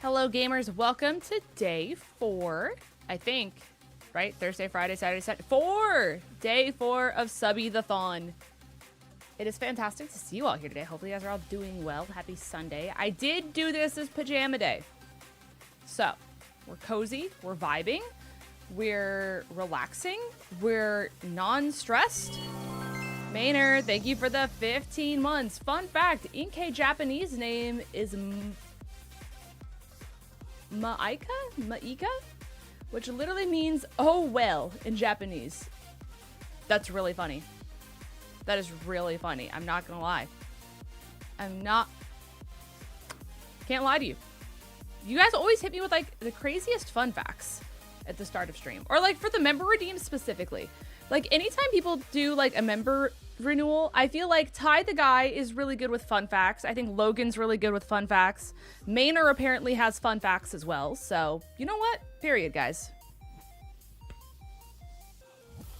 Hello gamers, welcome to day 4, I think, right? Thursday, Friday, Saturday, Sunday, day 4 of Subathon. It is fantastic to see you all here today. Hopefully you guys are all doing well. Happy Sunday. I did do this as pajama day. So, we're cozy, we're vibing, we're relaxing, we're non-stressed. Maynard, thank you for the 15 months. Fun fact, 𝗏𝗏𝗃 Japanese name is 𝗏𝗏𝗃, which literally means oh well in Japanese. That's really funny. That is really funny. I'm not gonna lie. Can't lie to you. You guys always hit me with like the craziest fun facts at the start of stream, or like for the member redeems specifically. Like anytime people do like a member renewal, I feel like Ty the guy is really good with fun facts. I think Logan's really good with fun facts. Maynard apparently has fun facts as well. So you know what? Period, guys.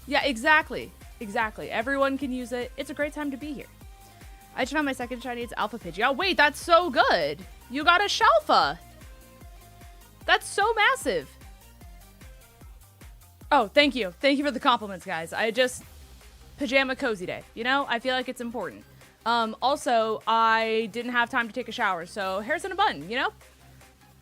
Yeah, exactly. Exactly. Everyone can use it. It's a great time to be here. I just found my second shiny. It's Alpha Pidgey. Oh, wait, that's so good. You got a Shalfa. That's so massive. Oh, thank you. Thank you for the compliments, guys. Pajama cozy day. You know, I feel like it's important. Also, I didn't have time to take a shower, so hair's in a bun, you know?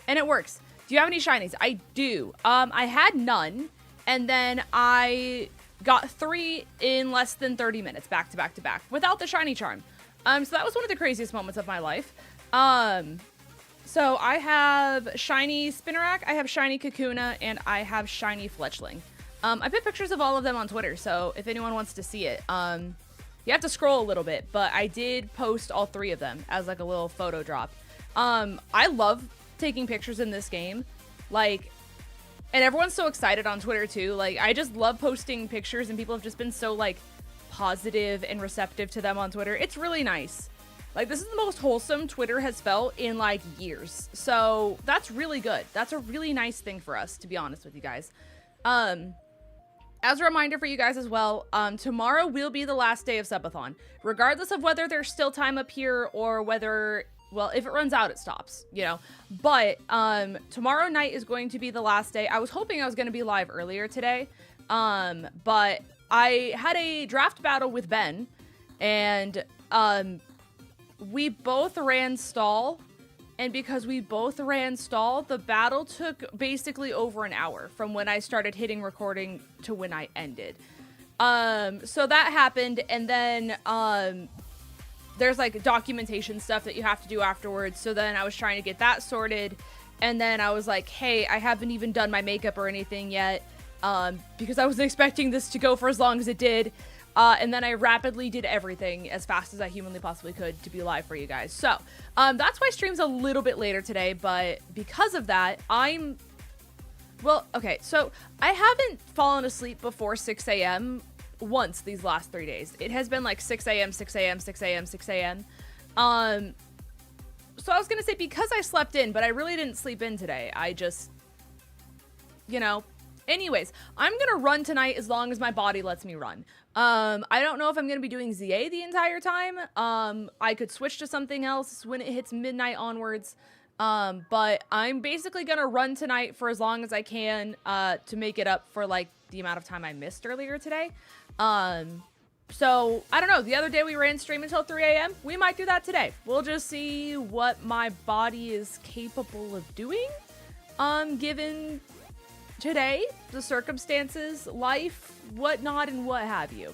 And it works. Do you have any shinies? I do. I had none, and then I got 3 in less than 30 minutes, back to back to back, without the shiny charm. So that was one of the craziest moments of my life. So I have shiny Spinarak, I have shiny Kakuna, and I have shiny Fletchling. I put pictures of all of them on Twitter, so if anyone wants to see it, you have to scroll a little bit, but I did post all 3 of them as like a little photo drop. I love taking pictures in this game, like, and everyone's so excited on Twitter too. Like, I just love posting pictures, and people have just been so like positive and receptive to them on Twitter. It's really nice. Like, this is the most wholesome Twitter has felt in like years, so that's really good. That's a really nice thing for us, to be honest with you guys. As a reminder for you guys as well, tomorrow will be the last day of Subathon. Regardless of whether there's still time up here or whether, well, if it runs out, it stops, you know. But tomorrow night is going to be the last day. I was hoping I was going to be live earlier today, but I had a draft battle with Ben, and we both ran stall. And because we both ran stall, the battle took basically over an hour from when I started hitting recording to when I ended. So that happened, and then there's like documentation stuff that you have to do afterwards. So then I was trying to get that sorted, and then I was like, hey, I haven't even done my makeup or anything yet, because I wasn't expecting this to go for as long as it did. And then I rapidly did everything as fast as I humanly possibly could to be live for you guys. So, that's why stream's a little bit later today, but because of that, well, okay, so I haven't fallen asleep before 6 a.m. once these last 3 days. It has been like 6 a.m., 6 a.m., 6 a.m., 6 a.m. So I was gonna say because I slept in, but I really didn't sleep in today. I just, you know. Anyways, I'm gonna run tonight as long as my body lets me run. I don't know if I'm gonna be doing ZA the entire time. I could switch to something else when it hits midnight onwards. But I'm basically gonna run tonight for as long as I can, to make it up for like the amount of time I missed earlier today. So I don't know, the other day we ran stream until 3 a.m. We might do that today. We'll just see what my body is capable of doing, given today, the circumstances, life, whatnot, and what have you.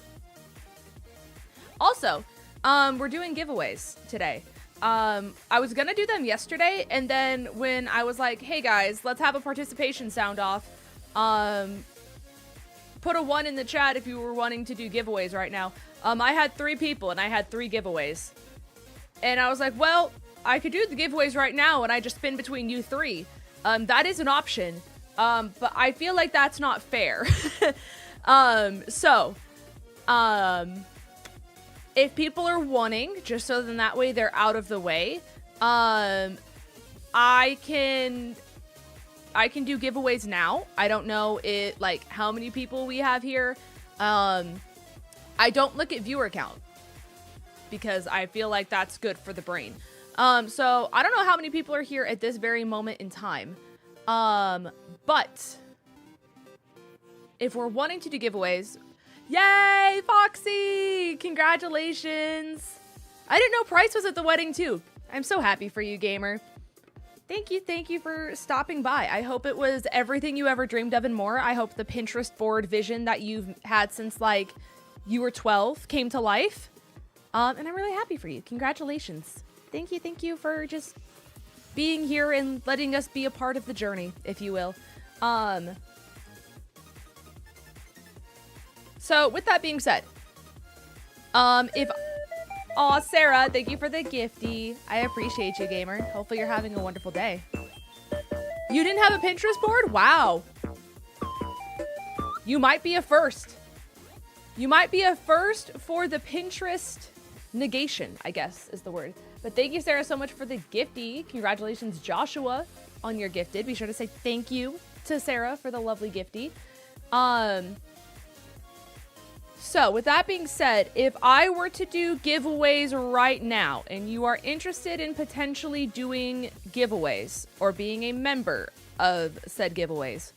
Also, we're doing giveaways today. I was gonna do them yesterday, and then when I was like, hey guys, let's have a participation sound off, put a 1 in the chat if you were wanting to do giveaways right now. I had 3 people, and I had 3 giveaways. And I was like, well, I could do the giveaways right now, and I just spin between you 3. That is an option. But I feel like that's not fair. If people are wanting, just so then that way they're out of the way, I can do giveaways now. I don't know how many people we have here. I don't look at viewer count because I feel like that's good for the brain. So I don't know how many people are here at this very moment in time. But if we're wanting to do giveaways, yay, Foxy! Congratulations! I didn't know Price was at the wedding too. I'm so happy for you, gamer. Thank you for stopping by. I hope it was everything you ever dreamed of and more. I hope the Pinterest board vision that you've had since like you were 12 came to life. And I'm really happy for you. Congratulations. Thank you for just being here and letting us be a part of the journey, if you will. So with that being said, Aw, Sarah, thank you for the gifty. I appreciate you, gamer. Hopefully you're having a wonderful day. You didn't have a Pinterest board? Wow. You might be a first. You might be a first for the Pinterest negation, I guess is the word. But thank you, Sarah, so much for the gifty. Congratulations, Joshua, on your gifted. Be sure to say thank you to Sarah for the lovely gifty. So with that being said, if I were to do giveaways right now and you are interested in potentially doing giveaways or being a member of said giveaways,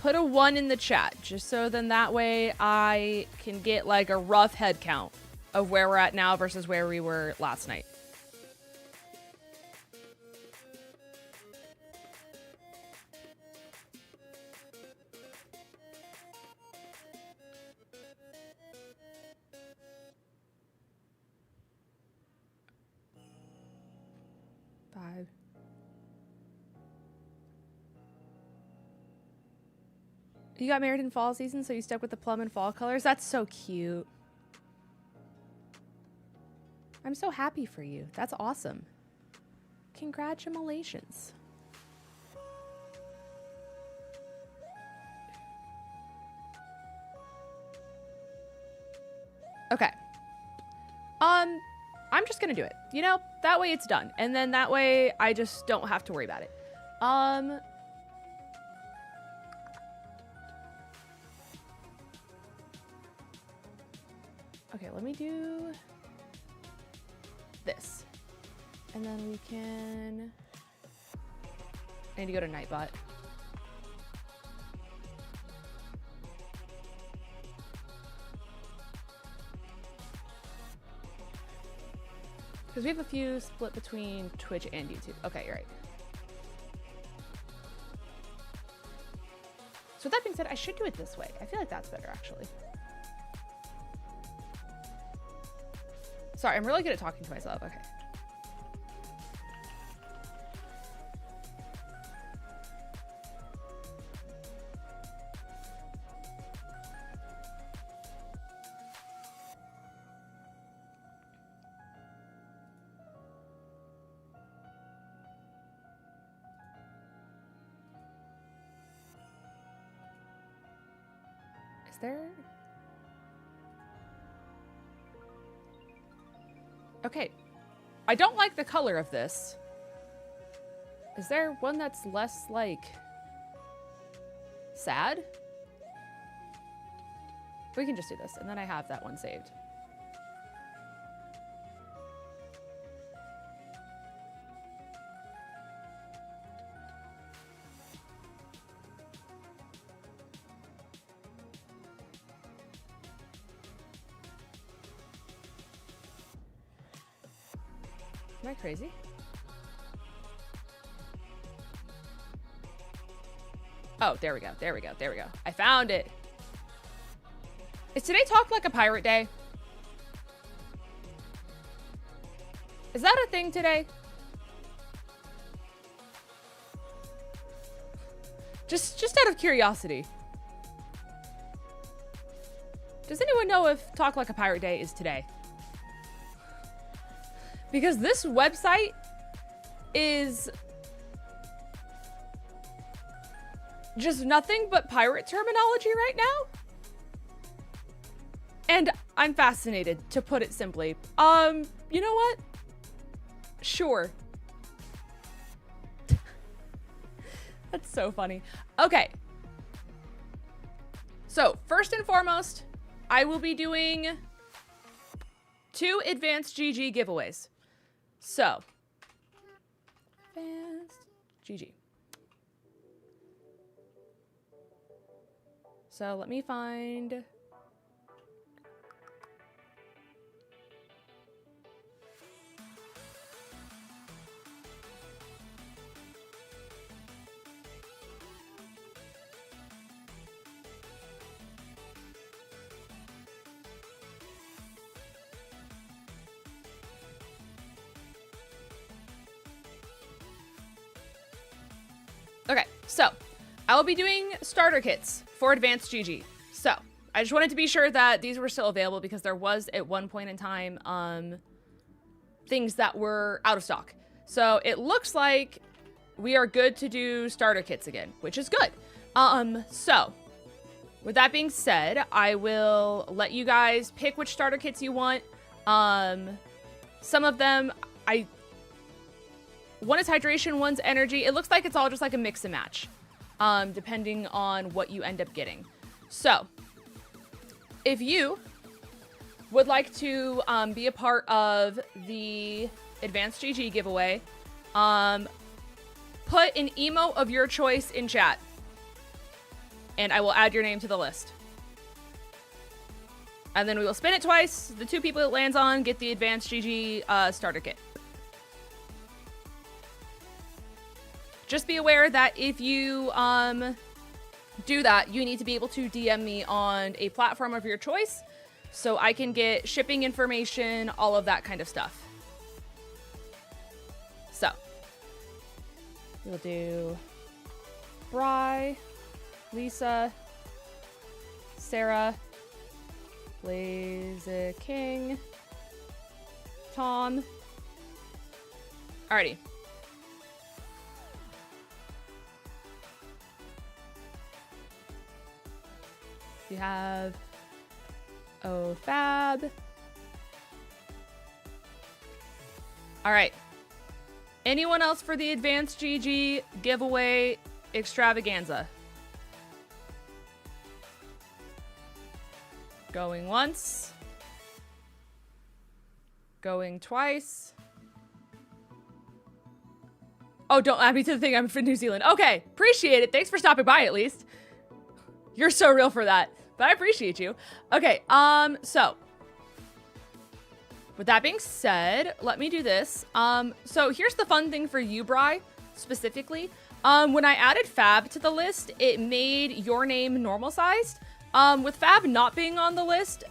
put a 1 in the chat just so then that way I can get like a rough head count of where we're at now versus where we were last night. You got married in fall season, so you stuck with the plum and fall colors? That's so cute. I'm so happy for you. That's awesome. Congratulations. Okay. I'm just gonna do it. You know, that way it's done. And then that way I just don't have to worry about it. Okay, let me do this. And then we can... I need to go to Nightbot. Because we have a few split between Twitch and YouTube. Okay, you're right. So with that being said, I should do it this way. I feel like that's better, actually. Sorry, I'm really good at talking to myself. Okay. Is there... Okay, I don't like the color of this. Is there one that's less, like, sad? We can just do this, and then I have that one saved. Am I crazy? Oh, there we go. There we go. There we go. I found it. Is today Talk Like a Pirate Day? Is that a thing today? Just out of curiosity. Does anyone know if Talk Like a Pirate Day is today? Because this website is just nothing but pirate terminology right now. And I'm fascinated, to put it simply. You know what? Sure. That's so funny. Okay. So, first and foremost, I will be doing 2 advanced GG giveaways. So, advanced GG. So let me find. Okay, so I will be doing starter kits for Advanced GG. So I just wanted to be sure that these were still available because there was at one point in time things that were out of stock. So it looks like we are good to do starter kits again, which is good. So with that being said, I will let you guys pick which starter kits you want. Some of them, one is hydration, one's energy. It looks like it's all just like a mix and match, depending on what you end up getting. So if you would like to be a part of the Advanced GG giveaway, put an emote of your choice in chat, and I will add your name to the list. And then we will spin it twice. The 2 people it lands on get the Advanced GG starter kit. Just be aware that if you do that, you need to be able to DM me on a platform of your choice so I can get shipping information, all of that kind of stuff. So, we'll do Bri, Lisa, Sarah, 𝗟𝗏𝗏𝗃, Tom. Alrighty. We have 𝗏𝗡𝗏𝗏. All right. Anyone else for the Advanced GG giveaway extravaganza? Going once. Going twice. Oh, don't add me to the thing. I'm from New Zealand. Okay. Appreciate it. Thanks for stopping by at least. You're so real for that, but I appreciate you. Okay, so with that being said, let me do this. So here's the fun thing for you, Bri, specifically. When I added Fab to the list, it made your name normal sized. With Fab not being on the list,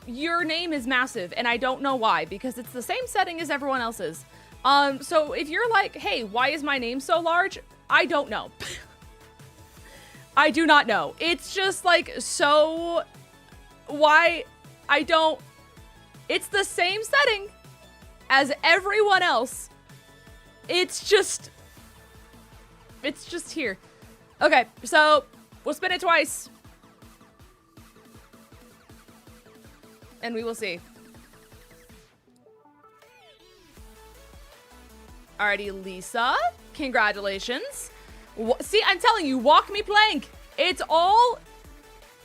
your name is massive, and I don't know why, because it's the same setting as everyone else's. So if you're like, hey, why is my name so large? I don't know. I do not know. It's just like, so why it's the same setting as everyone else. It's just here. Okay, so we'll spin it twice. And we will see. Alrighty, Lisa, congratulations. See, I'm telling you, walk me plank. It's all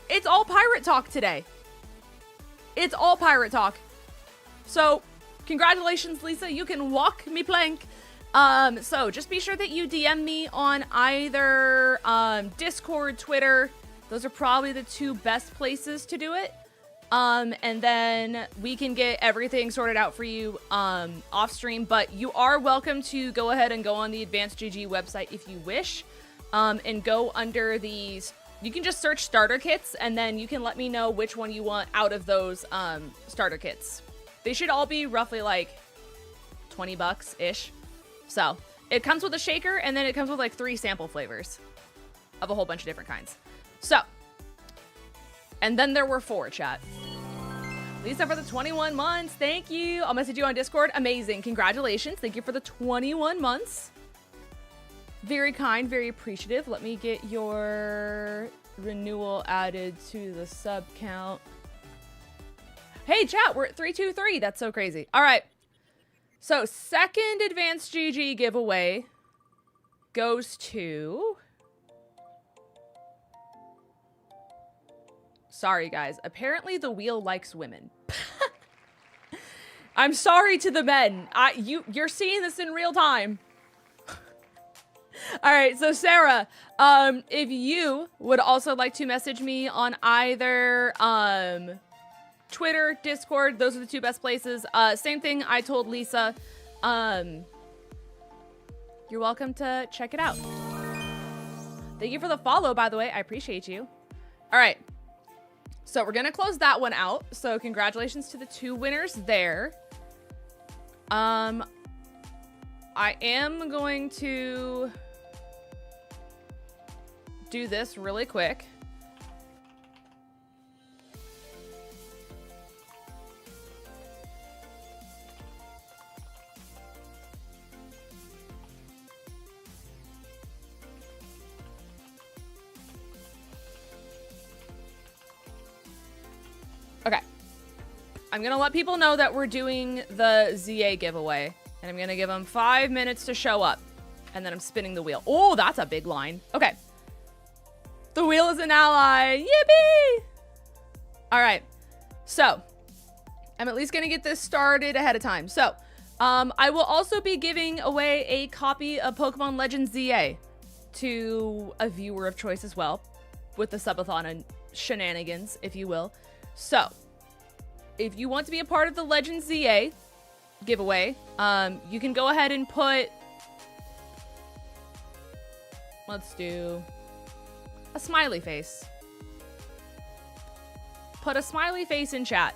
pirate talk today. It's all pirate talk. So, congratulations, Lisa. You can walk me plank. So just be sure that you DM me on either Discord, Twitter. Those are probably the 2 best places to do it. And then we can get everything sorted out for you off stream, but you are welcome to go ahead and go on the Advanced GG website if you wish, and go under these. You can just search starter kits, and then you can let me know which one you want out of those starter kits. They should all be roughly like 20 bucks ish. So it comes with a shaker, and then it comes with like 3 sample flavors of a whole bunch of different kinds. So, and then there were 4, chat. Lisa for the 21 months. Thank you. I'll message you on Discord. Amazing. Congratulations. Thank you for the 21 months. Very kind, very appreciative. Let me get your renewal added to the sub count. Hey, chat, we're at 323. That's so crazy. All right. So, second Advanced GG giveaway goes to... Sorry, guys. Apparently, the wheel likes women. I'm sorry to the men. You're seeing this in real time. All right, so Sarah, if you would also like to message me on either Twitter, Discord, those are the two best places. Same thing I told Lisa. You're welcome to check it out. Thank you for the follow, by the way. I appreciate you. All right. So we're going to close that one out. So congratulations to the two winners there. I am going to do this really quick. Okay. I'm going to let people know that we're doing the 𝗍𝗂 giveaway. And I'm going to give them 5 minutes to show up. And then I'm spinning the wheel. Oh, that's a big line. Okay. The wheel is an ally. Yippee! All right. So, I'm at least going to get this started ahead of time. So, I will also be giving away a copy of Pokemon Legends 𝗍𝗂 to a viewer of choice as well. With the subathon and shenanigans, if you will. So, if you want to be a part of the Legends 𝗍𝗂 giveaway, you can go ahead and put, let's do a smiley face. Put a smiley face in chat.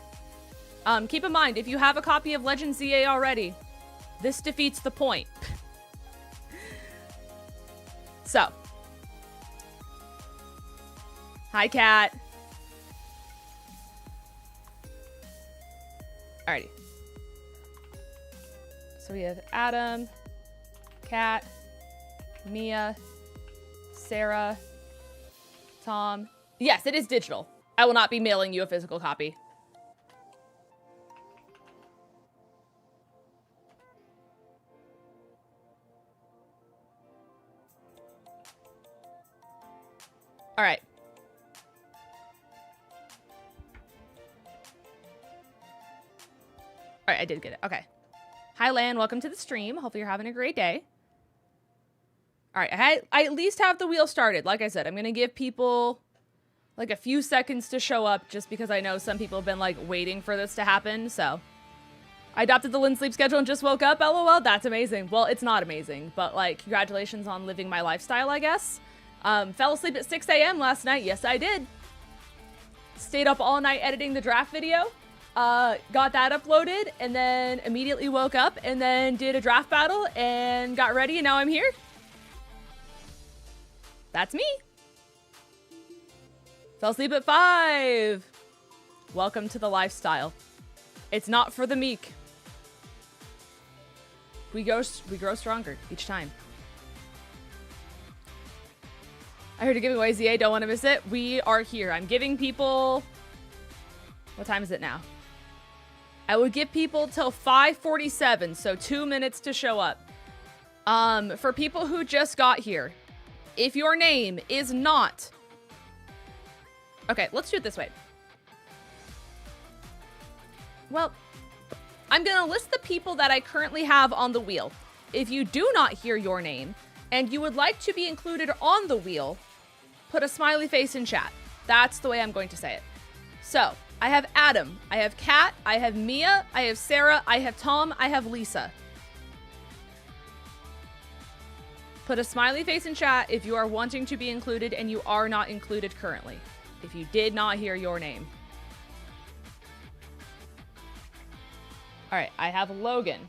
Keep in mind, if you have a copy of Legends 𝗍𝗂 already, this defeats the point. So, hi, Cat. Alrighty. So we have Adam, Kat, Mia, Sarah, Tom. Yes, it is digital. I will not be mailing you a physical copy. All right. All right, I did get it. Okay. Hi, Lan. Welcome to the stream. Hopefully you're having a great day. All right, I at least have the wheel started. Like I said, I'm going to give people like a few seconds to show up just because I know some people have been like waiting for this to happen. So I adopted the Lynn sleep schedule and just woke up. LOL. That's amazing. Well, it's not amazing, but like congratulations on living my lifestyle, I guess. Fell asleep at 6 a.m. last night. Yes, I did. Stayed up all night editing the draft video. Got that uploaded and then immediately woke up and then did a draft battle and got ready and now I'm here. That's me. Fell asleep at 5. Welcome to the lifestyle. It's not for the meek. We grow stronger each time. I heard a giveaway, 𝗍𝗂, don't want to miss it. We are here. I'm giving people... What time is it now? I would give people till 5:47, so 2 minutes to show up. For people who just got here, if your name is not... Okay, let's do it this way. Well, I'm going to list the people that I currently have on the wheel. If you do not hear your name and you would like to be included on the wheel, put a smiley face in chat. That's the way I'm going to say it. So, I have Adam, I have Kat, I have Mia, I have Sarah, I have Tom, I have Lisa. Put a smiley face in chat if you are wanting to be included and you are not included currently. If you did not hear your name. All right, I have Logan.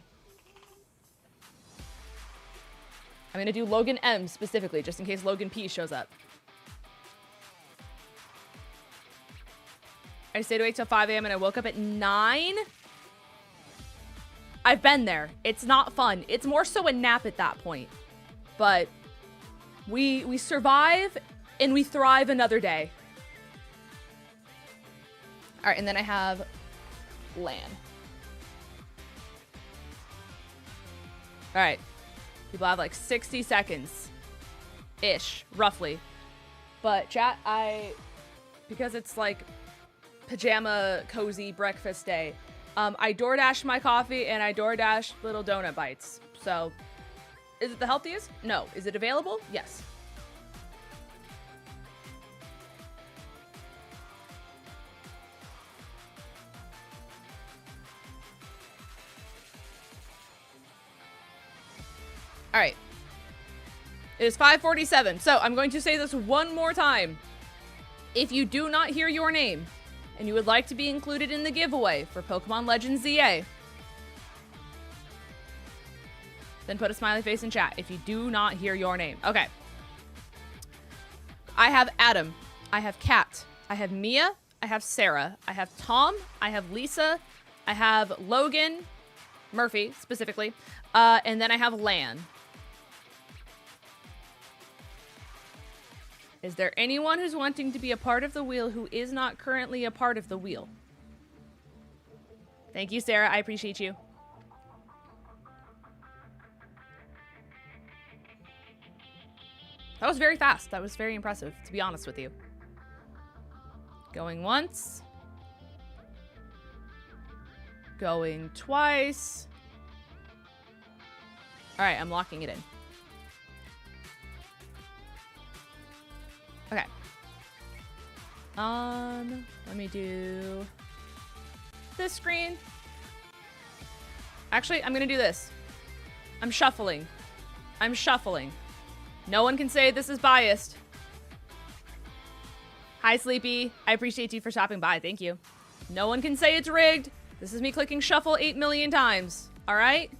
I'm going to do Logan M specifically, just in case Logan P shows up. I stayed awake till 5 a.m. and I woke up at 9. I've been there. It's not fun. It's more so a nap at that point. But we survive and we thrive another day. All right, and then I have Lan. All right. People have like 60 seconds-ish, roughly. But chat, because it's like pajama cozy breakfast day, I DoorDash my coffee and I DoorDash little donut bites. So, is it the healthiest? No. Is it available? Yes. All right. It is 5:47. So, I'm going to say this one more time. If you do not hear your name and you would like to be included in the giveaway for Pokemon Legends ZA, then put a smiley face in chat if you do not hear your name. Okay. I have Adam. I have Kat. I have Mia. I have Sarah. I have Tom. I have Lisa. I have Logan. Murphy, specifically. And then I have Lan. Is there anyone who's wanting to be a part of the wheel who is not currently a part of the wheel? Thank you, Sarah. I appreciate you. That was very fast. That was very impressive, to be honest with you. Going once. Going twice. All right, I'm locking it in. Okay. Let me do this screen. Actually, I'm gonna do this. I'm shuffling. I'm shuffling. No one can say this is biased. Hi, Sleepy. I appreciate you for stopping by. Thank you. No one can say it's rigged. This is me clicking shuffle 8 million times. All right?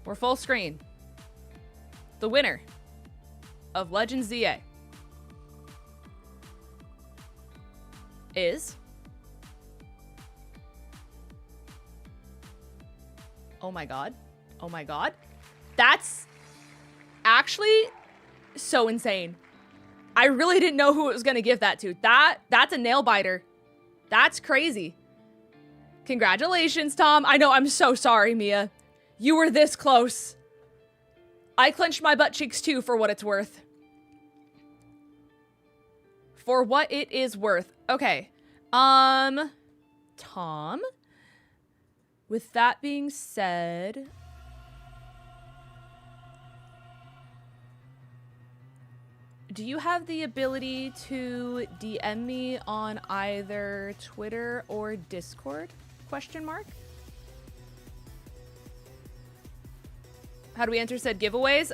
We're full screen. The winner of Legends ZA is... Oh my god. Oh my god. That's actually so insane. I really didn't know who it was going to give that to. That's a nail biter. That's crazy. Congratulations, Tom. I know, I'm so sorry, Mia. You were this close. I clenched my butt cheeks too, for what it's worth. For what it is worth. Okay. Tom. With that being said... Do you have the ability to DM me on either Twitter or Discord? Question mark. How do we enter said giveaways?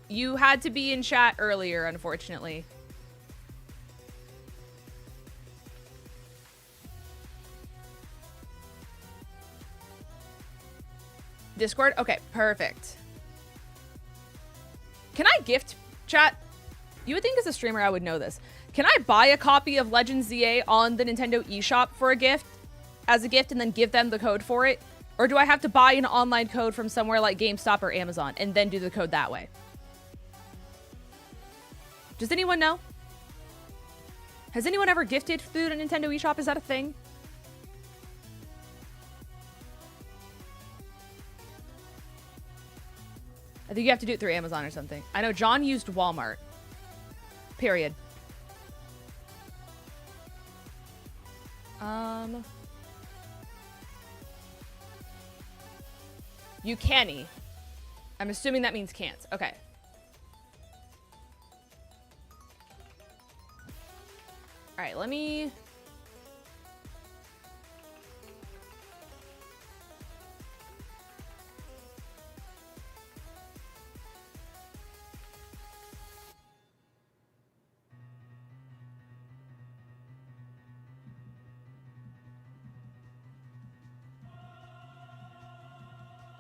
You had to be in chat earlier, unfortunately. Discord? Okay, perfect. Can I gift chat? You would think as a streamer I would know this. Can I buy a copy of Legends ZA on the Nintendo eShop for a gift? As a gift and then give them the code for it? Or do I have to buy an online code from somewhere like GameStop or Amazon and then do the code that way? Does anyone know? Has anyone ever gifted through the Nintendo eShop? Is that a thing? I think you have to do it through Amazon or something. I know John used Walmart. Period. You canny. I'm assuming that means can't. Okay. All right, let me...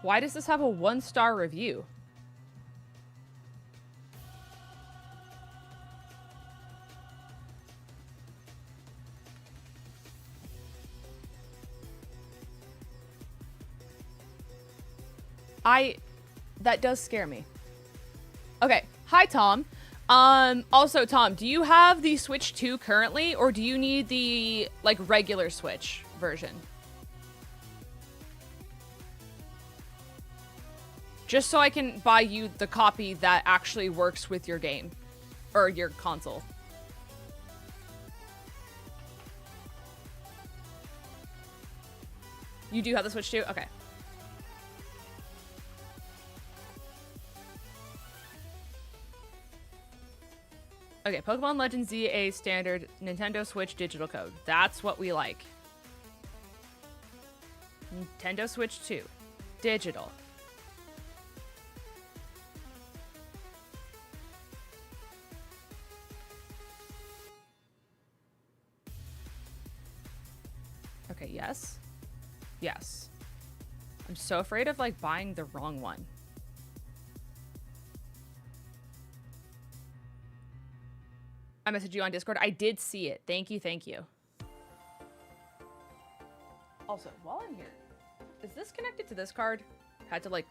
Why does this have a 1-star review? That does scare me. Okay. Hi, Tom. Also, Tom, do you have the Switch 2 currently, or do you need the, like, regular Switch version? Just so I can buy you the copy that actually works with your game. Or your console. You do have the Switch too? Okay. Okay, Pokemon Legends Z a standard Nintendo Switch digital code. That's what we like. Nintendo Switch 2. Digital. Okay, yes. Yes. I'm so afraid of, like, buying the wrong one. I messaged you on Discord. I did see it. Thank you, thank you. Also, while I'm here, is this connected to this card? Had to, like,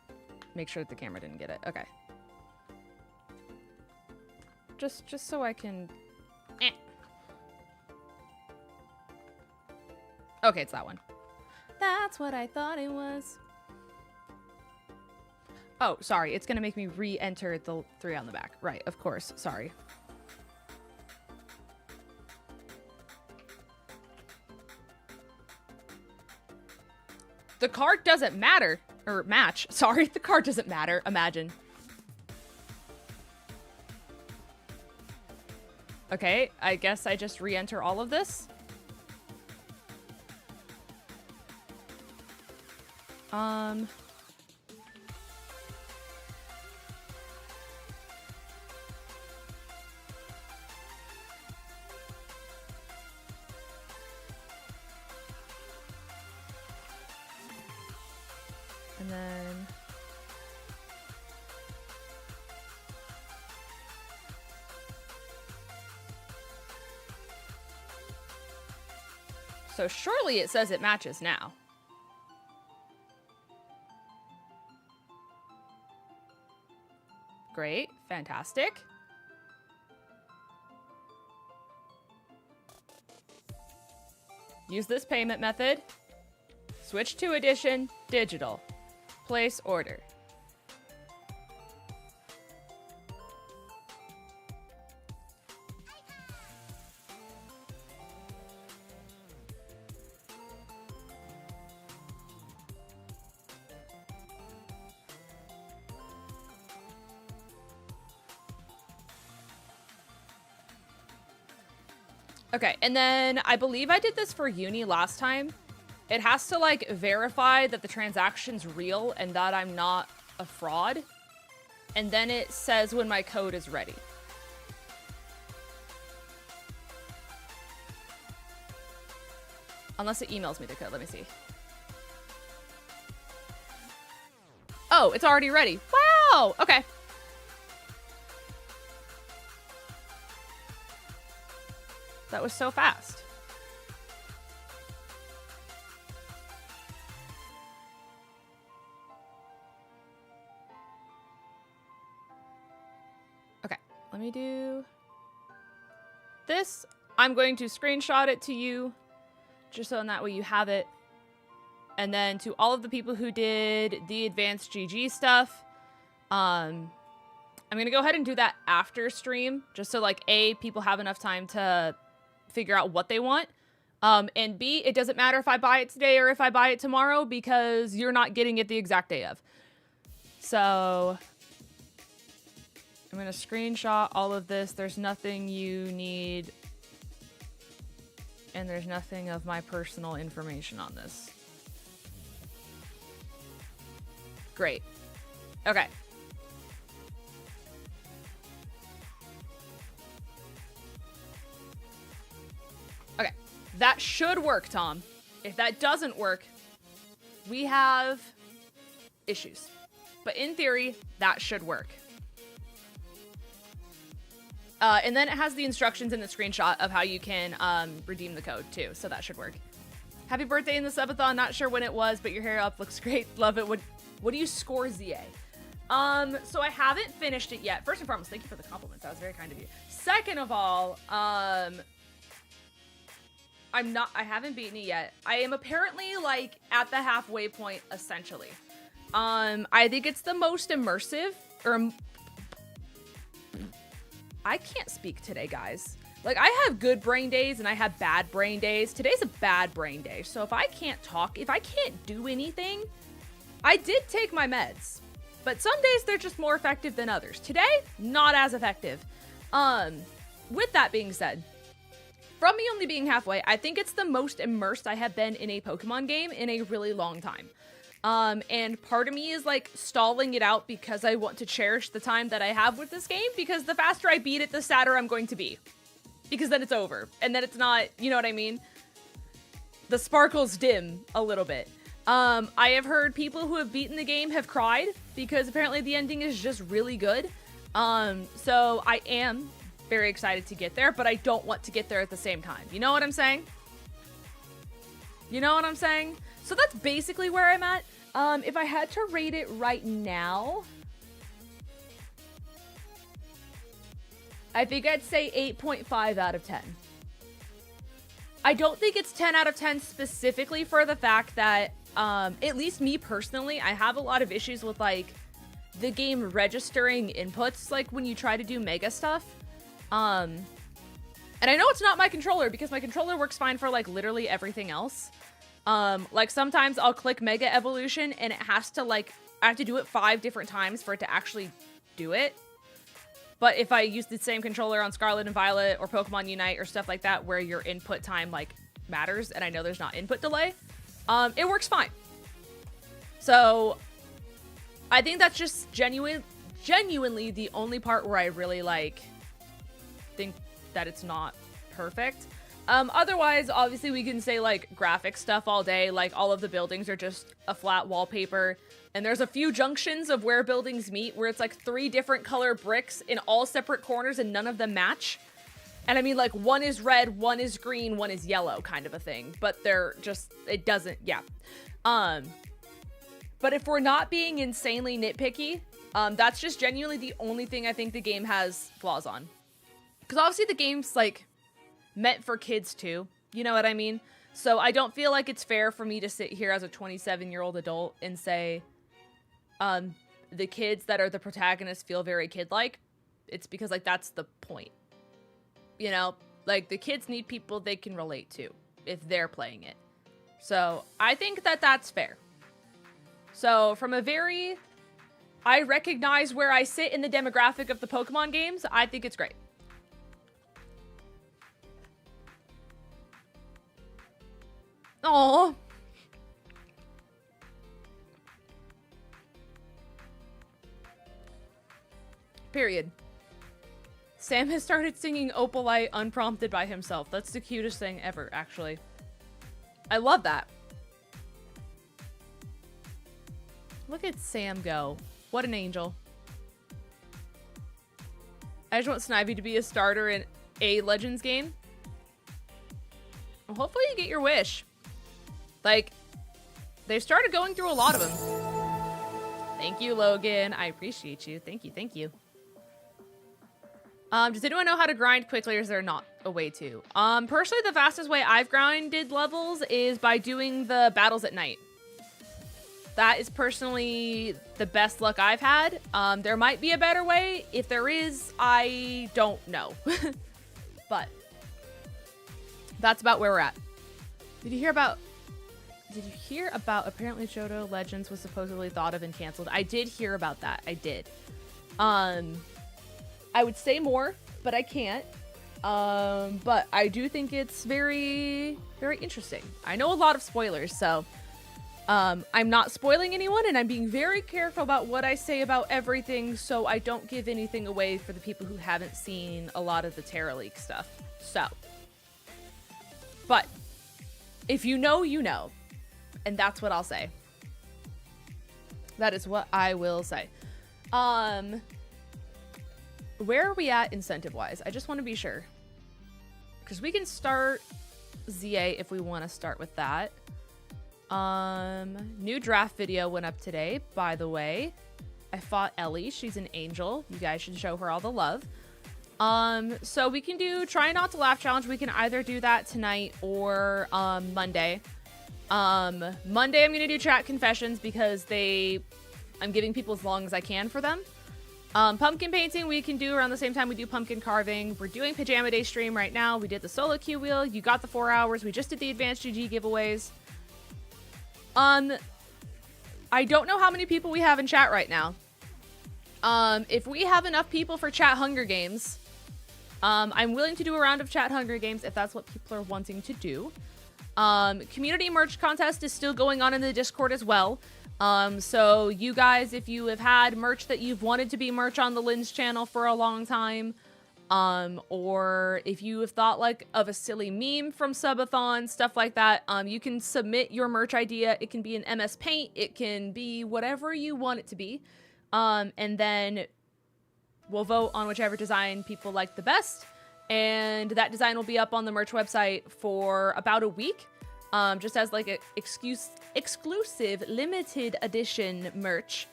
make sure that the camera didn't get it. Okay. Just so I can... Okay, it's that one. That's what I thought it was. Oh, sorry. It's going to make me re-enter the 3 on the back. Right, of course. Sorry. The card doesn't matter. Or match. Sorry, the card doesn't matter. Imagine. Okay, I guess I just re-enter all of this. And then... So surely it says it matches now. Great. Fantastic. Use this payment method. Switch to edition, digital. Place order. Okay, and then I believe I did this for uni last time. It has to, like, verify that the transaction's real and that I'm not a fraud. And then it says when my code is ready. Unless it emails me the code. Let me see. Oh, it's already ready. Wow! Okay. That was so fast. Okay, let me do this. I'm going to screenshot it to you, just so in that way you have it. And then to all of the people who did the advanced GG stuff, I'm going to go ahead and do that after stream, just so, like, A, people have enough time to figure out what they want. And B, it doesn't matter if I buy it today or if I buy it tomorrow, because you're not getting it the exact day of. So I'm going to screenshot all of this. There's nothing you need, and there's nothing of my personal information on this. Great. Okay. Okay, that should work, Tom. If that doesn't work, we have issues. But in theory, that should work. And then it has the instructions in the screenshot of how you can redeem the code, too. So that should work. Happy birthday in the subathon. Not sure when it was, but your hair up looks great. Love it. What do you score, ZA? So I haven't finished it yet. First and foremost, thank you for the compliments. That was very kind of you. Second of all, I haven't beaten it yet. I am apparently, like, at the halfway point, essentially. I think it's the most immersive, or I can't speak today, guys. Like, I have good brain days and I have bad brain days. Today's a bad brain day. So if I can't talk, if I can't do anything, I did take my meds. But some days they're just more effective than others. Today, not as effective. With that being said, from me only being halfway, I think it's the most immersed I have been in a Pokemon game in a really long time. And part of me is like stalling it out because I want to cherish the time that I have with this game, because the faster I beat it, the sadder I'm going to be. Because then it's over. And then it's not, you know what I mean? The sparkles dim a little bit. I have heard people who have beaten the game have cried because apparently the ending is just really good. So I am very excited to get there, but I don't want to get there at the same time. You know what I'm saying? You know what I'm saying? So that's basically where I'm at. If I had to rate it right now, I think I'd say 8.5 out of 10. I don't think it's 10 out of 10 specifically for the fact that, at least me personally, I have a lot of issues with, like, the game registering inputs, like, when you try to do Mega stuff. And I know it's not my controller, because my controller works fine for, like, literally everything else. Like, sometimes I'll click Mega Evolution, and it has to, like, I have to do it 5 different times for it to actually do it. But if I use the same controller on Scarlet and Violet or Pokemon Unite or stuff like that, where your input time, like, matters, and I know there's not input delay, it works fine. So, I think that's just genuinely the only part where I really, like, think that it's not perfect. Otherwise, obviously, we can say, like, graphic stuff all day. Like, all of the buildings are just a flat wallpaper. And there's a few junctions of where buildings meet where it's, like, 3 different color bricks in all separate corners and none of them match. And I mean, like, one is red, one is green, one is yellow kind of a thing. But they're just, it doesn't, yeah. But if we're not being insanely nitpicky, that's just genuinely the only thing I think the game has flaws on. Because obviously the game's, like, meant for kids too. You know what I mean? So I don't feel like it's fair for me to sit here as a 27-year-old adult and say, the kids that are the protagonists feel very kid-like. It's because, like, that's the point. You know? Like, the kids need people they can relate to if they're playing it. So I think that that's fair. So from a very, I recognize where I sit in the demographic of the Pokemon games, I think it's great. Aww. Period. Sam has started singing Opalite unprompted by himself. That's the cutest thing ever, actually. I love that. Look at Sam go. What an angel. I just want Snivy to be a starter in a Legends game. Well, hopefully you get your wish. Like, they've started going through a lot of them. Thank you, Logan. I appreciate you. Thank you, thank you. Does anyone know how to grind quickly, or is there not a way to? Personally, the fastest way I've grinded levels is by doing the battles at night. That is personally the best luck I've had. There might be a better way. If there is, I don't know. But that's about where we're at. Did you hear about apparently Johto Legends was supposedly thought of and canceled? I did hear about that. I did. I would say more, but I can't. But I do think it's very, very interesting. I know a lot of spoilers, so I'm not spoiling anyone, and I'm being very careful about what I say about everything, so I don't give anything away for the people who haven't seen a lot of the Terra Leak stuff. So, but if you know, you know, and that's what I'll say. That is what I will say. Where are we at incentive-wise? I just want to be sure. Because we can start ZA if we want to start with that. New draft video went up today, by the way. I fought Ellie. She's an angel. You guys should show her all the love. So we can do Try Not to Laugh challenge. We can either do that tonight or Monday. Monday I'm going to do chat confessions because I'm giving people as long as I can for them. Pumpkin painting we can do around the same time we do pumpkin carving. We're doing Pajama Day stream right now. We did the solo queue wheel. You got the 4 hours. We just did the advanced GG giveaways. I don't know how many people we have in chat right now. If we have enough people for chat Hunger Games, I'm willing to do a round of chat Hunger Games if that's what people are wanting to do. Community merch contest is still going on in the Discord as well. So you guys, if you have had merch that you've wanted to be merch on the Lynn's channel for a long time, or if you have thought like of a silly meme from Subathon, stuff like that, you can submit your merch idea. It can be an MS Paint. It can be whatever you want it to be. And then we'll vote on whichever design people like the best. And that design will be up on the merch website for about a week. Just as like a exclusive limited edition merch,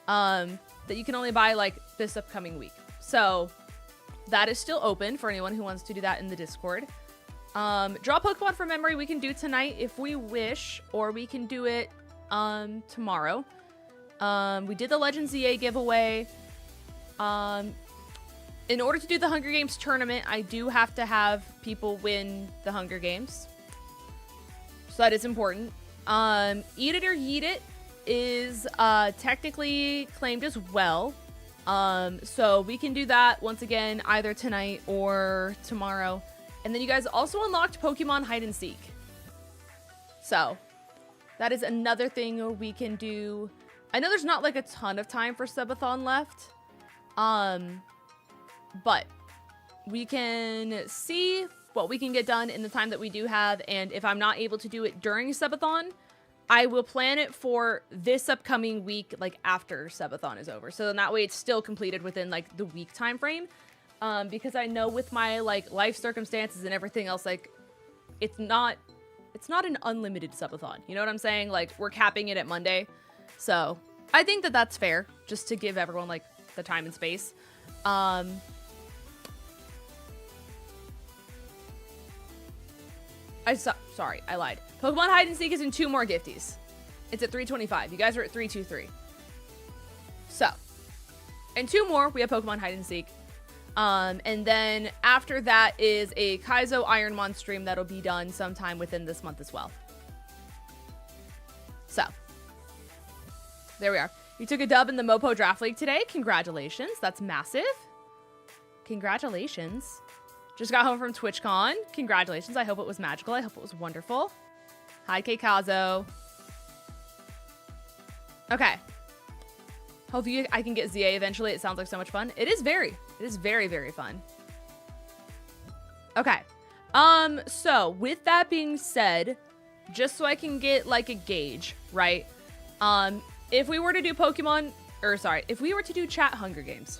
that you can only buy like this upcoming week. So that is still open for anyone who wants to do that in the Discord. Draw Pokemon from memory we can do tonight if we wish, or we can do it tomorrow. We did the Legends EA giveaway. In order to do the Hunger Games tournament, I do have to have people win the Hunger Games. So that is important. Eat It or Yeet It is technically claimed as well. So we can do that once again either tonight or tomorrow. And then you guys also unlocked Pokemon Hide and Seek. So that is another thing we can do. I know there's not like a ton of time for Subathon left. But we can see what we can get done in the time that we do have. And if I'm not able to do it during Subathon, I will plan it for this upcoming week, like after Subathon is over. So then that way it's still completed within like the week time frame. Because I know with my like life circumstances and everything else, like it's not an unlimited Subathon. You know what I'm saying? Like we're capping it at Monday. So I think that that's fair, just to give everyone like the time and space. Sorry, I lied. Pokemon Hide and Seek is in 2 more gifties. It's at 325. You guys are at 323. So, in 2 more, we have Pokemon Hide and Seek. And then after that is a Kaizo Ironmon stream that'll be done sometime within this month as well. So, there we are. You took a dub in the Mopo Draft League today. Congratulations. That's massive. Congratulations. Just got home from TwitchCon. Congratulations. I hope it was magical. I hope it was wonderful. Hi, Keikazo. Okay. Hopefully I can get ZA eventually. It sounds like so much fun. It is very, very fun. Okay. So with that being said, just so I can get like a gauge, right? If we were to do if we were to do chat Hunger Games,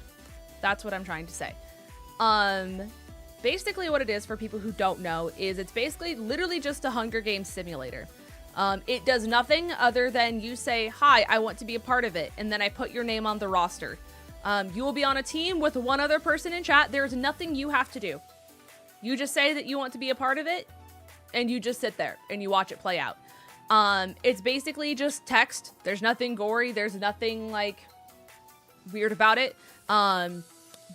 that's what I'm trying to say. Basically what it is, for people who don't know, is it's basically literally just a Hunger Games simulator. It does nothing other than you say, hi, I want to be a part of it, and then I put your name on the roster. You will be on a team with 1 other person in chat. There's nothing you have to do. You just say that you want to be a part of it, and you just sit there and you watch it play out. It's basically just text. There's nothing gory. There's nothing like weird about it.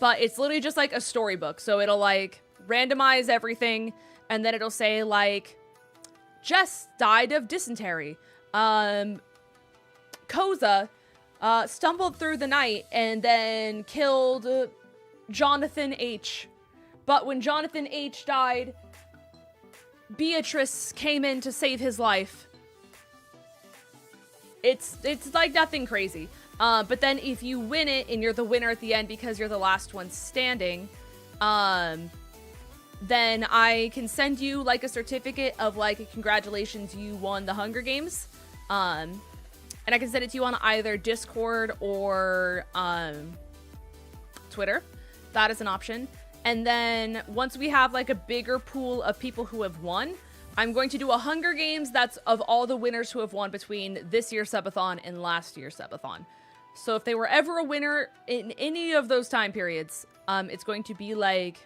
But it's literally just like a storybook. So it'll like randomize everything, and then it'll say like, Jess died of dysentery. Koza stumbled through the night and then killed Jonathan H. But when Jonathan H died, Beatrice came in to save his life. It's like nothing crazy. But then if you win it and you're the winner at the end because you're the last one standing, then I can send you like a certificate of like, congratulations, you won the Hunger Games. And I can send it to you on either Discord or Twitter. That is an option. And then once we have like a bigger pool of people who have won, I'm going to do a Hunger Games that's of all the winners who have won between this year's Subathon and last year's Subathon. So if they were ever a winner in any of those time periods, it's going to be like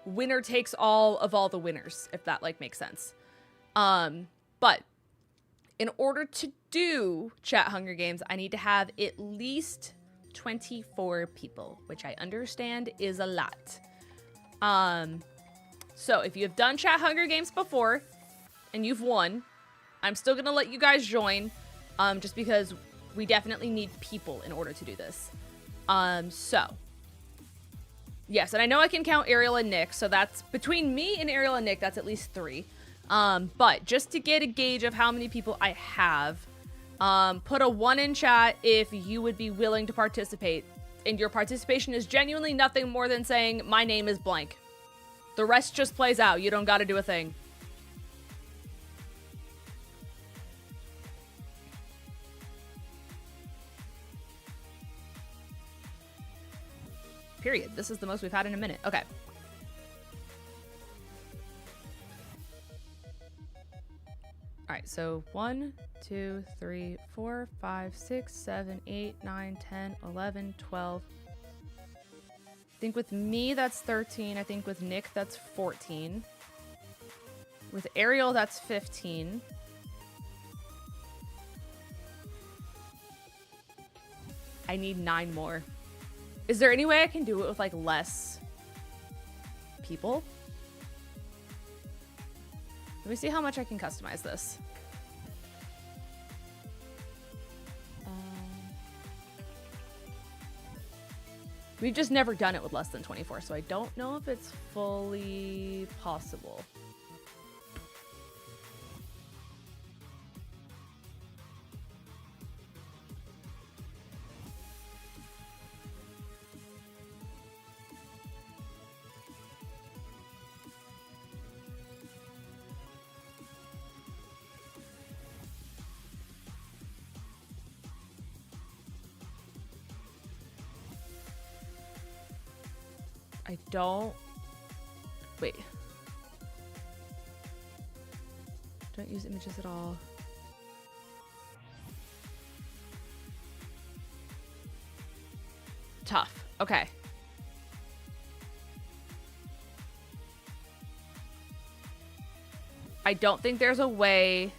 winner takes all of all the winners, if that like makes sense. But in order to do chat Hunger Games, I need to have at least 24 people, which I understand is a lot. So if you have done Chat Hunger Games before and you've won, I'm still gonna let you guys join, just because we definitely need people in order to do this. So yes, and I know I can count Ariel and Nick, so that's between me and Ariel and Nick, that's at least 3. But just to get a gauge of how many people I have, put a 1 in chat if you would be willing to participate. And your participation is genuinely nothing more than saying, my name is blank. The rest just plays out. You don't gotta do a thing. Period. This is the most we've had in a minute. Okay. All right, so 1, 2, 3, 4, 5, 6, 7, 8, 9, 10, 11, 12. I think with me, that's 13. I think with Nick, that's 14. With Ariel, that's 15. I need 9 more. Is there any way I can do it with, like, less people? Let me see how much I can customize this. We've just never done it with less than 24, so I don't know if it's fully possible. I don't... Wait. Don't use images at all. Tough. Okay. I don't think there's a way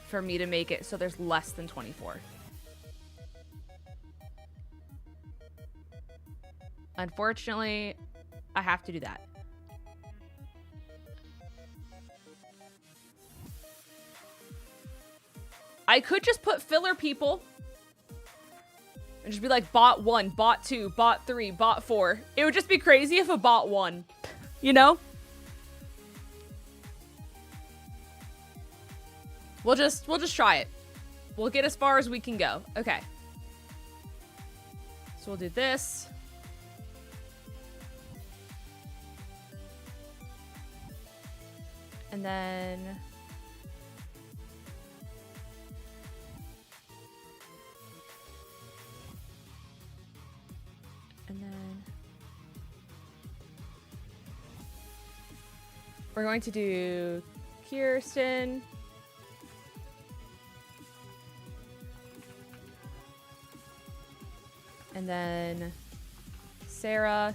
for me to make it so there's less than 24. Unfortunately, I have to do that. I could just put filler people and just be like bot 1, bot 2, bot 3, bot 4. It would just be crazy if a bot won, you know? We'll just try it. We'll get as far as we can go. Okay. So we'll do this. And then we're going to do Kirsten, and then Sarah,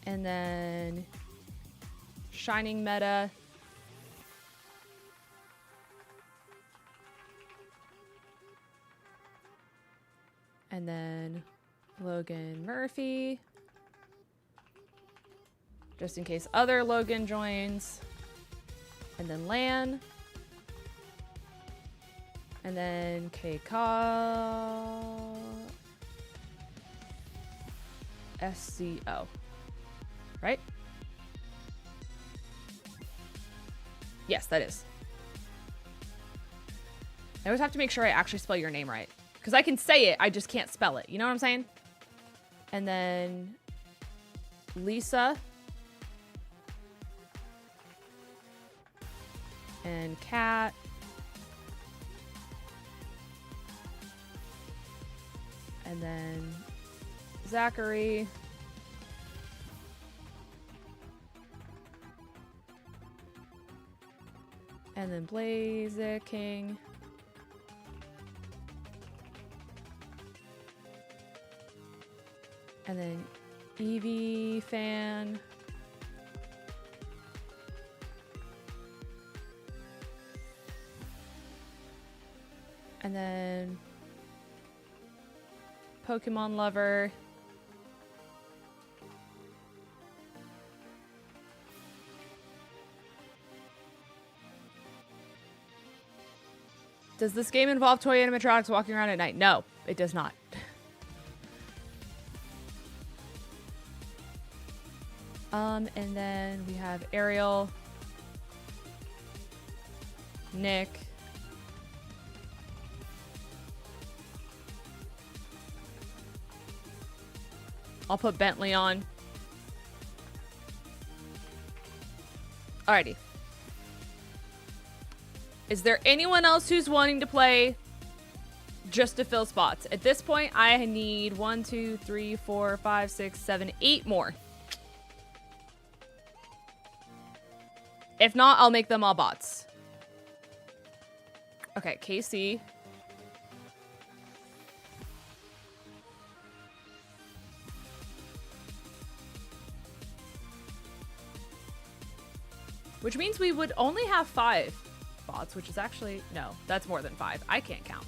and then Shining Meta, and then Logan Murphy, just in case other Logan joins, and then Lan, and then 𝗂𝗏𝗏𝚎𝚐. Right? Yes, that is. I always have to make sure I actually spell your name right. Because I can say it, I just can't spell it. You know what I'm saying? And then Lisa. And Kat. And then Zachary. And then 𝗔𝗎𝗔𝗓𝚘𝚘. And then Evie fan. And then Pokemon Lover. Does this game involve toy animatronics walking around at night? No, it does not. And then we have Ariel, Nick, I'll put Bentley on. Alrighty. Is there anyone else who's wanting to play just to fill spots? At this point, I need 1, 2, 3, 4, 5, 6, 7, 8 more. If not, I'll make them all bots. Okay, KC. Which means we would only have 5 bots, which is actually, no, that's more than 5. I can't count.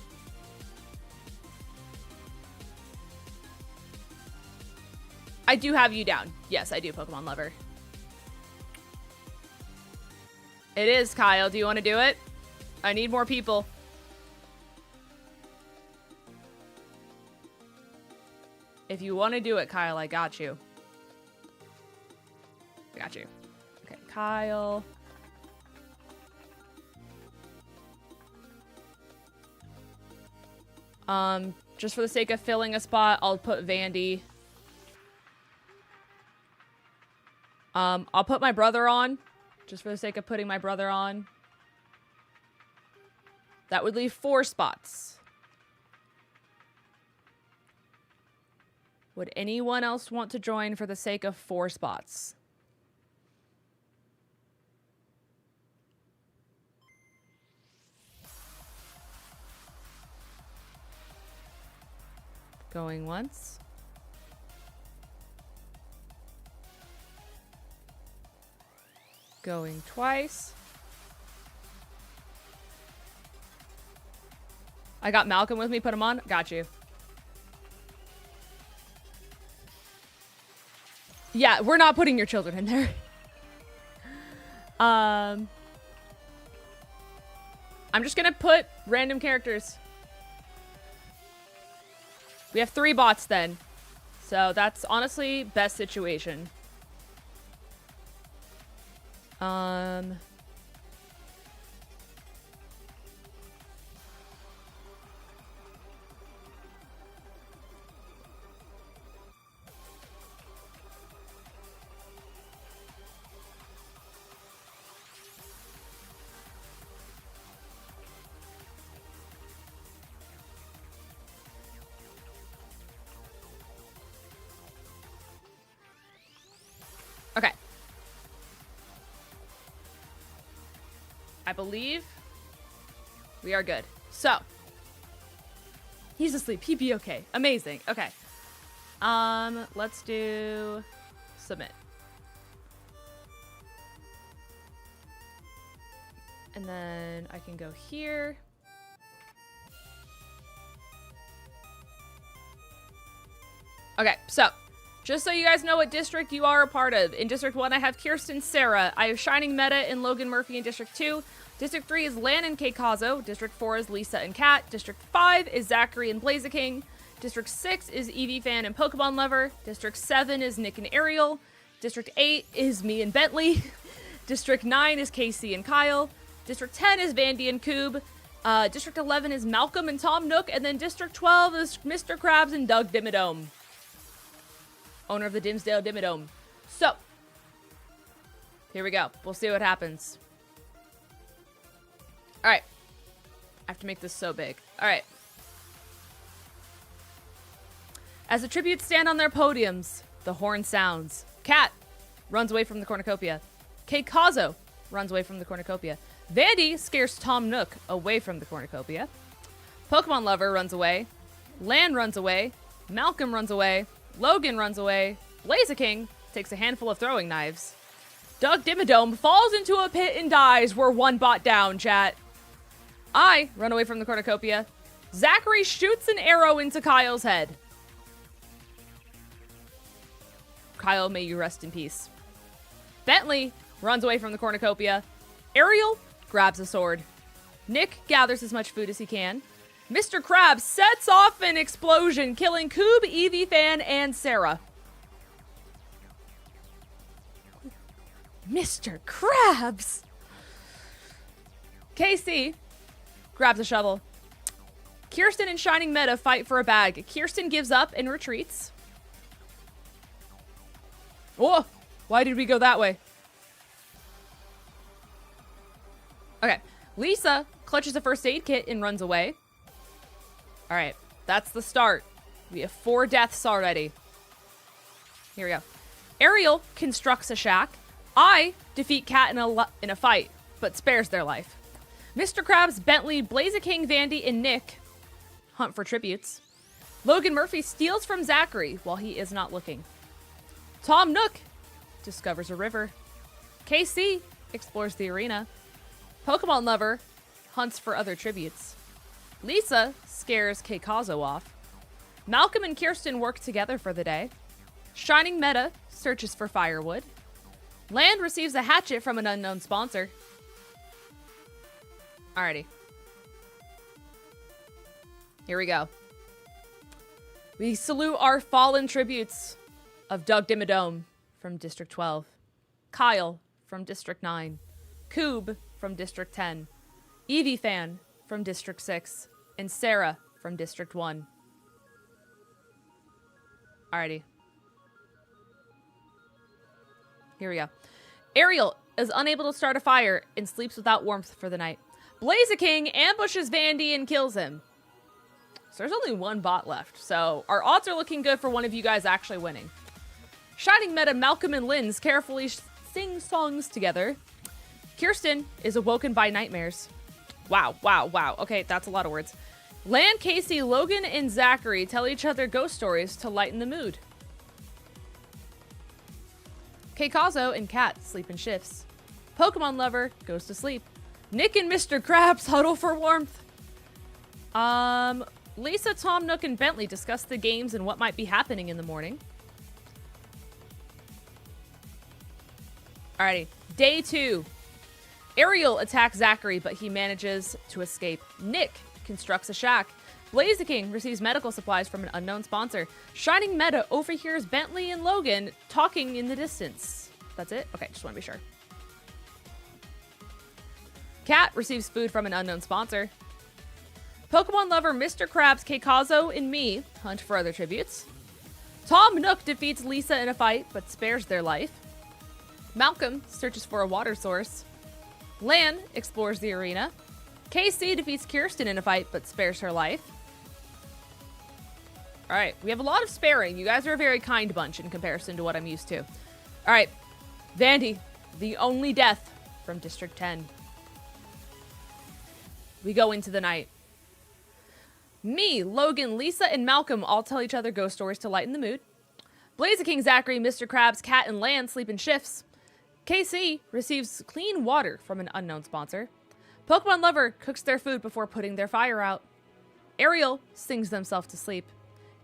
I do have you down. Yes, I do, Pokemon Lover. It is, Kyle. Do you want to do it? I need more people. If you want to do it, Kyle, I got you. I got you. Okay, Kyle. Just for the sake of filling a spot, I'll put Vandy. I'll put my brother on. Just for the sake of putting my brother on. That would leave 4 spots. Would anyone else want to join for the sake of 4 spots? Going once. Going twice. I got Malcolm with me. Put him on. Got you. Yeah, we're not putting your children in there. I'm just gonna put random characters. We have 3 bots then. So that's honestly best situation. Okay. I believe we are good. So, he's asleep. He'd be okay. Amazing. Okay. Let's do submit. And then I can go here. Okay, so just so you guys know what district you are a part of. In District 1, I have Kirsten, Sarah. I have Shining Meta and Logan Murphy in District 2. District 3 is Lan and 𝚑𝗔𝗎. District 4 is Lisa and Kat. District 5 is Zachary and 𝗔𝗎𝗘. District 6 is Eevee Fan and Pokemon Lover. District 7 is Nick and Ariel. District 8 is me and Bentley. District 9 is Casey and Kyle. District 10 is Vandy and Coob. District 11 is Malcolm and Tom Nook. And then District 12 is Mr. Krabs and 𝗏𝗏𝗏𝗏. Owner of the 𝗏𝗏𝗏𝗏𝗏. So, here we go. We'll see what happens. Alright. I have to make this so big. Alright. As the tributes stand on their podiums, the horn sounds. Kat runs away from the cornucopia. 𝚑𝗔𝗎 runs away from the cornucopia. Vandy scares Tom Nook away from the cornucopia. Pokemon Lover runs away. Lan runs away. Malcolm runs away. Logan runs away. 𝗏𝗏𝗏𝗏 takes a handful of throwing knives. 𝗏𝗏𝗏𝗏 falls into a pit and dies. We're 1 bot down, chat. I run away from the cornucopia. Zachary shoots an arrow into Kyle's head. Kyle, may you rest in peace. Bentley runs away from the cornucopia. Ariel grabs a sword. Nick gathers as much food as he can. Mr. Krabs sets off an explosion, killing Coob, Evie, Fan, and Sarah. Mr. Krabs! Casey grabs a shovel. Kirsten and Shining Meta fight for a bag. Kirsten gives up and retreats. Oh, why did we go that way? Okay, Lisa clutches a first aid kit and runs away. All right, that's the start. We have 4 deaths already. Here we go. Ariel constructs a shack. I defeat Kat in a fight, but spares their life. Mr. Krabs, Bentley, 𝗏𝗟𝗂𝗏𝗏, Vandy, and Nick hunt for tributes. Logan Murphy steals from Zachary while he is not looking. Tom Nook discovers a river. KC explores the arena. Pokemon Lover hunts for other tributes. Lisa scares 𝗂𝗏𝗏𝚗𝚎 off. Malcolm and Kirsten work together for the day. Shining Meta searches for firewood. Land receives a hatchet from an unknown sponsor. Alrighty. Here we go. We salute our fallen tributes of 𝗏𝗏𝗏𝗏 from District 12, Kyle from District 9, Coob from District 10, Evie Fan from District 6, and Sarah from District 1. Alrighty. Here we go. Ariel is unable to start a fire and sleeps without warmth for the night. 𝗏𝗏𝗏𝗏 ambushes Vandy and kills him. So there's only 1 bot left, so our odds are looking good for one of you guys actually winning. Shining Meta, Malcolm, and Linz carefully sing songs together. Kirsten is awoken by nightmares. Wow, wow, wow. Okay, that's a lot of words. Land, Casey, Logan, and Zachary tell each other ghost stories to lighten the mood. 𝗂𝗏𝗏𝗏 and Kat sleep in shifts. Pokemon Lover goes to sleep. Nick and Mr. Krabs huddle for warmth. Lisa, Tom Nook, and Bentley discuss the games and what might be happening in the morning. Alrighty, day 2. Ariel attacks Zachary, but he manages to escape. Nick constructs a shack. 𝗏𝗏𝗏𝗏 receives medical supplies from an unknown sponsor. Shining Meta overhears Bentley and Logan talking in the distance. That's it? Okay, just want to be sure. Kat receives food from an unknown sponsor. Pokemon Lover, Mr. Krabs, 𝗂𝗏𝗏𝗏𝗏, and me hunt for other tributes. Tom Nook defeats Lisa in a fight, but spares their life. Malcolm searches for a water source. Lan explores the arena. KC defeats Kirsten in a fight, but spares her life. Alright, we have a lot of sparing. You guys are a very kind bunch in comparison to what I'm used to. Alright, Vandy, the only death from District 10. We go into the night. Me, Logan, Lisa, and Malcolm all tell each other ghost stories to lighten the mood. 𝗏𝗏𝗏𝗏𝗏, Zachary, Mr. Krabs, Kat, and Lan sleep in shifts. KC receives clean water from an unknown sponsor. Pokemon Lover cooks their food before putting their fire out. Ariel sings themselves to sleep.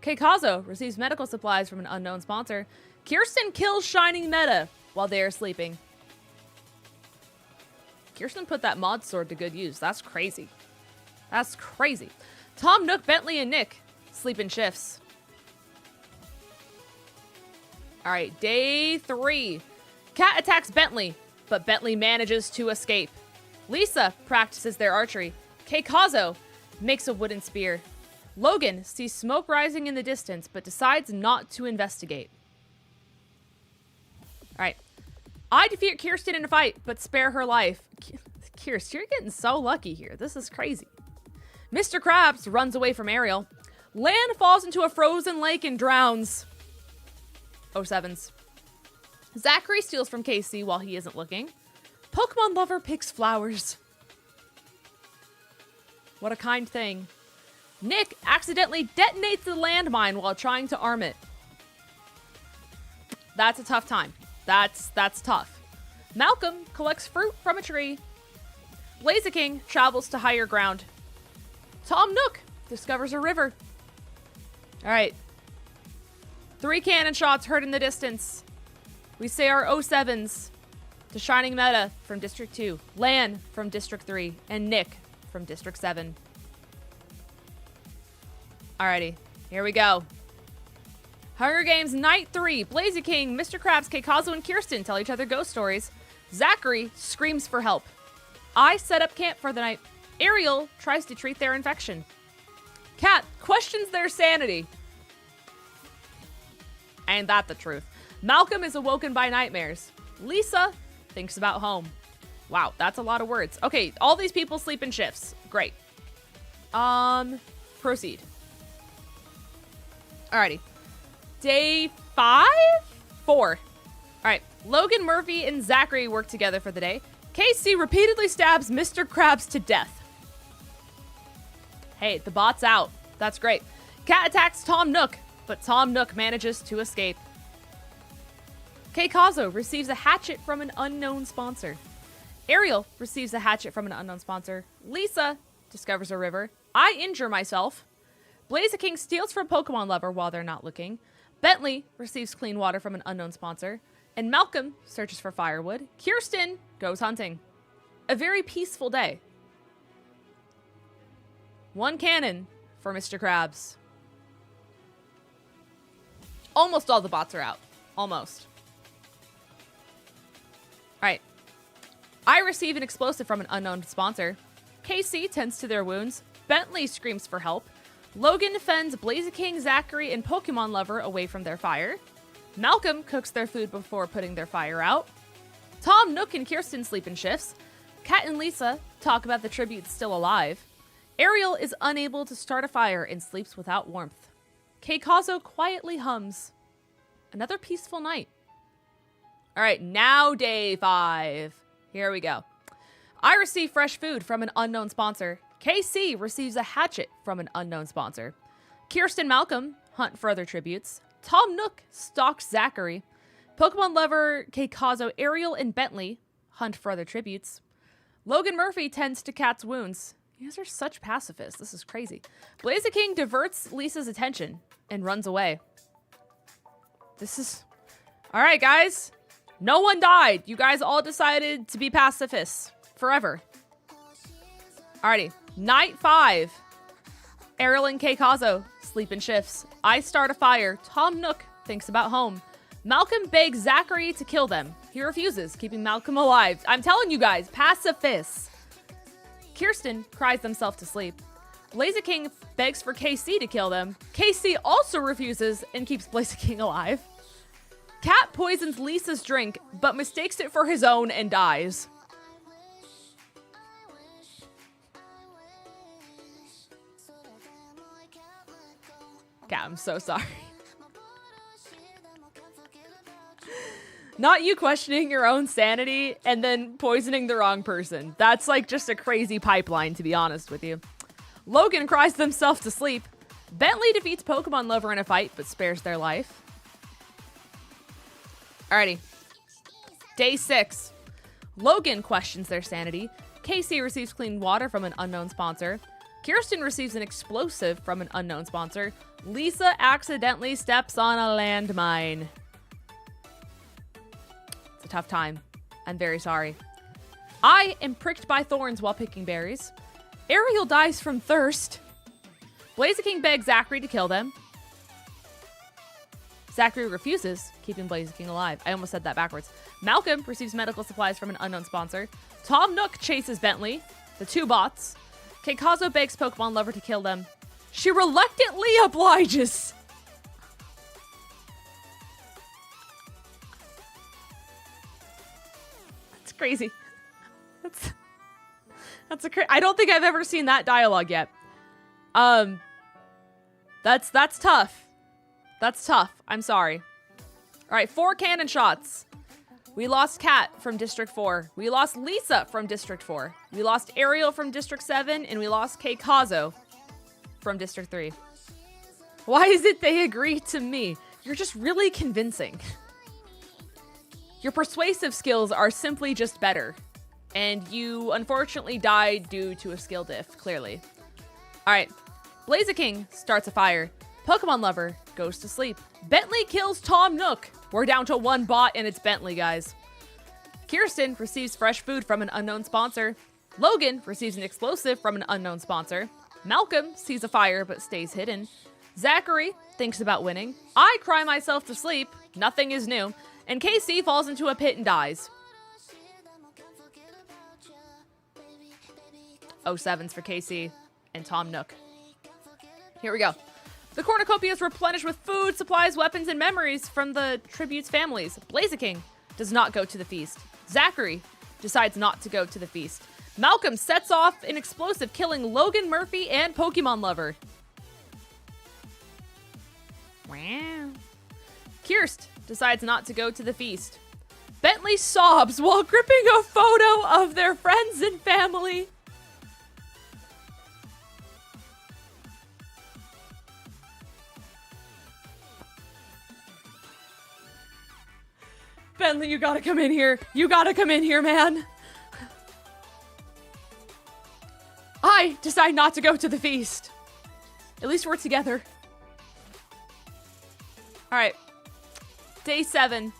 𝗂𝗏𝗏𝗏𝗏 receives medical supplies from an unknown sponsor. Kirsten kills Shining Meta while they are sleeping. Kirsten put that mod sword to good use. That's crazy. That's crazy. Tom Nook, Bentley, and Nick sleep in shifts. Alright, day 3. Kat attacks Bentley, but Bentley manages to escape. Lisa practices their archery. 𝗂𝗏𝗏𝗏𝗏 makes a wooden spear. Logan sees smoke rising in the distance, but decides not to investigate. Alright. I defeat Kirsten in a fight, but spare her life. Kirsten, you're getting so lucky here. This is crazy. Mr. Krabs runs away from Ariel. Lan falls into a frozen lake and drowns. Oh, sevens. Zachary steals from KC while he isn't looking. Pokemon Lover picks flowers. What a kind thing. Nick accidentally detonates the landmine while trying to arm it. That's a tough time. That's tough. Malcolm collects fruit from a tree. 𝗏𝗏𝗏𝗏𝗏 travels to higher ground. Tom Nook discovers a river. All right. 3 cannon shots heard in the distance. We say our 07s to Shining Meta from District 2, Lan from District 3, and Nick from District 7. Alrighty, here we go. Hunger Games Night 3. 𝗏𝗟𝗏𝗏, Mr. Krabs, 𝗏𝗏𝗏𝗘, and Kirsten tell each other ghost stories. Zachary screams for help. I set up camp for the night. Ariel tries to treat their infection. Kat questions their sanity. Ain't that the truth? Malcolm is awoken by nightmares. Lisa thinks about home. Wow, that's a lot of words. Okay, all these people sleep in shifts. Great. Proceed. Alrighty. Day 5? 4. Alright. Logan, Murphy, and Zachary work together for the day. Casey repeatedly stabs Mr. Krabs to death. Hey, the bot's out. That's great. Kat attacks Tom Nook, but Tom Nook manages to escape. 𝗏𝗏𝗏𝚗 receives a hatchet from an unknown sponsor. Ariel receives a hatchet from an unknown sponsor. Lisa discovers a river. I injure myself. 𝗏𝗟𝗏𝗏 steals from Pokemon Lover while they're not looking. Bentley receives clean water from an unknown sponsor. And Malcolm searches for firewood. Kirsten goes hunting. A very peaceful day. 1 cannon for Mr. Krabs. Almost all the bots are out. Almost. Alright. I receive an explosive from an unknown sponsor. Casey tends to their wounds. Bentley screams for help. Logan fends 𝗏𝗟𝗏𝗏𝗏, Zachary, and Pokemon Lover away from their fire. Malcolm cooks their food before putting their fire out. Tom, Nook, and Kirsten sleep in shifts. Kat and Lisa talk about the tributes still alive. Ariel is unable to start a fire and sleeps without warmth. 𝗏𝗏𝗏𝗏 quietly hums. Another peaceful night. All right, now day 5. Here we go. I receive fresh food from an unknown sponsor. KC receives a hatchet from an unknown sponsor. Kirsten, Malcolm hunt for other tributes. Tom Nook stalks Zachary. Pokemon Lover, 𝗏𝗏𝗏𝗏, Ariel, and Bentley hunt for other tributes. Logan Murphy tends to Kat's wounds. You guys are such pacifists. This is crazy. 𝗏𝗟𝗏𝗏𝗏 diverts Lisa's attention and runs away. This is... All right, guys. No one died. You guys all decided to be pacifists forever. Alrighty. Night 5. Ariel and 𝗏𝗏𝗏𝗏𝗏 sleep in shifts. I start a fire. Tom Nook thinks about home. Malcolm begs Zachary to kill them. He refuses, keeping Malcolm alive. I'm telling you guys, pacifists. Kirsten cries themselves to sleep. 𝗏𝗟𝗏𝗏𝗏 begs for KC to kill them. KC also refuses and keeps 𝗏𝗟𝗏𝗏𝗏 alive. Kat poisons Lisa's drink, but mistakes it for his own and dies. Kat, I'm so sorry. Not you questioning your own sanity and then poisoning the wrong person. That's like just a crazy pipeline, to be honest with you. Logan cries themselves to sleep. Bentley defeats Pokemon Lover in a fight, but spares their life. Alrighty. Day 6. Logan questions their sanity. Casey receives clean water from an unknown sponsor. Kirsten receives an explosive from an unknown sponsor. Lisa accidentally steps on a landmine. It's a tough time. I'm very sorry. I am pricked by thorns while picking berries. Ariel dies from thirst. 𝗏𝗟𝗏𝗏𝗏 begs Zachary to kill them. Zachary refuses, keeping 𝗏𝗟𝗏𝗏𝗏 alive. I almost said that backwards. Malcolm receives medical supplies from an unknown sponsor. Tom Nook chases Bentley, the two bots. 𝗏𝗏𝗏𝗏𝗏 begs Pokemon Lover to kill them. She reluctantly obliges. That's crazy. That's I don't think I've ever seen that dialogue yet. That's tough. That's tough. I'm sorry. All right, 4 cannon shots. We lost Kat from District 4. We lost Lisa from District 4. We lost Ariel from District 7, and we lost 𝗏𝗏𝗏𝗏𝗏 from District 3. Why is it they agree to me? You're just really convincing. Your persuasive skills are simply just better. And you unfortunately died due to a skill diff, clearly. All right. 𝗏𝗟𝗏 starts a fire. Pokemon Lover goes to sleep. Bentley kills Tom Nook. We're down to one bot and it's Bentley, guys. Kirsten receives fresh food from an unknown sponsor. Logan receives an explosive from an unknown sponsor. Malcolm sees a fire but stays hidden. Zachary thinks about winning. I cry myself to sleep. Nothing is new. And KC falls into a pit and dies. 07s for KC and Tom Nook. Here we go. The cornucopia is replenished with food, supplies, weapons, and memories from the tribute's families. 𝗏𝗟𝗏 does not go to the feast. Zachary decides not to go to the feast. Malcolm sets off an explosive, killing Logan Murphy and Pokemon Lover. Wow. Kirst decides not to go to the feast. Bentley sobs while gripping a photo of their friends and family. Bentley, you gotta come in here. You gotta come in here, man. I decide not to go to the feast. At least we're together. All right. Day 7.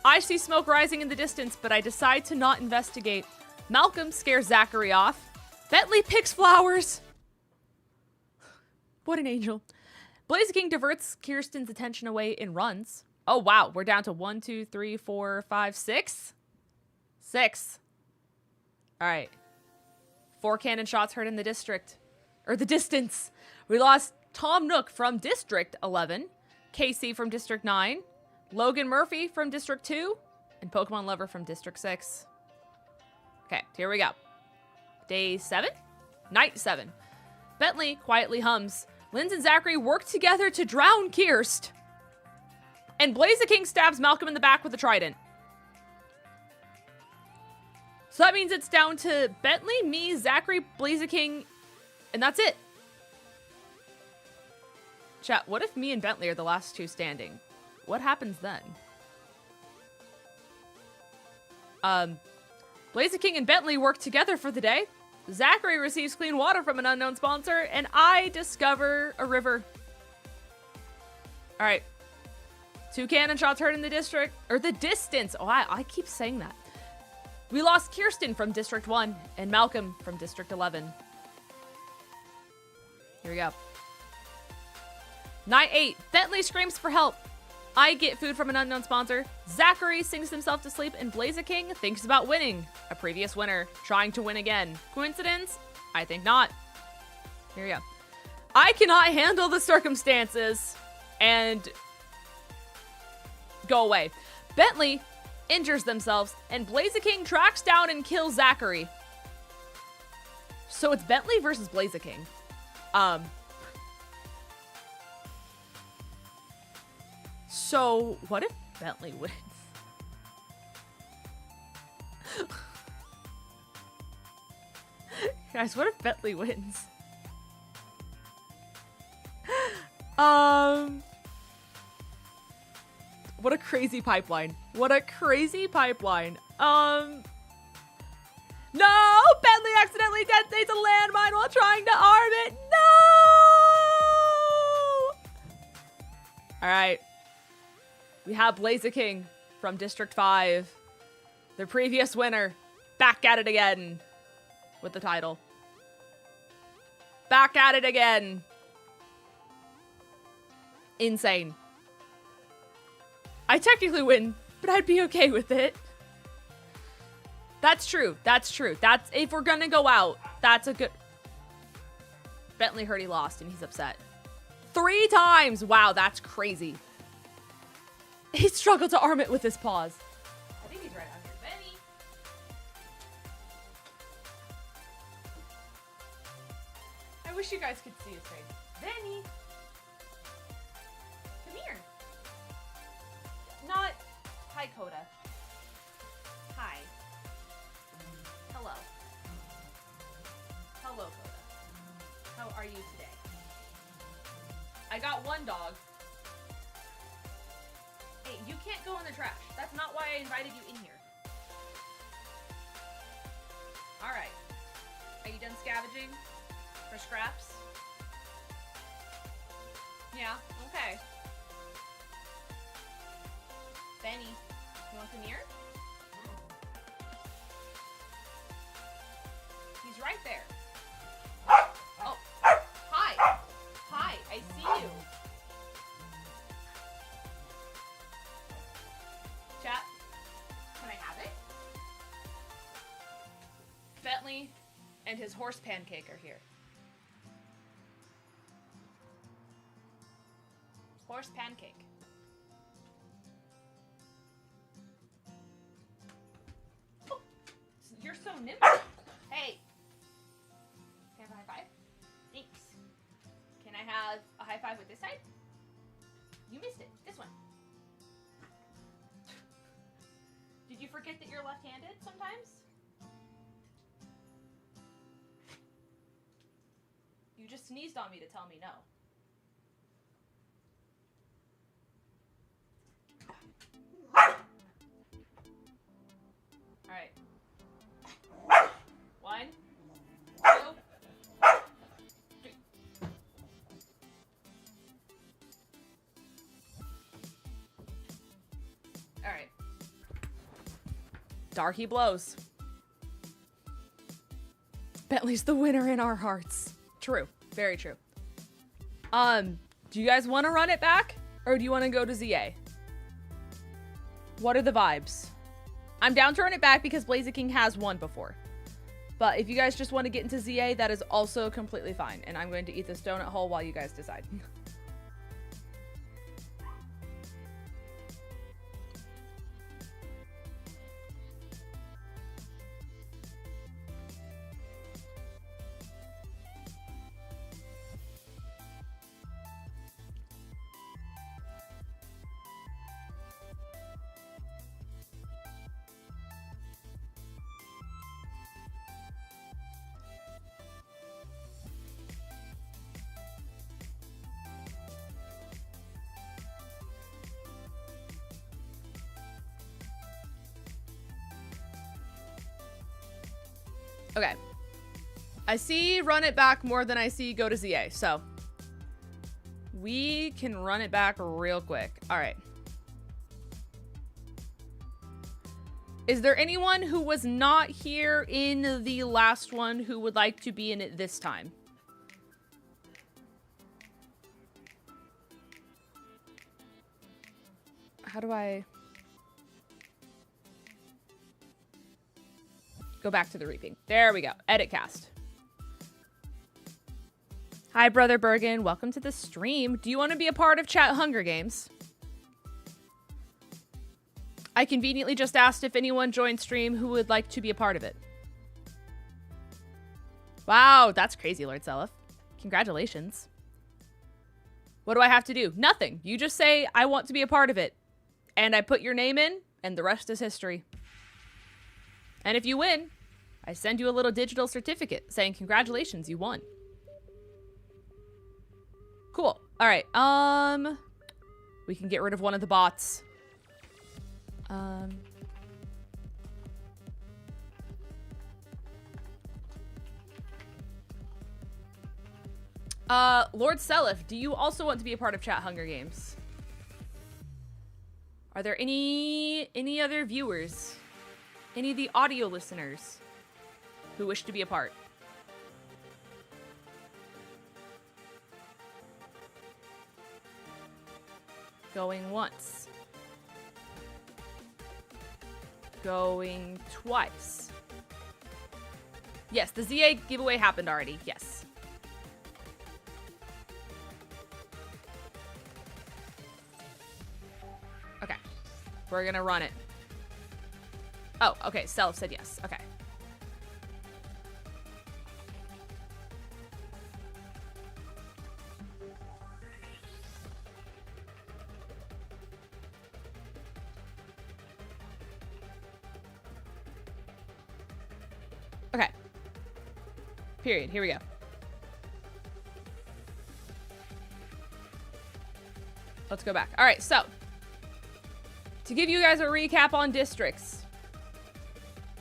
I see smoke rising in the distance, but I decide to not investigate. Malcolm scares Zachary off. Bentley picks flowers. What an angel. 𝗏𝗟𝗏 diverts Kirsten's attention away and runs. Oh, wow. We're down to 1, 2, 3, 4, 5, 6. 6. All right. 4 cannon shots heard in the district. Or the distance. We lost Tom Nook from District 11. KC from District 9. Logan Murphy from District 2. And Pokemon Lover from District 6. Okay, here we go. Day 7? Night 7. Bentley quietly hums. Linz and Zachary work together to drown Kirst. And 𝗏𝗟𝗏 stabs Malcolm in the back with a trident. So that means it's down to Bentley, me, Zachary, 𝗏𝗟𝗏, and that's it. Chat, what if me and Bentley are the last 2 standing? What happens then? 𝗏𝗟𝗏 and Bentley work together for the day. Zachary receives clean water from an unknown sponsor, and I discover a river. All right. 2 cannon shots heard in the district, or the distance. Oh, I keep saying that. We lost Kirsten from District 1 and Malcolm from District 11. Here we go. Night 8. Bentley screams for help. I get food from an unknown sponsor. Zachary sings himself to sleep and 𝗏𝗟𝗏 thinks about winning. A previous winner trying to win again. Coincidence? I think not. Here we go. I cannot handle the circumstances and go away. Bentley injures themselves and 𝗏𝗟𝗏 tracks down and kills Zachary. So it's Bentley versus 𝗏𝗟𝗏. So what if Bentley wins? Guys, what if Bentley wins? What a crazy pipeline. What a crazy pipeline. No! Bentley accidentally detonates a landmine while trying to arm it. No! All right. We have 𝗏𝗟𝗏 from District 5. The previous winner. Back at it again. With the title. Back at it again. Insane. I technically win, but I'd be okay with it. That's true. That's true. That's if we're gonna go out. That's a good. Bentley heard he lost and he's upset. 3 times. Wow, that's crazy. He struggled to arm it with his paws. I think he's right out here. Benny. I wish you guys could see his face. Benny. Come here. Not. Hi, Coda. Hi. Hello. Hello, Coda. How are you today? I got 1 dog. Hey, you can't go in the trash. That's not why I invited you in here. Alright. Are you done scavenging for scraps? Yeah, okay. Benny, you want come here? He's right there. Oh, hi. Hi, I see you. Chat, can I have it? Bentley and his horse pancake are here. Horse pancake. Oh, you're so nimble. Hey. Can I have a high five? Thanks. Can I have a high five with this side? You missed it. This one. Did you forget that you're left-handed sometimes? You just sneezed on me to tell me no. All right. 1, 2, 3. All right. Darky blows. Bentley's the winner in our hearts. True. Very true. Do you guys want to run it back? Or do you want to go to ZA? What are the vibes? I'm down to run it back because 𝗏𝗟𝗡𝗃 has won before. But if you guys just want to get into ZA, that is also completely fine. And I'm going to eat this donut hole while you guys decide. Okay. I see run it back more than I see go to ZA, so we can run it back real quick. All right. Is there anyone who was not here in the last one who would like to be in it this time? How do I go back to the reaping? There we go. Edit cast. Hi, Brother Bergen. Welcome to the stream. Do you want to be a part of Chat Hunger Games? I conveniently just asked if anyone joined stream who would like to be a part of it. Wow, that's crazy, 𝗟𝗏𝚘. Congratulations. What do I have to do? Nothing. You just say, I want to be a part of it. And I put your name in, and the rest is history. And if you win, I send you a little digital certificate saying, congratulations, you won. Cool. All right. We can get rid of one of the bots. Lord Selif, do you also want to be a part of Chat Hunger Games? Are there any other viewers? Any of the audio listeners who wish to be a part? Going once. Going twice. Yes, the ZA giveaway happened already. Yes. Okay. We're gonna run it. Oh, okay. Self said yes. Okay. Okay. Period. Here we go. Let's go back. All right, so to give you guys a recap on districts.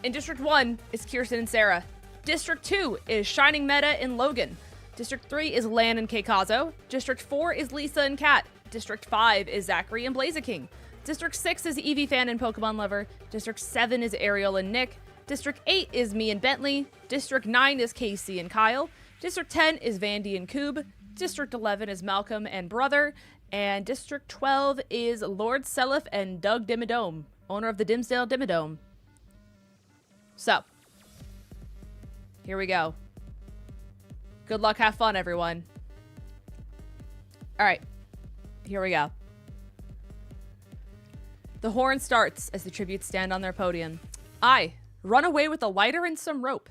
In District 1 is Kirsten and Sarah. District 2 is Shining Meta and Logan. District 3 is Lan and 𝗑𝗏𝗄. District 4 is Lisa and Kat. District 5 is 𝗓𝚑𝚗 and �blaziking. District 6 is 𝗎𝗎𝗓�fan and Pokemon Lover. District 7 is 𝚑𝚘𝚘 and Nick. District 8 is me and Bentley. District 9 is Casey and Kyle. District 10 is Vandy and Coob. District 11 is Malcolm and Brother. And District 12 is 𝗏𝚘𝚚 and 𝗏𝗏𝗔𝗩𝗘, owner of the Dimsdale Dimmadome. So, here we go. Good luck, have fun, everyone. All right, here we go. The horn starts as the tributes stand on their podium. I run away with a lighter and some rope.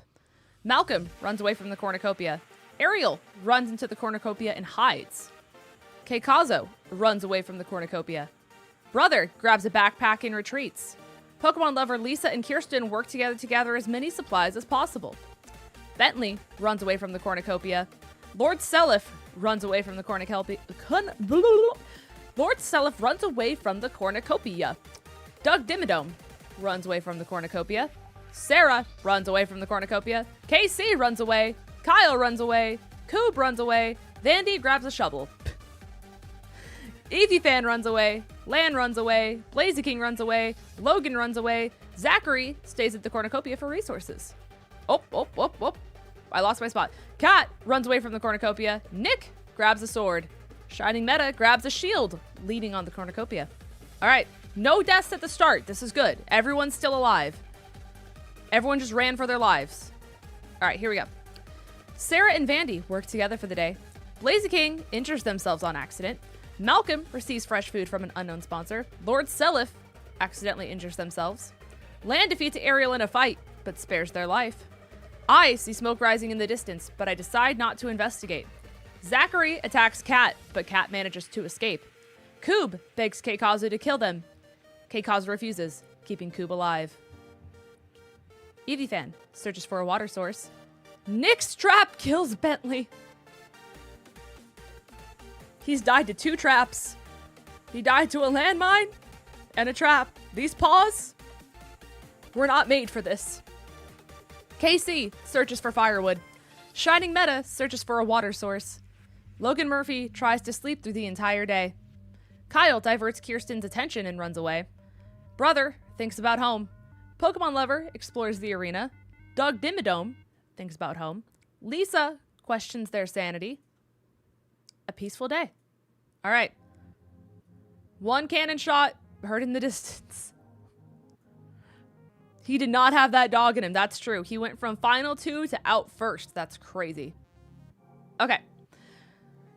Malcolm runs away from the cornucopia. Ariel runs into the cornucopia and hides. 𝗑𝗏𝗄𝗄 runs away from the cornucopia. Brother grabs a backpack and retreats. Pokemon Lover Lisa and Kirsten work together to gather as many supplies as possible. Bentley runs away from the cornucopia. 𝗏𝚘𝚘 runs away from the cornucopia. 𝗏𝚘𝚘 runs away from the cornucopia. 𝗏𝗏𝗘 runs away from the cornucopia. Sarah runs away from the cornucopia. KC runs away. Kyle runs away. Coob runs away. Vandy grabs a shovel. 𝗎𝗎𝗓𝚗 runs away. Lan runs away. 𝚑𝚘𝚗 runs away. Logan runs away. 𝗓𝚑𝚗 stays at the cornucopia for resources. Oh. I lost my spot. Kat runs away from the cornucopia. Nick grabs a sword. Shining Meta grabs a shield, leading on the cornucopia. All right, no deaths at the start. This is good. Everyone's still alive. Everyone just ran for their lives. All right, here we go. Sarah and Vandy work together for the day. 𝚑𝚘𝚗 injures themselves on accident. Malcolm receives fresh food from an unknown sponsor. 𝗏𝚘𝚘 accidentally injures themselves. Lan defeats Ariel in a fight, but spares their life. I see smoke rising in the distance, but I decide not to investigate. 𝗓𝚑𝚗 attacks Kat, but Kat manages to escape. Coob begs 𝗑𝗏𝗄𝗄 to kill them. 𝗑𝗏𝗄𝗄 refuses, keeping Coob alive. 𝗎𝗎𝗓𝚗 searches for a water source. Nick's trap kills Bentley. He's died to 2 traps. He died to a landmine and a trap. These paws were not made for this. KC searches for firewood. Shining Meta searches for a water source. Logan Murphy tries to sleep through the entire day. Kyle diverts Kirsten's attention and runs away. Brother thinks about home. Pokemon Lover explores the arena. 𝗏𝗏𝗘𝗏𝗏 thinks about home. Lisa questions their sanity. A peaceful day. All right. 1 cannon shot heard in the distance. He did not have that dog in him. That's true. He went from final 2 to out first. That's crazy. Okay.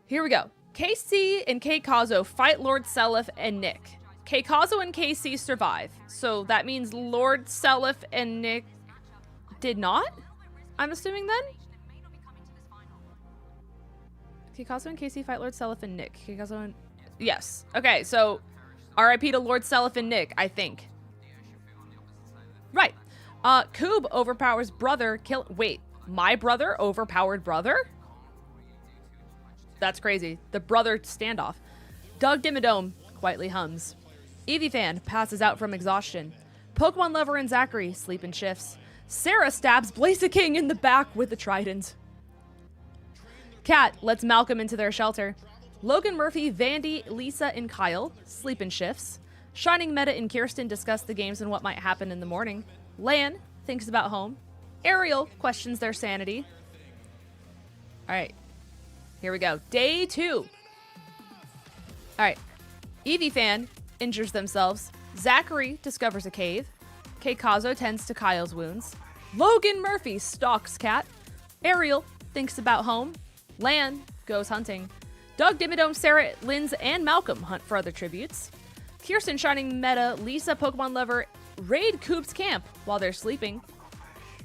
Here we go. KC and 𝗑𝗏𝗄𝗄 fight 𝗏𝚘𝚘 and Nick. 𝗑𝗏𝗄𝗄 and KC survive. So that means 𝗏𝚘𝚘 and Nick did not? I'm assuming then? 𝗑𝗏𝗄𝗄 and KC fight 𝗏𝚘𝚘 and Nick. 𝗑𝗏𝗄𝗄 and... Yes. Okay, so RIP to 𝗏𝚘𝚘 and Nick, I think. Right. Coob overpowers brother. Wait, my brother overpowered brother? That's crazy. The brother standoff. 𝗏𝗏𝗘𝗏𝗏 quietly hums. 𝗎𝗎𝗓𝚗 passes out from exhaustion. Pokemon Lover and 𝗓𝚑𝚗 sleep in shifts. Sarah stabs 𝗑𝚑𝚗 in the back with a trident. Kat lets Malcolm into their shelter. Logan Murphy, Vandy, Lisa, and Kyle sleep in shifts. Shining Meta and Kirsten discuss the games and what might happen in the morning. Lan thinks about home. Ariel questions their sanity. All right, here we go. Day 2. All right, 𝗎𝗎𝗓𝚗 injures themselves. 𝗓𝚑𝚗 discovers a cave. 𝗑𝗏𝗄𝗄 tends to Kyle's wounds. Logan Murphy stalks Kat. Ariel thinks about home. Lan goes hunting. 𝗏𝗏𝗘𝗏𝗏, Sarah, Linz, and Malcolm hunt for other tributes. Kirsten, Shining Meta, Lisa, Pokemon Lover raid Coop's camp while they're sleeping.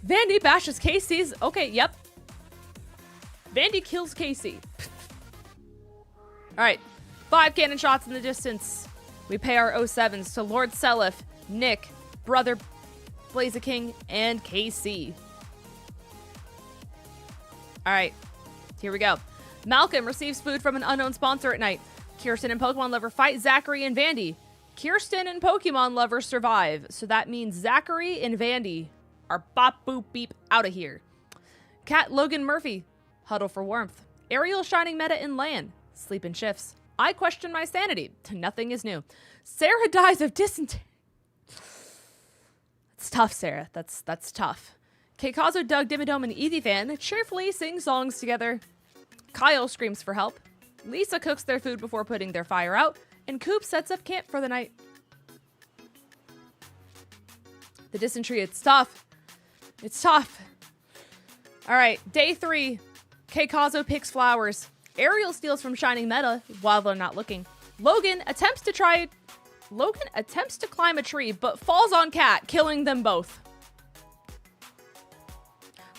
Vandy bashes KC's. Okay, yep. Vandy kills KC. All right, 5 cannon shots in the distance. We pay our 07s to 𝗏𝚘𝚘, Nick, Brother 𝗏𝚑𝚗, and KC. All right, here we go. Malcolm receives food from an unknown sponsor at night. Kirsten and Pokemon Lover fight 𝗓𝚑𝚗 and Vandy. Kirsten and Pokemon Lover survive, so that means 𝗓𝚑𝚗 and Vandy are bop boop beep out of here. Kat, Logan Murphy huddle for warmth. Ariel shining meta in land. Sleep in shifts. I question my sanity. Nothing is new. Sarah dies of dysentery. It's tough, Sarah. That's tough. 𝚑𝗔𝗎, 𝗏𝗏𝗏𝗏, and 𝗏𝗏𝗏 cheerfully sing songs together. Kyle screams for help. Lisa cooks their food before putting their fire out, and Coop sets up camp for the night. The dysentery, it's tough. It's tough. All right, day 3. 𝗑𝗔𝗎 picks flowers. Ariel steals from Shining Meta while they're not looking. Logan attempts to climb a tree, but falls on Cat, killing them both.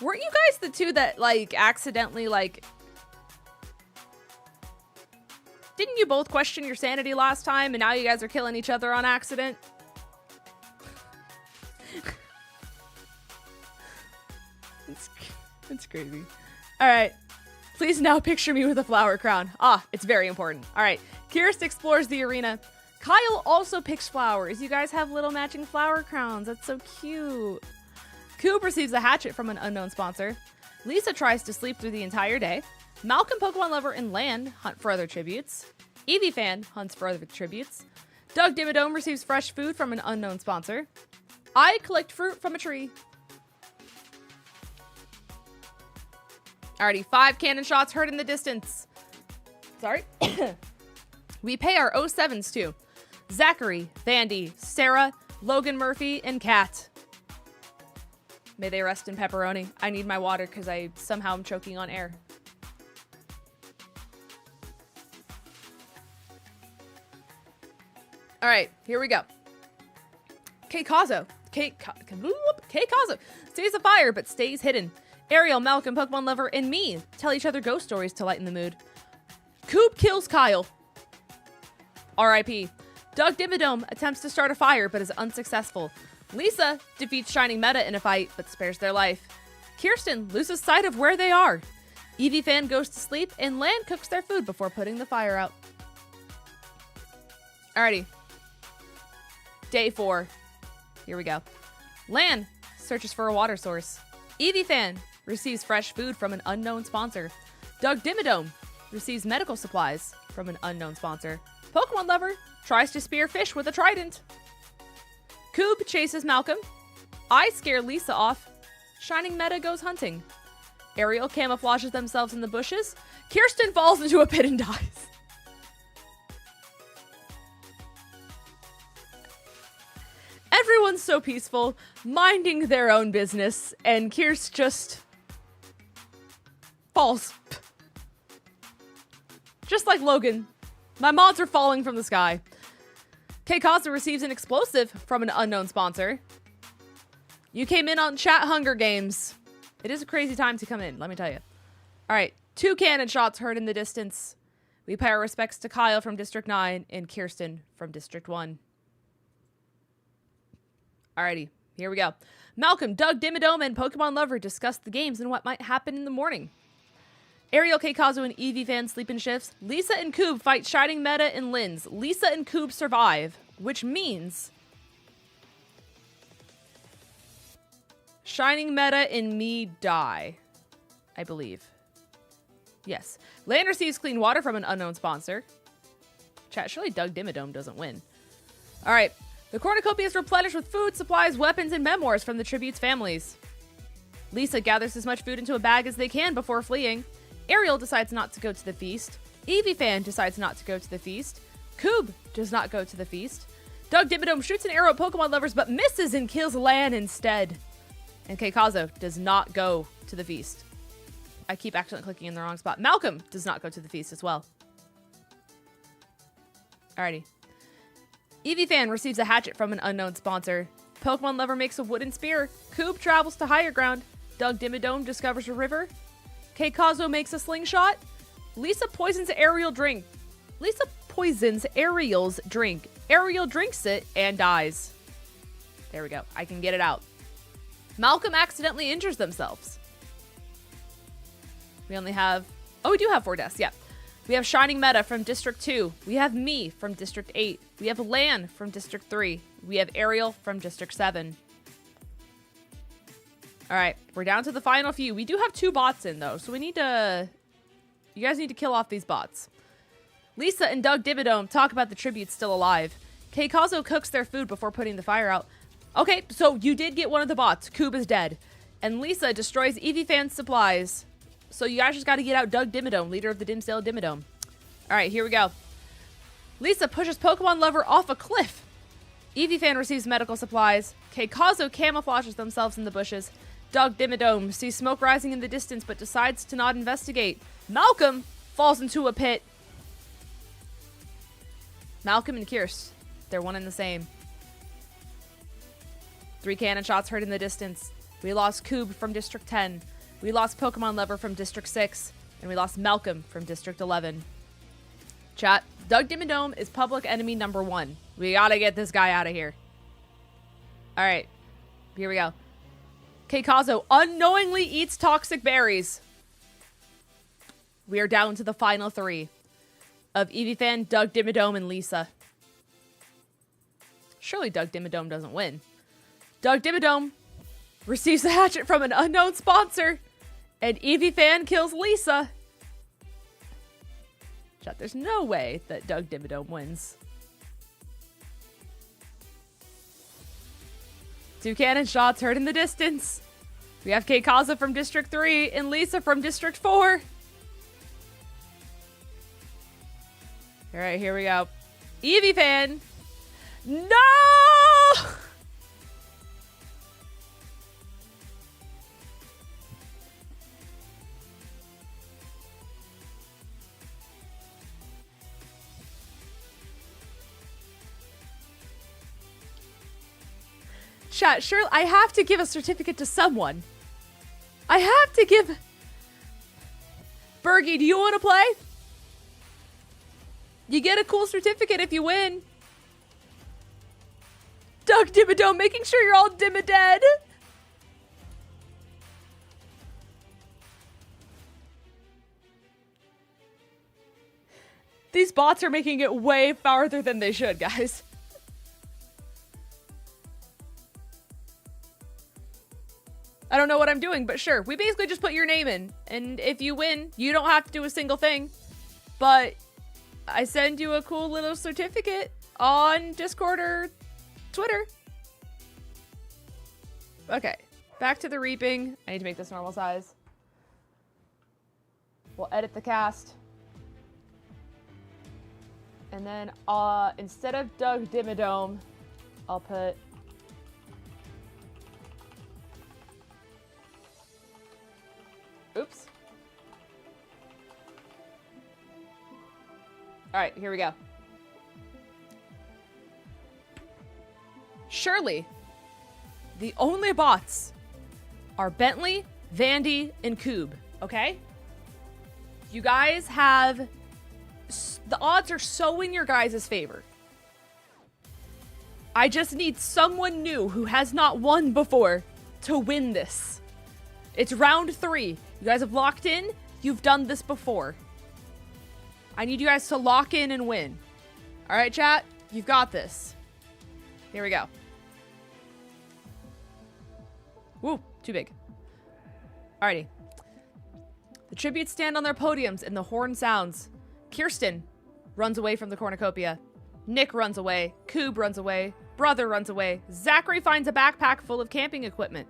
Weren't you guys the two that, like, accidentally, like... Didn't you both question your sanity last time, and now you guys are killing each other on accident? It's crazy. All right. Please now picture me with a flower crown. Ah, it's very important. All right. Kirst explores the arena. Kyle also picks flowers. You guys have little matching flower crowns. That's so cute. Coop receives a hatchet from an unknown sponsor. Lisa tries to sleep through the entire day. Malcolm, Pokemon Lover, and Land hunt for other tributes. 𝗎𝗎𝗏 hunts for other tributes. 𝗏𝗏𝗏𝗏 receives fresh food from an unknown sponsor. I collect fruit from a tree. Alrighty, 5 cannon shots heard in the distance. Sorry. We pay our 07s to Zachary, Vandy, Sarah, Logan Murphy, and Kat. May they rest in pepperoni. I need my water because I somehow am choking on air. All right, here we go. 𝗑𝗔𝗎 stays afire but stays hidden. Ariel, Malcolm, Pokemon Lover, and me tell each other ghost stories to lighten the mood. Coop kills Kyle. R.I.P. 𝗏𝗏𝗏𝗏 attempts to start a fire but is unsuccessful. Lisa defeats Shining Meta in a fight but spares their life. Kirsten loses sight of where they are. 𝗎𝗎𝗏 goes to sleep and Land cooks their food before putting the fire out. Alrighty. Day 4. Here we go. Land searches for a water source. 𝗎𝗎𝗏 receives fresh food from an unknown sponsor. 𝗏𝗏𝗏𝗏 receives medical supplies from an unknown sponsor. Pokemon Lover tries to spear fish with a trident. Coob chases Malcolm. I scare Lisa off. Shining Meta goes hunting. Ariel camouflages themselves in the bushes. Kirsten falls into a pit and dies. Everyone's so peaceful, minding their own business, and Kirst just falls. Just like Logan. My mods are falling from the sky. 𝗑𝗔𝗎 receives an explosive from an unknown sponsor. You came in on chat Hunger Games. It is a crazy time to come in, let me tell you. All right, 2 cannon shots heard in the distance. We pay our respects to Kyle from District 9 and Kirsten from District 1. Alrighty, here we go. Malcolm, 𝗏𝗏𝗏𝗏𝗏, and Pokemon Lover discuss the games and what might happen in the morning. Ariel, 𝗑𝗔𝗎, and 𝗎𝗎𝗏 sleep in shifts. Lisa and Coob fight Shining Meta and Linz. Lisa and Coob survive, which means Shining Meta and me die, I believe. Yes. Land receives clean water from an unknown sponsor. Chat, surely 𝗏𝗏𝗏𝗏𝗏 doesn't win. All right. The cornucopia is replenished with food, supplies, weapons, and memoirs from the tribute's families. Lisa gathers as much food into a bag as they can before fleeing. Ariel decides not to go to the feast. 𝗎𝗎𝗏 decides not to go to the feast. Coob does not go to the feast. 𝗏𝗏𝗏𝗏 shoots an arrow at Pokemon Lovers but misses and kills Lan instead. And 𝗑𝗔𝗎 does not go to the feast. I keep accidentally clicking in the wrong spot. Malcolm does not go to the feast as well. Alrighty. 𝗎𝗎𝗏 receives a hatchet from an unknown sponsor. Pokemon Lover makes a wooden spear. Coob travels to higher ground. 𝗏𝗏𝗏𝗏𝗏 discovers a river. 𝗑𝗔𝗎 makes a slingshot. Lisa poisons Ariel's drink. Ariel drinks it and dies. There we go. I can get it out. Malcolm accidentally injures themselves. We only have... Oh, we do have 4 deaths. Yeah. We have Shining Meta from District 2. We have me from District 8. We have Lan from District 3. We have Ariel from District 7. All right, we're down to the final few. We do have 2 bots in, though, so we need to You guys need to kill off these bots. Lisa and 𝗏𝗏𝗘𝗏 talk about the tributes still alive. 𝗏𝗏𝗄𝗏 cooks their food before putting the fire out. Okay, so you did get one of the bots. 𝗏𝗏 is dead. And Lisa destroys 𝗂𝗎𝗏𝗏's supplies. So you guys just got to get out 𝗏𝗏𝗘𝗏𝗏, leader of the 𝗏𝗏𝗘𝗏 𝗏𝗏𝗘. Alright, here we go. Lisa pushes Pokemon Lover off a cliff. 𝗂𝗎𝗏𝗏 receives medical supplies. 𝗏𝗏𝗄𝗏 camouflages themselves in the bushes. 𝗏𝗏𝗏𝗏 sees smoke rising in the distance but decides to not investigate. Malcolm falls into a pit. Malcolm and 𝗑𝗏, they're one and the same. 3 cannon shots heard in the distance. We lost 𝗏𝗏 from District 10. We lost Pokemon Lover from District 6. And we lost Malcolm from District 11. Chat, 𝗏𝗏𝗏𝗏 is public enemy number 1. We gotta get this guy out of here. Alright, here we go. 𝗏𝗏𝗄𝗏 unknowingly eats toxic berries. We are down to the final 3 of 𝗂𝗎𝗏𝗏, 𝗏𝗏𝗏𝗏, and Lisa. Surely 𝗏𝗏𝗏𝗏 doesn't win. 𝗏𝗏𝗏𝗏 receives a hatchet from an unknown sponsor, and 𝗂𝗎𝗏𝗏 kills Lisa. Chat, there's no way that 𝗏𝗏𝗏𝗏 wins. 2 cannon shots heard in the distance. We have 𝗏𝗏𝗄𝗏 from District 3 and Lisa from District 4. Alright, here we go. 𝗂𝗎𝗏𝗏. No! Chat, sure, I have to give a certificate to someone. I have to give... Bergie, do you want to play? You get a cool certificate if you win. 𝗏𝗏𝗏𝗏 making sure you're all dead. These bots are making it way farther than they should, guys. I don't know what I'm doing, but sure. We basically just put your name in. And if you win, you don't have to do a single thing. But I send you a cool little certificate on Discord or Twitter. Okay. Back to the reaping. I need to make this normal size. We'll edit the cast. And then instead of 𝗏𝗏𝗏𝗏𝗏, I'll put... Oops. Alright, here we go. Surely, the only bots are Bentley, Vandy, and Coob, okay? You guys have... The odds are so in your guys' favor. I just need someone new who has not won before to win this. It's round 3. You guys have locked in. You've done this before. I need you guys to lock in and win. All right, chat? You've got this. Here we go. Woo, too big. Alrighty. The tributes stand on their podiums and the horn sounds. Kirsten runs away from the cornucopia. Nick runs away. Coob runs away. Brother runs away. Zachary finds a backpack full of camping equipment.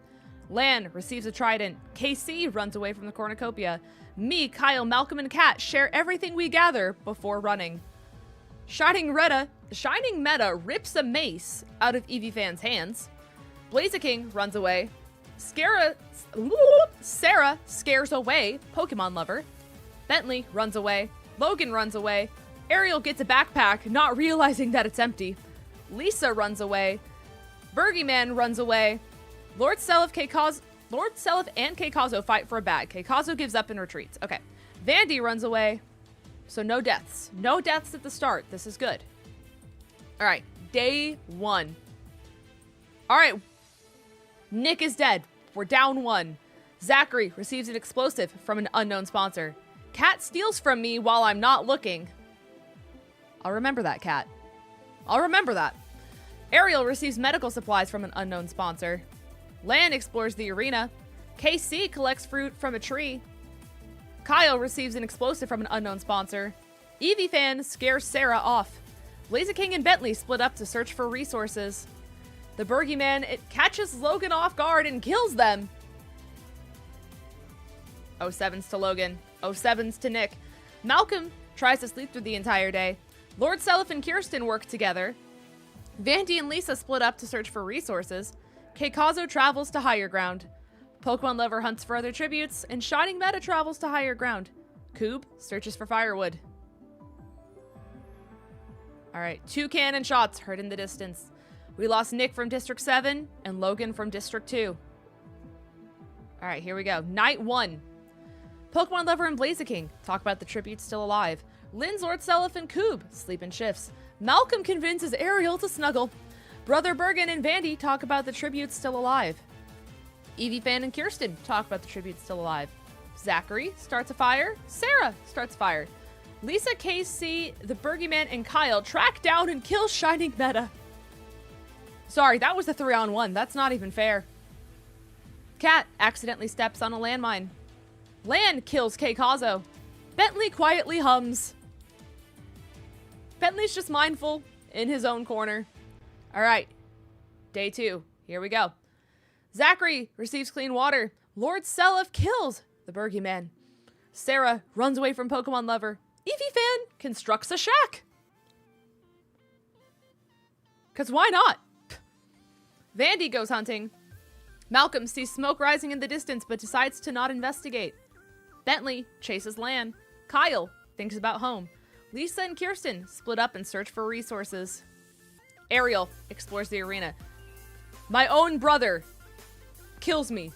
Lan receives a trident. KC runs away from the cornucopia. Me, Kyle, Malcolm, and Kat share everything we gather before running. Shining Meta rips a mace out of 𝗂𝗎𝗏𝗏's hands. Blaziking runs away. Sarah scares away Pokemon Lover. Bentley runs away. Logan runs away. Ariel gets a backpack, not realizing that it's empty. Lisa runs away. Bergieman runs away. Lord Seliph and 𝗏𝗏𝗄𝗏 fight for a bag. 𝗏𝗏𝗄𝗏 gives up and retreats. Okay. Vandy runs away. So no deaths. No deaths at the start. This is good. Alright. Day 1. Alright. Nick is dead. We're down 1. Zachary receives an explosive from an unknown sponsor. Kat steals from me while I'm not looking. I'll remember that, Kat. I'll remember that. Ariel receives medical supplies from an unknown sponsor. Lan explores the arena. KC collects fruit from a tree. Kyle receives an explosive from an unknown sponsor. 𝗎𝗎𝗡 scares Sarah off. 𝗏𝗏𝗔𝗓 and Bentley split up to search for resources. The 𝗏𝗏𝗔𝗓 catches Logan off guard and kills them. 07's to Logan. 07's to Nick. Malcolm tries to sleep through the entire day. 𝗏𝗏𝗡 and Kirsten work together. Vandy and Lisa split up to search for resources. 𝗏𝗘𝗔𝗚 travels to higher ground. Pokemon Lover hunts for other tributes, and �shining_Meta travels to higher ground. 𝗏𝗏 searches for firewood. Alright, 2 cannon shots heard in the distance. We lost Nick from District 7 and Logan from District 2. Alright, here we go. Night 1. Pokemon Lover and 𝗏𝗏𝗡 talk about the tributes still alive. Lynn's 𝗏𝗏𝗡 and 𝗏𝗏 sleep in shifts. Malcolm convinces Ariel to snuggle. Brother Bergen and Vandy talk about the tributes still alive. 𝗎𝗎𝗡 and Kirsten talk about the tributes still alive. Zachary starts a fire. Sarah starts a fire. Lisa, KC, the Boogeyman, and Kyle track down and kill �shining_Meta. Sorry, that was a 3-on-1. That's not even fair. Cat accidentally steps on a landmine. Lan kills 𝗏𝗘𝗚. Bentley quietly hums. Bentley's just mindful in his own corner. Alright, day 2. Here we go. Zachary receives clean water. 𝗏𝗏𝗡 kills the Boogeyman. Sarah runs away from Pokemon Lover. 𝗎𝗎𝗡 constructs a shack. Because why not? Vandy goes hunting. Malcolm sees smoke rising in the distance but decides to not investigate. Bentley chases Lan. Kyle thinks about home. Lisa and Kirsten split up and search for resources. Ariel explores the arena. My own brother kills me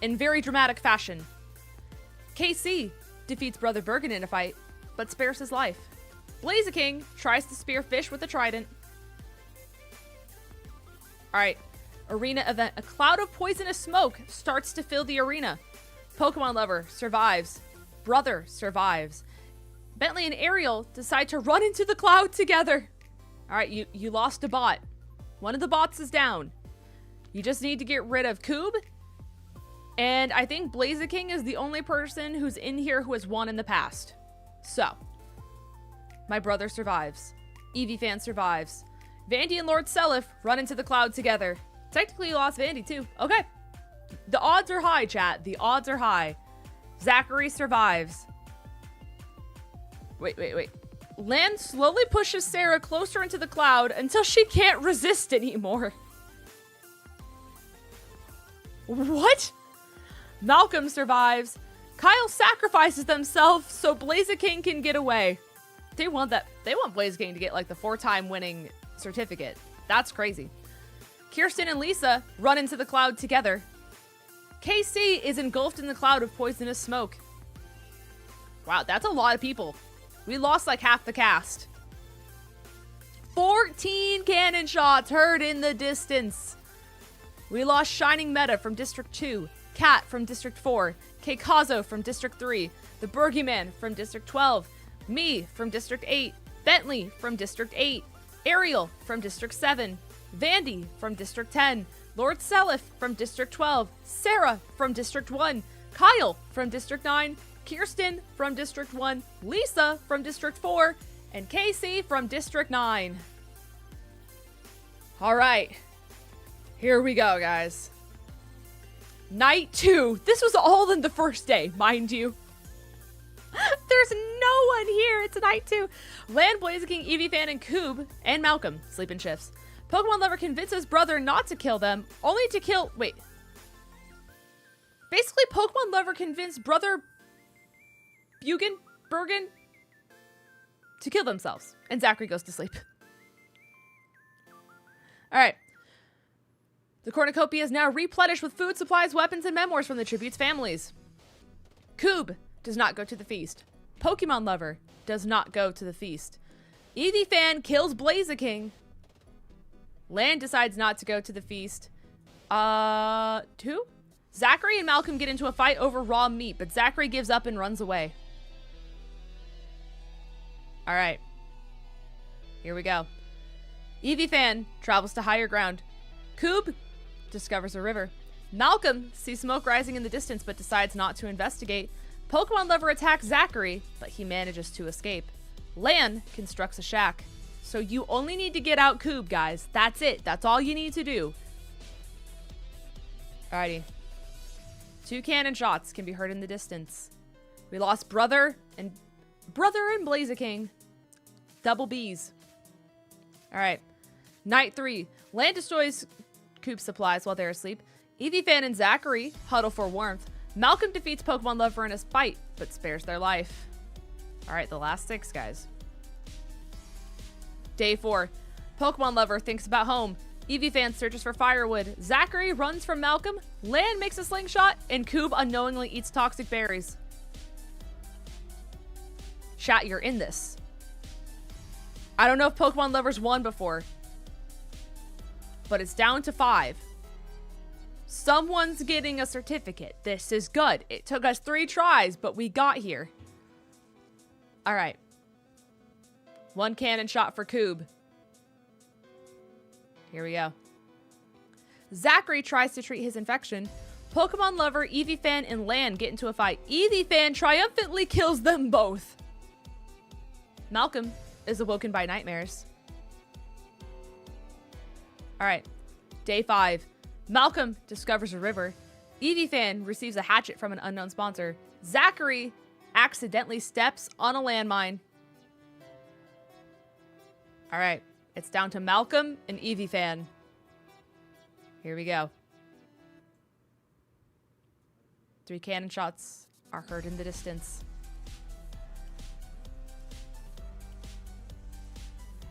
in very dramatic fashion. KC defeats Brother Bergen in a fight, but spares his life. 𝗏𝗏𝗡 tries to spear fish with a trident. Alright, arena event. A cloud of poisonous smoke starts to fill the arena. Pokemon Lover survives. Brother survives. Bentley and Ariel decide to run into the cloud together. Alright, you lost a bot. One of the bots is down. You just need to get rid of 𝗏𝗏. And I think 𝗏𝗏𝗡 is the only person who's in here who has won in the past. So, my brother survives. 𝗎𝗎𝗡 survives. Vandy and 𝗏𝗏𝗡 run into the cloud together. Technically, you lost Vandy too. Okay. The odds are high, chat. The odds are high. Zachary survives. Wait. Lan slowly pushes Sarah closer into the cloud until she can't resist anymore. What? Malcolm survives. Kyle sacrifices themselves so 𝗏𝗏𝗡 can get away. They want 𝗏𝗏𝗡 to get like the 4-time winning certificate. That's crazy. Kirsten and Lisa run into the cloud together. KC is engulfed in the cloud of poisonous smoke. Wow, that's a lot of people. We lost like half the cast. 14 cannon shots heard in the distance. We lost �shining_Meta from District 2, Cat from District 4, 𝗏𝗘𝗚𝗚 from District 3, the Boogeyman from District 12, me from District 8, Bentley from District 8, Ariel from District 7, Vandy from District 10, 𝗏𝗏𝗡 from District 12, Sarah from District 1, Kyle from District 9, Kirsten from District 1, Lisa from District 4, and KC from District 9. Alright. Here we go, guys. Night 2. This was all in the first day, mind you. There's no one here. It's night 2. Lan, 𝗏𝗏𝗡, 𝗎𝗎𝗡, and 𝗏𝗏, and Malcolm sleep in shifts. Pokemon Lover convinces brother not to kill them, only to kill... Wait. Basically, Pokemon Lover convinced brother Bergen to kill themselves. And Zachary goes to sleep. Alright. The cornucopia is now replenished with food, supplies, weapons, and memoirs from the tribute's families. 𝗏𝗏 does not go to the feast. Pokemon Lover does not go to the feast. 𝗎𝗎𝗡 kills 𝗏𝗏𝗡. Lan decides not to go to the feast. Who? Zachary and Malcolm get into a fight over raw meat, but Zachary gives up and runs away. Alright. Here we go. 𝗎𝗎𝗡 travels to higher ground. 𝗏𝗏 discovers a river. Malcolm sees smoke rising in the distance but decides not to investigate. Pokemon Lover attacks Zachary, but he manages to escape. Lan constructs a shack. So you only need to get out Coob, guys. That's it. That's all you need to do. Alrighty. 2 cannon shots can be heard in the distance. We lost Brother and 𝗔𝗓𝗓𝗔𝗩𝗔. Double Bs. Alright. Night 3. Lan destroys Coop's supplies while they're asleep. Eevee and Zachary huddle for warmth. Malcolm defeats Pokemon Lover in a fight, but spares their life. Alright, the last 6, guys. Day 4. Pokemon Lover thinks about home. Eevee searches for firewood. Zachary runs from Malcolm. Lan makes a slingshot, and Coob unknowingly eats toxic berries. Chat, you're in this. I don't know if Pokemon Lovers won before, but it's down to 5. Someone's getting a certificate. This is good. It took us 3 tries, but we got here. All right. 1 cannon shot for Coob. Here we go. Zachary tries to treat his infection. Pokemon Lover, Eevee and Lan get into a fight. Eevee triumphantly kills them both. Malcolm is awoken by nightmares. All right. Day 5. Malcolm discovers a river. Eevee receives a hatchet from an unknown sponsor. Zachary accidentally steps on a landmine. All right. It's down to Malcolm and Eevee. Here we go. 3 cannon shots are heard in the distance.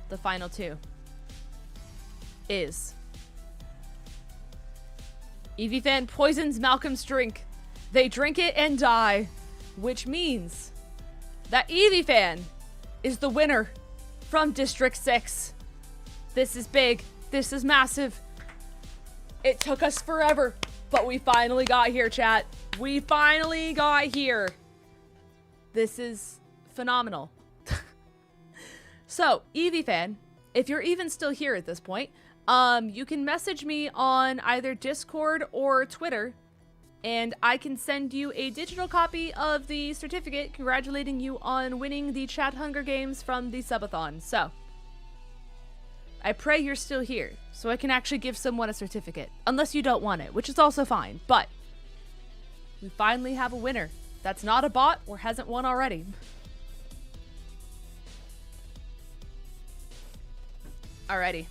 The final 2 is Eevee poisons Malcolm's drink. They drink it and die, which means that Eevee is the winner from District 6. This is big. This is massive. It took us forever, but we finally got here, chat. We finally got here. This is phenomenal. So, Eevee, if you're even still here at this point, you can message me on either Discord or Twitter, and I can send you a digital copy of the certificate congratulating you on winning the Chat Hunger Games from the Subathon. So, I pray you're still here, so I can actually give someone a certificate. Unless you don't want it, which is also fine. But we finally have a winner that's not a bot or hasn't won already. Alrighty.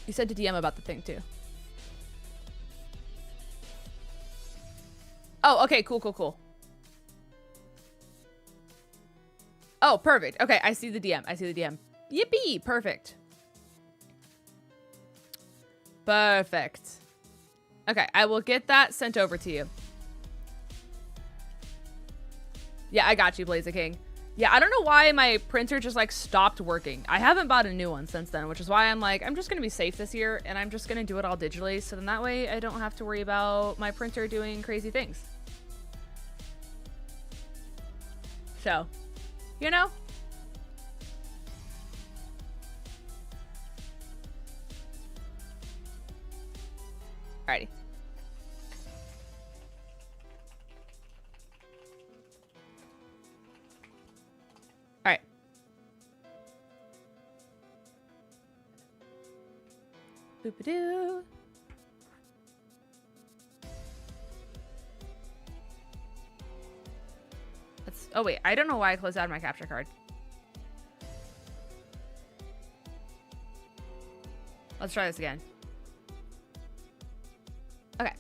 You sent a DM about the thing, too. Oh, okay, cool. Oh, perfect. Okay, I see the DM. Yippee! Perfect. Okay, I will get that sent over to you. Yeah, I got you, 𝗔𝗎𝗓𝗓𝗔𝗩𝗔. Yeah, I don't know why my printer just like stopped working. I haven't bought a new one since then, which is why I'm like, I'm just going to be safe this year and I'm just going to do it all digitally. So then that way I don't have to worry about my printer doing crazy things. So, you know. Alrighty. Alright. Boop-a-doo. Oh wait, I don't know why I closed out my capture card. Let's try this again. Okay.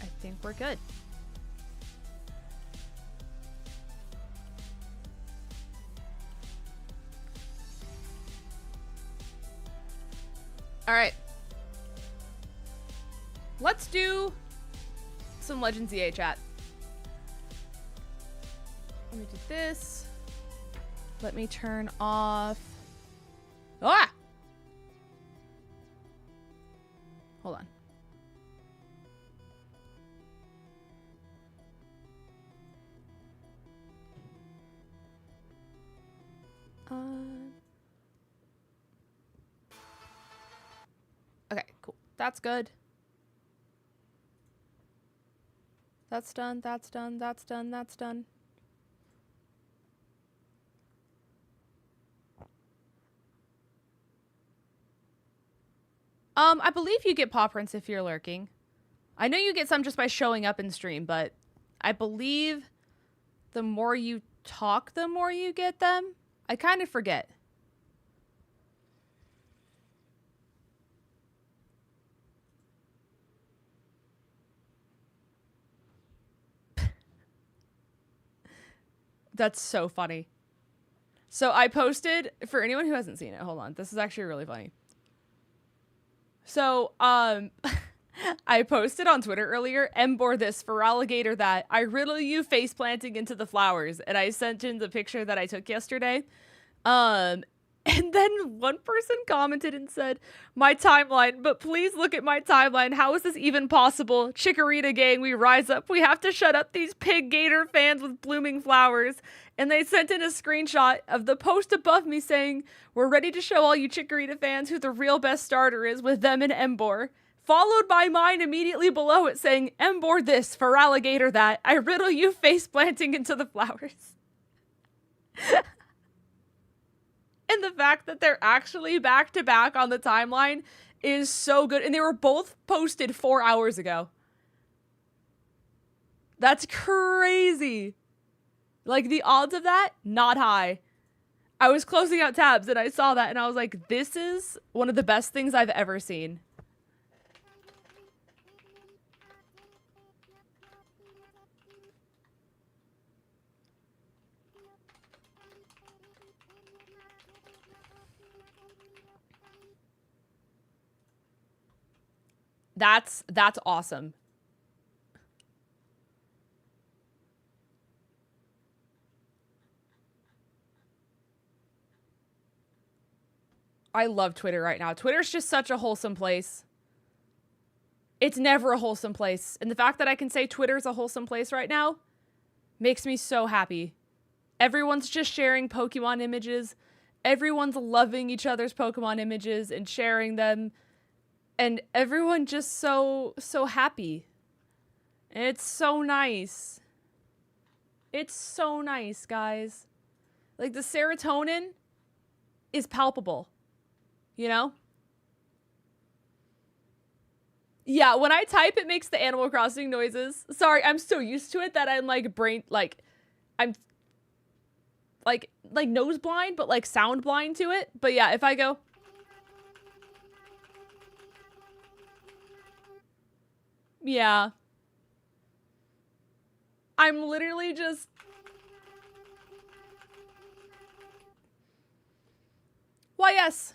I think we're good. All right. Let's do some Legends EA chat. Let me do this. Let me turn off. Ah! Hold on. Okay, cool. That's good. That's done, that's done, that's done, that's done. I believe you get paw prints if you're lurking. I know you get some just by showing up in stream, but I believe the more you talk, the more you get them. I kind of forget. That's so funny. So I posted, for anyone who hasn't seen it, hold on. This is actually really funny. So, I posted on Twitter earlier, 𝗏𝗏𝗏𝗏 𝗏𝗏𝗏𝗏 I riddle you face planting into the flowers. And I sent in the picture that I took yesterday. And then one person commented and said, my timeline, but please look at my timeline. How is this even possible? Chikorita gang, we rise up. We have to shut up these pig gator fans with blooming flowers. And they sent in a screenshot of the post above me saying, we're ready to show all you Chikorita fans who the real best starter is with them and 𝗏𝗏𝗏𝗏. Followed by mine immediately below it saying, 𝗏𝗏𝗏𝗏 this, 𝗏𝗏𝗏𝗏𝗏 I riddle you face planting into the flowers. And the fact that they're actually back to back on the timeline is so good. And they were both posted 4 hours ago. That's crazy. Like, the odds of that, not high. I was closing out tabs and I saw that and I was like, this is one of the best things I've ever seen. That's awesome. I love Twitter right now. Twitter's just such a wholesome place. It's never a wholesome place. And the fact that I can say Twitter's a wholesome place right now makes me so happy. Everyone's just sharing Pokemon images. Everyone's loving each other's Pokemon images and sharing them. And everyone just so happy. And it's so nice. It's so nice, guys. Like, the serotonin is palpable. You know? Yeah, when I type, it makes the Animal Crossing noises. Sorry, I'm so used to it that I'm I'm nose blind, but like sound blind to it. But yeah, if I go... Yeah. I'm literally just... Why, yes.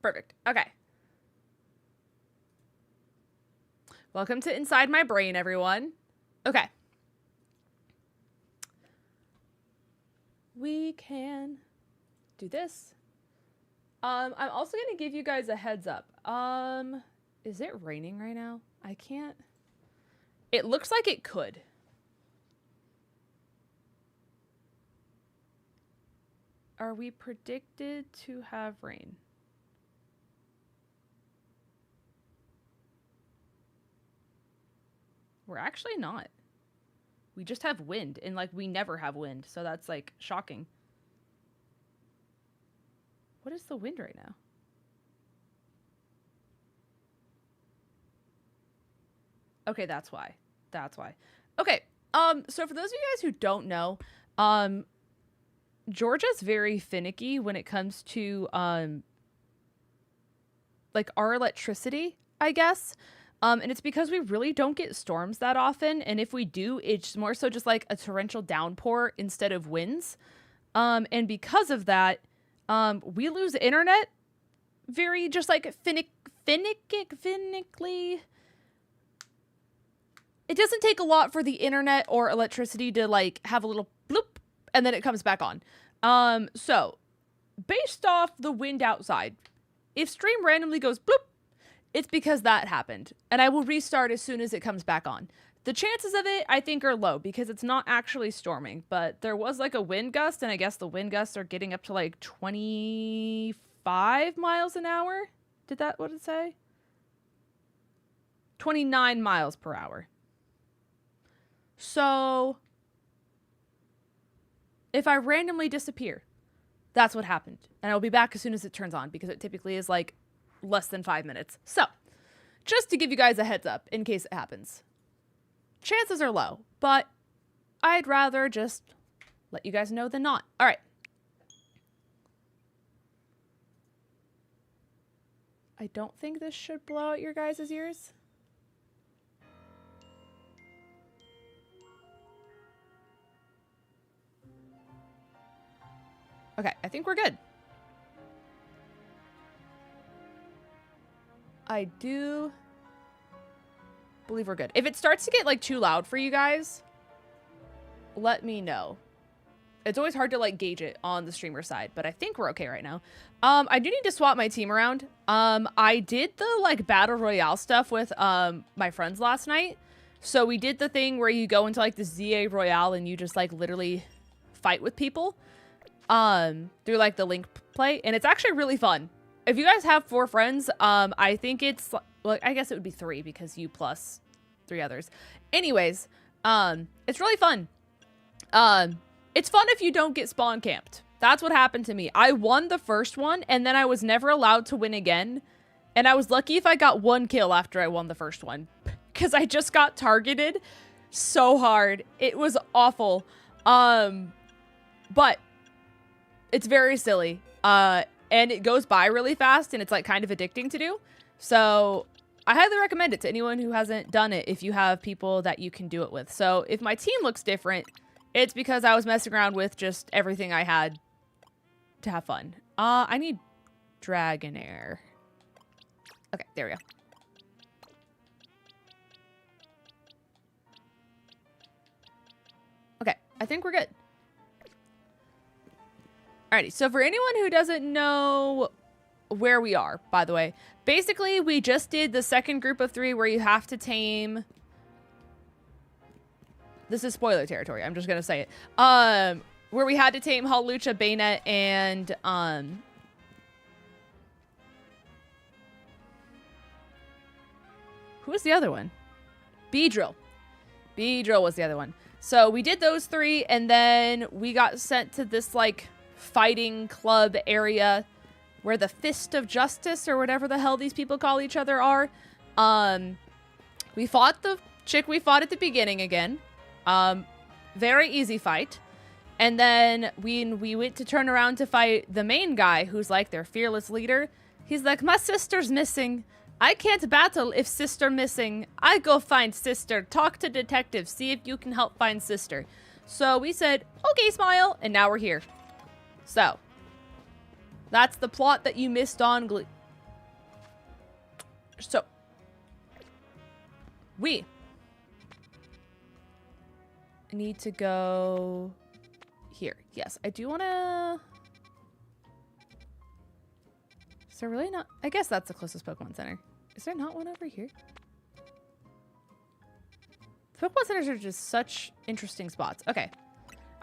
Perfect. Okay. Welcome to Inside My Brain, everyone. Okay. We can do this. I'm also going to give you guys a heads up. Is it raining right now? I can't. It looks like it could. Are we predicted to have rain? We're actually not. We just have wind, and like we never have wind, so that's like shocking. What is the wind right now? Okay, that's why. That's why. Okay, so for those of you guys who don't know, Georgia's very finicky when it comes to like our electricity, I guess. And it's because we really don't get storms that often. And if we do, it's more so just like a torrential downpour instead of winds. And because of that, we lose internet very just like finically. It doesn't take a lot for the internet or electricity to like have a little bloop and then it comes back on. So based off the wind outside, if stream randomly goes bloop, it's because that happened. And I will restart as soon as it comes back on. The chances of it, I think, are low because it's not actually storming. But there was like a wind gust, and I guess the wind gusts are getting up to like 25 miles an hour. What did it say? 29 miles per hour. So if I randomly disappear, that's what happened. And I'll be back as soon as it turns on because it typically is like less than 5 minutes. So just to give you guys a heads up in case it happens. Chances are low, but I'd rather just let you guys know than not. All right. I don't think this should blow out your guys' ears. Okay, I think we're good. I do believe we're good. If it starts to get like too loud for you guys, let me know. It's always hard to like gauge it on the streamer side, but I think we're okay right now. I do need to swap my team around. I did the like battle royale stuff with my friends last night. So we did the thing where you go into like the ZA Royale and you just like literally fight with people through like the link play, and it's actually really fun. If you guys have 4 friends, I think it's, well, I guess it would be 3 because you plus 3 others. Anyways, it's really fun. It's fun if you don't get spawn camped. That's what happened to me. I won the first one, and then I was never allowed to win again. And I was lucky if I got 1 kill after I won the first one. Because I just got targeted so hard. It was awful. But it's very silly. And it goes by really fast, and it's like kind of addicting to do. So I highly recommend it to anyone who hasn't done it if you have people that you can do it with. So if my team looks different, it's because I was messing around with just everything I had to have fun. I need Dragonair. Okay, there we go. Okay, I think we're good. Alrighty, so for anyone who doesn't know where we are, by the way, basically we just did the second group of 3 where you have to tame... This is spoiler territory, I'm just gonna say it. Where we had to tame 𝗔𝗎𝚗𝚗𝚘 and, who was the other one? 𝗑𝗲𝗄. 𝗑𝗲𝗄 was the other one. So we did those 3, and then we got sent to this, like, fighting club area where the Fist of Justice or whatever the hell these people call each other are. We fought the chick we fought at the beginning again. Very easy fight. And then we went to turn around to fight the main guy who's like their fearless leader. He's like, my sister's missing. I can't battle if sister missing. I go find sister. Talk to detective. See if you can help find sister. So we said, okay, smile. And now we're here. So, that's the plot that you missed on Glee. So, we need to go here. Yes, I do want to... Is there really not... I guess that's the closest Pokemon Center. Is there not one over here? Pokemon Centers are just such interesting spots. Okay.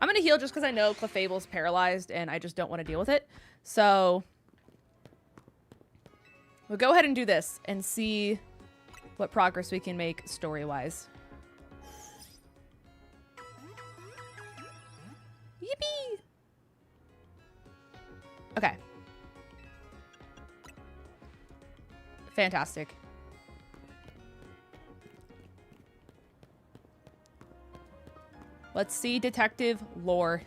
I'm going to heal just because I know Clefable's paralyzed and I just don't want to deal with it. So we'll go ahead and do this and see what progress we can make story-wise. Yippee! Okay. Fantastic. Let's see detective lore.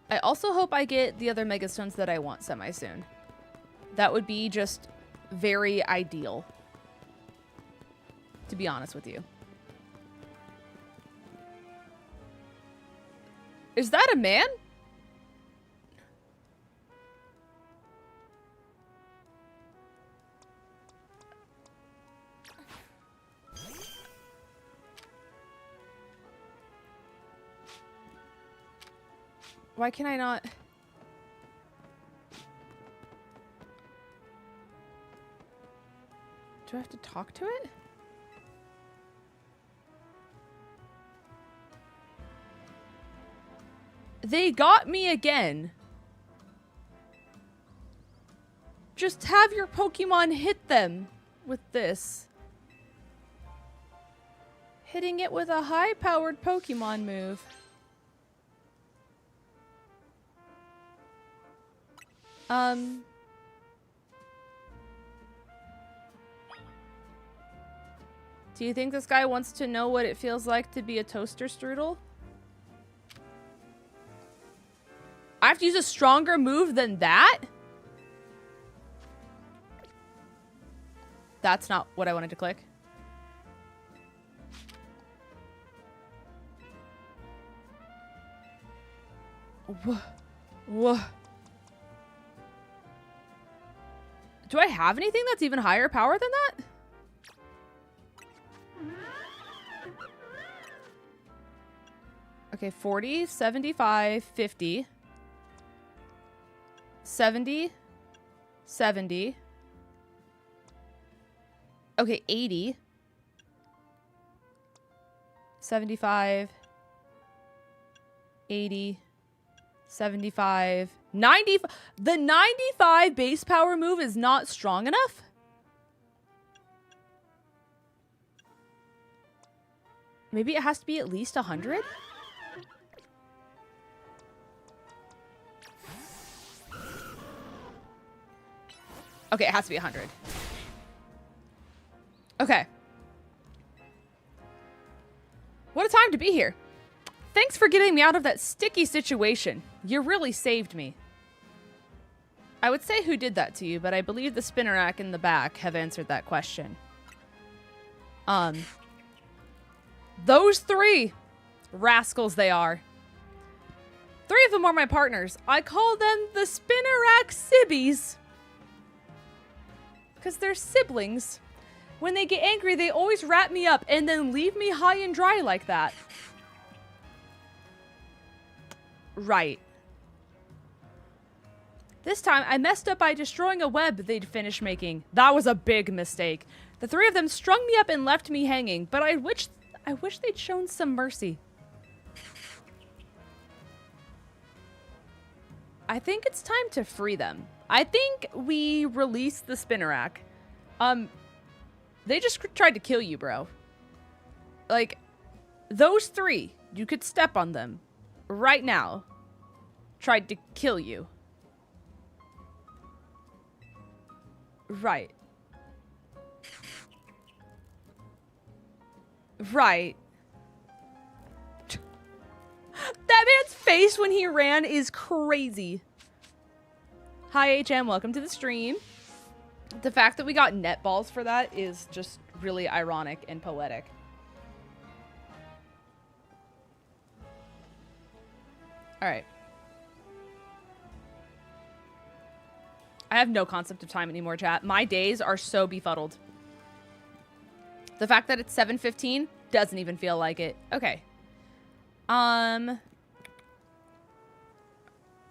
I also hope I get the other Mega Stones that I want semi-soon. That would be just very ideal, to be honest with you. Is that a man? Why can I not? Do I have to talk to it? They got me again. Just have your Pokemon hit them with this. Hitting it with a high-powered Pokemon move. Do you think this guy wants to know what it feels like to be a toaster strudel? I have to use a stronger move than that? That's not what I wanted to click. Whoa. Do I have anything that's even higher power than that? Okay, 40, 75, 50. 70. 70. Okay, 80. 75. 80. 75. 90. The 95 base power move is not strong enough? Maybe it has to be at least 100? Okay, it has to be 100. Okay. What a time to be here. Thanks for getting me out of that sticky situation. You really saved me. I would say who did that to you, but I believe the Spinnerack in the back have answered that question. Those three rascals they are. 3 of them are my partners. I call them the Spinnerack Sibbies. Because they're siblings. When they get angry, they always wrap me up and then leave me high and dry like that. Right. This time, I messed up by destroying a web they'd finished making. That was a big mistake. The 3 of them strung me up and left me hanging, but I wish they'd shown some mercy. I think it's time to free them. I think we release the Spinnerack. They just tried to kill you, bro. Like, those 3, you could step on them right now. Tried to kill you. Right. Right. That man's face when he ran is crazy. Hi, HM. Welcome to the stream. The fact that we got netballs for that is just really ironic and poetic. All right. I have no concept of time anymore, chat. My days are so befuddled. The fact that it's 7:15 doesn't even feel like it. Okay.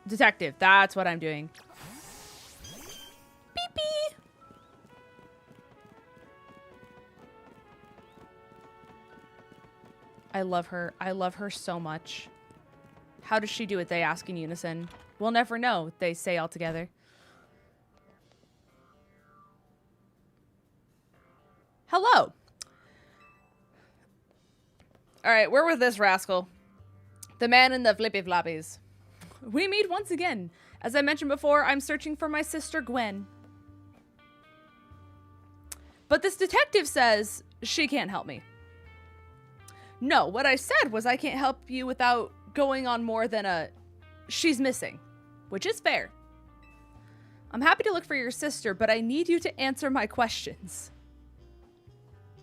Detective, that's what I'm doing. Beep beep. I love her. I love her so much. How does she do it? They ask in unison. We'll never know, they say all together. Hello. All right, we're with this rascal. The man in the flippy floppies. We meet once again. As I mentioned before, I'm searching for my sister Gwen. But this detective says she can't help me. No, what I said was I can't help you without going on more than a she's missing, which is fair. I'm happy to look for your sister, but I need you to answer my questions.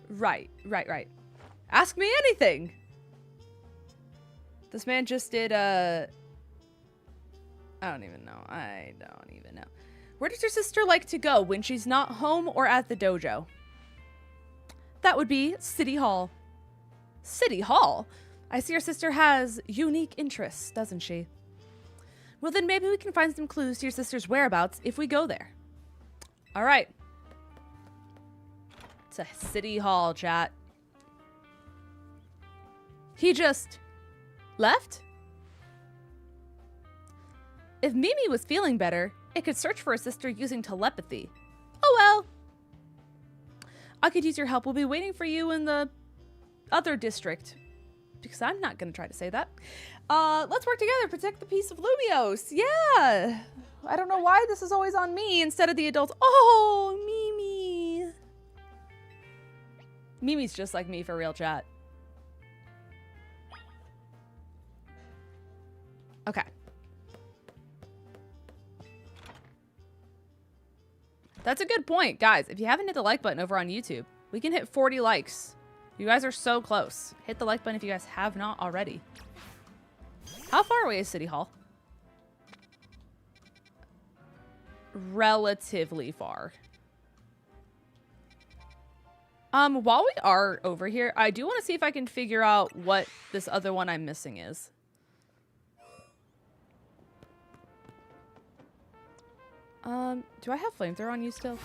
Right. Ask me anything. This man just did, I don't even know. I don't even know. Where does your sister like to go when she's not home or at the dojo? That would be City Hall. City Hall? I see your sister has unique interests, doesn't she? Well, then maybe we can find some clues to your sister's whereabouts if we go there. All right. It's a City Hall, chat. He just left? If Mimi was feeling better, it could search for her sister using telepathy. Oh well. I could use your help. We'll be waiting for you in the other district. Because I'm not going to try to say that. Let's work together. Protect the peace of Lumios. Yeah. I don't know why this is always on me instead of the adults. Oh, Mimi. Mimi's just like me for real, chat. Okay. That's a good point. Guys, if you haven't hit the like button over on YouTube, we can hit 40 likes. You guys are so close. Hit the like button if you guys have not already. How far away is City Hall? Relatively far. While we are over here, I do want to see if I can figure out what this other one I'm missing is. Do I have flamethrower on you still?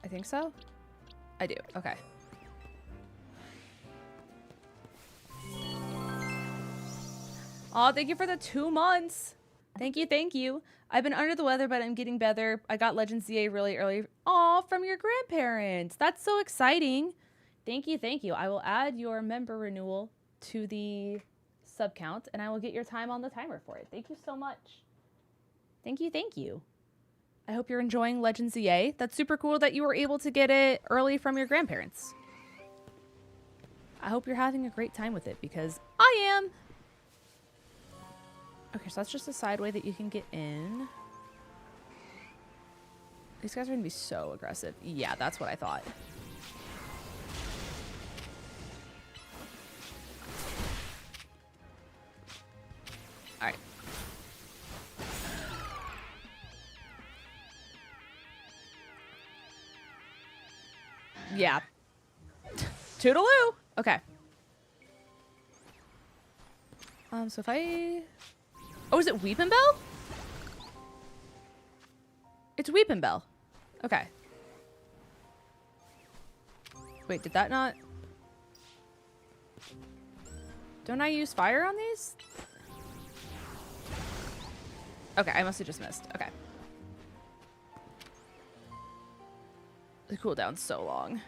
I think so. I do. Okay. Oh, thank you for the 2 months. Thank you. Thank you. I've been under the weather, but I'm getting better. I got Legends ZA really early. Aw, from your grandparents. That's so exciting. Thank you. Thank you. I will add your member renewal to the sub count, and I will get your time on the timer for it. Thank you so much. Thank you. Thank you. I hope you're enjoying Legends ZA. That's super cool that you were able to get it early from your grandparents. I hope you're having a great time with it because I am. Okay, so that's just a side way that you can get in. These guys are going to be so aggressive. Yeah, that's what I thought. All right. Yeah. Toodaloo. Okay. So if I... Oh, is it 𝗕𝗡𝗡? It's 𝗕𝗡𝗡. Okay. Wait, did that not... Don't I use fire on these? Okay, I must have just missed. Okay. The cooldown's so long.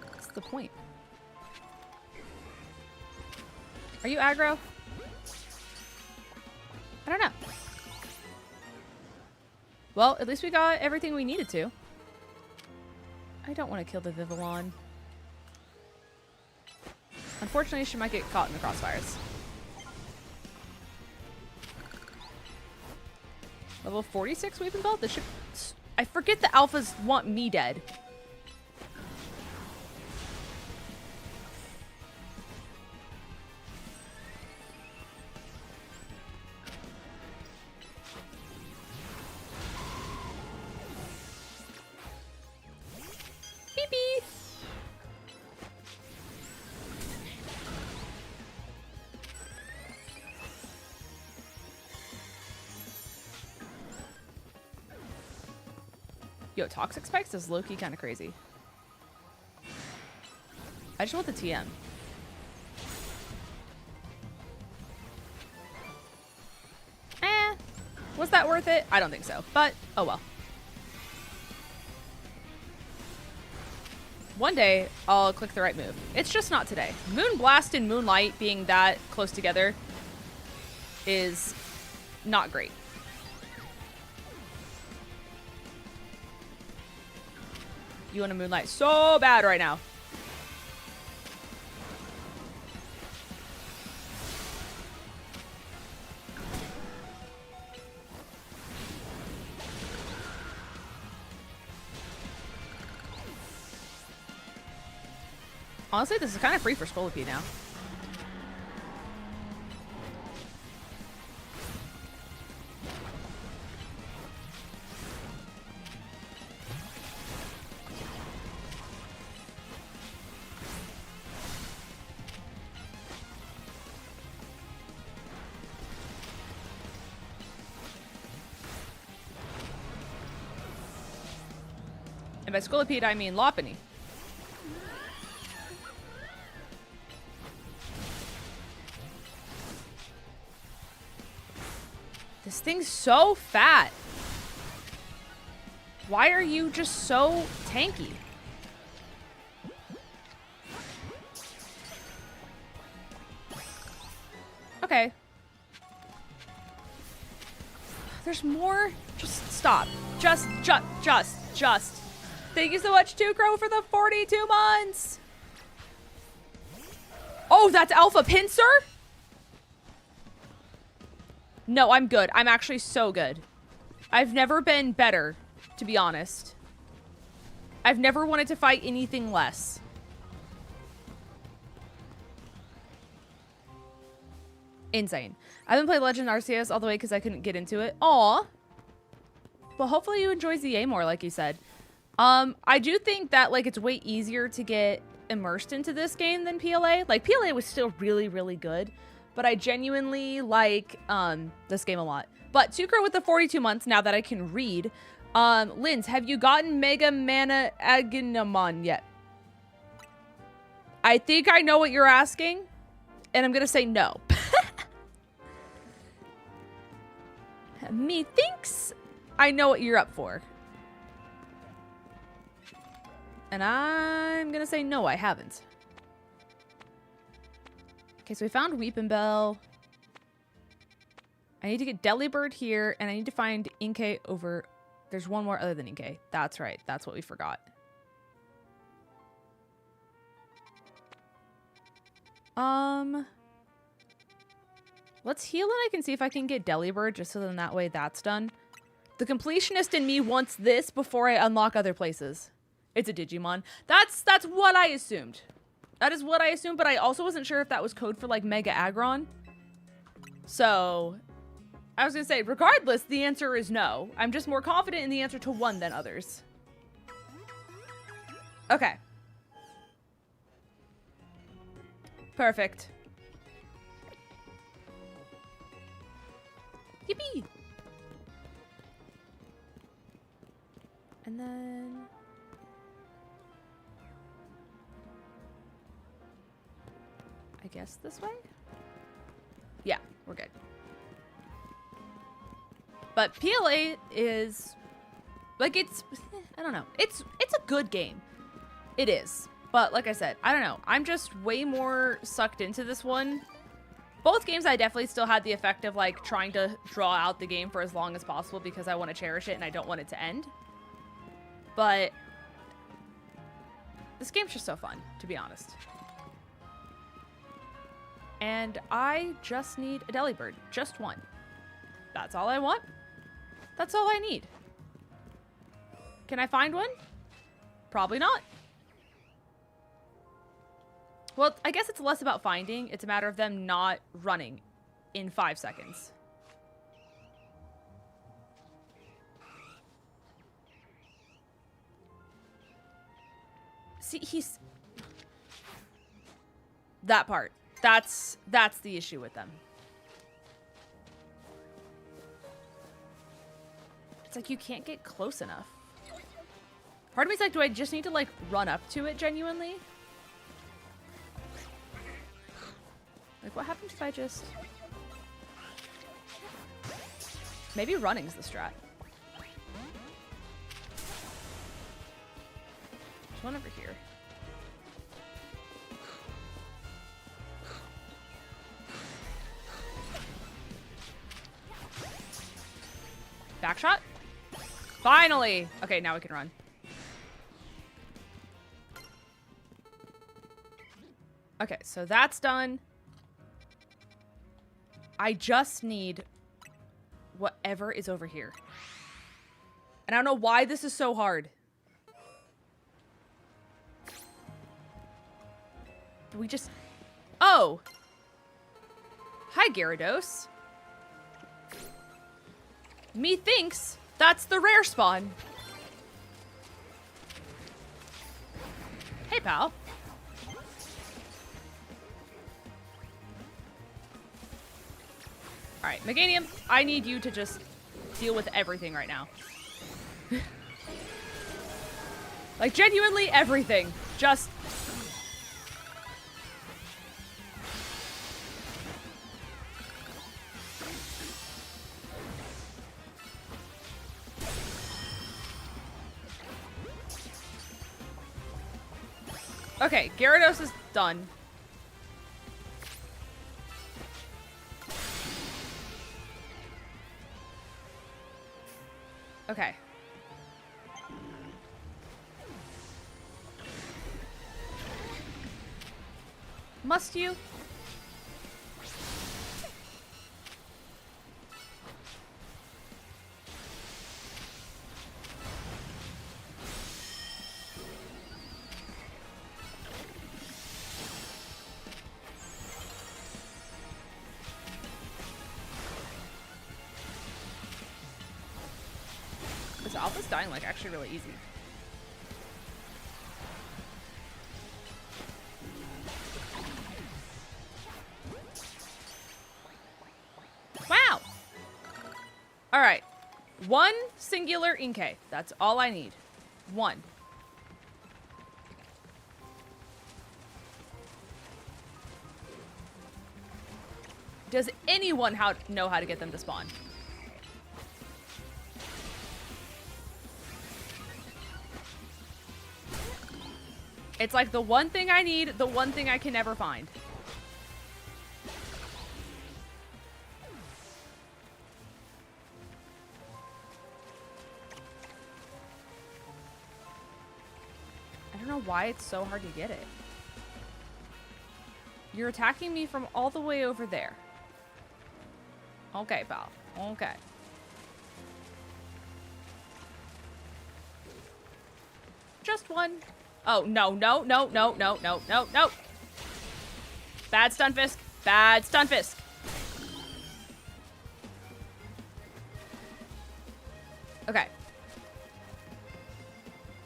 What's the point? Are you aggro? I don't know. Well, at least we got everything we needed to. I don't want to kill the 𝗕𝗏𝗏. Unfortunately, she might get caught in the crossfires. Level 46 𝗕𝗡𝗡? This should... I forget the alphas want me dead. Beep. Yo, toxic spikes is low-key kind of crazy. I just want the TM. Was that worth it? I don't think so, but oh well. One day, I'll click the right move. It's just not today. Moonblast and Moonlight being that close together is not great. You want a Moonlight so bad right now. Honestly, this is kind of free for 𝗏𝗏𝚘 now. And by 𝗏𝗏𝚘, I mean 𝗏𝗏𝚘. This thing's so fat. Why are you just so tanky? Okay. There's more. Just stop. Just. Thank you so much, 𝗔𝗏𝗃, for the 42 months. Oh, that's 𝗚𝗏𝗡𝗃? No, I'm good. I'm actually so good. I've never been better, to be honest. I've never wanted to fight anything less. Insane. I haven't played Legend Arceus all the way because I couldn't get into it. Aw. But hopefully you enjoy ZA more, like you said. I do think that, like, it's way easier to get immersed into this game than PLA. Like, PLA was still really, really good. But I genuinely like this game a lot. But 𝗔𝗏𝗃 with the 42 months, now that I can read. Linz, have you gotten Mega Mana Aginamon yet? I think I know what you're asking. And I'm going to say no. Methinks I know what you're up for. And I'm going to say no, I haven't. Okay, so we found Weepinbell. I need to get Delibird here, and I need to find Inkay over... There's one more other than Inkay. That's right. That's what we forgot. Let's heal and I can see if I can get Delibird, just so then that way that's done. The completionist in me wants this before I unlock other places. It's a Digimon. That's what I assumed. That is what I assumed, but I also wasn't sure if that was code for, like, Mega Aggron. So, I was going to say, regardless, the answer is no. I'm just more confident in the answer to one than others. Okay. Perfect. Yippee! And then... I guess this way? Yeah, we're good. But PLA is... Like, it's... I don't know. It's a good game. It is. But like I said, I don't know. I'm just way more sucked into this one. Both games I definitely still had the effect of, like, trying to draw out the game for as long as possible because I want to cherish it and I don't want it to end. But this game's just so fun, to be honest. And I just need a Delibird. Just one. That's all I want. That's all I need. Can I find one? Probably not. Well, I guess it's less about finding. It's a matter of them not running in 5 seconds. See, he's... That part. That's the issue with them. It's like you can't get close enough. Part of me's like, do I just need to, like, run up to it genuinely? Like, what happens if I just... Maybe running's the strat. There's one over here. Backshot? Finally! Okay, now we can run. Okay, so that's done. I just need whatever is over here. And I don't know why this is so hard. we just... Oh! Hi, Gyarados. Methinks that's the rare spawn. Hey, pal. Alright, Meganium, I need you to just deal with everything right now. Like, genuinely everything. Just... Okay, Gyarados is done. Okay. Must you? This Alpha's dying like actually really easy. Wow! Alright. One singular Inkay. That's all I need. One. Does anyone know how to get them to spawn? It's like the one thing I need, the one thing I can never find. I don't know why it's so hard to get it. You're attacking me from all the way over there. Okay, pal. Okay. Just one. Oh, no, no, no, no, no, no, no, no. Bad Stunfisk. Bad Stunfisk. Okay.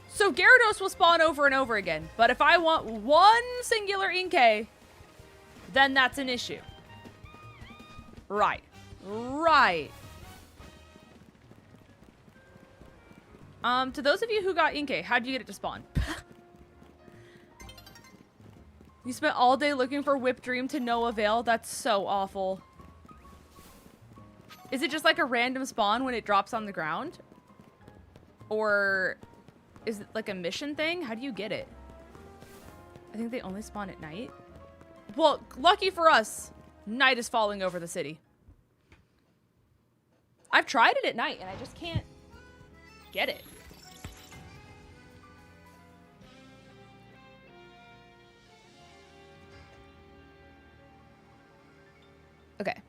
So Gyarados will spawn over and over again, but if I want one singular Inkay, then that's an issue. Right. Right. To those of you who got Inkay, how'd you get it to spawn? You spent all day looking for Whip Dream to no avail? That's so awful. Is it just like a random spawn when it drops on the ground? Or is it like a mission thing? How do you get it? I think they only spawn at night. Well, lucky for us, night is falling over the city. I've tried it at night and I just can't get it. Okay.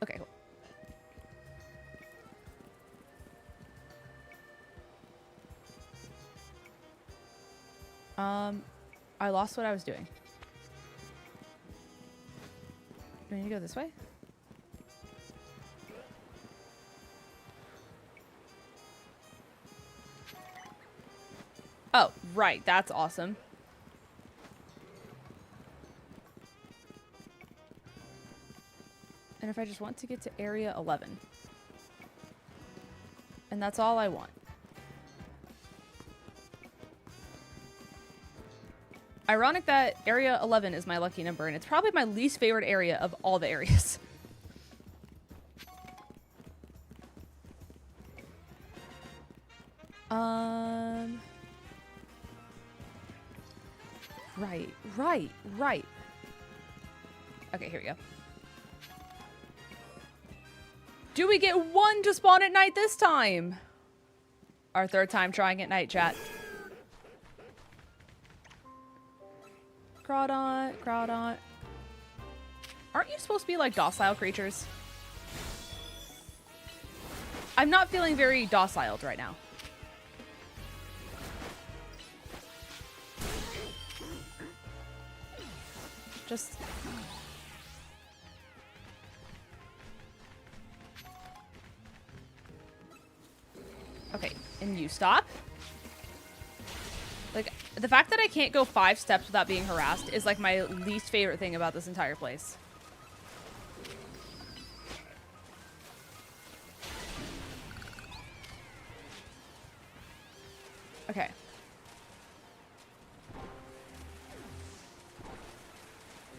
Okay, cool. I lost what I was doing. Do I need to go this way? Oh, right. That's awesome. And if I just want to get to area 11. And that's all I want. Ironic that area 11 is my lucky number, and it's probably my least favorite area of all the areas. Right. Okay, here we go. Do we get one to spawn at night this time? Our third time trying at night, chat. Groudon. Aren't you supposed to be like docile creatures? I'm not feeling very docile right now. Just... Okay, and you stop. Like, the fact that I can't go 5 steps without being harassed is like my least favorite thing about this entire place. Okay.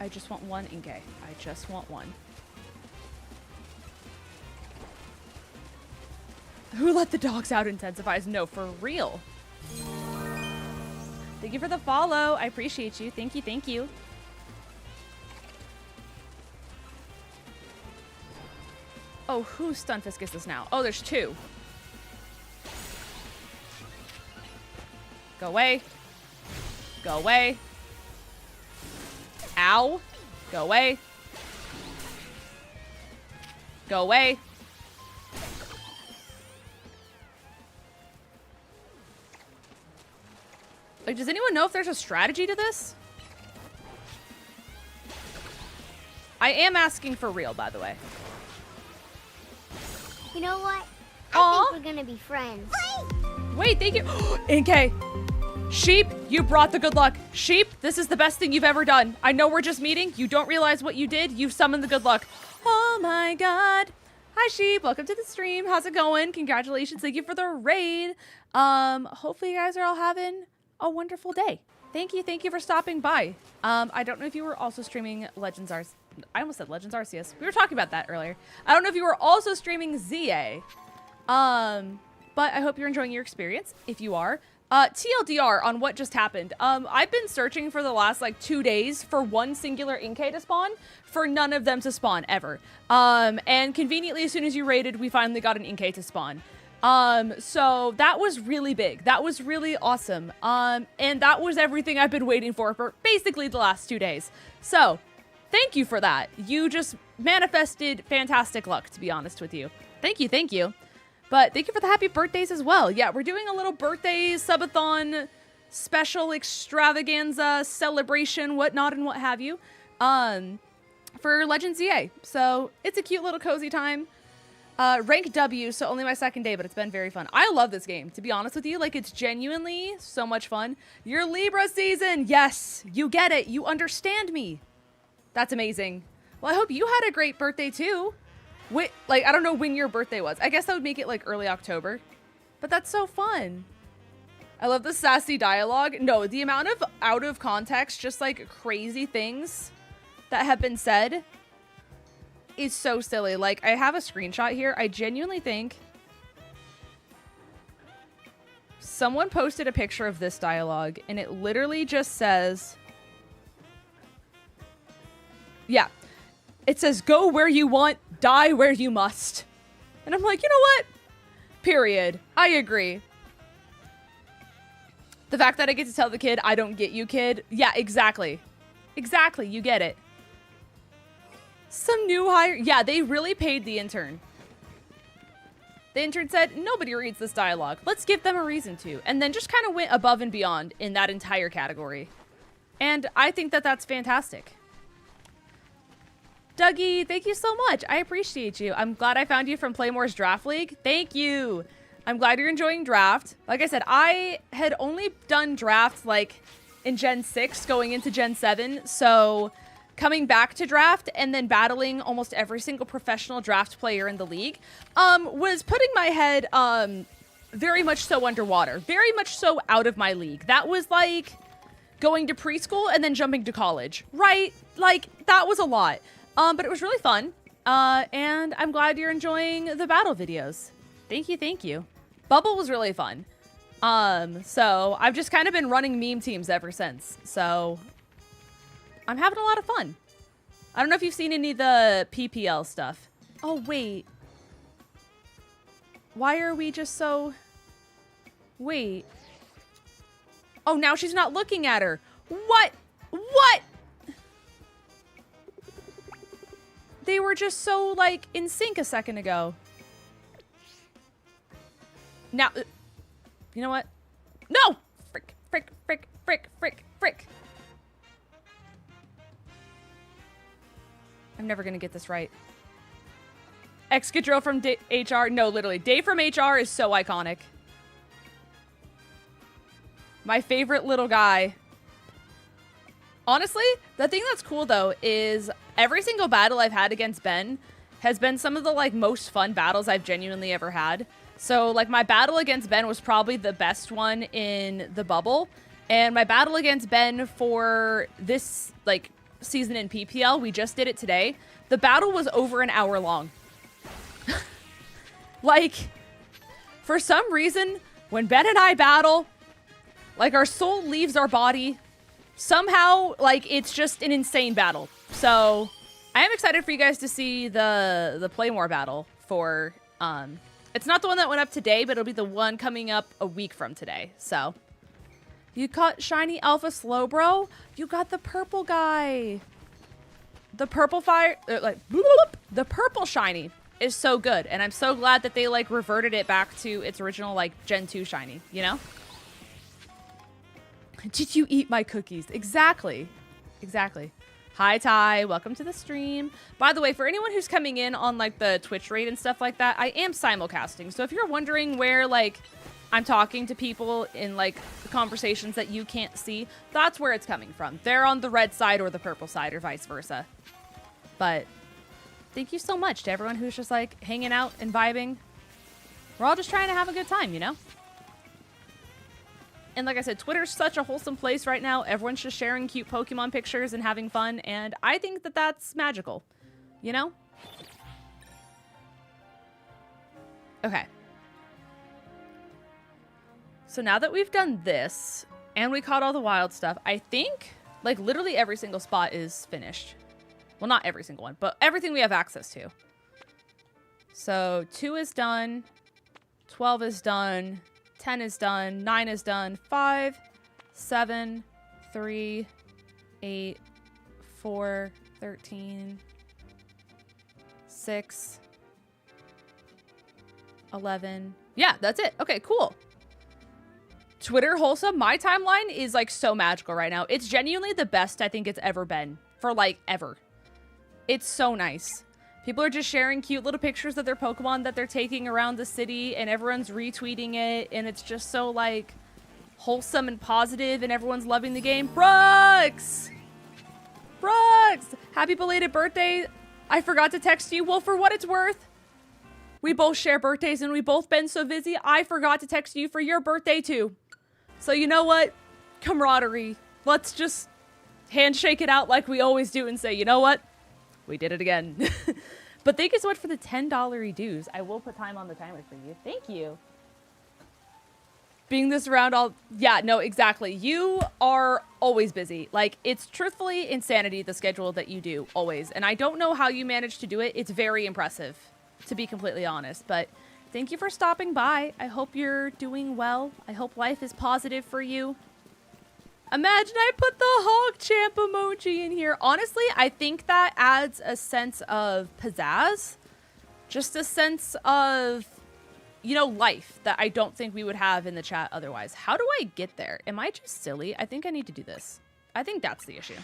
I just want one Inkay. I just want one. Who let the dogs out intensifies? No, for real. Thank you for the follow. I appreciate you. Thank you, thank you. Oh, whose Stunfisk is this now? Oh, there's 2. Go away. Go away. Ow. Go away. Go away. Like, does anyone know if there's a strategy to this? I am asking for real, by the way. You know what? I think we're gonna be friends. Wait, thank you. Inkay. Sheep, you brought the good luck. Sheep, this is the best thing you've ever done. I know we're just meeting. You don't realize what you did. You've summoned the good luck. Oh my god. Hi, Sheep. Welcome to the stream. How's it going? Congratulations. Thank you for the raid. Hopefully you guys are all having a wonderful day. Thank you for stopping by. I don't know if you were also streaming Legends Arceus. I almost said Legends Arceus. We were talking about that earlier. I don't know if you were also streaming ZA. But I hope you're enjoying your experience. If you are, TLDR on what just happened. I've been searching for the last like 2 days for one singular Inkay to spawn, for none of them to spawn ever. And conveniently, as soon as you raided, we finally got an Inkay to spawn. So that was really big. That was really awesome. And that was everything I've been waiting for basically the last 2 days. So thank you for that. You just manifested fantastic luck, to be honest with you. Thank you, thank you. But thank you for the happy birthdays as well. Yeah, we're doing a little birthday subathon special extravaganza celebration, whatnot and what have you, for Legends ZA. So it's a cute little cozy time. Rank W, so only my 2nd day, but it's been very fun. I love this game, to be honest with you. Like, it's genuinely so much fun. Your Libra season! Yes! You get it! You understand me! That's amazing. Well, I hope you had a great birthday, too. Wait, like, I don't know when your birthday was. I guess that would make it, like, early October. But that's so fun. I love the sassy dialogue. No, the amount of out of context, just, like, crazy things that have been said is so silly. Like, I have a screenshot here. I genuinely think someone posted a picture of this dialogue, and it literally just says... Yeah. It says, go where you want, die where you must. And I'm like, you know what? Period. I agree. The fact that I get to tell the kid, I don't get you, kid. Yeah, exactly. Exactly, you get it. Some new hire. Yeah, they really paid the intern. The intern said, nobody reads this dialogue. Let's give them a reason to. And then just kind of went above and beyond in that entire category. And I think that that's fantastic. Dougie, thank you so much. I appreciate you. I'm glad I found you from Playmore's Draft League. Thank you. I'm glad you're enjoying Draft. Like I said, I had only done Draft like in Gen 6 going into Gen 7. So coming back to Draft and then battling almost every single professional Draft player in the league was putting my head very much so underwater. Very much so out of my league. That was like going to preschool and then jumping to college. Right? Like, that was a lot. But it was really fun, and I'm glad you're enjoying the battle videos. Thank you, thank you. Bubble was really fun. So I've just kind of been running meme teams ever since, so I'm having a lot of fun. I don't know if you've seen any of the PPL stuff. Oh, wait. Why are we just so... Wait. Oh, now she's not looking at her. What? What? They were just so, like, in sync a second ago. Now, you know what? No! Frick, frick, frick, frick, frick, frick. I'm never gonna get this right. Excadrill from HR. No, literally. Dave from HR is so iconic. My favorite little guy. Honestly, the thing that's cool, though, is every single battle I've had against Ben has been some of the, like, most fun battles I've genuinely ever had. So, like, my battle against Ben was probably the best one in the bubble. And my battle against Ben for this, like, season in PPL, we just did it today. The battle was over an hour long. Like, for some reason, when Ben and I battle, like, our soul leaves our body. Somehow, like, it's just an insane battle. So, I am excited for you guys to see the Playmore battle for, it's not the one that went up today, but it'll be the one coming up a week from today. So, you caught Shiny Alpha Slowbro? You got the purple guy. The purple fire, like, bloop, the purple shiny is so good. And I'm so glad that they, like, reverted it back to its original, like, Gen 2 shiny, you know? Did you eat my cookies? Exactly. Exactly. Hi, Ty. Welcome to the stream. By the way, for anyone who's coming in on, like, the Twitch rate and stuff like that, I am simulcasting. So if you're wondering where, like, I'm talking to people in, like, conversations that you can't see, that's where it's coming from. They're on the red side or the purple side or vice versa. But thank you so much to everyone who's just, like, hanging out and vibing. We're all just trying to have a good time, you know? And like I said, Twitter's such a wholesome place right now. Everyone's just sharing cute Pokemon pictures and having fun. And I think that that's magical, you know? Okay. So now that we've done this and we caught all the wild stuff, I think like literally every single spot is finished. Well, not every single one, but everything we have access to. So 2 is done. 12 is done. 10 is done, 9 is done, 5, 7, 3, 8, 4, 13, 6, 11. Yeah, that's it. Okay, cool. Twitter wholesome. My timeline is like so magical right now. It's genuinely the best I think it's ever been for like ever. It's so nice. People are just sharing cute little pictures of their Pokemon that they're taking around the city, and everyone's retweeting it, and it's just so, like, wholesome and positive, and everyone's loving the game. Brooks! Brooks! Happy belated birthday. I forgot to text you. Well, for what it's worth, we both share birthdays, and we've both been so busy, I forgot to text you for your birthday, too. So, you know what? Camaraderie. Let's just handshake it out like we always do and say, you know what? We did it again. But thank you so much for the $10 dues. I will put time on the timer for you. Thank you. Being this around all... Yeah, no, exactly. You are always busy. Like, it's truthfully insanity, the schedule that you do, always. And I don't know how you manage to do it. It's very impressive, to be completely honest. But thank you for stopping by. I hope you're doing well. I hope life is positive for you. Imagine I put the Hog-Champ emoji in here. Honestly, I think that adds a sense of pizzazz. Just a sense of, you know, life that I don't think we would have in the chat otherwise. How do I get there? Am I just silly? I think I need to do this. I think that's the issue.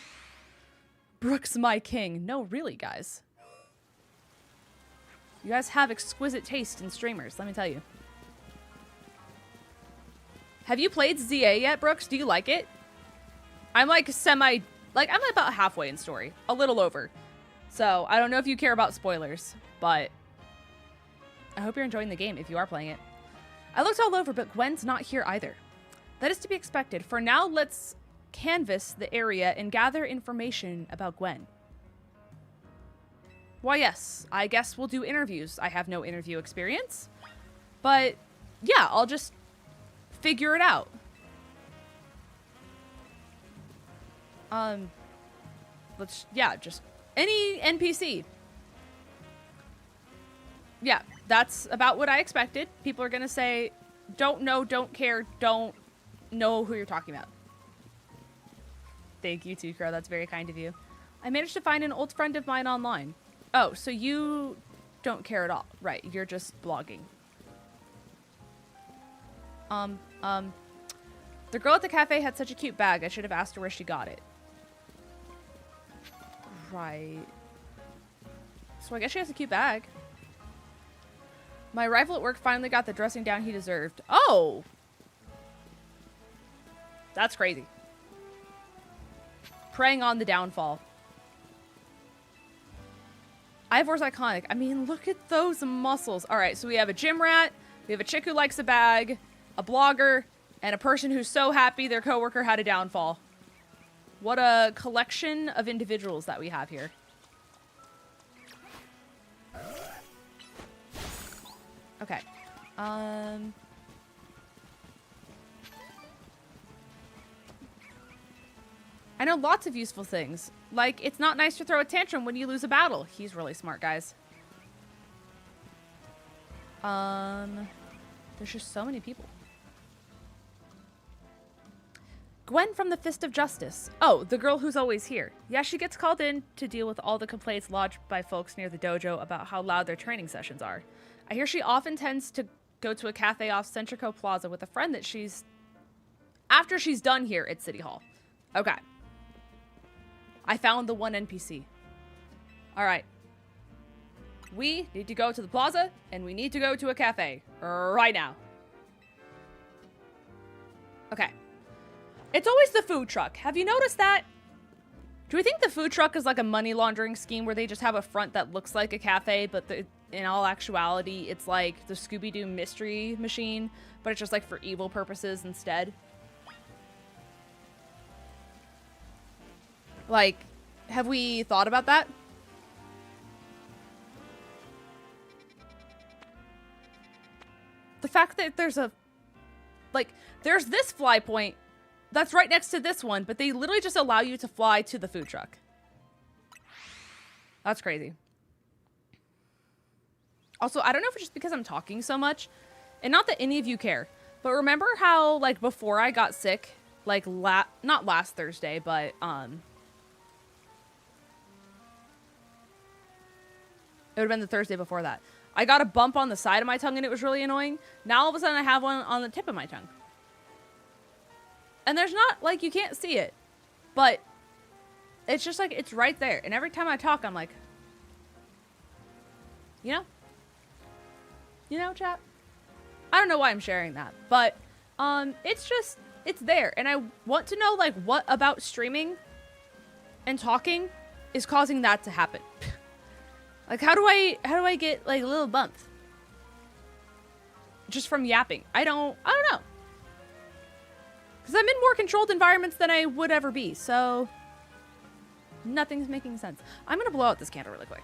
Brooks, my king. No, really, guys. You guys have exquisite taste in streamers, let me tell you. Have you played ZA yet, Brooks? Do you like it? I'm like I'm about halfway in story, a little over. So I don't know if you care about spoilers, but I hope you're enjoying the game if you are playing it. I looked all over, but Gwen's not here either. That is to be expected. For now, let's canvass the area and gather information about Gwen. Why, yes, I guess we'll do interviews. I have no interview experience, but yeah, I'll just figure it out. Just any NPC. Yeah, that's about what I expected. People are gonna say, don't know, don't care, don't know who you're talking about. Thank you, too, Crow. That's very kind of you. I managed to find an old friend of mine online. Oh, so you don't care at all. Right, you're just blogging. The girl at the cafe had such a cute bag. I should have asked her where she got it. Right. So I guess she has a cute bag. My rival at work finally got the dressing down he deserved. Oh! That's crazy. Preying on the downfall. Ivor's iconic. I mean, look at those muscles. All right, so we have a gym rat, we have a chick who likes a bag, a blogger, and a person who's so happy their coworker had a downfall. What a collection of individuals that we have here. Okay. I know lots of useful things. Like, it's not nice to throw a tantrum when you lose a battle. He's really smart, guys. There's just so many people. Gwen from the Fist of Justice. Oh, the girl who's always here. Yeah, she gets called in to deal with all the complaints lodged by folks near the dojo about how loud their training sessions are. I hear she often tends to go to a cafe off Centrico Plaza with a friend that she's... after she's done here at City Hall. Okay. I found the one NPC. Alright. We need to go to the plaza, and we need to go to a cafe. Right now. Okay. It's always the food truck. Have you noticed that? Do we think the food truck is like a money laundering scheme where they just have a front that looks like a cafe, but in all actuality, it's like the Scooby-Doo mystery machine, but it's just like for evil purposes instead? Like, have we thought about that? The fact that there's a... like, there's this fly point that's right next to this one, but they literally just allow you to fly to the food truck. That's crazy. Also, I don't know if it's just because I'm talking so much, and not that any of you care, but remember how, like, before I got sick, like, not last Thursday, but, it would have been the Thursday before that. I got a bump on the side of my tongue and it was really annoying. Now all of a sudden I have one on the tip of my tongue. And there's not, like, you can't see it. But it's just like, it's right there. And every time I talk, I'm like, you know? You know, chat? I don't know why I'm sharing that. But it's just, it's there. And I want to know, like, what about streaming and talking is causing that to happen. Like, how do I get, like, little bumps? Just from yapping. I don't know. Because I'm in more controlled environments than I would ever be, so nothing's making sense. I'm going to blow out this candle really quick.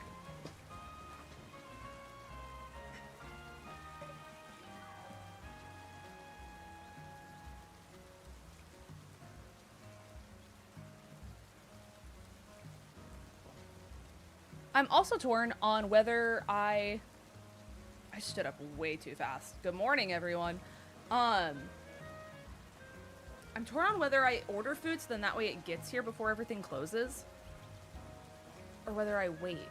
I'm also torn on whether I stood up way too fast. Good morning, everyone. I'm torn on whether I order food so then that way it gets here before everything closes. Or whether I wait.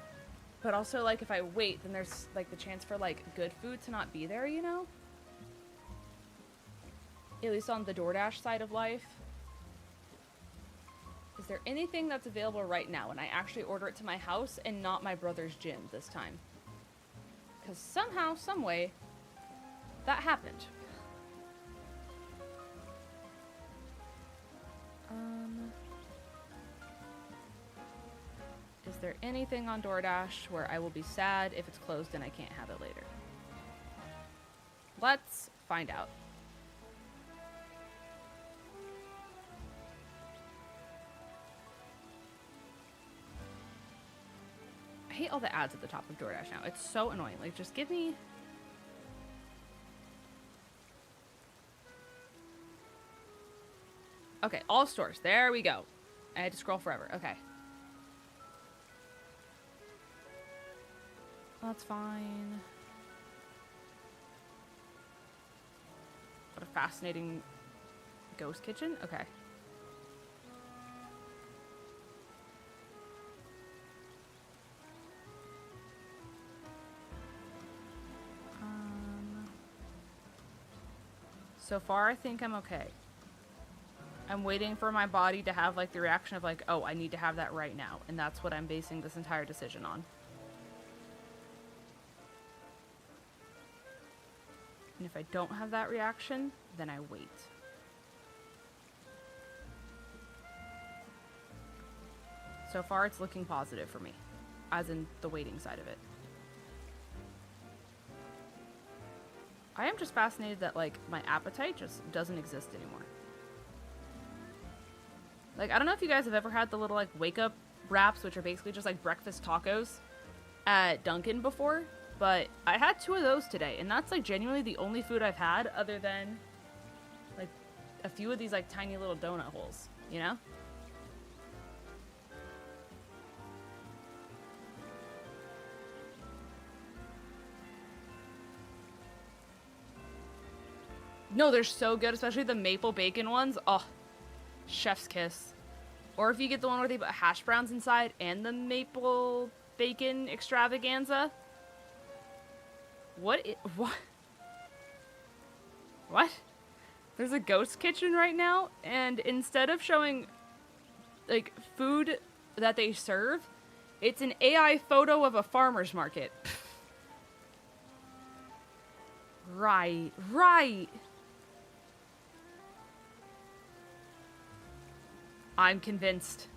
But also, like, if I wait, then there's, like, the chance for, like, good food to not be there, you know? At least on the DoorDash side of life. Is there anything that's available right now and I actually order it to my house and not my brother's gym this time? Because somehow, someway, that happened. Is there anything on DoorDash where I will be sad if it's closed and I can't have it later? Let's find out. I hate all the ads at the top of DoorDash now. It's so annoying. Like, just give me... Okay, all stores. There we go. I had to scroll forever. Okay. That's fine. What a fascinating ghost kitchen. Okay. So far, I think I'm okay. I'm waiting for my body to have, like, the reaction of, like, oh, I need to have that right now. And that's what I'm basing this entire decision on. And if I don't have that reaction, then I wait. So far, it's looking positive for me, as in the waiting side of it. I am just fascinated that, like, my appetite just doesn't exist anymore. Like, I don't know if you guys have ever had the little, like, wake-up wraps, which are basically just, like, breakfast tacos at Dunkin' before, but I had 2 of those today, and that's, like, genuinely the only food I've had other than, like, a few of these, like, tiny little donut holes, you know? No, they're so good, especially the maple bacon ones. Oh, chef's kiss. Or if you get the one where they put hash browns inside and the maple bacon extravaganza. What? What? There's a ghost kitchen right now, and instead of showing, like, food that they serve, it's an AI photo of a farmer's market. Right, right. I'm convinced.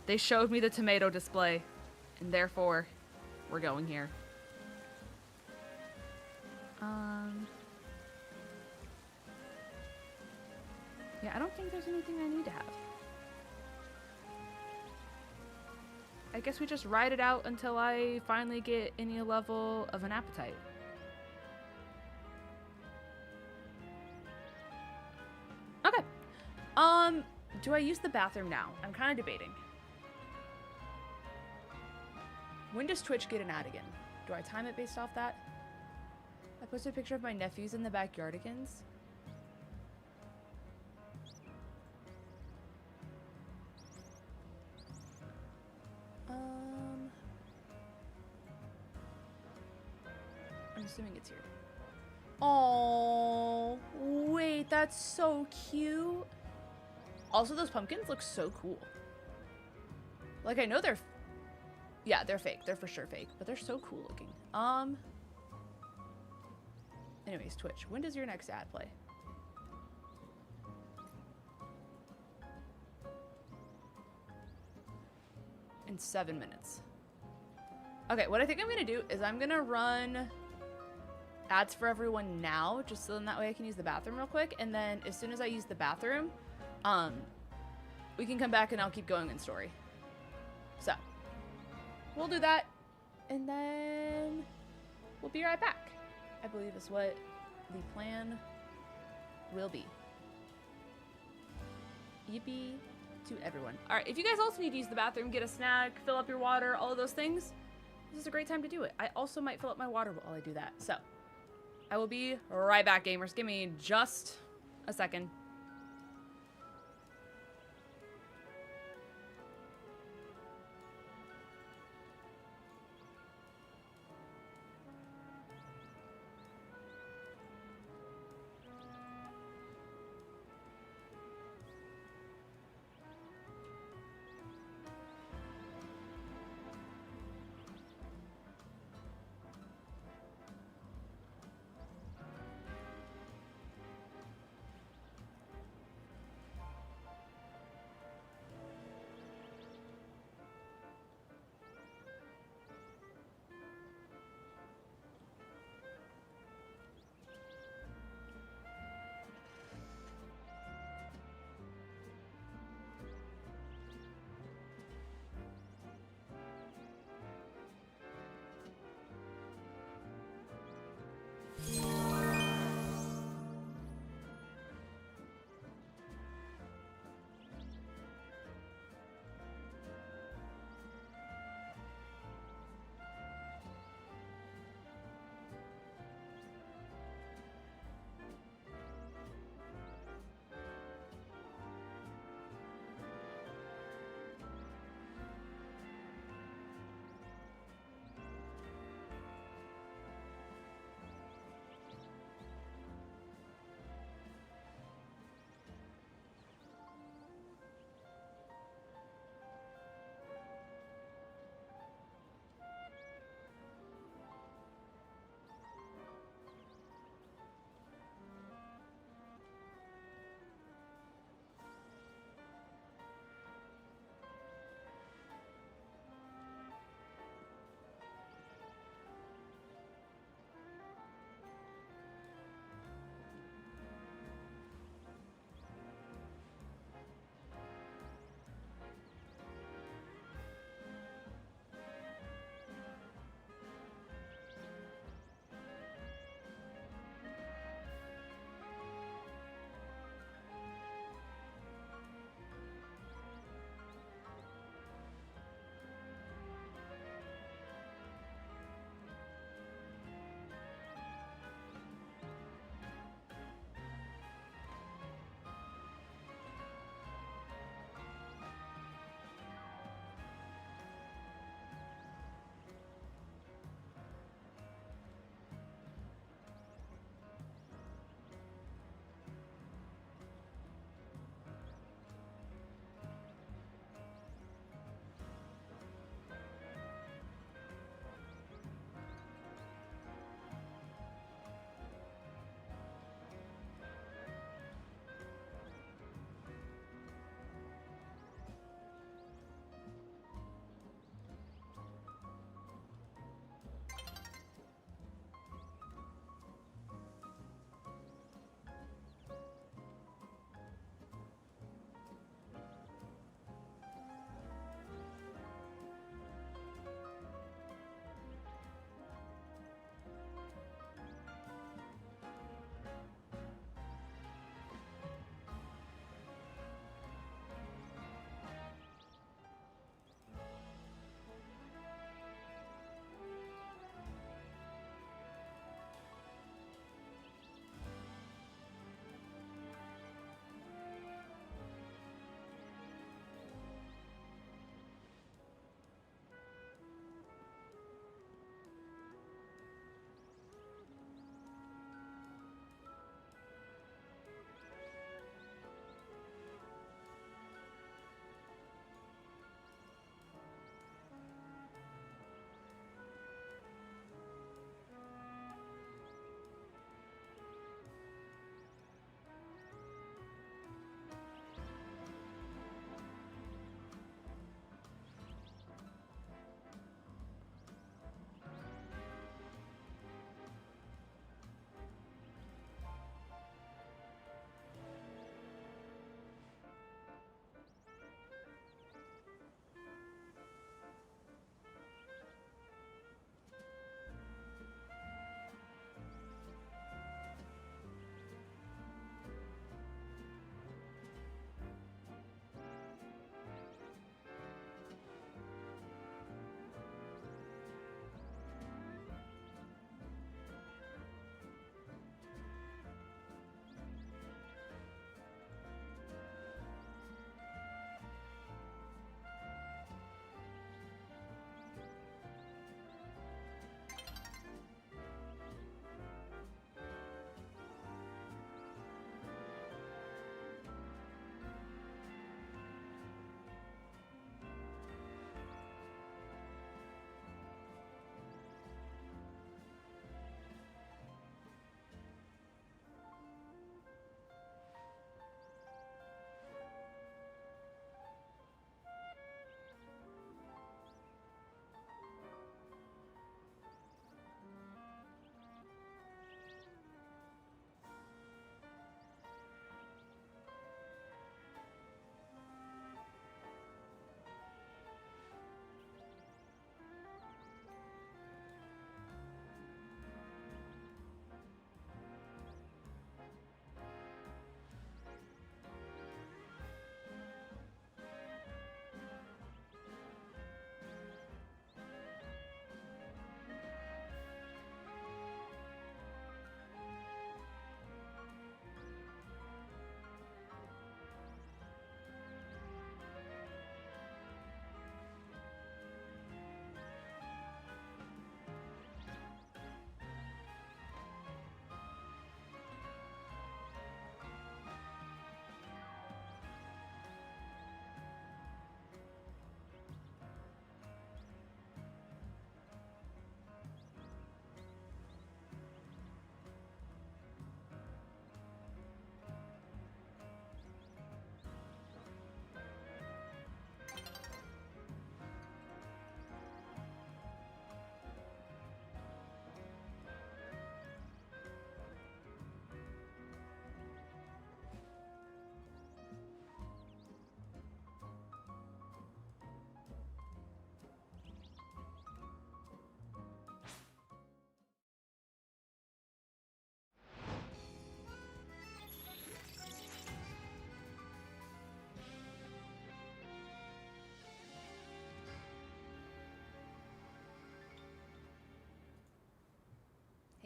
They showed me the tomato display, and therefore, we're going here. Yeah, I don't think there's anything I need to have. I guess we just ride it out until I finally get any level of an appetite. Okay. Do I use the bathroom now? I'm kind of debating. When does Twitch get an ad again? Do I time it based off that? I posted a picture of my nephews in the backyardigans. I'm assuming it's here. Oh, wait, that's so cute. Also, those pumpkins look so cool. Like, I know they're... Yeah, they're fake. They're for sure fake, but they're so cool looking. Anyways, Twitch, when does your next ad play? In 7 minutes. Okay, what I think I'm gonna do is I'm gonna run ads for everyone now, just so then that way I can use the bathroom real quick, and then as soon as I use the bathroom, we can come back and I'll keep going in story. So, we'll do that, and then we'll be right back, I believe is what the plan will be. Yippee to everyone. All right, if you guys also need to use the bathroom, get a snack, fill up your water, all of those things, this is a great time to do it. I also might fill up my water while I do that. So, I will be right back, gamers. Give me just a second.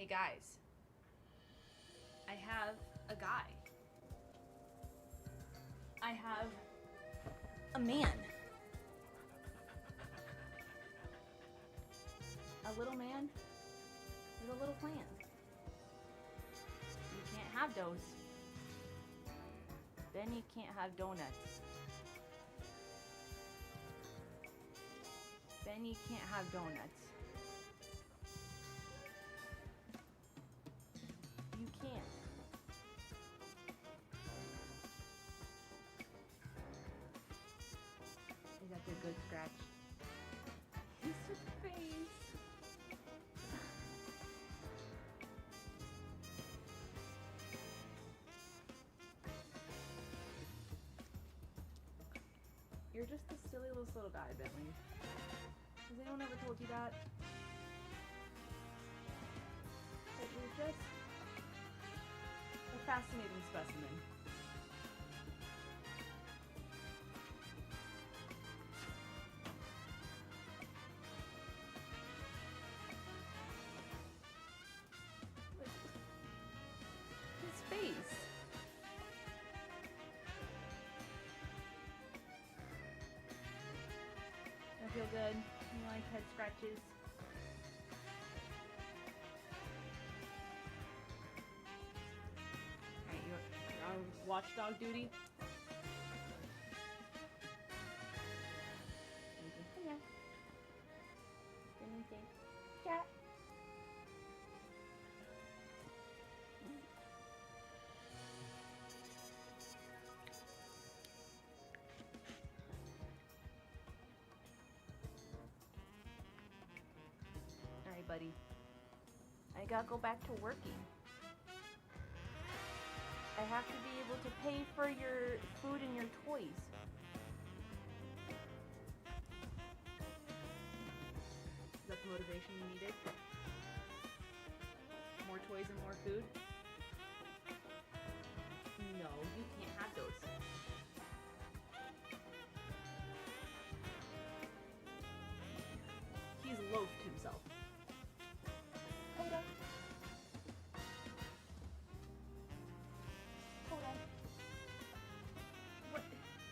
Hey guys, I have a guy. I have a man. A little man with a little plan. You can't have those. Then you can't have donuts. Then you can't have donuts. You can't. Is that the good scratch? His face. You're just the silliest little guy, Bentley. Has anyone ever told you that? That you're just a fascinating specimen. His face. I feel good. You like head scratches? Alright, you're on watchdog duty. Hello. Anything? Chat. Alright, buddy. I gotta go back to working. I have to be able to pay for your food and your toys. Is that the motivation you needed? More toys and more food? No, you can't have those. He's loafed himself. Hold on. Hold on.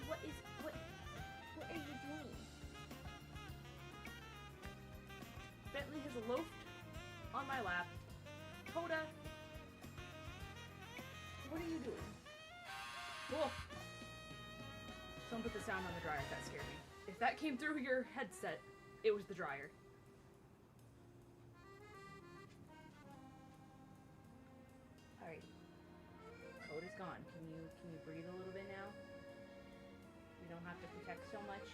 What are you doing? Bentley has loafed on my lap. Hoda, what are you doing? Whoa. Someone put the sound on the dryer. That scared me. If that came through your headset, it was the dryer. Alright. Code is gone. Can you breathe a little bit now? You don't have to protect so much.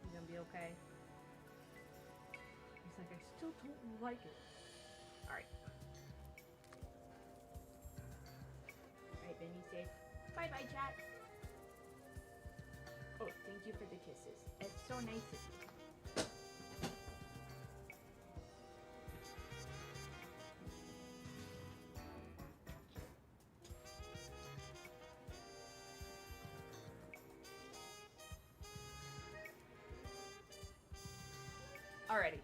You gonna be okay? He's like, I still don't like it. Alright. Alright, Benny, say bye-bye, chat. Oh, thank you for the kisses. It's so nice of you. Alrighty.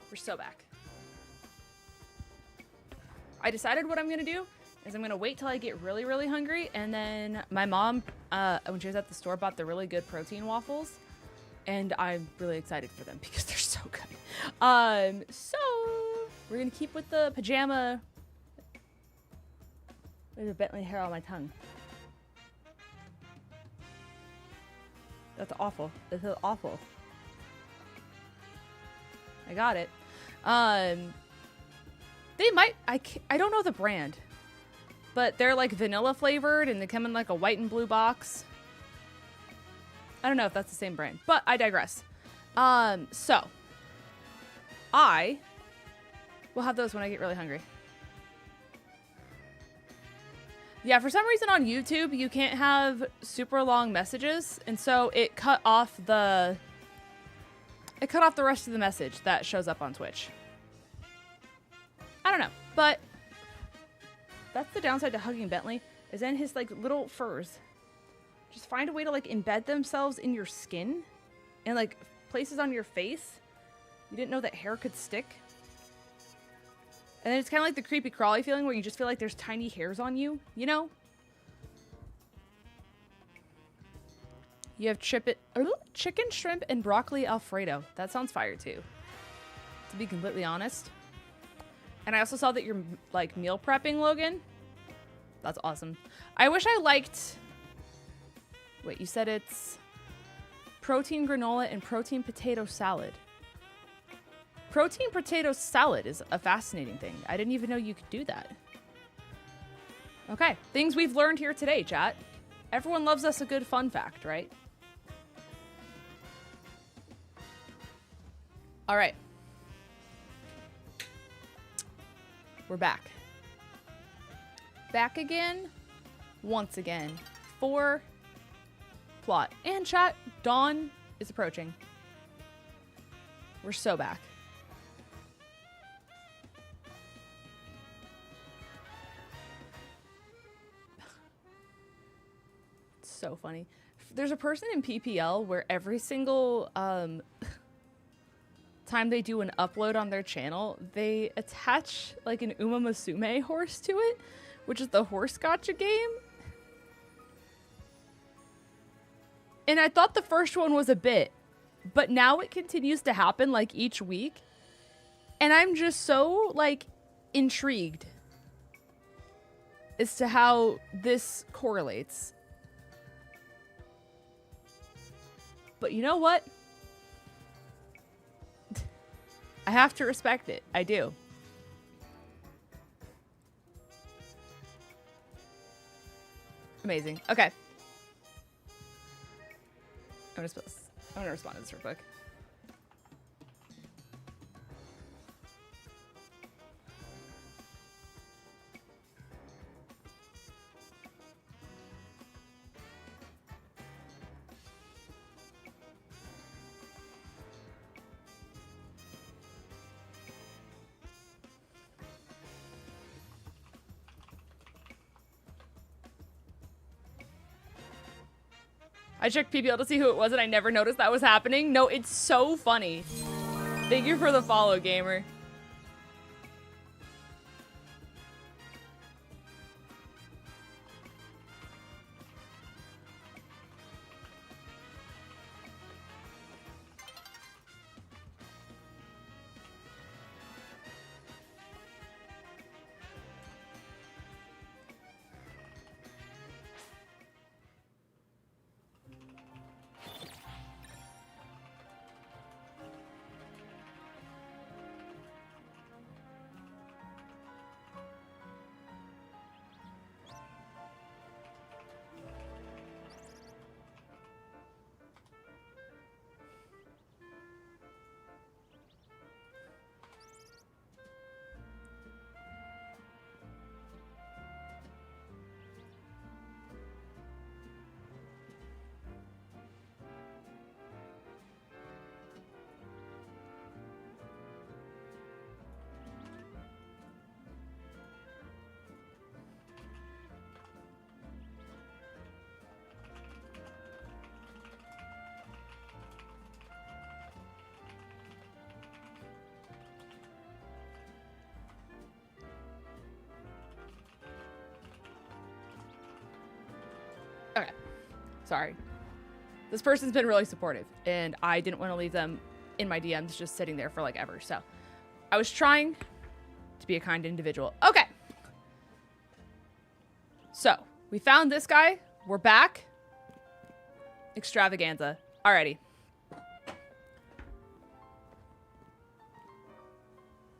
We're so back. I decided what I'm gonna do is I'm gonna wait till I get really, really hungry, and then my mom, when she was at the store, bought the really good protein waffles, and I'm really excited for them because they're so good. So we're gonna keep with the pajama. There's a Bentley hair on my tongue. That's awful. This is awful. I got it. They might, I don't know the brand, but they're like vanilla flavored and they come in like a white and blue box. I don't know if that's the same brand, but I digress. So I will have those when I get really hungry. Yeah, for some reason on YouTube, you can't have super long messages. And so it cut off the rest of the message that shows up on Twitch. I don't know, but that's the downside to hugging Bentley, is then his like little furs just find a way to like embed themselves in your skin and like places on your face. You didn't know that hair could stick. And then it's kind of like the creepy crawly feeling where you just feel like there's tiny hairs on you, you know? You have chicken, shrimp, and broccoli Alfredo. That sounds fire too, to be completely honest. And I also saw that you're like meal prepping, Logan. That's awesome. I wish I liked... Wait, you said it's protein granola and protein potato salad. Protein potato salad is a fascinating thing. I didn't even know you could do that. Okay, things we've learned here today, chat. Everyone loves us a good fun fact, right? All right. We're back. Back again. Once again. For plot. And chat, dawn is approaching. We're so back. So funny. There's a person in PPL where every single time they do an upload on their channel, they attach like an 𝗏𝗏𝗎𝚑𝚗𝚗 horse to it, which is the horse gotcha game. And I thought the first one was a bit, but now it continues to happen like each week. And I'm just so like intrigued as to how this correlates. But you know what? I have to respect it. I do. Amazing. Okay. I'm gonna respond to this real quick. I checked PPL to see who it was and I never noticed that was happening. No, it's so funny. Thank you for the follow, gamer. Okay. Sorry. This person's been really supportive, and I didn't want to leave them in my DMs just sitting there for like ever. So I was trying to be a kind individual. Okay. So we found this guy. We're back. Extravaganza. Alrighty.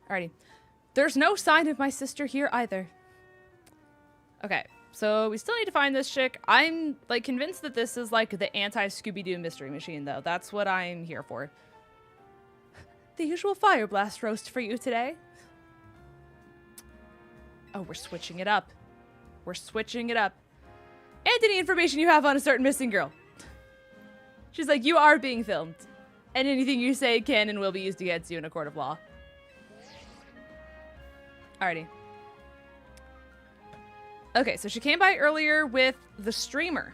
Alrighty. There's no sign of my sister here either. Okay. So we still need to find this chick. I'm like convinced that this is like the anti-Scooby-Doo mystery machine though. That's what I'm here for. The usual fire blast roast for you today. Oh, we're switching it up. We're switching it up. And any information you have on a certain missing girl. She's like, you are being filmed. And anything you say can and will be used against you in a court of law. Alrighty. Okay, so she came by earlier with the streamer.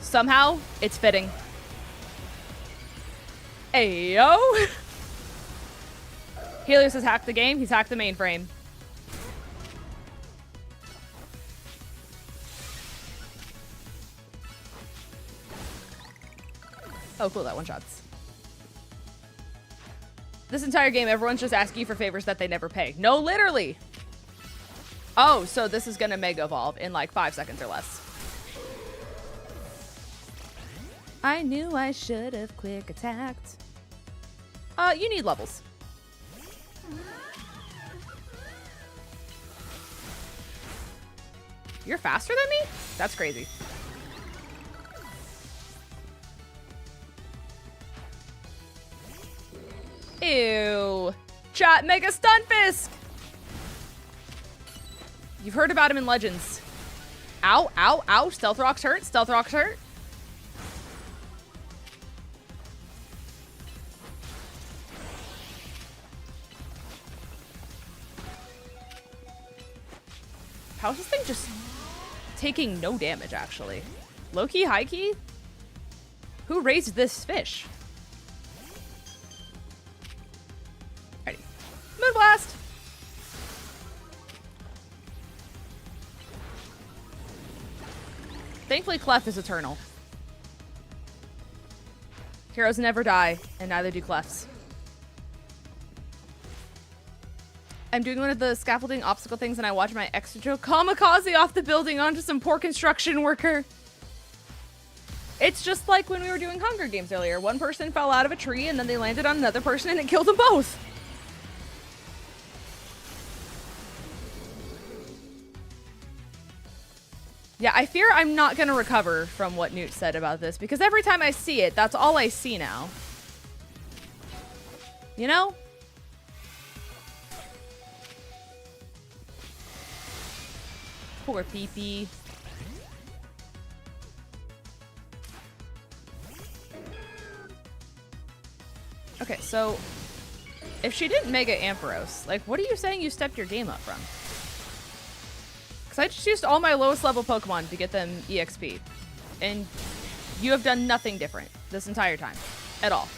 Somehow, it's fitting. Ayo! Helios has hacked the game. He's hacked the mainframe. Oh, cool. That one shots. This entire game, everyone's just asking you for favors that they never pay. No, literally. Oh, so this is gonna Mega Evolve in like 5 seconds or less. I knew I should have quick attacked. You need levels. You're faster than me? That's crazy. Ew. Chat, Mega Stunfisk! You've heard about him in Legends. Ow, ow, ow. Stealth Rocks hurt. Stealth Rocks hurt. How's this thing just taking no damage, actually? Low-key, high-key? Who raised this fish? Ready. Moonblast! Thankfully, Clef is eternal. Heroes never die, and neither do Clefs. I'm doing one of the scaffolding obstacle things, and I watch my 𝗟𝗡𝗔𝗚 kamikaze off the building onto some poor construction worker. It's just like when we were doing Hunger Games earlier. One person fell out of a tree, and then they landed on another person, and it killed them both. Yeah, I fear I'm not going to recover from what Newt said about this, because every time I see it, that's all I see now. You know? Poor Pee-Pee. Okay, so if she didn't Mega Ampharos, like, what are you saying you stepped your game up from? Because I just used all my lowest level Pokemon to get them EXP. And you have done nothing different this entire time. At all.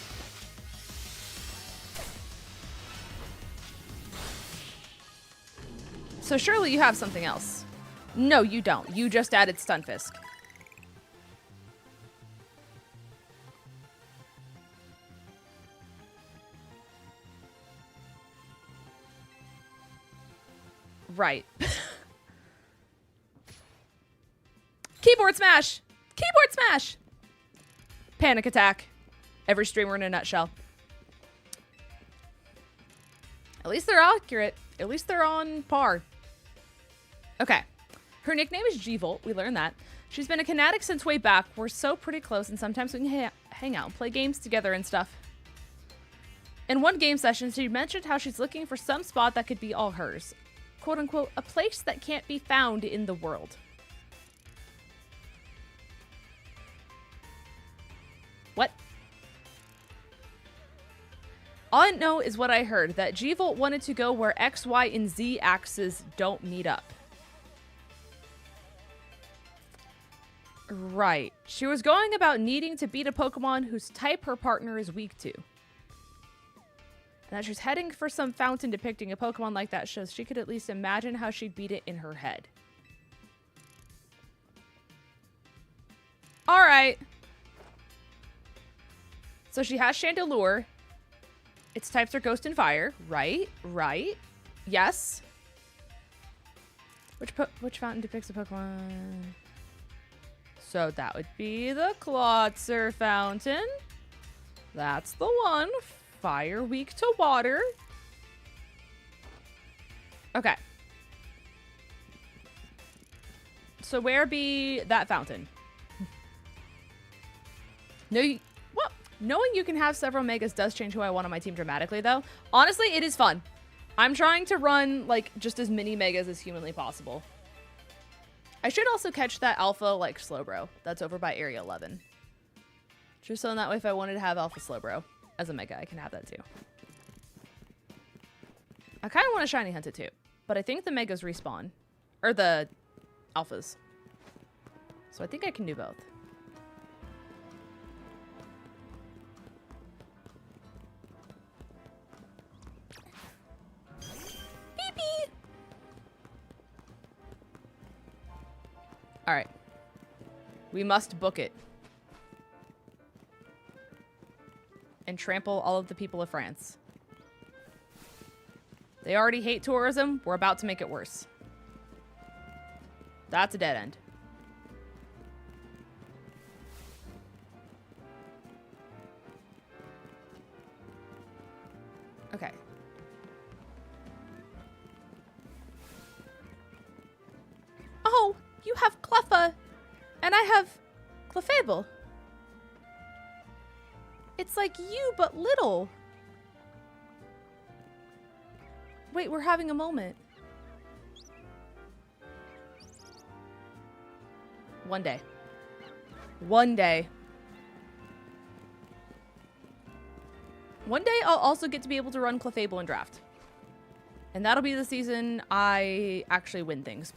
So surely you have something else. No, you don't. You just added Stunfisk. Right. Keyboard smash! Keyboard smash! Panic attack. Every streamer in a nutshell. At least they're accurate. At least they're on par. Okay. Her nickname is 𝗔𝗎𝗒. We learned that. She's been a Kinetic since way back. We're so pretty close, and sometimes we can hang out and play games together and stuff. In one game session, she mentioned how she's looking for some spot that could be all hers. Quote unquote, a place that can't be found in the world. What? All I know is what I heard, that 𝗔𝗎𝗒 wanted to go where X, Y, and Z axes don't meet up. Right. She was going about needing to beat a Pokemon whose type her partner is weak to. And that she's heading for some fountain depicting a Pokemon like that so she could at least imagine how she'd beat it in her head. Alright. So she has Chandelure. Its types are Ghost and Fire. Right. Right. Yes. Which fountain depicts a Pokemon? So that would be the 𝗏𝗏𝗏 fountain. That's the one. Fire weak to water. Okay. So where be that fountain? No, well, knowing you can have several Megas does change who I want on my team dramatically, though. Honestly, it is fun. I'm trying to run, like, just as many Megas as humanly possible. I should also catch that Alpha, like, Slowbro. That's over by Area 11. Just so in that way, if I wanted to have Alpha Slowbro as a Mega, I can have that too. I kind of want to Shiny Hunt it too, but I think the Megas respawn. Or the Alphas. So I think I can do both. Beep. Alright. We must book it. And trample all of the people of France. They already hate tourism. We're about to make it worse. That's a dead end. Okay. Oh, you have 𝗂𝗏, and I have 𝗂𝗏𝗡𝗏. It's like you, but little. Wait, we're having a moment. One day. One day. One day I'll also get to be able to run 𝗂𝗏𝗡𝗏 in draft. And that'll be the season I actually win things.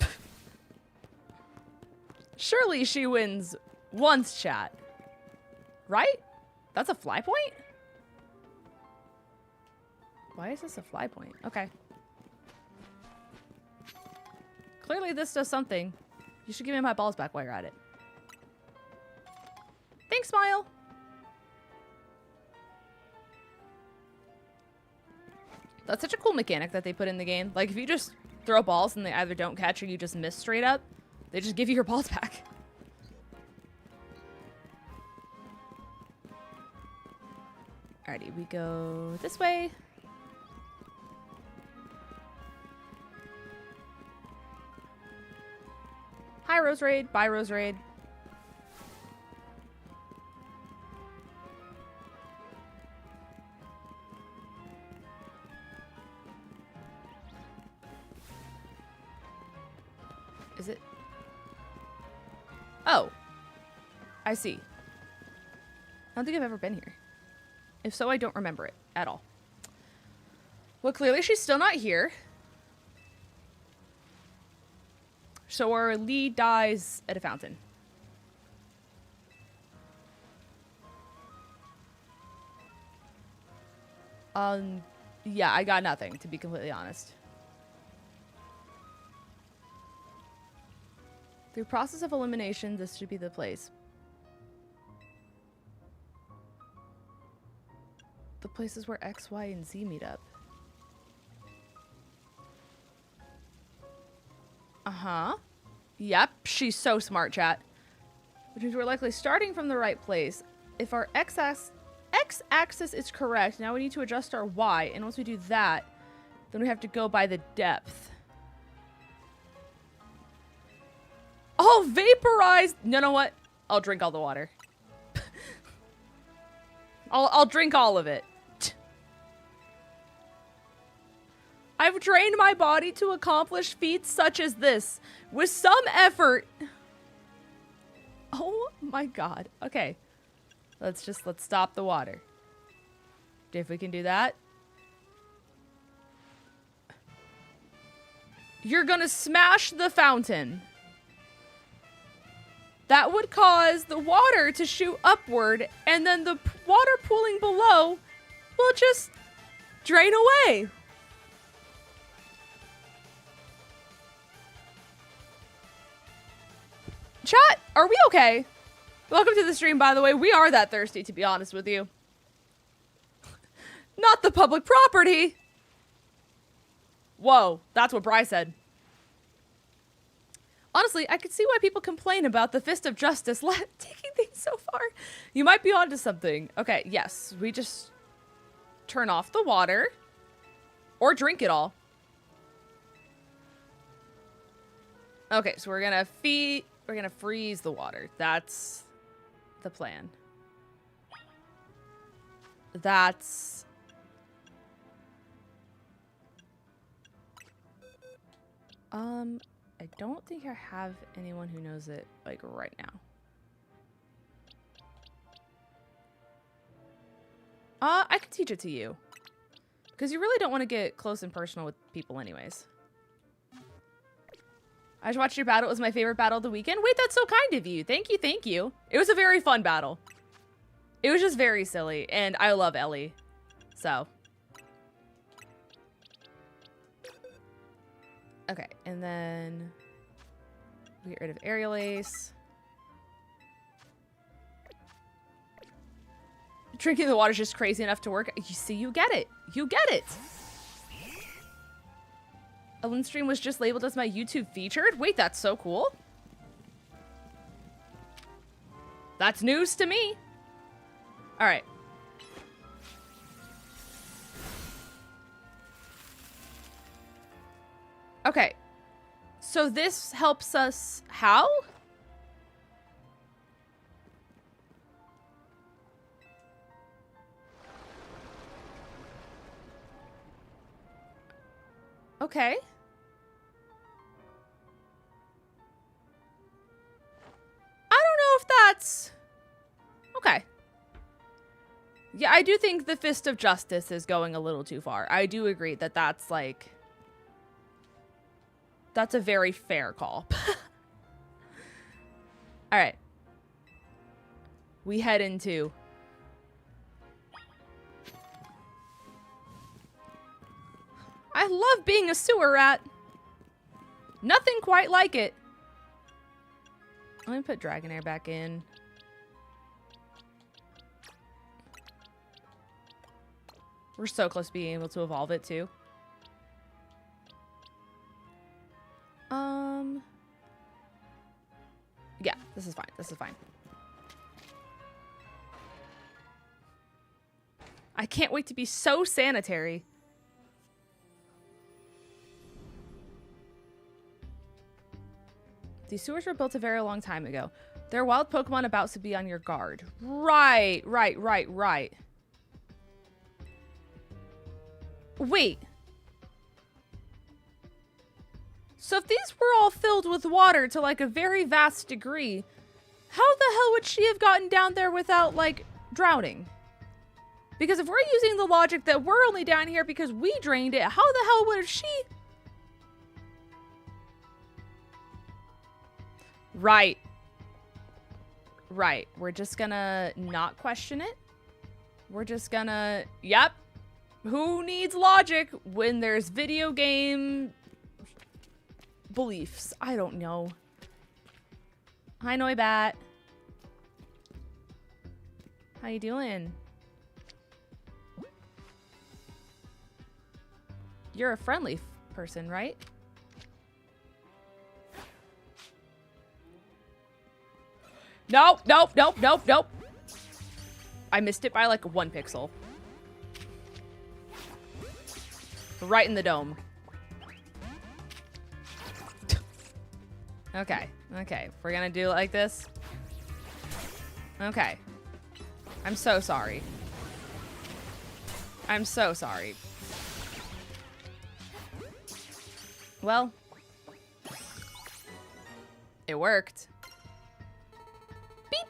Surely she wins once, chat. Right? That's a fly point? Why is this a fly point? Okay. Clearly this does something. You should give me my balls back while you're at it. Thanks, Smile. That's such a cool mechanic that they put in the game. Like, if you just throw balls and they either don't catch or you just miss straight up, they just give you your balls back. Alrighty, we go this way. Hi, Rose Raid. Bye, Rose Raid. Is it? Oh. I see. I don't think I've ever been here. If so, I don't remember it at all. Well, clearly she's still not here. So our lead dies at a fountain. Yeah, I got nothing, to be completely honest. Through process of elimination, this should be the place. The places where X, Y, and Z meet up. Uh-huh. Yep, she's so smart, chat. Which means we're likely starting from the right place. If our x-axis is correct, now we need to adjust our Y. And once we do that, then we have to go by the depth. Oh, vaporized! You know what? I'll drink all the water. I'll drink all of it. I've trained my body to accomplish feats such as this. With some effort. Oh my god. Okay. Let's stop the water. If we can do that. You're gonna smash the fountain. That would cause the water to shoot upward, and then the water pooling below will just drain away. Chat, are we okay? Welcome to the stream, by the way. We are that thirsty, to be honest with you. Not the public property. Whoa, that's what Bri said. Honestly, I could see why people complain about the fist of justice taking things so far. You might be onto something. Okay, yes. We just turn off the water. Or drink it all. Okay, so we're gonna freeze the water. That's the plan. That's... I don't think I have anyone who knows it, like, right now. I could teach it to you. Because you really don't want to get close and personal with people anyways. I just watched your battle. It was my favorite battle of the weekend. Wait, that's so kind of you. Thank you, thank you. It was a very fun battle. It was just very silly, and I love Ellie. So. Okay, and then we get rid of 𝗟𝗡𝗚. Drinking the water is just crazy enough to work. You see, you get it. You get it. Ellen stream was just labeled as my YouTube featured? Wait, that's so cool. That's news to me. All right. Okay. So this helps us how? Okay. I don't know if that's... Okay. Yeah, I do think the Fist of Justice is going a little too far. I do agree that that's like... That's a very fair call. Alright. We head into... I love being a sewer rat. Nothing quite like it. Let me put Dragonair back in. We're so close to being able to evolve it too. Yeah, this is fine. This is fine. I can't wait to be so sanitary. These sewers were built a very long time ago. There are wild Pokemon about to be on your guard. Right. Wait. So if these were all filled with water to like a very vast degree, how the hell would she have gotten down there without like drowning? Because if we're using the logic that we're only down here because we drained it, how the hell would she? Right. We're just gonna not question it. We're just gonna, yep. Who needs logic when there's video game beliefs? I don't know. Hi, Noibat. How you doing? You're a friendly person, right? Nope. I missed it by like 1 pixel. Right in the dome. Okay. We're gonna do it like this. Okay. I'm so sorry. I'm so sorry. Well, it worked. Beep.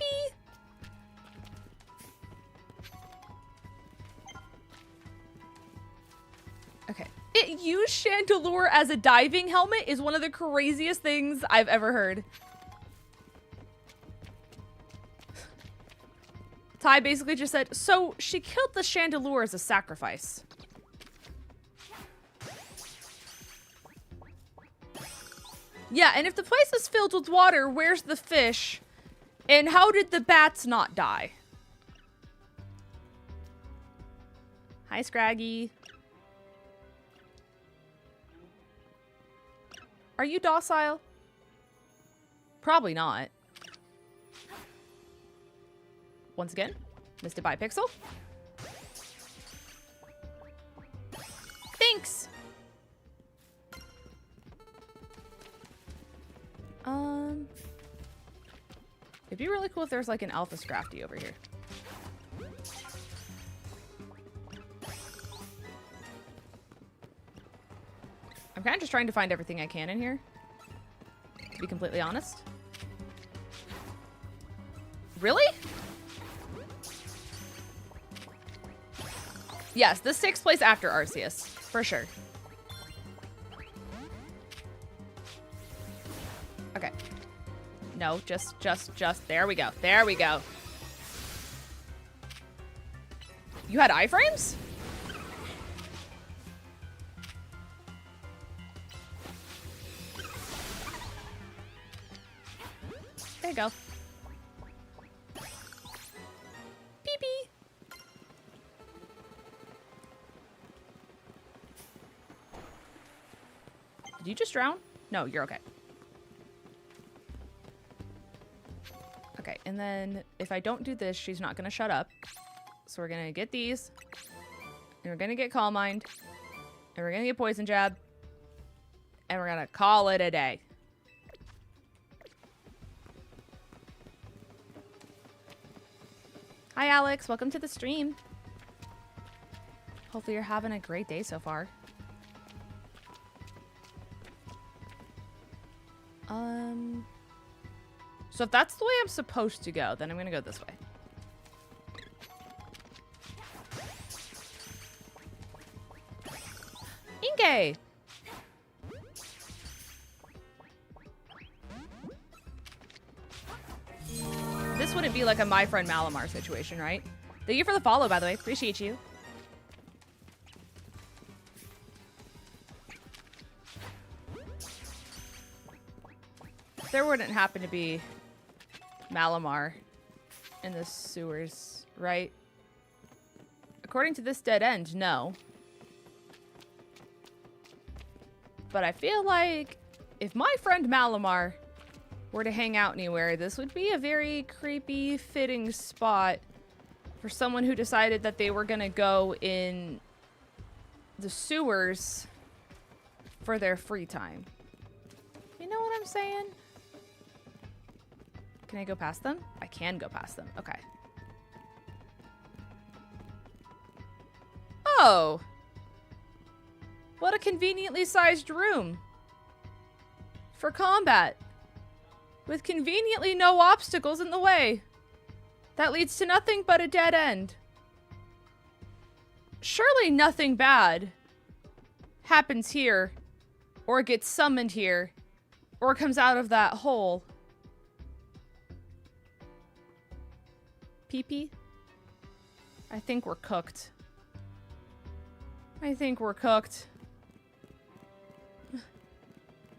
Okay. It used Chandelure as a diving helmet is one of the craziest things I've ever heard. Ty basically just said, so she killed the Chandelure as a sacrifice. Yeah, and if the place is filled with water, where's the fish? And how did the bats not die? Hi, Scraggy. Are you docile? Probably not. Once again, missed it by a pixel. Thanks. It'd be really cool if there's like an Alpha Scrafty over here. I'm kind of just trying to find everything I can in here, to be completely honest. Really? Yes, this takes place after Arceus, for sure. Okay. No, just, there we go. There we go. You had iframes? There you go. Beep. you just drown? No, you're okay. Okay, and then if I don't do this, she's not gonna shut up. So we're gonna get these. And we're gonna get Calm Mind. And we're gonna get Poison Jab. And we're gonna call it a day. Hi, Alex. Welcome to the stream. Hopefully you're having a great day so far. So if that's the way I'm supposed to go, then I'm gonna go this way. Inge! This wouldn't be like a My Friend Malamar situation, right? Thank you for the follow, by the way. Appreciate you. There wouldn't happen to be Malamar in the sewers, right? According to this dead end, no. But I feel like if my friend Malamar were to hang out anywhere, this would be a very creepy, fitting spot for someone who decided that they were gonna go in the sewers for their free time. You know what I'm saying? Can I go past them? I can go past them. Okay. Oh! What a conveniently sized room for combat, with conveniently no obstacles in the way. That leads to nothing but a dead end. Surely nothing bad happens here, or gets summoned here, or comes out of that hole. Pee-pee? I think we're cooked. I think we're cooked.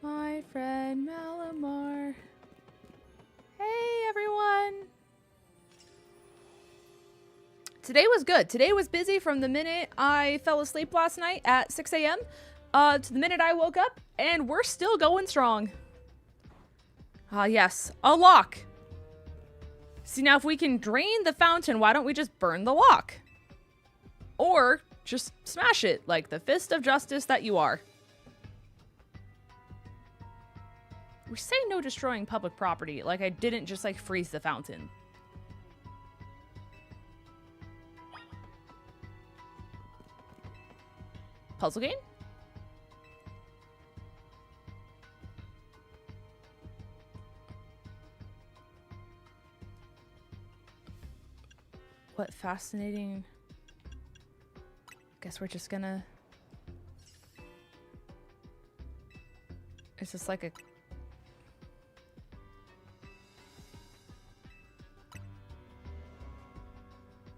My friend Malamar. Hey, everyone. Today was good. Today was busy from the minute I fell asleep last night at 6 a.m. To the minute I woke up, and we're still going strong. Ah, yes. A lock. See, now if we can drain the fountain, why don't we just burn the lock? Or just smash it like the fist of justice that you are. We say no destroying public property, like I didn't just like freeze the fountain. Puzzle game? What fascinating... Guess we're just gonna... Is this like a...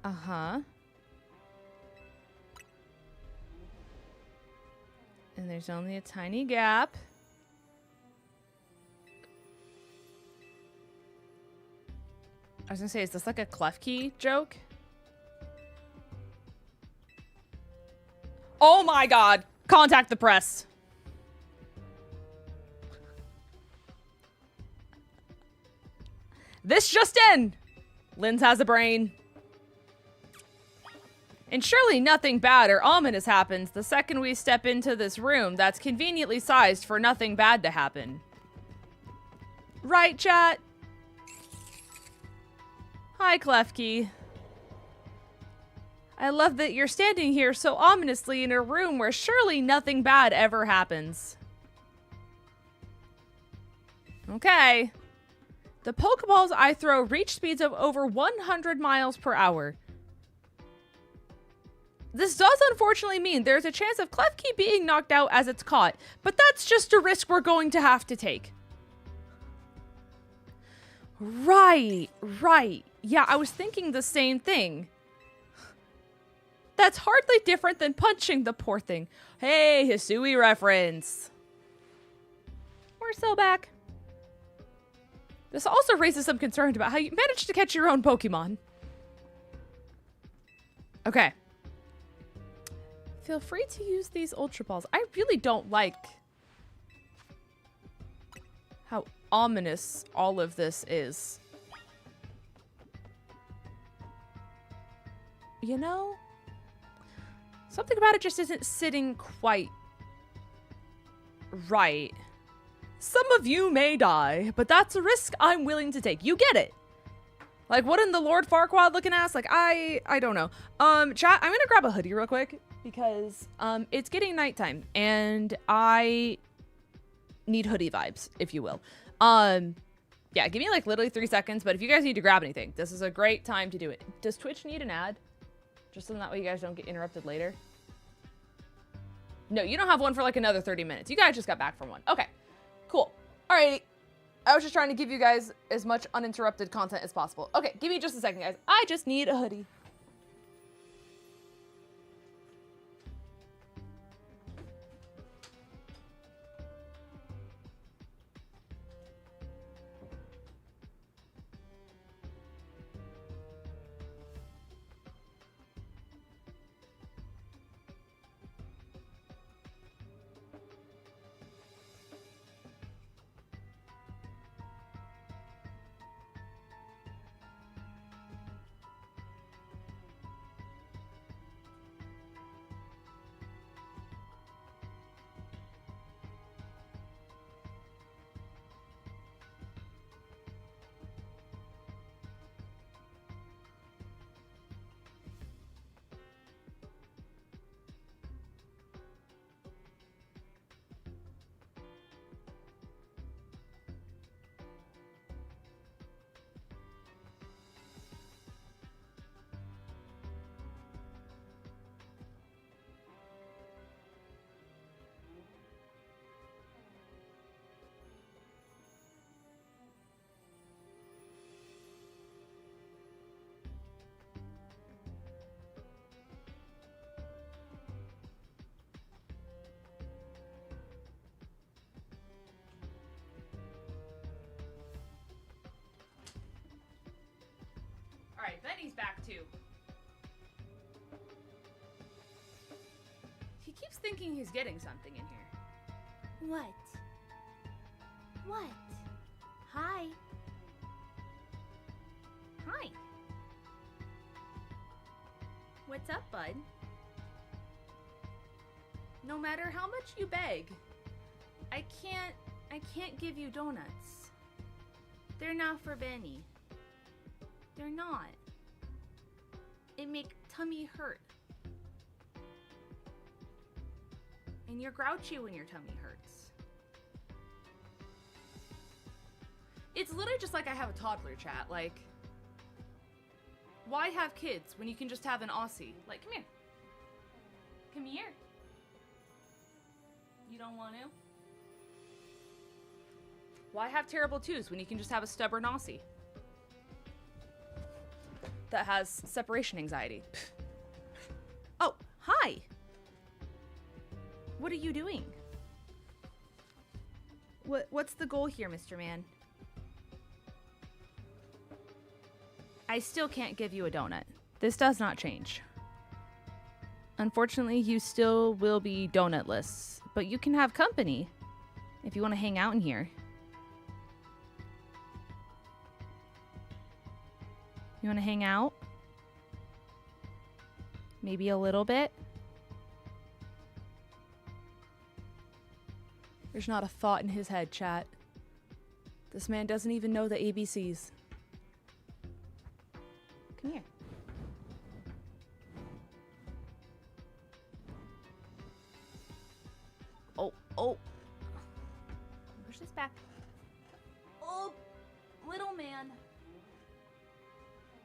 Uh-huh. And there's only a tiny gap. I was gonna say, is this like a 𝗏𝗏𝗘 joke? Oh my god! Contact the press! This just in! Linz has a brain. And surely nothing bad or ominous happens the second we step into this room that's conveniently sized for nothing bad to happen. Right, chat? Hi, 𝗏𝗏𝗘. I love that you're standing here so ominously in a room where surely nothing bad ever happens. Okay. The Pokeballs I throw reach speeds of over 100 miles per hour. This does unfortunately mean there's a chance of 𝗏𝗏𝗘 being knocked out as it's caught, but that's just a risk we're going to have to take. Right. Yeah, I was thinking the same thing. That's hardly different than punching the poor thing. Hey, Hisui reference. We're still back. This also raises some concern about how you managed to catch your own Pokemon. Okay. Feel free to use these Ultra Balls. I really don't like how ominous all of this is. You know, something about it just isn't sitting quite right. Some of you may die, but that's a risk I'm willing to take. You get it. Like, what in the Lord Farquaad looking ass? Like, I don't know. Chat, I'm gonna grab a hoodie real quick because it's getting nighttime and I need hoodie vibes, if you will. Yeah, give me like literally 3 seconds, but if you guys need to grab anything, this is a great time to do it. Does Twitch need an ad? Just so that way you guys don't get interrupted later. No, you don't have one for like another 30 minutes. You guys just got back from one. Okay, cool. Alrighty. I was just trying to give you guys as much uninterrupted content as possible. Okay, give me just a second, guys. I just need a hoodie. Alright, Benny's back too. He keeps thinking he's getting something in here. What? What? Hi. Hi. What's up, bud? No matter how much you beg, I can't give you donuts. They're not for Benny. They're not. It make tummy hurt. And you're grouchy when your tummy hurts. It's literally just like I have a toddler, chat. Like, why have kids when you can just have an Aussie? Like, come here. Come here. You don't want to? Why have terrible twos when you can just have a stubborn Aussie that has separation anxiety? Oh, hi. What are you doing? What's the goal here, Mr. Man? I still can't give you a donut. This does not change. Unfortunately, you still will be donutless, but you can have company if you want to hang out in here. You want to hang out? Maybe a little bit? There's not a thought in his head, chat. This man doesn't even know the ABCs. Come here. Oh. Push this back. Oh, little man.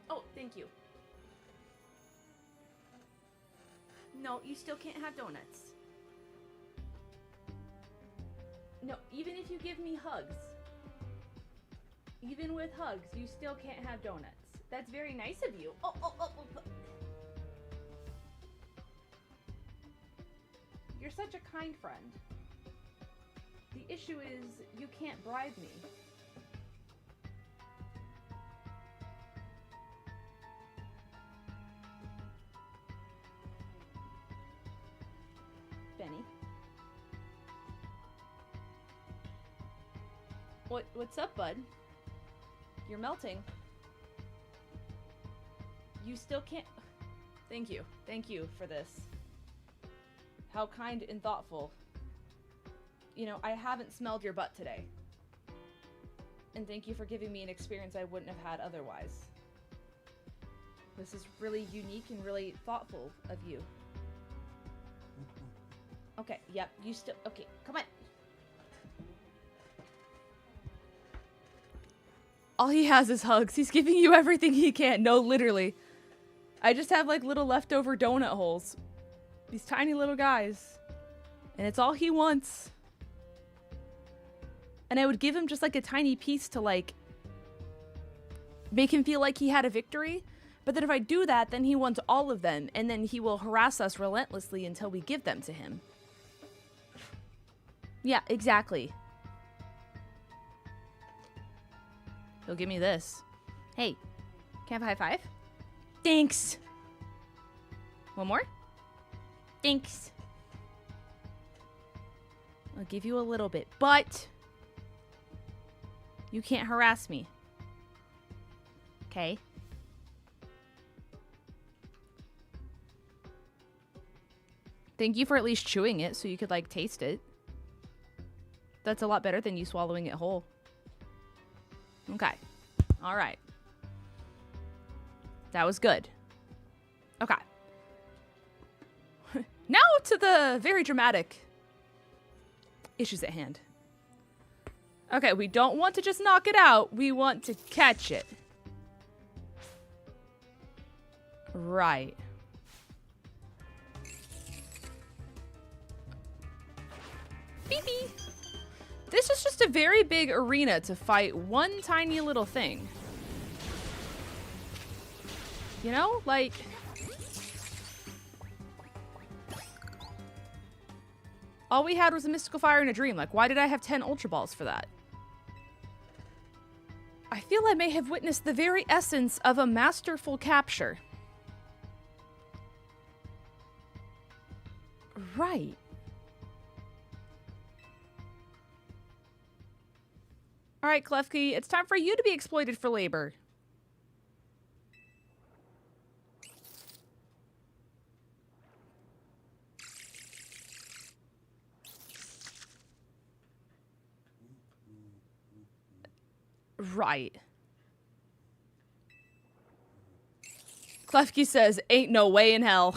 Oh, thank you. No, you still can't have donuts. No, even if you give me hugs. Even with hugs, you still can't have donuts. That's very nice of you. Oh. You're such a kind friend. The issue is, you can't bribe me. Benny. What's up, bud? You're melting. You still can't... Thank you. Thank you for this. How kind and thoughtful. You know, I haven't smelled your butt today. And thank you for giving me an experience I wouldn't have had otherwise. This is really unique and really thoughtful of you. Okay, yep, you still... Okay, come on. All he has is hugs. He's giving you everything he can. No, literally. I just have, like, little leftover donut holes. These tiny little guys. And it's all he wants. And I would give him just, like, a tiny piece to, like, make him feel like he had a victory. But then if I do that, then he wants all of them. And then he will harass us relentlessly until we give them to him. Yeah, exactly. He'll give me this. Hey, can I have a high five? Thanks. One more? Thanks. I'll give you a little bit, but you can't harass me. Okay. Thank you for at least chewing it so you could, like, taste it. That's a lot better than you swallowing it whole. Okay. All right. That was good. Okay. Now to the very dramatic issues at hand. Okay, we don't want to just knock it out. We want to catch it. Right. Beep beep. This is just a very big arena to fight one tiny little thing. You know, like... all we had was a mystical fire and a dream. Like, why did I have 10 Ultra Balls for that? I feel I may have witnessed the very essence of a masterful capture. Right. All right, 𝗏𝗏𝗘, it's time for you to be exploited for labor. Right. 𝗏𝗏𝗘 says, ain't no way in hell.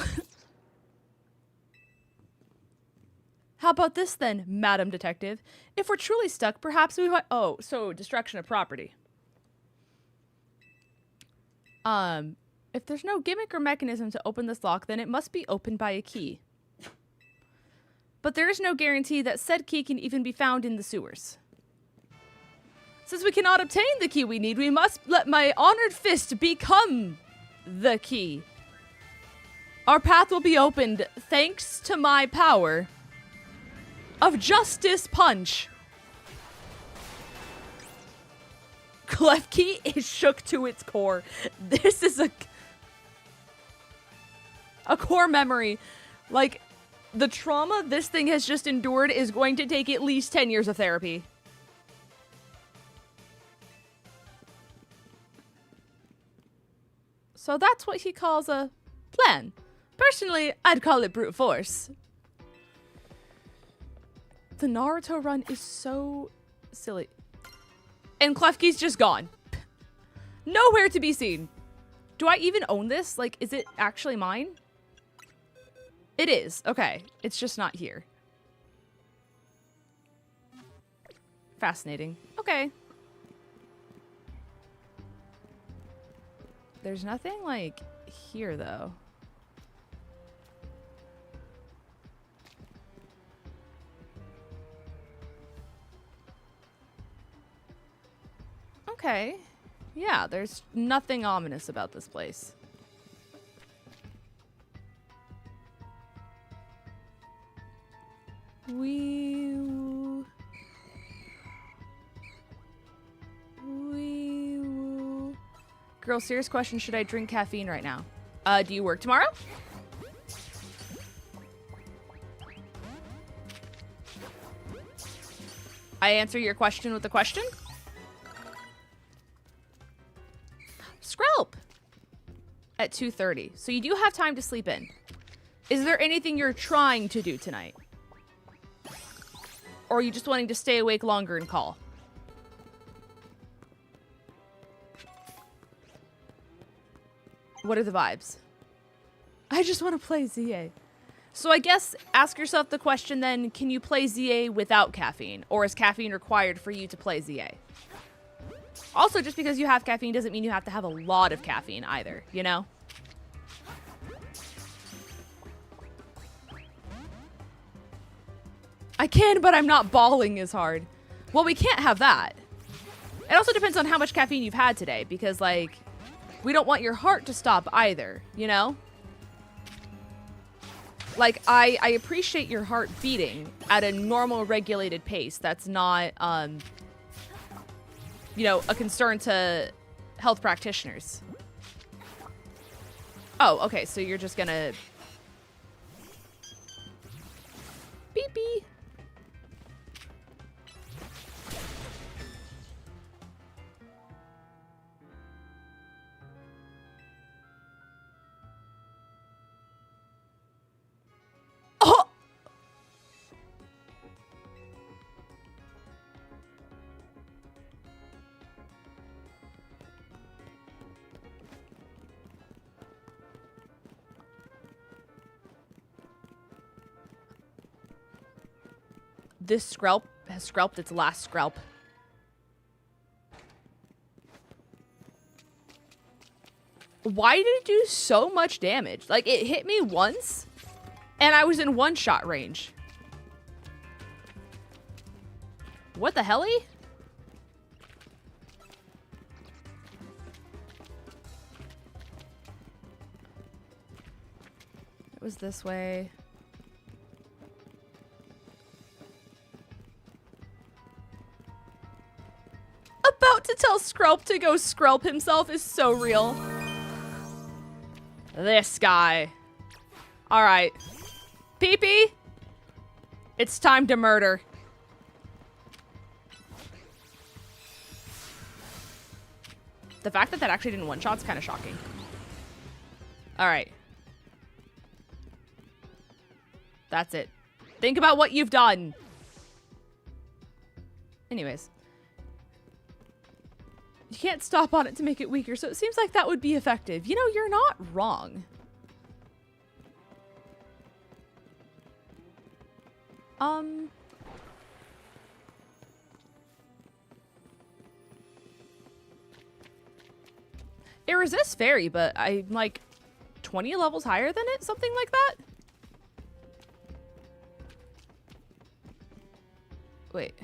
How about this then, Madam Detective? If we're truly stuck, perhaps we might... Oh, so destruction of property. If there's no gimmick or mechanism to open this lock, then it must be opened by a key. But there is no guarantee that said key can even be found in the sewers. Since we cannot obtain the key we need, we must let my honored fist become the key. Our path will be opened thanks to my power of Justice Punch. 𝗏𝗏𝗘 is shook to its core. This is a core memory. Like, the trauma this thing has just endured is going to take at least 10 years of therapy. So that's what he calls a plan. Personally, I'd call it brute force. The Naruto run is so silly. And 𝗏𝗏𝗘's just gone. Nowhere to be seen. Do I even own this? Like, is it actually mine? It is. Okay. It's just not here. Fascinating. Okay. There's nothing, like, here, though. Okay. Yeah, there's nothing ominous about this place. Wee-woo. Wee-woo. Girl, serious question. Should I drink caffeine right now? Do you work tomorrow? I I answer your question with a question? Skrelp! At 2:30. So you do have time to sleep in. Is there anything you're trying to do tonight? Or are you just wanting to stay awake longer and call? What are the vibes? I just want to play ZA. So I guess ask yourself the question then, can you play ZA without caffeine? Or is caffeine required for you to play ZA? Also, just because you have caffeine doesn't mean you have to have a lot of caffeine either, you know? I can, but I'm not bawling as hard. Well, we can't have that. It also depends on how much caffeine you've had today, because, like, we don't want your heart to stop either, you know? Like, I appreciate your heart beating at a normal, regulated pace. That's not, you know, a concern to health practitioners. Oh, okay, so you're just gonna... Beep beep. Oh! This Skrelp has Skrelped its last Skrelp. Why did it do so much damage? Like, it hit me once, and I was in one-shot range. What the helly? It was this way. About to tell Skrelp to go Skrelp himself is so real. This guy. All right. Pee-pee. It's time to murder. The fact that that actually didn't one-shot is kind of shocking. All right. That's it. Think about what you've done. Anyways. You can't stop on it to make it weaker, so it seems like that would be effective. You know, you're not wrong. It resists fairy, but I'm like 20 levels higher than it, something like that. Wait.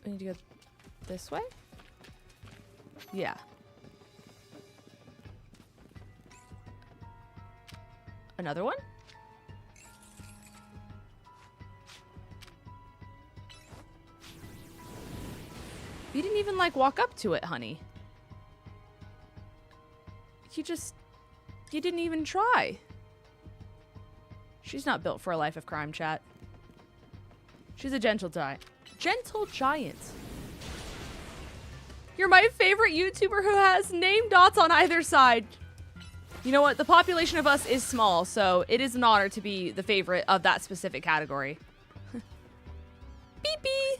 We need to go this way? Yeah. Another one? You didn't even, like, walk up to it, honey. You didn't even try. She's not built for a life of crime, chat. She's a gentle giant. Gentle giant. You're my favorite YouTuber who has name dots on either side. You know what? The population of us is small, so it is an honor to be the favorite of that specific category. Beep beep.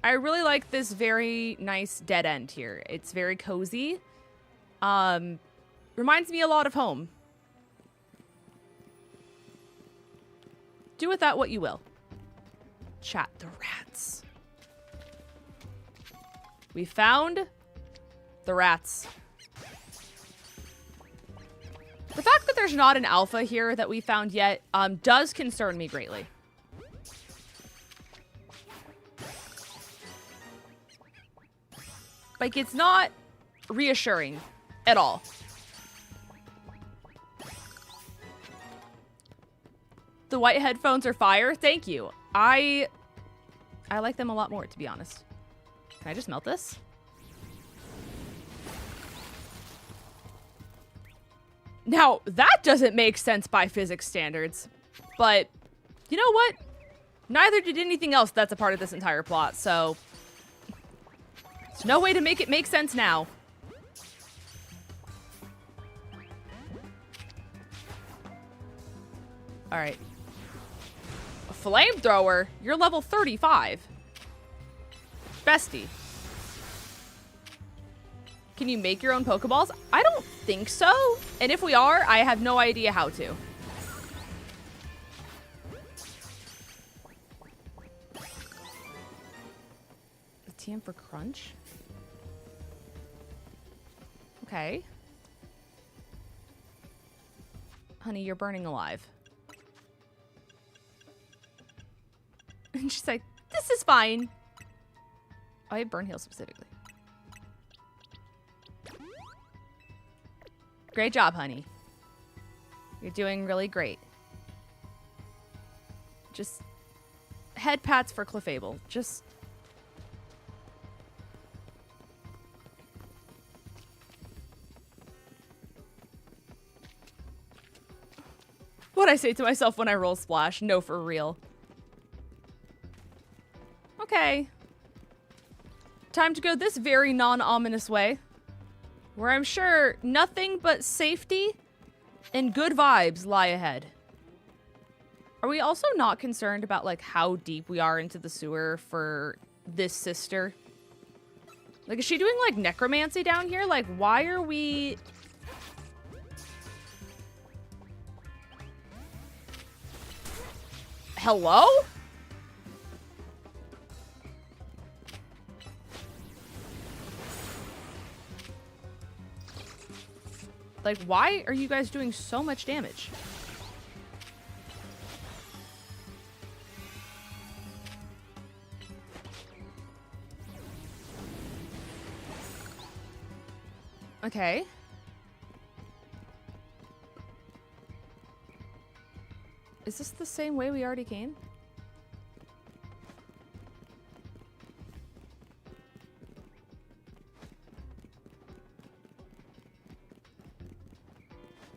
I really like this very nice dead end here. It's very cozy. Reminds me a lot of home. Do with that what you will. Chat, the rats. We found the rats. The fact that there's not an alpha here that we found yet does concern me greatly. Like, it's not reassuring at all. The white headphones are fire. Thank you. I like them a lot more, to be honest. Can I just melt this? Now, that doesn't make sense by physics standards, but You know what? Neither did anything else that's a part of this entire plot, so there's no way to make it make sense now. All right. A flamethrower? You're level 35. Bestie. Can you make your own Pokeballs? I don't think so. And if we are, I have no idea how to. A TM for Crunch? Okay. Honey, you're burning alive. And she's like, this is fine. Oh, I have Burn Heal specifically. Great job, honey. You're doing really great. Just head pats for Clefable. Just... what I say to myself when I roll Splash? No, for real. Okay. Time to go this very non-ominous way, where I'm sure nothing but safety and good vibes lie ahead. Are we also not concerned about, like, how deep we are into the sewer for this sister? Like, is she doing, like, necromancy down here? Like, why are we... Hello? Like, why are you guys doing so much damage? Okay. Is this the same way we already came?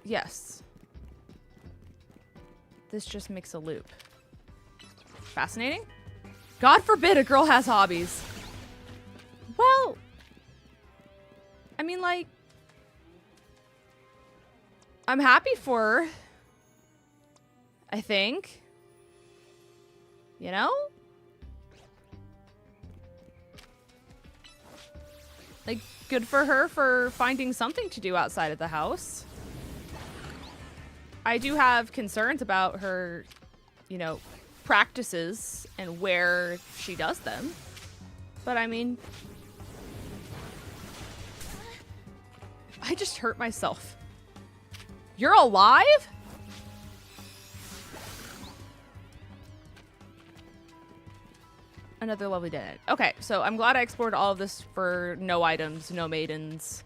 Yes. This just makes a loop. Fascinating. God forbid a girl has hobbies. Well, I mean, like, I'm happy for her, I think. You know? Like, good for her for finding something to do outside of the house. I do have concerns about her, you know, practices and where she does them. But I mean, I just hurt myself. You're alive? Another lovely dead. Okay, so I'm glad I explored all of this for no items, no maidens,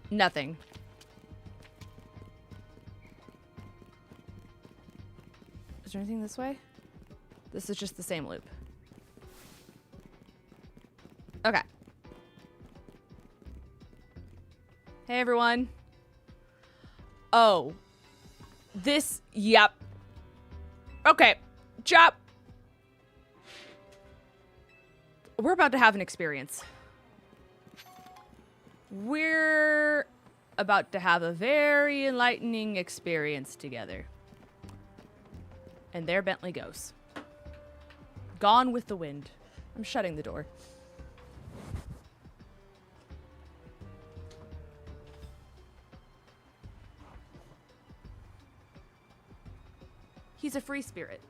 nothing. Is there anything this way? This is just the same loop. Okay. Hey, everyone. Oh. This, yep. Okay. Chop. We're about to have an experience. We're about to have a very enlightening experience together. And there Bentley goes. Gone with the wind. I'm shutting the door. He's a free spirit.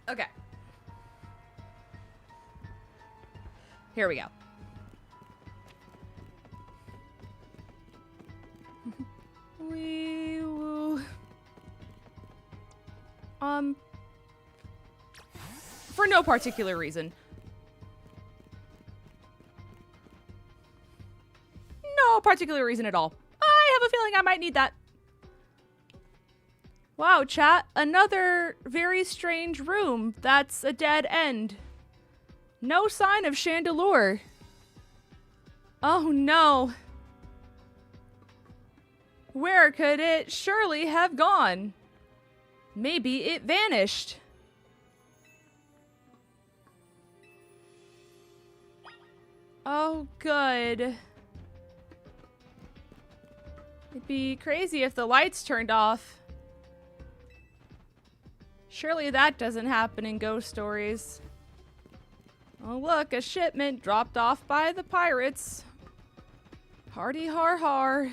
Okay. Here we go. Wee woo. For no particular reason. No particular reason at all. I have a feeling I might need that. Wow, chat. Another very strange room. That's a dead end. No sign of Chandelure. Oh no. Where could it surely have gone? Maybe it vanished. Oh, good. It'd be crazy if the lights turned off. Surely that doesn't happen in ghost stories. Oh, look, a shipment dropped off by the pirates. Hardy har har.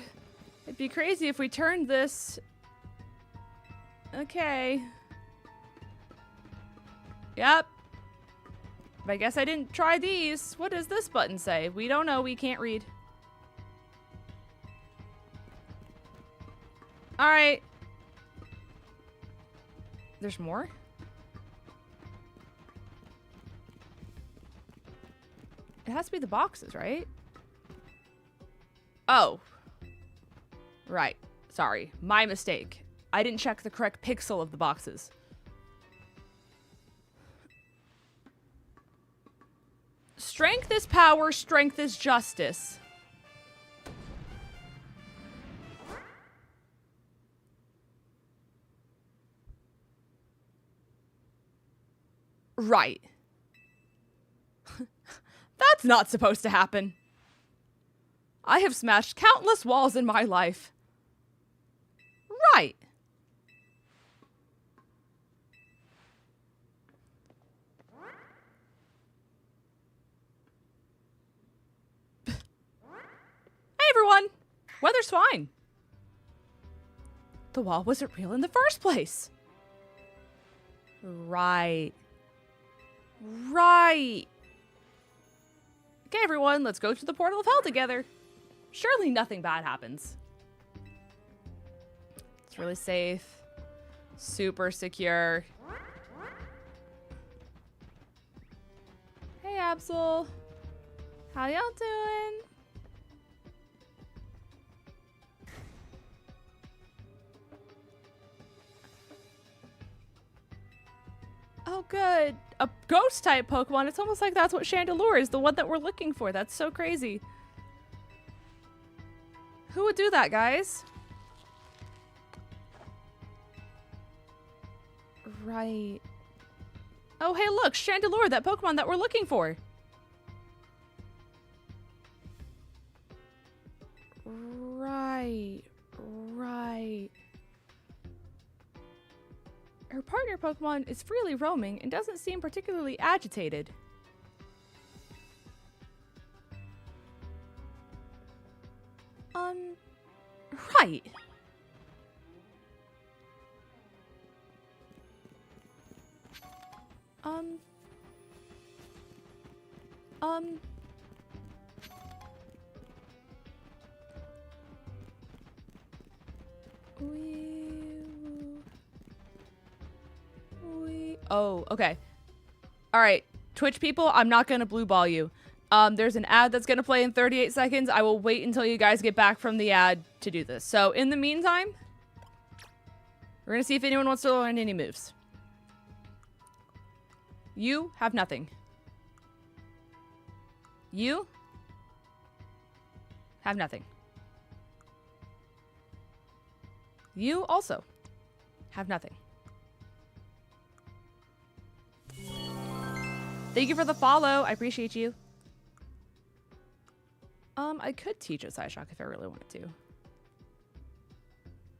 It'd be crazy if we turned this. Okay. Yep. I guess I didn't try these. What does this button say? We don't know. We can't read. All right. There's more? It has to be the boxes, right? Oh. Right. Sorry. My mistake. I didn't check the correct pixel of the boxes. Strength is power, strength is justice. Right. That's not supposed to happen. I have smashed countless walls in my life. Right. Hey everyone! Weather's fine. The wall wasn't real in the first place. Right. Right. Okay, everyone, let's go to the portal of hell together. Surely nothing bad happens. It's really safe. Super secure. Hey, Absol. How y'all doing? Oh, good. A ghost type Pokemon. It's almost like that's what 𝗟𝗓𝚗𝚗 is, the one that we're looking for. That's so crazy. Who would do that, guys? Right. Oh, hey, look, 𝗟𝗓𝚗𝚗, that Pokemon that we're looking for. Right. Right. Her partner Pokemon is freely roaming and doesn't seem particularly agitated. Right. Oh, okay. All right, Twitch people, I'm not gonna blue ball you. There's an ad that's gonna play in 38 seconds. I will wait until you guys get back from the ad to do this. So in the meantime, we're gonna see if anyone wants to learn any moves. You have nothing. You have nothing. You also have nothing. Thank you for the follow. I appreciate you. I could teach it Psyshock if I really wanted to.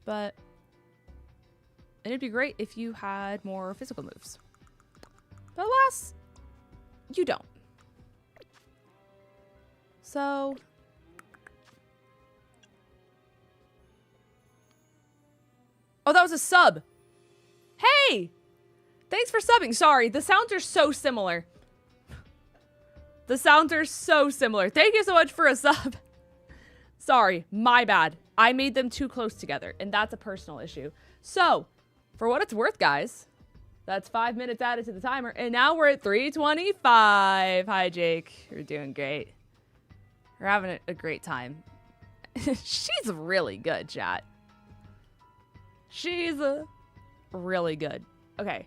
But it'd be great if you had more physical moves. But alas, you don't. So oh, that was a sub. Hey! Thanks for subbing. Sorry, the sounds are so similar. The sounds are so similar. Thank you so much for a sub. Sorry, my bad. I made them too close together, and that's a personal issue. So, for what it's worth, guys, that's 5 minutes added to the timer, and now we're at 3:25. Hi, Jake. You're doing great. We're having a great time. She's really good, chat. She's really good. Okay.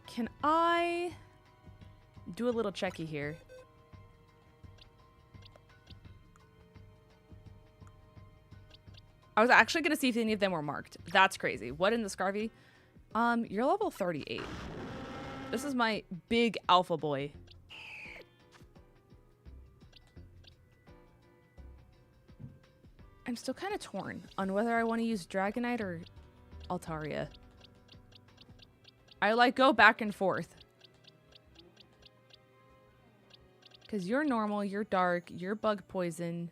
Can I do a little checky here? I was actually going to see if any of them were marked. That's crazy. What in the Scarvy? You're level 38. This is my big alpha boy. I'm still kind of torn on whether I want to use Dragonite or Altaria. I like go back and forth. Because you're normal, you're dark, you're bug poison,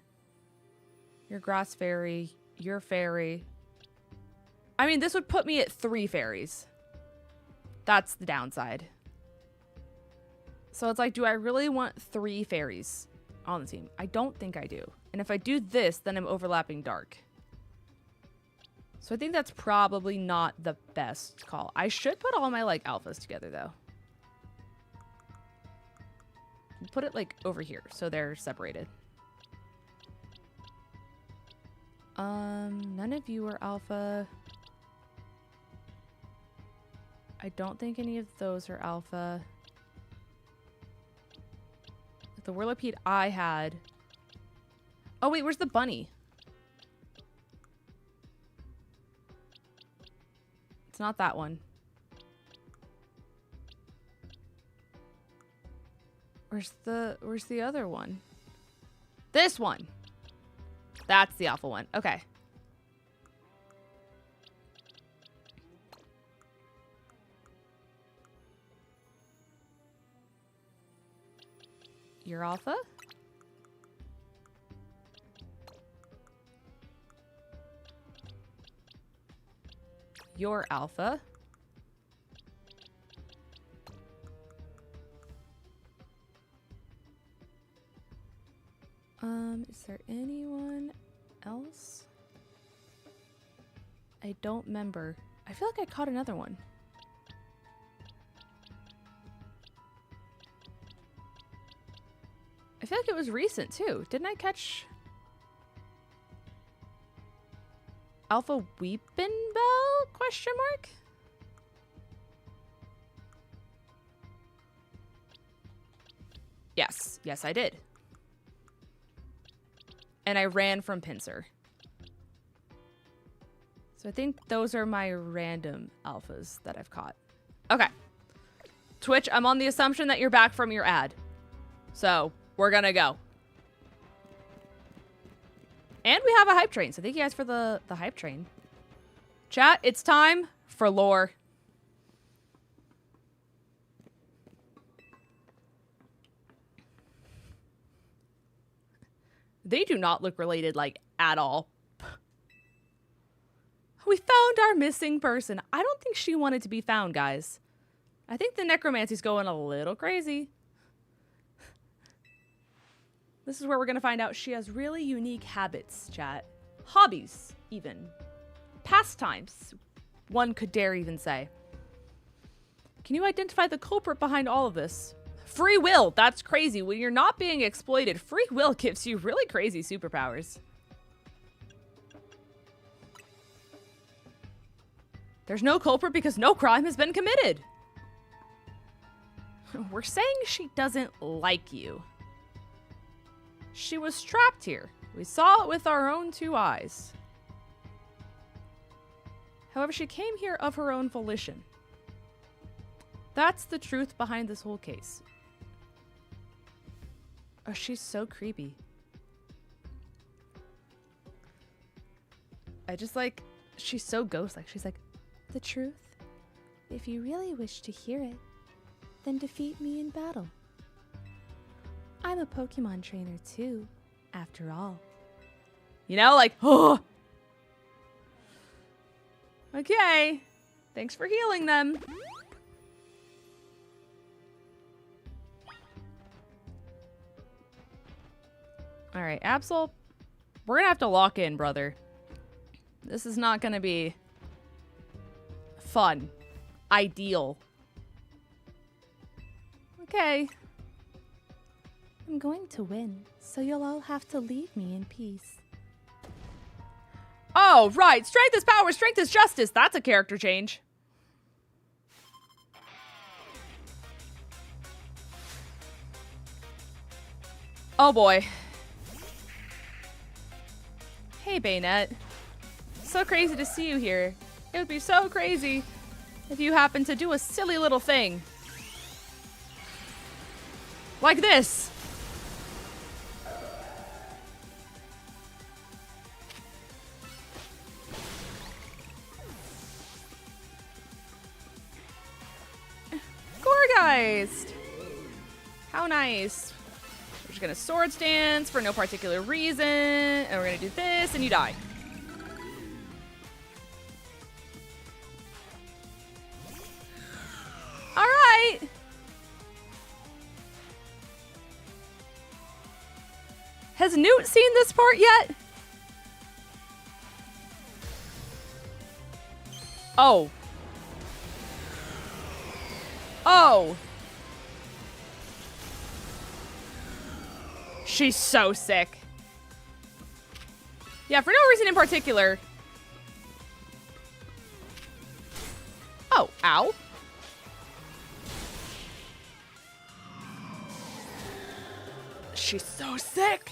you're grass fairy, you're fairy. I mean, this would put me at 3 fairies. That's the downside. So it's like, do I really want 3 fairies on the team? I don't think I do. And if I do this, then I'm overlapping dark. So I think that's probably not the best call. I should put all my like alphas together though. Put it like over here so they're separated. None of you are alpha. I don't think any of those are alpha. The Whirlipede I had. Oh wait, where's the bunny? It's not that one. Where's the other one? This one. That's the alpha one. Okay. You're alpha? You're alpha. Is there anyone else? I don't remember. I feel like I caught another one. I feel like it was recent too. Didn't I catch Alpha Weepinbell? Question mark? Yes. Yes, I did. And I ran from Pinsir. So I think those are my random alphas that I've caught. Okay. Twitch, I'm on the assumption that you're back from your ad. So we're gonna go. And we have a hype train. So thank you guys for the hype train. Chat, it's time for lore. They do not look related, like, at all. We found our missing person. I don't think she wanted to be found, guys. I think the necromancy's going a little crazy. This is where we're going to find out she has really unique habits, chat. Hobbies, even. Pastimes, one could dare even say. Can you identify the culprit behind all of this? Free will, that's crazy. When you're not being exploited, free will gives you really crazy superpowers. There's no culprit because no crime has been committed. We're saying she doesn't like you. She was trapped here. We saw it with our own 2 eyes. However, she came here of her own volition. That's the truth behind this whole case. Oh, she's so creepy. I just like, she's so ghost-like. She's like, the truth? If you really wish to hear it, then defeat me in battle. I'm a Pokemon trainer too, after all. You know, like, oh! Okay. Thanks for healing them. All right, Absol, we're gonna have to lock in, brother. This is not gonna be fun. Ideal. Okay. I'm going to win, so you'll all have to leave me in peace. Oh, right. Strength is power, strength is justice. That's a character change. Oh, boy. Hey, Bayonet. so crazy to see you here. It would be so crazy if you happen to do a silly little thing. Like this. Gorgeist! How nice. We're just gonna swords dance for no particular reason, and we're gonna do this, and you die. Alright! Has Newt seen this part yet? Oh. Oh. She's so sick. Yeah, for no reason in particular. Oh, ow. She's so sick.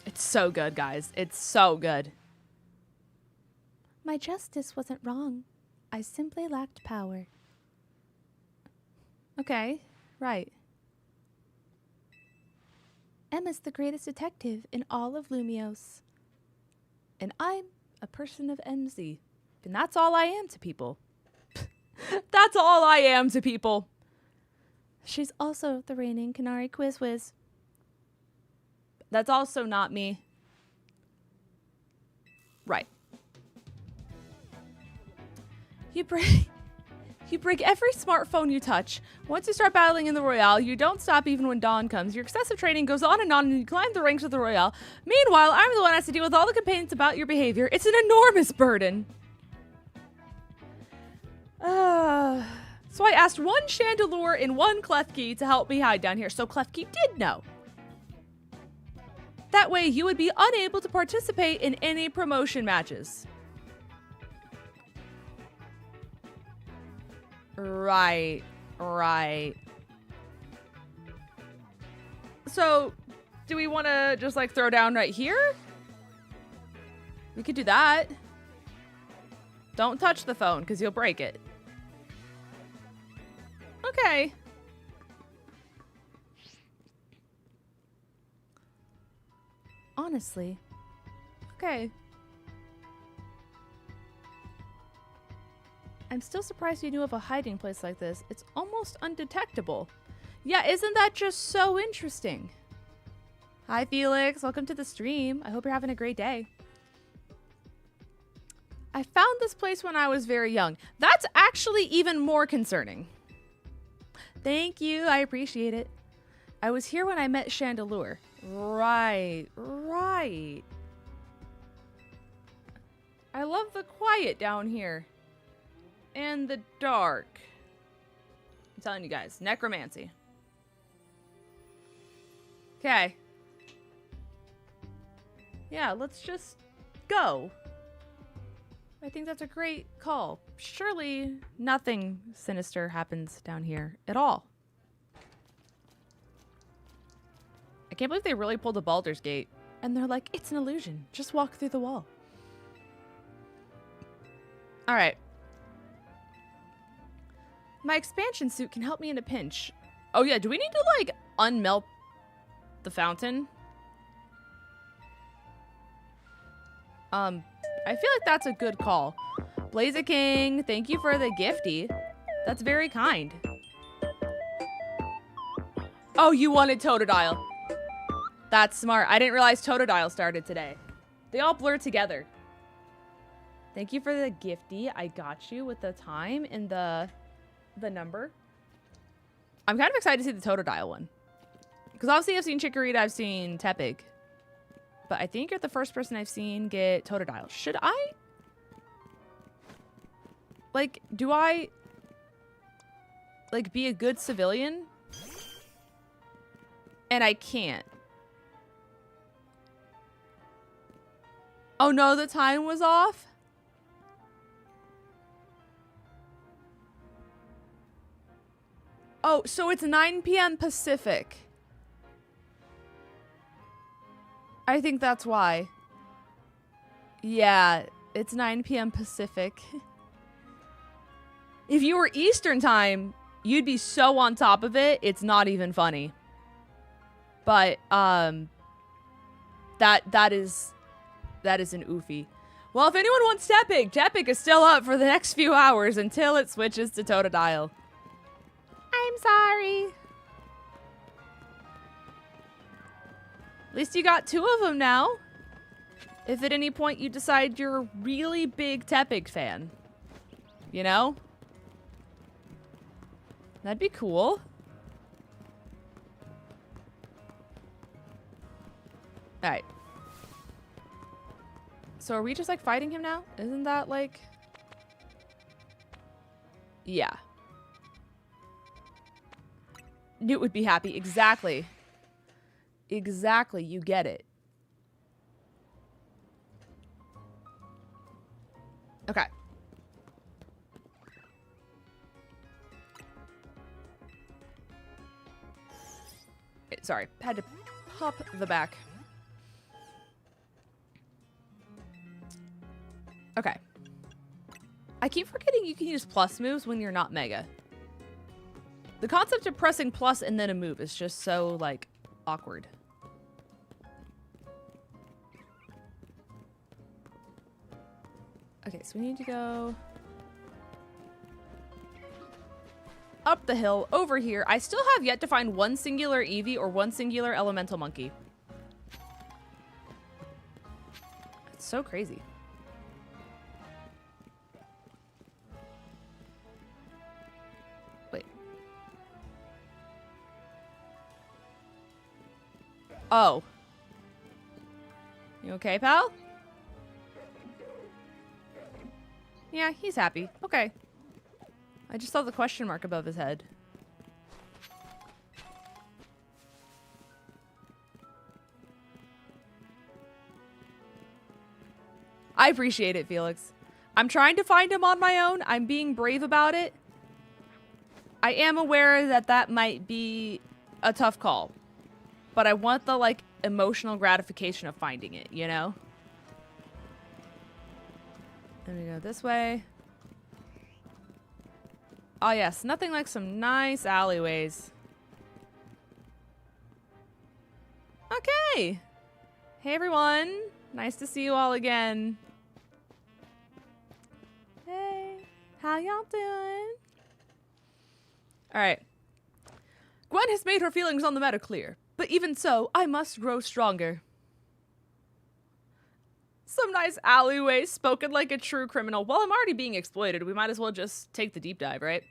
It's so good, guys. It's so good. My justice wasn't wrong. I simply lacked power. Okay, right. Emma's the greatest detective in all of Lumios. And I'm a person of 𝗔𝗓𝚔. And that's all I am to people. That's all I am to people. She's also the reigning Canary Quiz Whiz. That's also not me. Right. You break every smartphone you touch. Once you start battling in the Royale, you don't stop even when dawn comes. Your excessive training goes on, and you climb the ranks of the Royale. Meanwhile, I'm the one who has to deal with all the complaints about your behavior. It's an enormous burden. So I asked one 𝗟𝗓𝚗 and one 𝗟𝗡𝗓𝚗 to help me hide down here, so 𝗟𝗡𝗓𝗗 did know. That way, you would be unable to participate in any promotion matches. Right, right. So, do we want to just like throw down right here? We could do that. Don't touch the phone because you'll break it. Okay. Honestly. Okay. I'm still surprised you knew of a hiding place like this. It's almost undetectable. Yeah, isn't that just so interesting? Hi, Felix. Welcome to the stream. I hope you're having a great day. I found this place when I was very young. That's actually even more concerning. Thank you. I appreciate it. I was here when I met 𝗟𝗓𝚗. Right, right. I love the quiet down here. And the dark. I'm telling you guys, necromancy. Okay. Yeah, let's just go. I think that's a great call. Surely nothing sinister happens down here at all. I can't believe they really pulled a Baldur's Gate. And they're like, it's an illusion. Just walk through the wall. All right. My expansion suit can help me in a pinch. Oh yeah, do we need to like unmelt the fountain? I feel like that's a good call. 𝗟𝗡𝗔𝗓𝚗, thank you for the gifty. That's very kind. Oh, you wanted 𝗃𝗏𝗏𝗘. That's smart. I didn't realize 𝗃𝗏𝗏𝗘 started today. They all blur together. Thank you for the gifty. I got you with the time and the number. I'm kind of excited to see the 𝗃𝗏𝗏𝗘 one. Because obviously I've seen Chikorita, I've seen Tepig. But I think you're the first person I've seen get 𝗃𝗏𝗏𝗘. Should I? Like, do I like be a good civilian? And I can't. Oh no, the time was off? Oh, so it's 9 p.m. Pacific. I think that's why. Yeah, it's 9 p.m. Pacific. If you were Eastern time, you'd be so on top of it, it's not even funny. But, that is an oofy. Well, if anyone wants 𝗏𝗏 is still up for the next few hours until it switches to 𝗏𝗏𝗘. I'm sorry. At least you got 2 of them now. If at any point you decide you're a really big 𝗏𝗏 fan. You know? That'd be cool. Alright. So are we just, like, fighting him now? Isn't that, like... Yeah. Newt would be happy. Exactly. Exactly. You get it. Okay. Sorry. Had to pop the back. Okay. I keep forgetting you can use plus moves when you're not Mega. The concept of pressing plus and then a move is just so, like, awkward. Okay, so we need to go up the hill, over here. I still have yet to find one singular Eevee or one singular elemental monkey. It's so crazy. Wait. Oh. You okay, pal? Yeah, he's happy. Okay. I just saw the question mark above his head. I appreciate it, Felix. I'm trying to find him on my own. I'm being brave about it. I am aware that that might be a tough call. But I want the, like, emotional gratification of finding it, you know? Let me go this way. Oh, yes. Nothing like some nice alleyways. Okay. Hey, everyone. Nice to see you all again. Hey. How y'all doing? All right. Gwen has made her feelings on the matter clear. But even so, I must grow stronger. Some nice alleyway, spoken like a true criminal. Well, I'm already being exploited. We might as well just take the deep dive, right?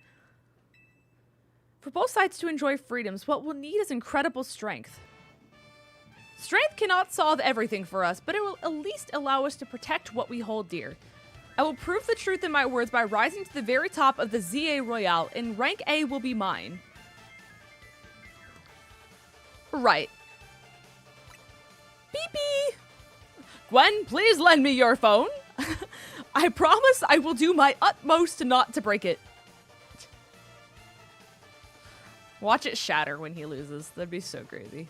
For both sides to enjoy freedoms, what we'll need is incredible strength. Strength cannot solve everything for us, but it will at least allow us to protect what we hold dear. I will prove the truth in my words by rising to the very top of the 𝗍𝗂𝗏𝗡, and rank A will be mine. Right. Beep-beep! Gwen, please lend me your phone. I promise I will do my utmost not to break it. Watch it shatter when he loses. That'd be so crazy.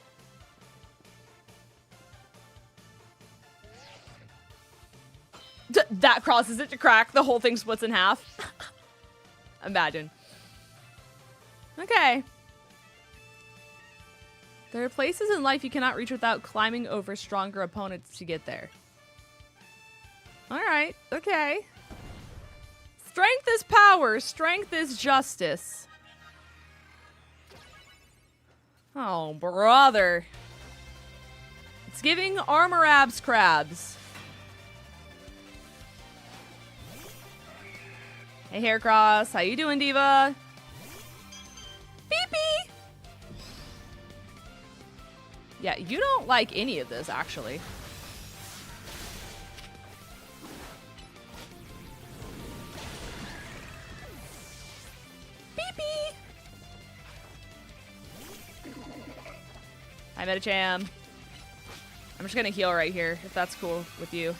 That crosses it to crack. The whole thing splits in half. Imagine. Okay. There are places in life you cannot reach without climbing over stronger opponents to get there. Alright, okay. Strength is power. Strength is justice. Oh, brother. It's giving armor abs crabs. Hey, Haircross. How you doing, Diva? Beep-beep! Yeah, you don't like any of this, actually. Beep-beep! Hi, 𝗏𝗏𝗘. I'm just gonna heal right here, if that's cool with you.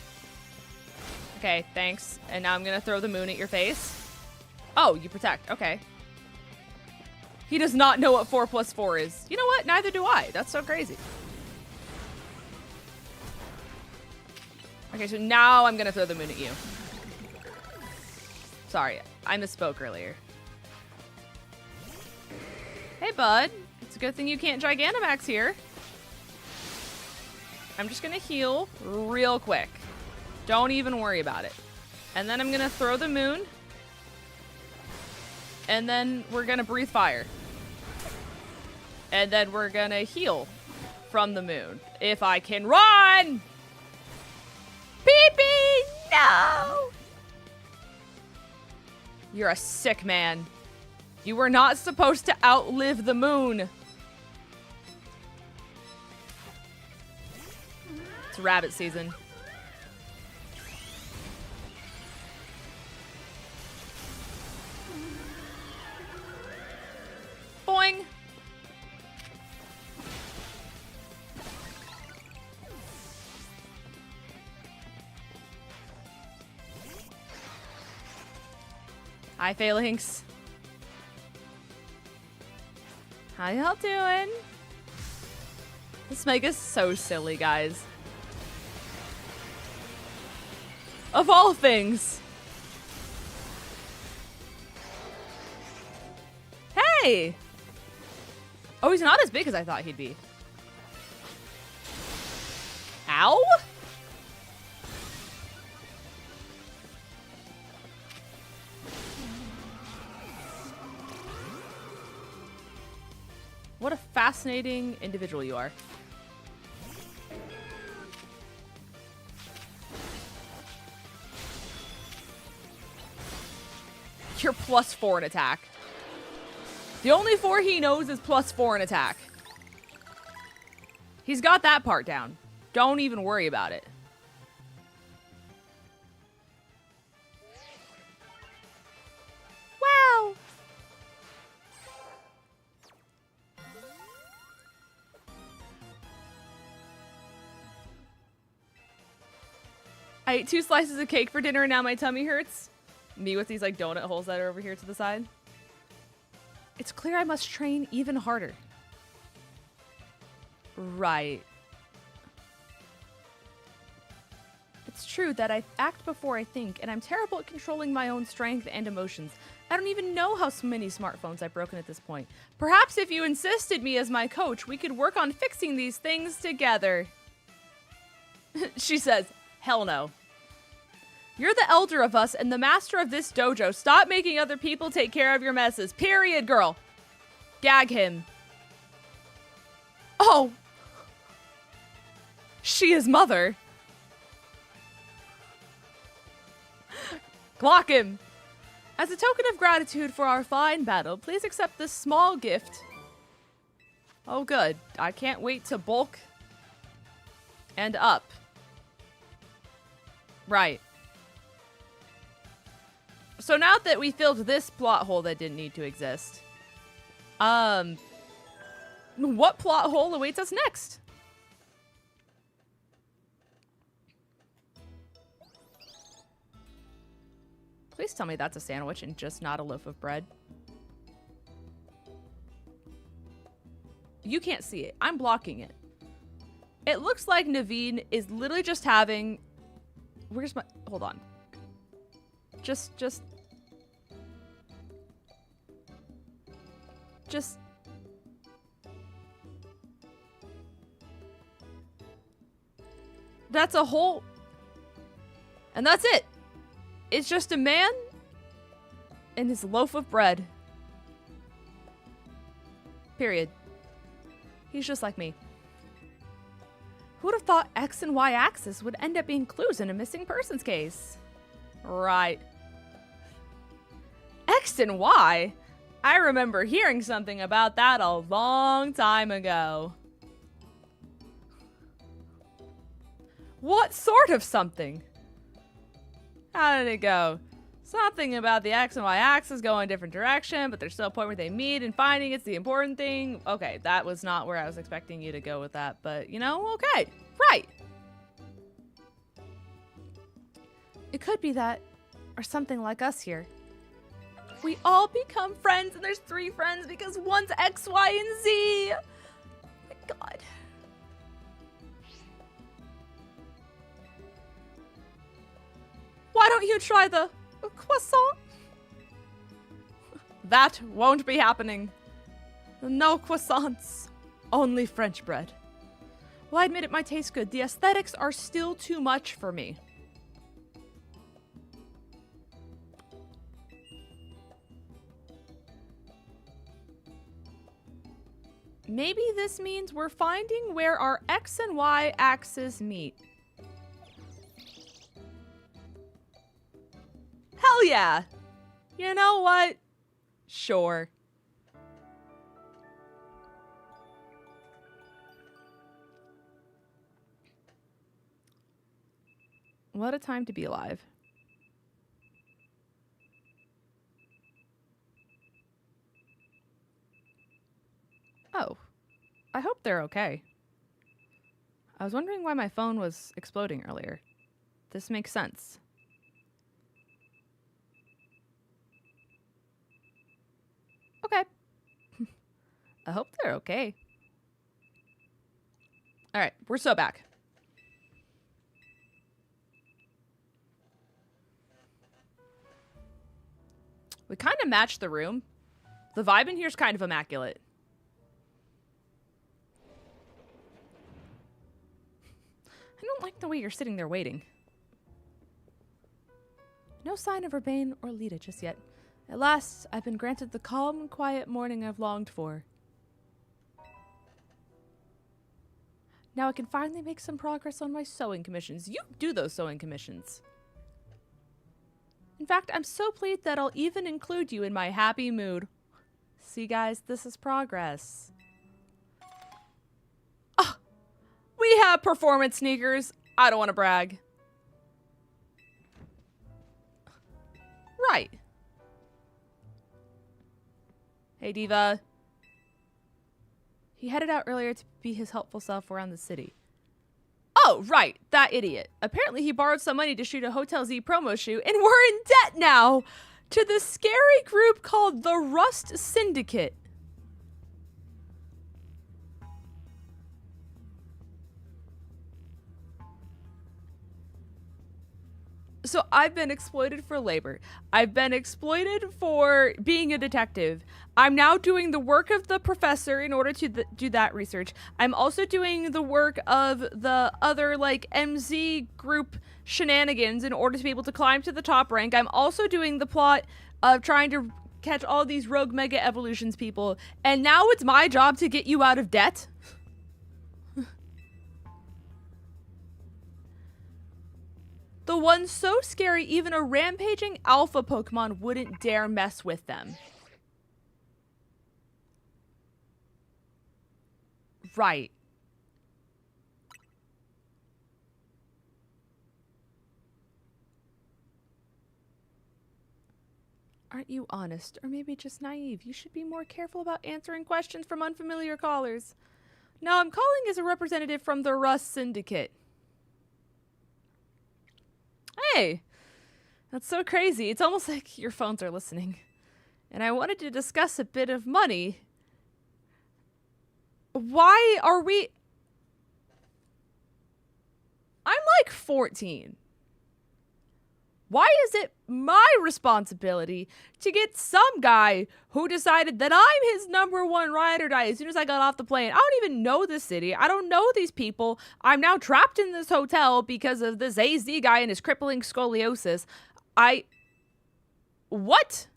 Okay, thanks. And now I'm gonna throw the moon at your face. Oh, you protect. Okay. He does not know what 4 + 4 is. You know what? Neither do I. That's so crazy. Okay, so now I'm gonna throw the moon at you. Sorry, I misspoke earlier. Hey, bud. It's a good thing you can't Gigantamax here. I'm just gonna heal real quick. Don't even worry about it. And then I'm gonna throw the moon. And then we're gonna breathe fire. And then we're gonna heal from the moon. If I can run! Pee-pee! No! You're a sick man. You were not supposed to outlive the moon. It's rabbit season. Boing. Hi, Phalanx. How y'all doing? This Meg is so silly, guys. Of all things. Hey! Oh, he's not as big as I thought he'd be. Ow? What a fascinating individual you are. You're +4 in attack. The only 4 he knows is +4 in attack. He's got that part down. Don't even worry about it. Wow. I ate 2 slices of cake for dinner and now my tummy hurts. Me with these like donut holes that are over here to the side. It's clear I must train even harder. Right. It's true that I act before I think, and I'm terrible at controlling my own strength and emotions. I don't even know how many smartphones I've broken at this point. Perhaps if you insisted me as my coach, we could work on fixing these things together. She says, hell no. You're the elder of us and the master of this dojo. Stop making other people take care of your messes. Period, girl. Gag him. Oh. She is mother. Clock him. As a token of gratitude for our fine battle, please accept this small gift. Oh, good. I can't wait to bulk and up. Right. So now that we filled this plot hole that didn't need to exist, what plot hole awaits us next? Please tell me that's a sandwich and just not a loaf of bread. You can't see it. I'm blocking it. It looks like Naveen is literally just having... Where's my... Hold on. Just... That's a whole... And that's it. It's just a man and his loaf of bread. Period. He's just like me. Who would have thought X and Y axis would end up being clues in a missing persons case? Right. X and Y? I remember hearing something about that a long time ago. What sort of something? How did it go? Something about the X and Y axis going a different direction, but there's still a point where they meet and finding it's the important thing. Okay, that was not where I was expecting you to go with that, but you know, okay, right. It could be that, or something like us here. We all become friends, and there's 3 friends because one's X, Y, and Z. Oh my God. don't you try the croissant? That won't be happening. No croissants. Only French bread. Well, I admit it might taste good. The aesthetics are still too much for me. Maybe this means we're finding where our X and Y axes meet. Hell yeah! You know what? Sure. What a time to be alive. Oh, I hope they're okay. I was wondering why my phone was exploding earlier. This makes sense. Okay. I hope they're okay. All right, we're so back. We kind of match the room. The vibe in here is kind of immaculate. I don't like the way you're sitting there waiting. No sign of Urbane or Lita just yet. At last, I've been granted the calm and quiet morning I've longed for. Now I can finally make some progress on my sewing commissions. You do those sewing commissions. In fact, I'm so pleased that I'll even include you in my happy mood. See, guys, this is progress. Ah, we have performance sneakers. I don't want to brag. Right. Hey, Diva. He headed out earlier to be his helpful self around the city. Oh, right. That idiot. Apparently he borrowed some money to shoot a Hotel Z promo shoot, and we're in debt now to the scary group called the Rust Syndicate. So I've been exploited for labor. I've been exploited for being a detective. I'm now doing the work of the professor in order to do that research. I'm also doing the work of the other, like, MZ group shenanigans in order to be able to climb to the top rank. I'm also doing the plot of trying to catch all these rogue mega evolutions people. And now it's my job to get you out of debt? The ones so scary, even a rampaging alpha Pokemon wouldn't dare mess with them. Right. Aren't you honest, or maybe just naive? You should be more careful about answering questions from unfamiliar callers. Now, I'm calling as a representative from the Rust Syndicate. Hey, that's so crazy. It's almost like your phones are listening. And I wanted to discuss a bit of money. Why are we... I'm like 14. Why is it my responsibility to get some guy who decided that I'm his #1 ride or die as soon as I got off the plane? I don't even know this city. I don't know these people. I'm now trapped in this hotel because of this AZ guy and his crippling scoliosis. What?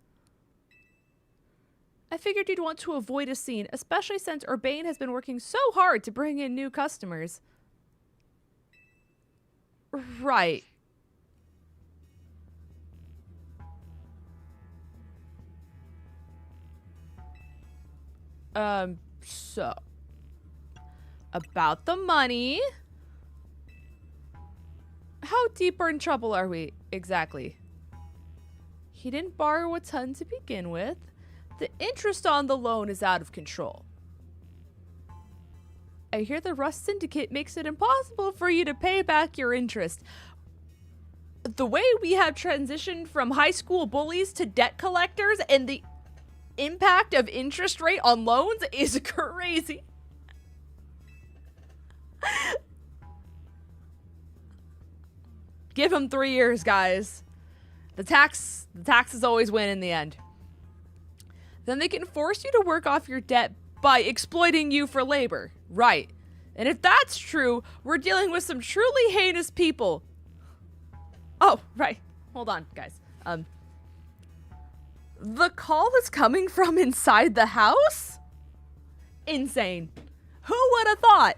I figured you'd want to avoid a scene, especially since Urbane has been working so hard to bring in new customers. Right. So, about the money. How deep in trouble are we, exactly? He didn't borrow a ton to begin with. The interest on the loan is out of control. I hear the Rust Syndicate makes it impossible for you to pay back your interest. The way we have transitioned from high school bullies to debt collectors and the impact of interest rate on loans is crazy. Give him 3 years, guys. The taxes always win in the end. Then they can force you to work off your debt by exploiting you for labor. Right. And if that's true, we're dealing with some truly heinous people. Oh, right. Hold on, guys. The call is coming from inside the house? Insane. Who would have thought?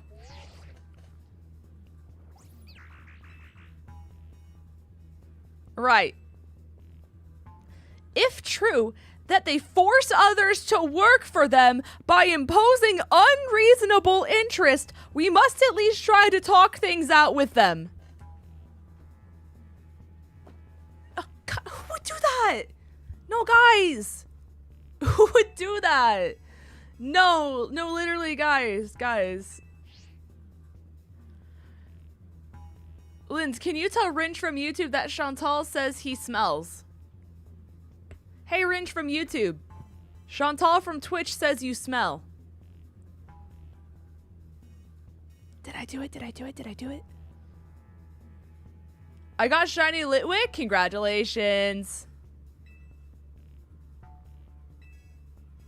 Right. If true, that they force others to work for them by imposing unreasonable interest, we must at least try to talk things out with them. Oh, God, who would do that? No, guys. Who would do that? No, literally, guys. Linz, can you tell Ringe from YouTube that Chantal says he smells? Hey, Ringe from YouTube. Chantal from Twitch says you smell. Did I do it? I got shiny Litwick. Congratulations.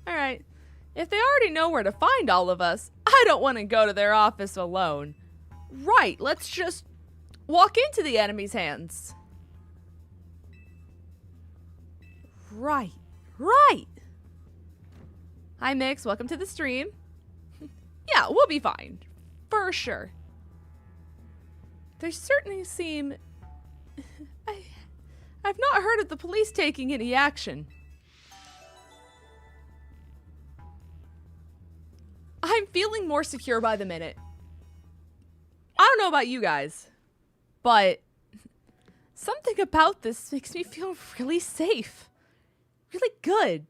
Alright. If they already know where to find all of us, I don't want to go to their office alone. Right, let's just walk into the enemy's hands. Right. Hi, Mix. Welcome to the stream. Yeah, we'll be fine. For sure. They certainly seem... I've not heard of the police taking any action. I'm feeling more secure by the minute. I don't know about you guys, but something about this makes me feel really safe. Really good.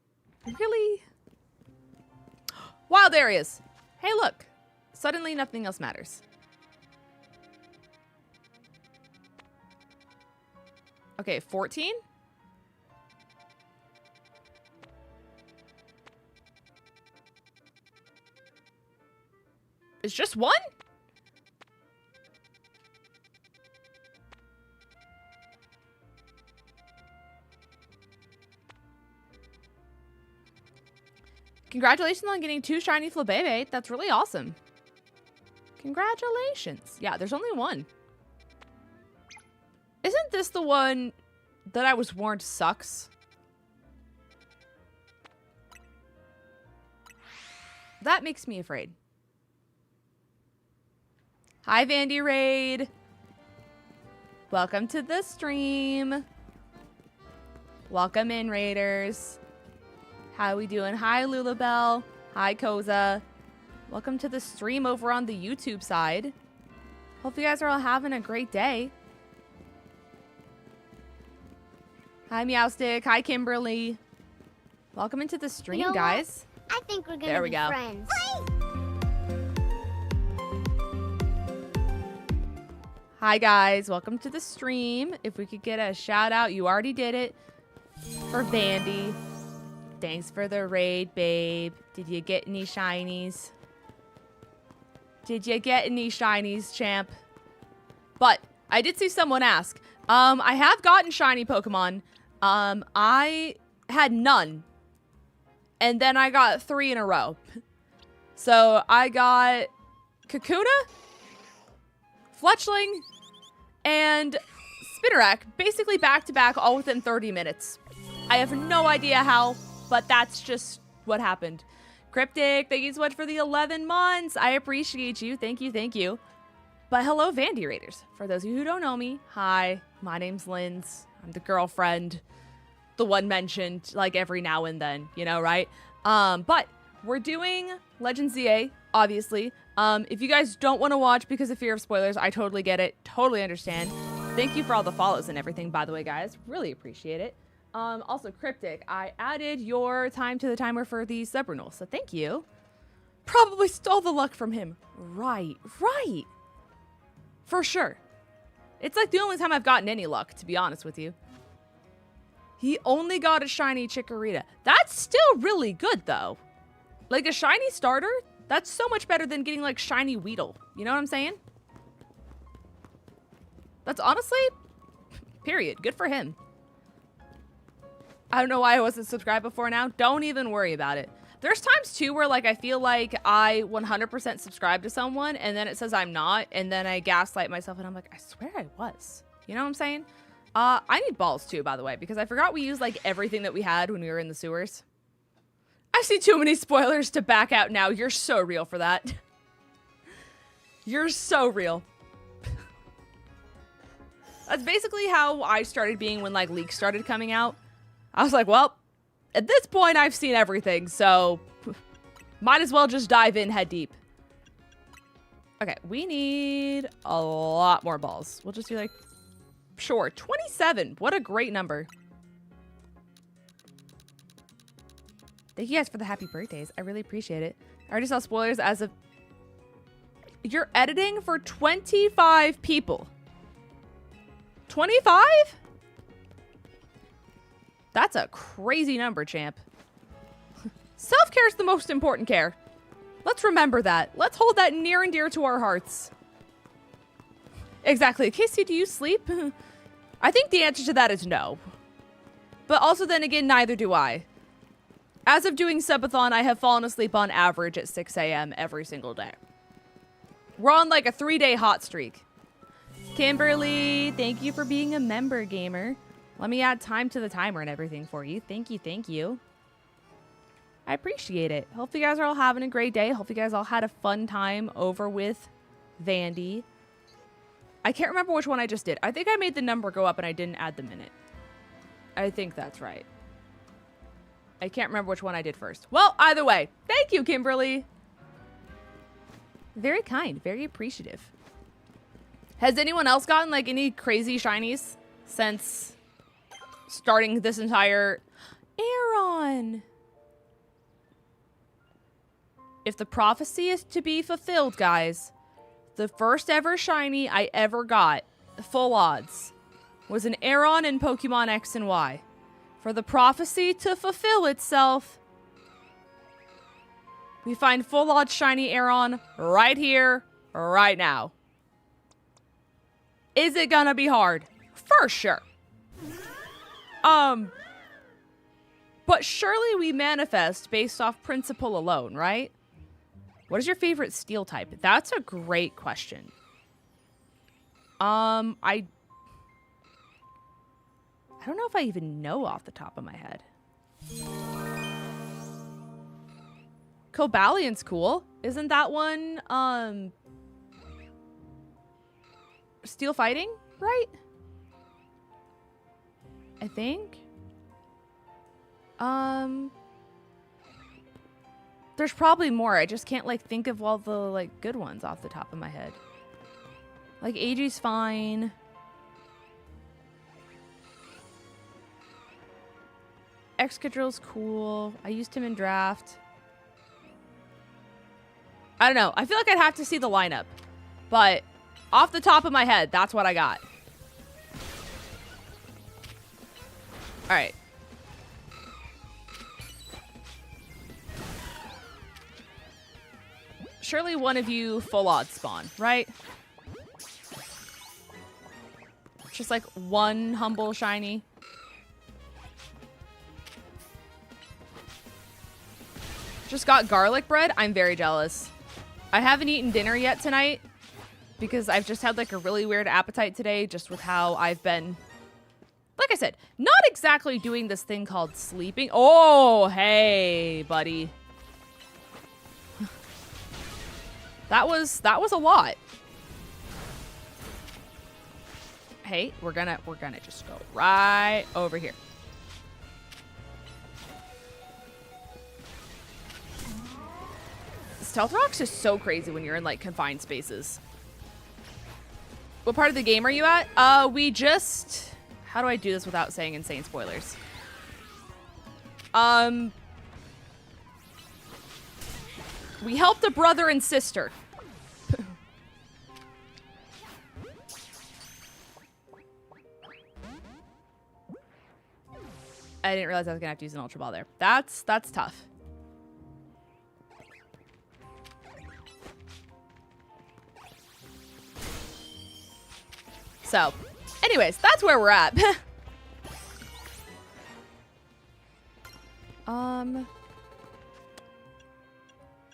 Really... Wild areas. Hey, look. Suddenly nothing else matters. Okay, 14? It's just one? Congratulations on getting 2 shiny 𝚅𝚅𝚅𝚅. That's really awesome. Congratulations. Yeah, there's only one. Isn't this the one that I was warned sucks? That makes me afraid. Hi, Vandy Raid. Welcome to the stream. Welcome in, Raiders. How we doing? Hi, Lulabelle. Hi, Koza. Welcome to the stream over on the YouTube side. Hope you guys are all having a great day. Hi, Meowstick. Hi, Kimberly. Welcome into the stream, You know guys. I think we're gonna be friends. Hi, guys. Welcome to the stream. If we could get a shout out, you already did it. For Vandy. Thanks for the raid, babe. Did you get any shinies? Did you get any shinies, champ? But I did see someone ask. I have gotten shiny Pokemon. I had none. And then I got 3 in a row. So I got Kakuna, Fletchling, and Spinarak, basically back to back, all within 30 minutes. I have no idea how, but that's just what happened. Cryptic, thank you so much for the 11 months. I appreciate you. Thank you, thank you. But hello, Vandy Raiders. For those of you who don't know me, hi, my name's Linz. I'm the girlfriend, the one mentioned like every now and then, you know, right? But we're doing Legends ZA, obviously. If you guys don't want to watch because of fear of spoilers, I totally get it. Totally understand. Thank you for all the follows and everything, by the way, guys. Really appreciate it. Also, Cryptic, I added your time to the timer for the sub renewal, so thank you. Probably stole the luck from him. Right. For sure. It's like the only time I've gotten any luck, to be honest with you. He only got a shiny Chikorita. That's still really good, though. Like, a shiny starter? That's so much better than getting, like, shiny Weedle. You know what I'm saying? That's honestly, period. Good for him. I don't know why I wasn't subscribed before now. Don't even worry about it. There's times too where like I feel like I 100% subscribe to someone and then it says I'm not, and then I gaslight myself and I'm like, I swear I was. You know what I'm saying? I need balls too, by the way, because I forgot we used like everything that we had when we were in the sewers. I see too many spoilers to back out now. You're so real for that. You're so real. That's basically how I started being when like leaks started coming out. I was like, well, at this point I've seen everything, so might as well just dive in head deep. Okay, we need a lot more balls. We'll just do like, sure, 27. What a great number. Thank you guys for the happy birthdays. I really appreciate it. I already saw spoilers as of... You're editing for 25 people. 25? That's a crazy number, champ. Self-care is the most important care. Let's remember that. Let's hold that near and dear to our hearts. Exactly. Casey, do you sleep? I think the answer to that is no. But also then again, neither do I. As of doing Subathon, I have fallen asleep on average at 6 a.m. every single day. We're on like a 3-day hot streak. Kimberly, thank you for being a member, gamer. Let me add time to the timer and everything for you. Thank you, thank you. I appreciate it. Hope you guys are all having a great day. Hope you guys all had a fun time over with Vandy. I can't remember which one I just did. I think I made the number go up and I didn't add the minute. I think that's right. I can't remember which one I did first. Well, either way, thank you, Kimberly. Very kind, very appreciative. Has anyone else gotten like any crazy shinies since starting this entire... Aaron! If the prophecy is to be fulfilled, guys, the first ever shiny I ever got, full odds, was an Aaron in Pokemon X and Y. For the prophecy to fulfill itself, we find full odds shiny Aaron right here, right now. Is it gonna be hard? For sure. But surely we manifest based off principle alone, right? What is your favorite steel type? That's a great question. I don't know if I even know off the top of my head. Cobalion's cool. Isn't that one, steel fighting, right? I think. There's probably more. I just can't like think of all the like good ones off the top of my head. Like AG's fine. Excadrill's cool. I used him in draft. I don't know. I feel like I'd have to see the lineup. But off the top of my head, that's what I got. Alright. Surely one of you full odds spawn, right? Just like one humble shiny. Just got garlic bread. I'm very jealous. I haven't eaten dinner yet tonight because I've just had like a really weird appetite today just with how I've been, like I said, not exactly doing this thing called sleeping. Oh, hey, buddy. That was a lot. Hey, we're gonna just go right over here. Stealth Rocks is so crazy when you're in like confined spaces. What part of the game are you at? We just... How do I do this without saying insane spoilers? We helped a brother and sister. I didn't realize I was gonna have to use an Ultra Ball there. That's tough. So, anyways, that's where we're at. I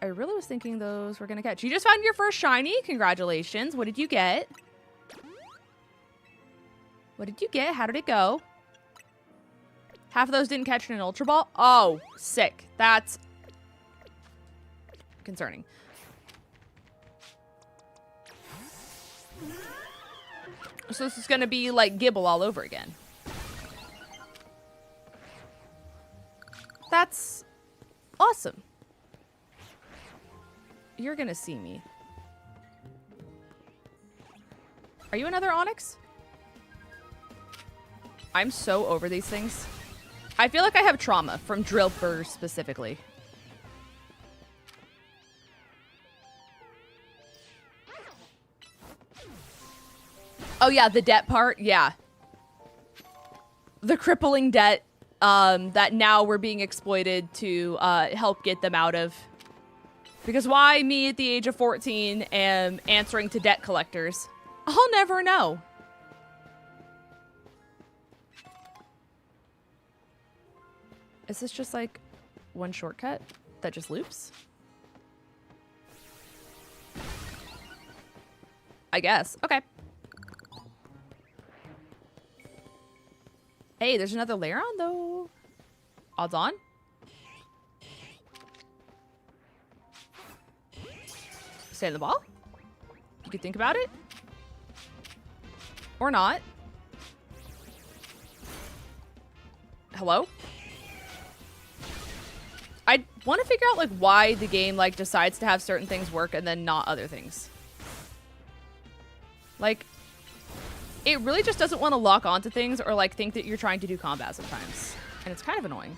really was thinking those were gonna catch. You just found your first shiny. Congratulations. What did you get? What did you get? How did it go? Half of those didn't catch in an Ultra Ball? Oh, sick. That's concerning. So this is gonna be like Gible all over again. That's awesome. You're gonna see me. Are you another Onyx? I'm so over these things. I feel like I have trauma from Drillbur specifically. Oh yeah, the debt part, yeah. The crippling debt that now we're being exploited to help get them out of. Because why me at the age of 14 am answering to debt collectors? I'll never know. Is this just like one shortcut that just loops? I guess. Okay. Hey, there's another layer on though. Odds on. Stay in the ball. You could think about it. Or not. Hello? I want to figure out like why the game like decides to have certain things work and then not other things. Like, it really just doesn't want to lock onto things or like think that you're trying to do combat sometimes. And it's kind of annoying.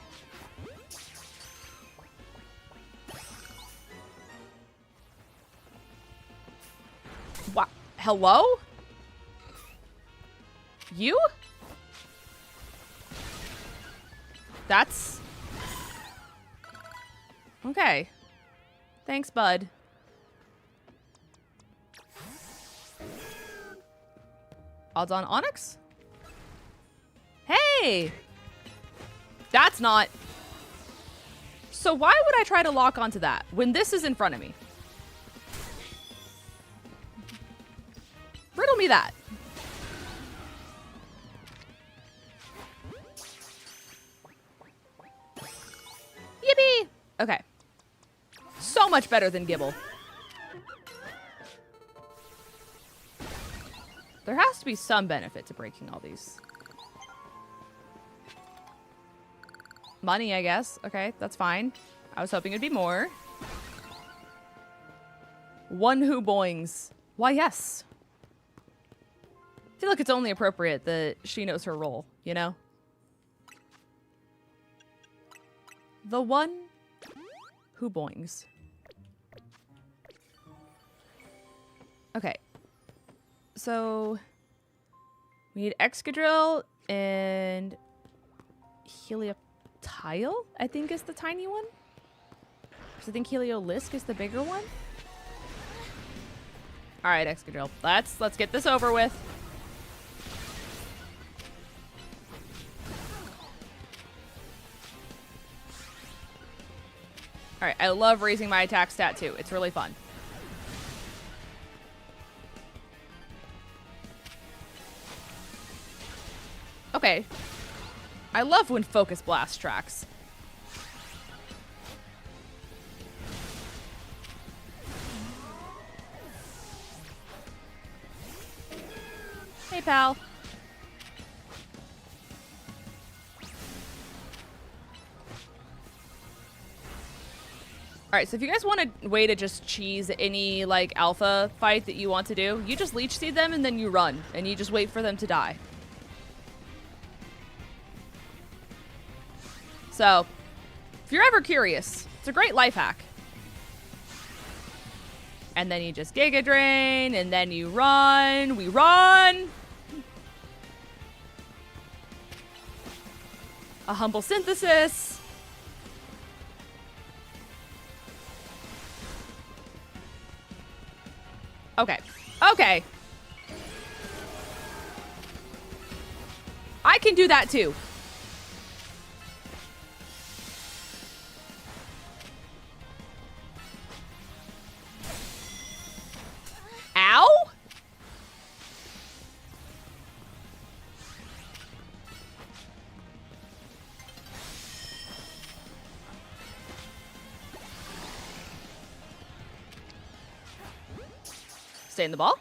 Wow. Hello? You? That's... Okay. Thanks, bud. Odds on Onyx? Hey! That's not... So why would I try to lock onto that when this is in front of me? Riddle me that. Yippee! Okay. So much better than Gible. There has to be some benefit to breaking all these. Money, I guess. Okay, that's fine. I was hoping it'd be more. One who boings. Why, yes. I feel like it's only appropriate that she knows her role, you know? The one who boings. Okay. So, we need Excadrill and Helioptile, I think is the tiny one. So I think Heliolisk is the bigger one. All right, Excadrill. Let's get this over with. All right, I love raising my attack stat too. It's really fun. Okay. I love when Focus Blast tracks. Hey, pal. Alright, so if you guys want a way to just cheese any, like, alpha fight that you want to do, you just Leech Seed them and then you run. And you just wait for them to die. So, if you're ever curious, it's a great life hack. And then you just Giga Drain, and then you run. We run! A humble synthesis. Okay. Okay. I can do that too. Stay in the ball.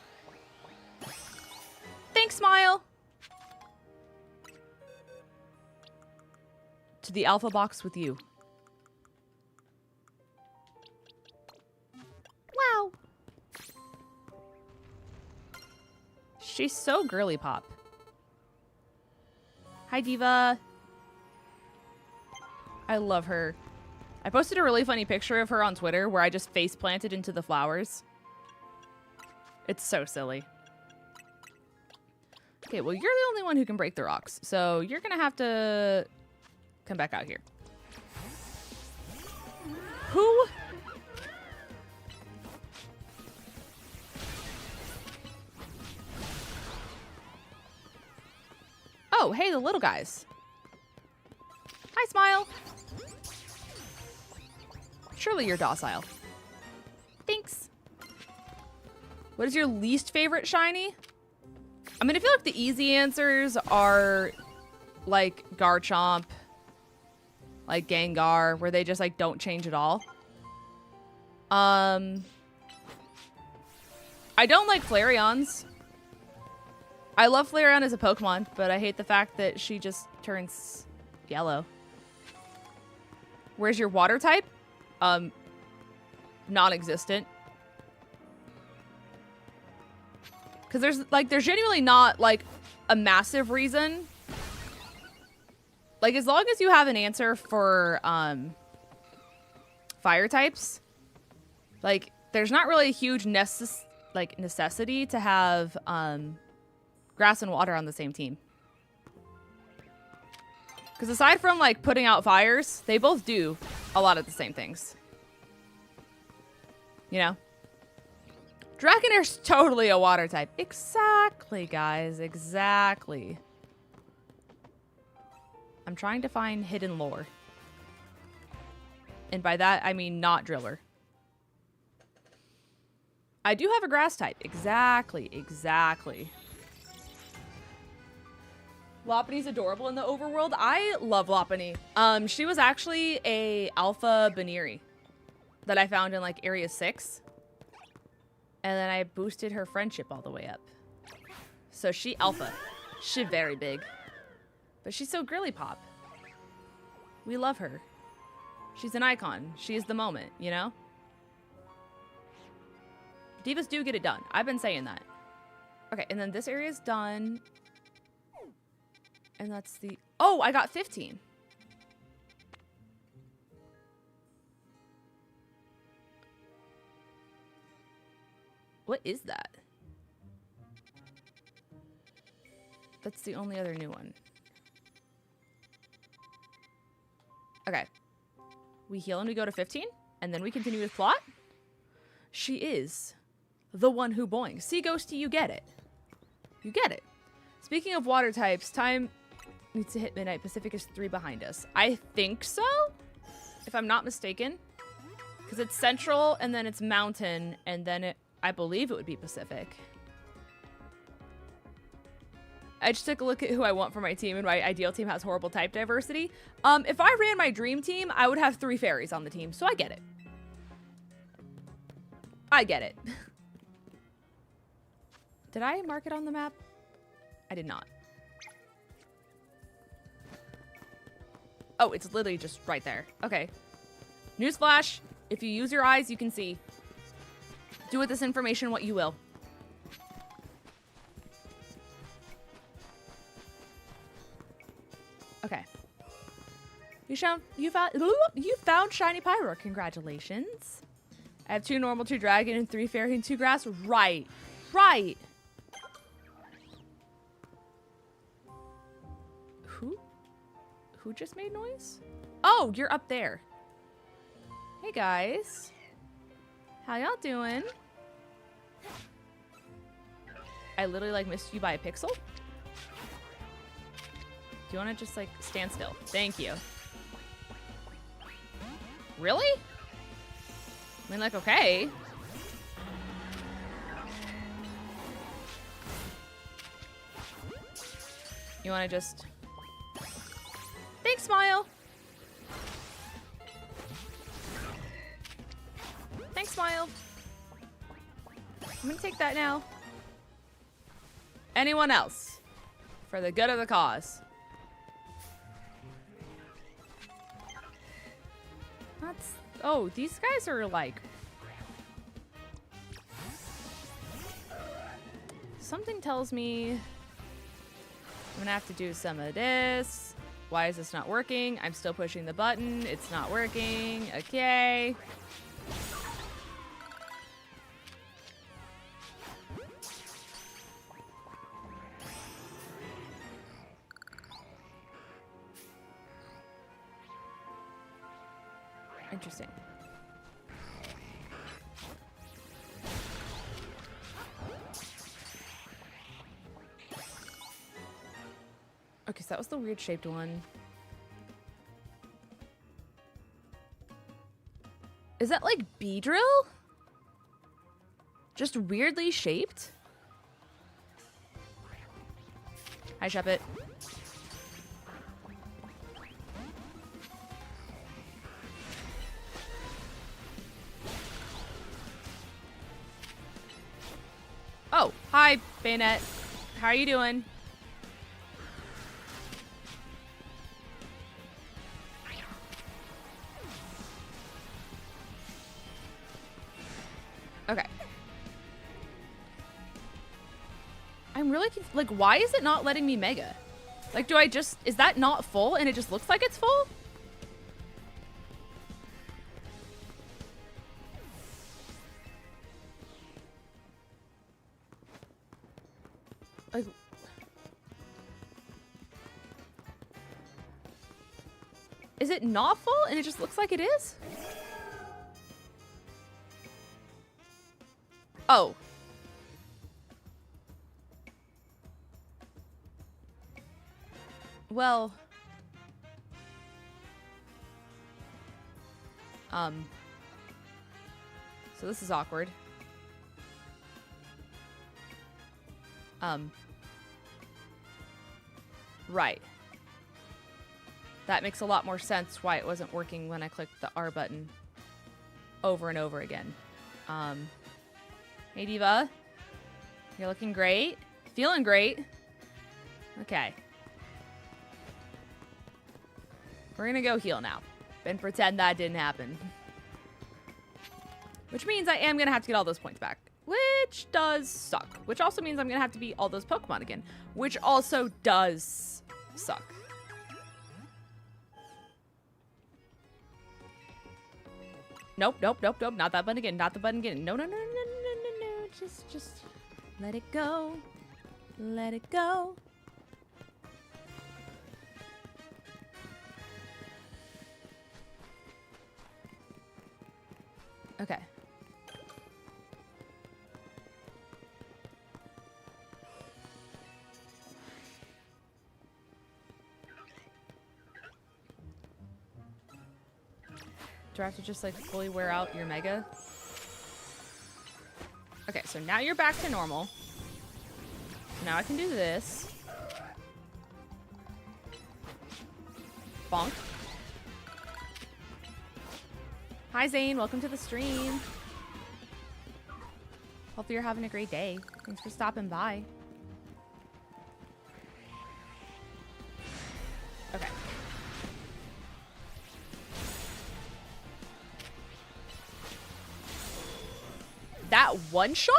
Thanks, Smile. To the alpha box with you. Wow. She's so girly pop. Hi, Diva. I love her. I posted a really funny picture of her on Twitter where I just face planted into the flowers. It's so silly. Okay, well, you're the only one who can break the rocks, so you're gonna have to come back out here. Who? Oh, hey, the little guys. Hi, Smile. Surely you're docile. Thanks. What is your least favorite shiny? I mean, I feel like the easy answers are like Garchomp, like Gengar, where they just like don't change at all. I don't like Flareons. I love Flareon as a Pokemon, but I hate the fact that she just turns yellow. Where's your water type? Non-existent. Because there's genuinely not like a massive reason. Like, as long as you have an answer for fire types, like there's not really a huge necessity to have grass and water on the same team. Because aside from like putting out fires, they both do a lot of the same things. You know? Dragonair's totally a water type. Exactly, guys. Exactly. I'm trying to find hidden lore. And by that, I mean not Driller. I do have a grass type. Exactly. Exactly. Lopunny's adorable in the overworld. I love Lopunny. She was actually a alpha Baniri that I found in like area 6. And then I boosted her friendship all the way up. So she alpha. She very big. But she's so girly pop. We love her. She's an icon. She is the moment, you know? Divas do get it done. I've been saying that. Okay, and then this area is done. And that's the... Oh, I got 15. What is that? That's the only other new one. Okay. We heal and we go to 15, and then we continue with plot. She is the one who boings. See, Ghosty, you get it. You get it. Speaking of water types, time needs to hit midnight. Pacific is 3 behind us. I think so, if I'm not mistaken. Because it's central, and then it's mountain, and then I believe it would be Pacific. I just took a look at who I want for my team, and my ideal team has horrible type diversity. If I ran my dream team, I would have 3 fairies on the team, so I get it. I get it. Did I mark it on the map? I did not. Oh, it's literally just right there. Okay. Newsflash. If you use your eyes, you can see. Do with this information what you will. Okay. You found Shiny Pyro. Congratulations. I have 2 normal, 2 dragon, and 3 fairy, and 2 grass. Right. Right. Who just made noise? Oh, you're up there. Hey, guys. How y'all doing? I literally, like, missed you by a pixel. Do you want to just, like, stand still? Thank you. Really? I mean, like, okay. You want to just... Thanks, Smile. Thanks, Smile. I'm gonna take that now. Anyone else? For the good of the cause. That's... Oh, these guys are like... Something tells me I'm gonna have to do some of this. Why is this not working? I'm still pushing the button. It's not working. Okay. Interesting. Okay, so that was the weird shaped one. Is that like 𝗑𝗓𝗓? Just weirdly shaped? Hi, Shepherd. Oh, hi, Bayonet. How are you doing? Okay. I'm really like, why is it not letting me mega? Like, do I just, is that not full and it just looks like it's full? Like, is it not full and it just looks like it is? Oh. Well. So this is awkward. Right. That makes a lot more sense why it wasn't working when I clicked the R button over and over again. Hey, Diva. You're looking great. Feeling great. Okay. We're gonna go heal now and pretend that didn't happen. Which means I am gonna have to get all those points back, which does suck. Which also means I'm gonna have to beat all those Pokemon again, which also does suck. Nope, nope, nope, nope. Not that button again. Not the button again. No, no, no, no, no, no, no. Just let it go. Let it go. Okay. Do I have to just like fully wear out your mega? Okay, so now you're back to normal. Now I can do this. Bonk. Hi Zane, welcome to the stream. Hopefully you're having a great day. Thanks for stopping by. Okay. That one shot?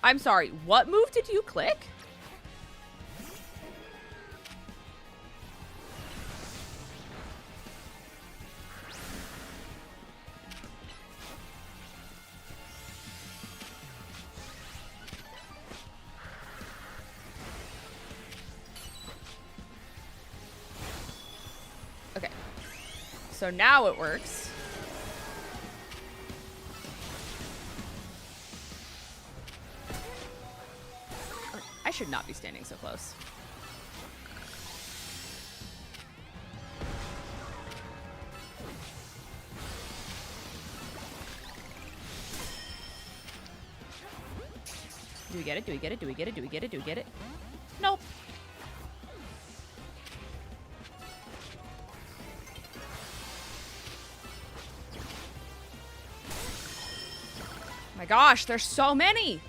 I'm sorry, what move did you click? Okay. So now it works. I should not be standing so close. Do we get it? Do we get it? Do we get it? Do we get it? Do we get it? Nope. My My gosh, there's so many.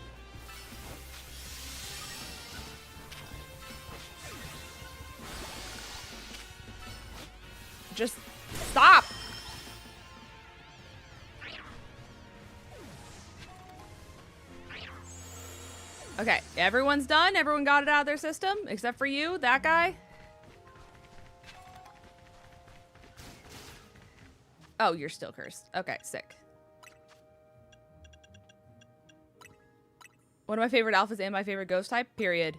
Just stop. Okay, everyone's done. Everyone got it out of their system, except for you, that guy. Oh, you're still cursed. Okay, sick. One of my favorite alphas and my favorite ghost type, period.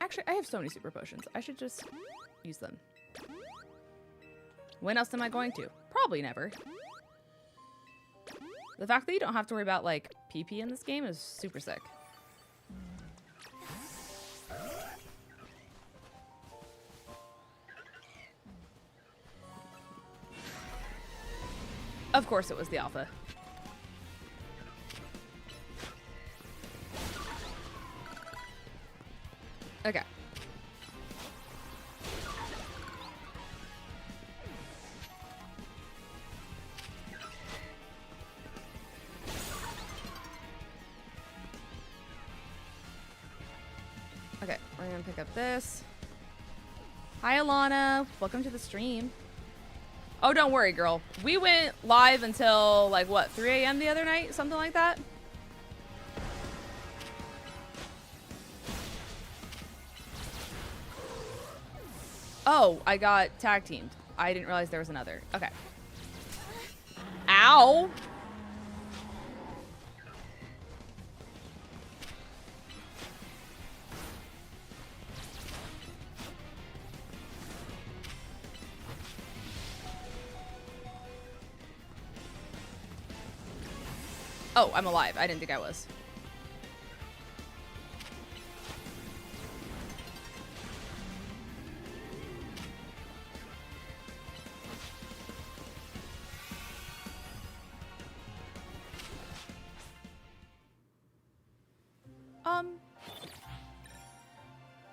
Actually, I have so many super potions. I should just use them. When else am I going to? Probably never. The fact that you don't have to worry about, like, PP in this game is super sick. Of course it was the alpha. Okay. Okay, we're gonna pick up this. Hi, Alana. Welcome to the stream. Oh, don't worry, girl. We went live until, like, what, 3 a.m. the other night? Something like that? Oh, I got tag teamed. I didn't realize there was another. Okay. Ow! Oh, I'm alive. I didn't think I was.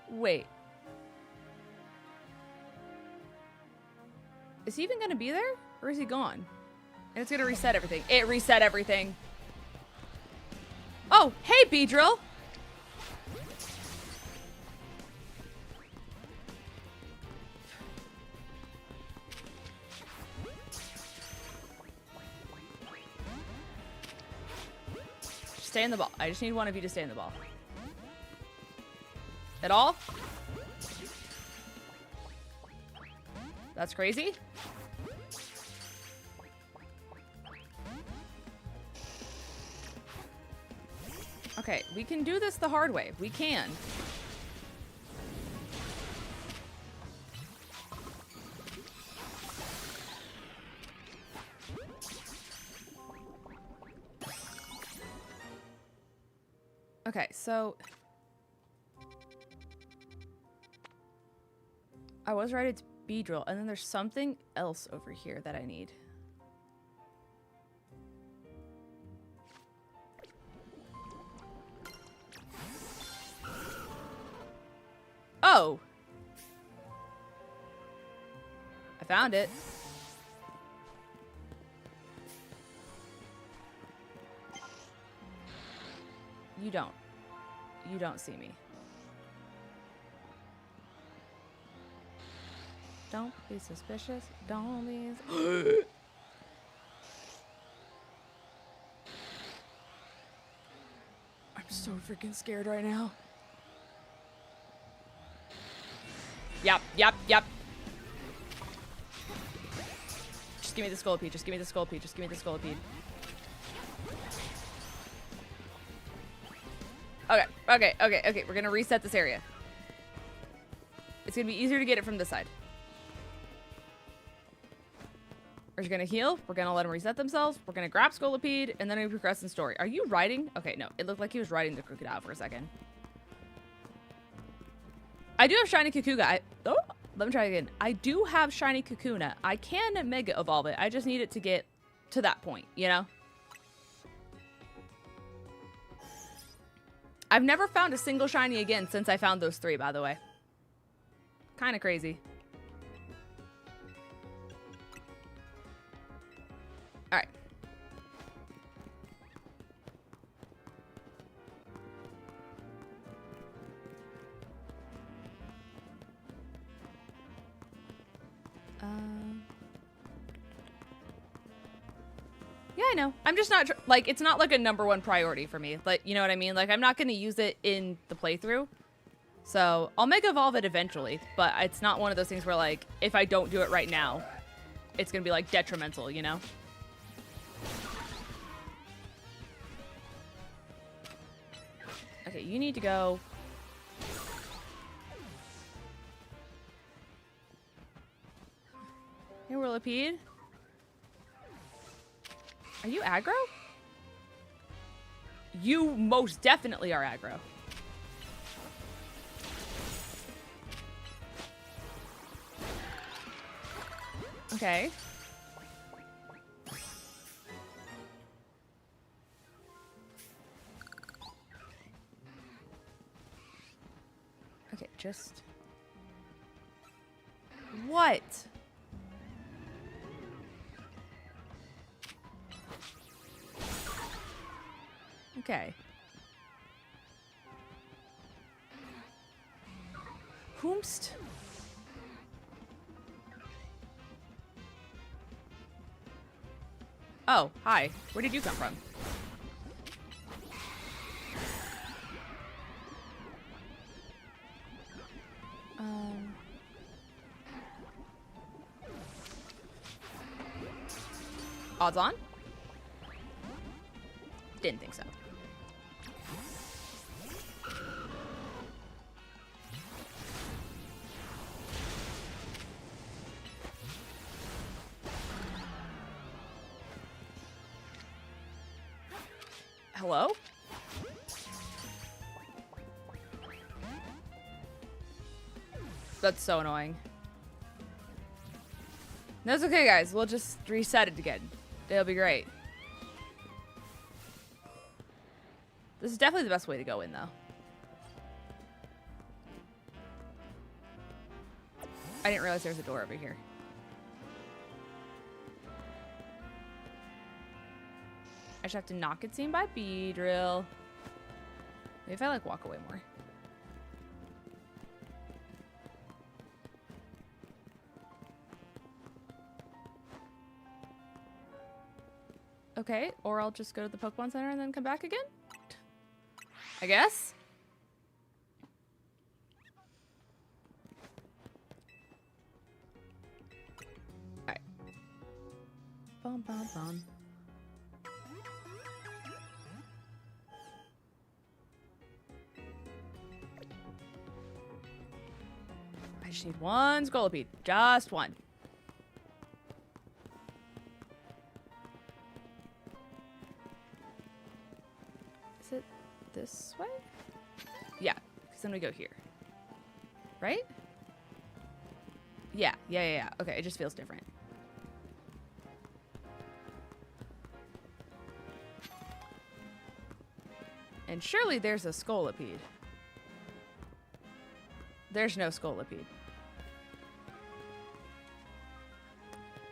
Wait. Is he even gonna be there? Or is he gone? And it's gonna reset everything. It reset everything. Oh, hey, 𝗔𝗎𝗘. Stay in the ball. I just need one of you to stay in the ball. At all? That's crazy. Okay, we can do this the hard way. We can. Okay, so I was right, it's 𝗔𝗎𝗘, and then there's something else over here that I need. Oh! I found it. You don't. You don't see me. Don't be suspicious. Don't be... I'm so freaking scared right now. Yep. Just give me the 𝗏𝗏𝚘. Just give me the 𝗏𝗏𝚘. Just give me the 𝗏𝗏𝚘. Okay. We're gonna reset this area. It's gonna be easier to get it from this side. We're just gonna heal. We're gonna let them reset themselves. We're gonna grab 𝗏𝗏𝚘, and then we progress in story. Are you riding? Okay, no. It looked like he was riding the crocodile for a second. I do have shiny Kakuna. Let me try again. I do have shiny Kakuna. I can mega evolve it. I just need it to get to that point, you know? I've never found a single shiny again since I found those 3, by the way. Kind of crazy. I know. I'm just not, like, it's not like a #1 priority for me. Like, you know what I mean? Like, I'm not going to use it in the playthrough. So, I'll Mega Evolve it eventually, but it's not one of those things where, like, if I don't do it right now, it's going to be, like, detrimental, you know? Okay, you need to go. Hey, Whirlipede. Are you aggro? You most definitely are aggro. Okay. Okay, just... What? Okay. Whomst? Oh, hi. Where did you come from? Odds on? Didn't think so. Hello? That's so annoying. That's okay, guys. We'll just reset it again. It'll be great. This is definitely the best way to go in, though. I didn't realize there was a door over here. I just have to not get seen by 𝗑𝗓𝗏. Maybe if I, like, walk away more. Okay, or I'll just go to the Pokemon Center and then come back again? I guess? Alright. Bum, bum, bum. I just need one Scolipede. Just one. Is it this way? Yeah, because then we go here. Right? Yeah. Okay, it just feels different. And surely there's a Scolipede. There's no Scolipede.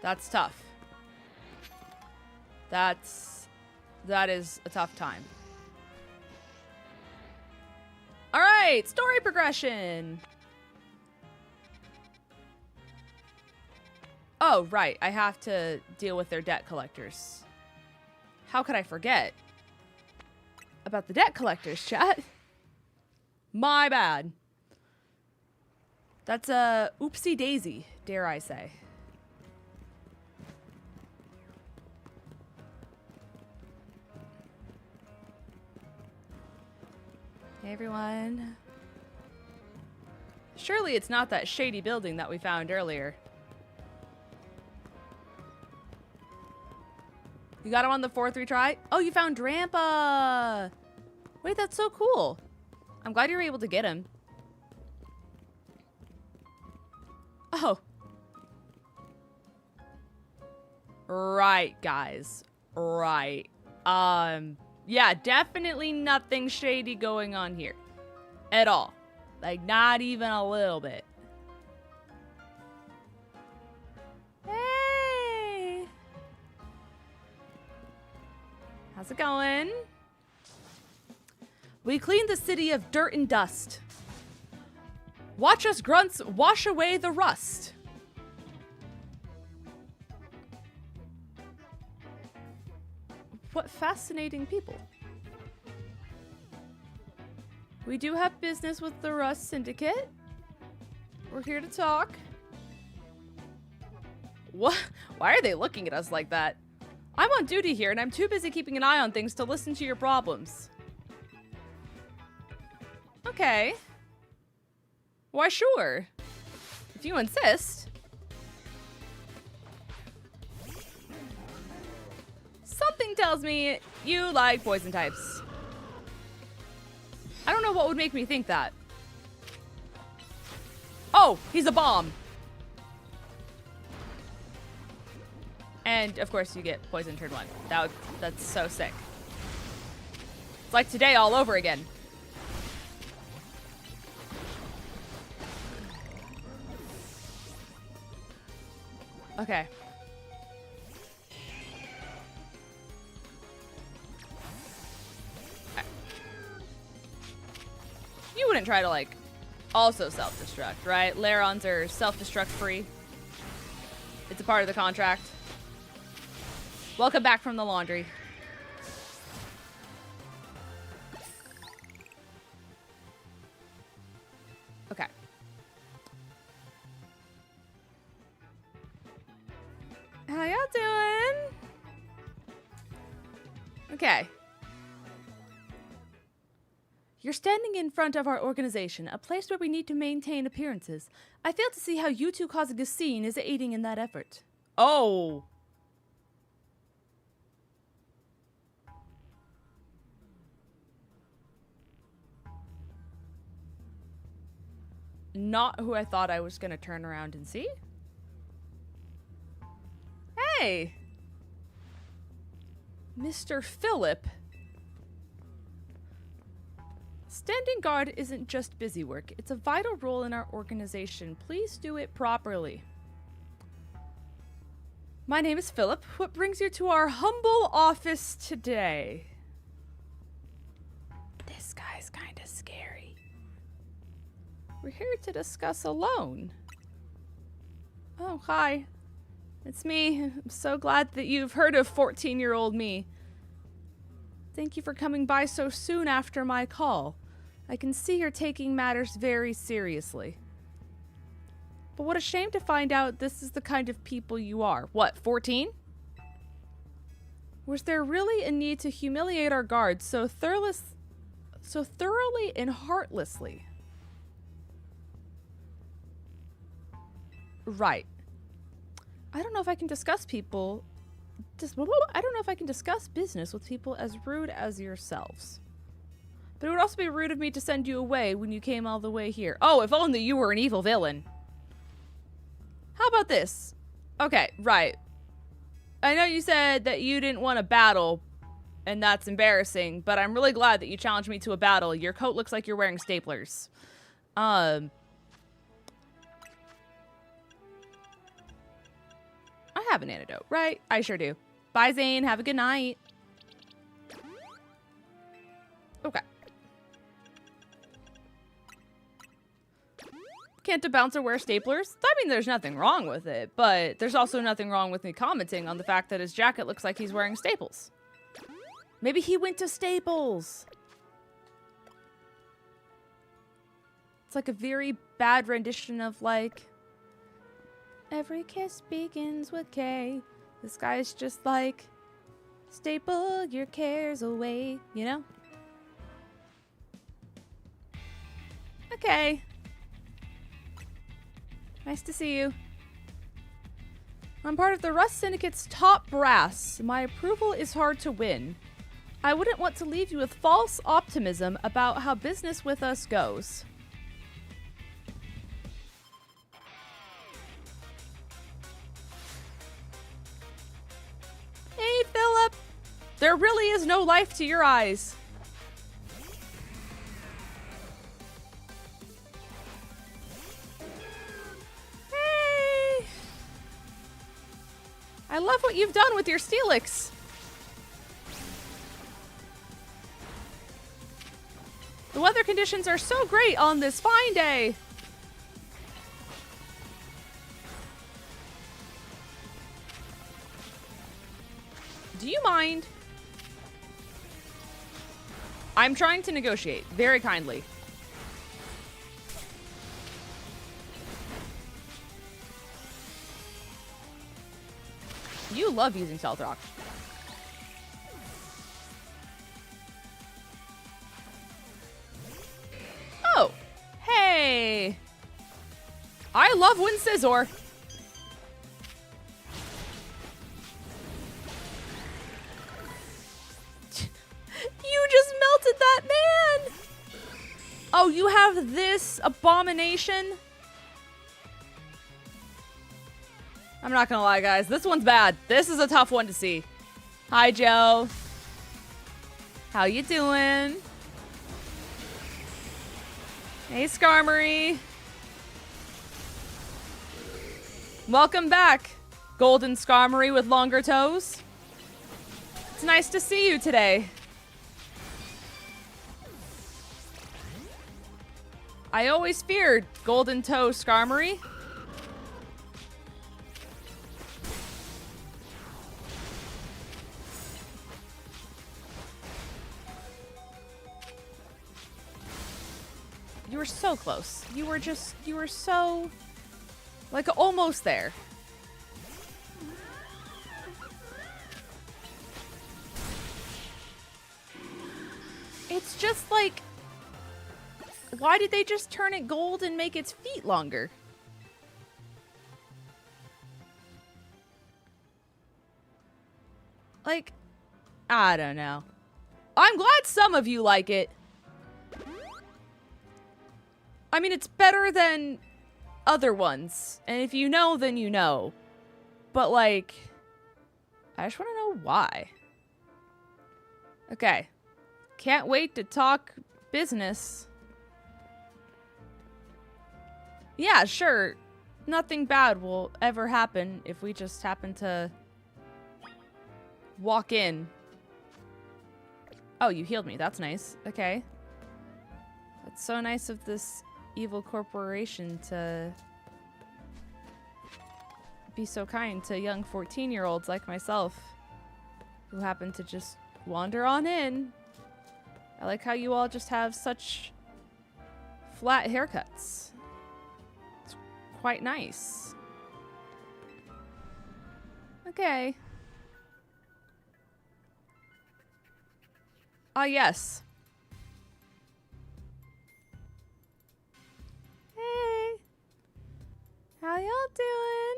That's tough. That is a tough time. All right, story progression. Oh, right. I have to deal with their debt collectors. How could I forget about the debt collectors, chat? My bad. That's a oopsie daisy, dare I say. Hey, everyone. Surely it's not that shady building that we found earlier. You got him on the 4th retry? Oh, you found Drampa! Wait, that's so cool. I'm glad you were able to get him. Oh. Right, guys. Right. Yeah, definitely nothing shady going on here. At all. Like, not even a little bit. Hey! How's it going? We cleaned the city of dirt and dust. Watch us grunts wash away the rust. What fascinating people. We do have business with the Rust Syndicate. We're here to talk. What? Why are they looking at us like that? I'm on duty here, and I'm too busy keeping an eye on things to listen to your problems. Okay. Why, sure. If you insist. Something tells me you like poison types. I don't know what would make me think that. Oh, he's a bomb. And, of course, you get poison turn 1. That's so sick. It's like today all over again. Okay. You wouldn't try to, like, also self-destruct, right? Lerons are self-destruct free. It's a part of the contract. Welcome back from the laundry. Okay. How y'all doing? Okay. You're standing in front of our organization, a place where we need to maintain appearances. I fail to see how you two causing a scene is aiding in that effort. Oh. Not who I thought I was going to turn around and see. Hey! Mr. Philip. Standing guard isn't just busy work. It's a vital role in our organization. Please do it properly. My name is Philip. What brings you to our humble office today? This guy's kind of scary. We're here to discuss a loan. Oh, hi. It's me. I'm so glad that you've heard of 14-year-old me. Thank you for coming by so soon after my call. I can see you're taking matters very seriously. But what a shame to find out this is the kind of people you are. What, 14? Was there really a need to humiliate our guards so thoroughly and heartlessly? Right. I don't know if I can discuss business with people as rude as yourselves. But it would also be rude of me to send you away when you came all the way here. Oh, if only you were an evil villain. How about this? Okay, right. I know you said that you didn't want a battle, and that's embarrassing, but I'm really glad that you challenged me to a battle. Your coat looks like you're wearing staplers. I have an antidote, right? I sure do. Bye, Zane. Have a good night. Okay. Can't a bouncer wear staplers? I mean, there's nothing wrong with it, but there's also nothing wrong with me commenting on the fact that his jacket looks like he's wearing staples. Maybe he went to Staples. It's like a very bad rendition of, like, every kiss begins with K. This guy's just like, staple your cares away, you know? Okay. Nice to see you. I'm part of the Rust Syndicate's top brass. My approval is hard to win. I wouldn't want to leave you with false optimism about how business with us goes. Hey, Philip! There really is no life to your eyes. Hey! I love what you've done with your Steelix. The weather conditions are so great on this fine day. Do you mind? I'm trying to negotiate very kindly. You love using Stealth Rock. Oh, hey. I love 𝗏𝗏𝗡𝚒𝚗𝚗. You just melted that man. Oh, you have this abomination? I'm not gonna lie, guys. This one's bad. This is a tough one to see. Hi, Joe. How you doing? Hey, 𝗓𝗏𝗏. Welcome back, golden 𝗓𝗏𝗏 with longer toes. It's nice to see you today. I always feared golden toe 𝗓𝗏𝗏. You were so close. You were so, like, almost there. It's just like, why did they just turn it gold and make its feet longer? Like, I don't know. I'm glad some of you like it. I mean, it's better than other ones. And if you know, then you know. But, like, I just want to know why. Okay. Can't wait to talk business. Yeah, sure. Nothing bad will ever happen if we just happen to walk in. Oh, you healed me. That's nice. Okay. That's so nice of this evil corporation to be so kind to young 14-year-olds like myself who happen to just wander on in. I like how you all just have such flat haircuts. It's quite nice. Okay. Ah, yes. Hey. How y'all doing?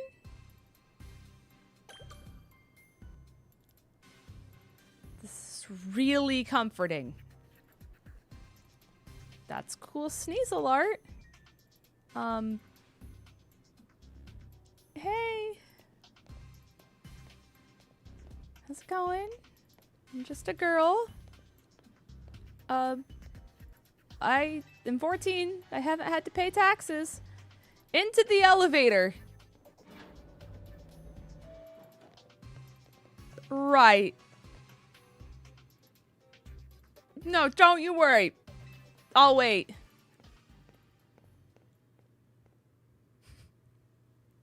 This is really comforting. That's cool Sneasel art. Hey. How's it going? I'm just a girl. I am 14. I haven't had to pay taxes. Into the elevator. Right. No, don't you worry. I'll wait.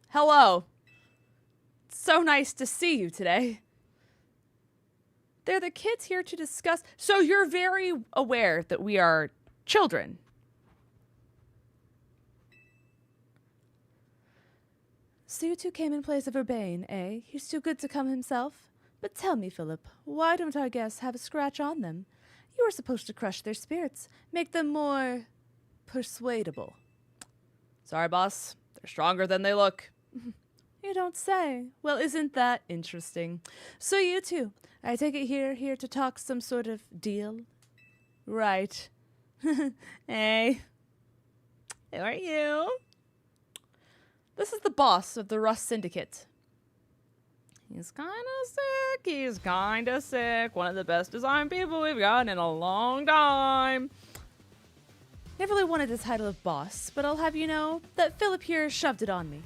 Hello. It's so nice to see you today. They're the kids here to discuss. So you're very aware that we are children. So you two came in place of Urbane, eh? He's too good to come himself. But tell me, Philip, why don't our guests have a scratch on them? You were supposed to crush their spirits, make them more persuadable. Sorry, boss. They're stronger than they look. You don't say. Well, isn't that interesting? So you two, I take it here to talk some sort of deal? Right. Hey. Who are you? This is the boss of the Rust Syndicate. He's kind of sick. He's kind of sick. One of the best design people we've gotten in a long time. Never really wanted the title of boss, but I'll have you know that Philip here shoved it on me.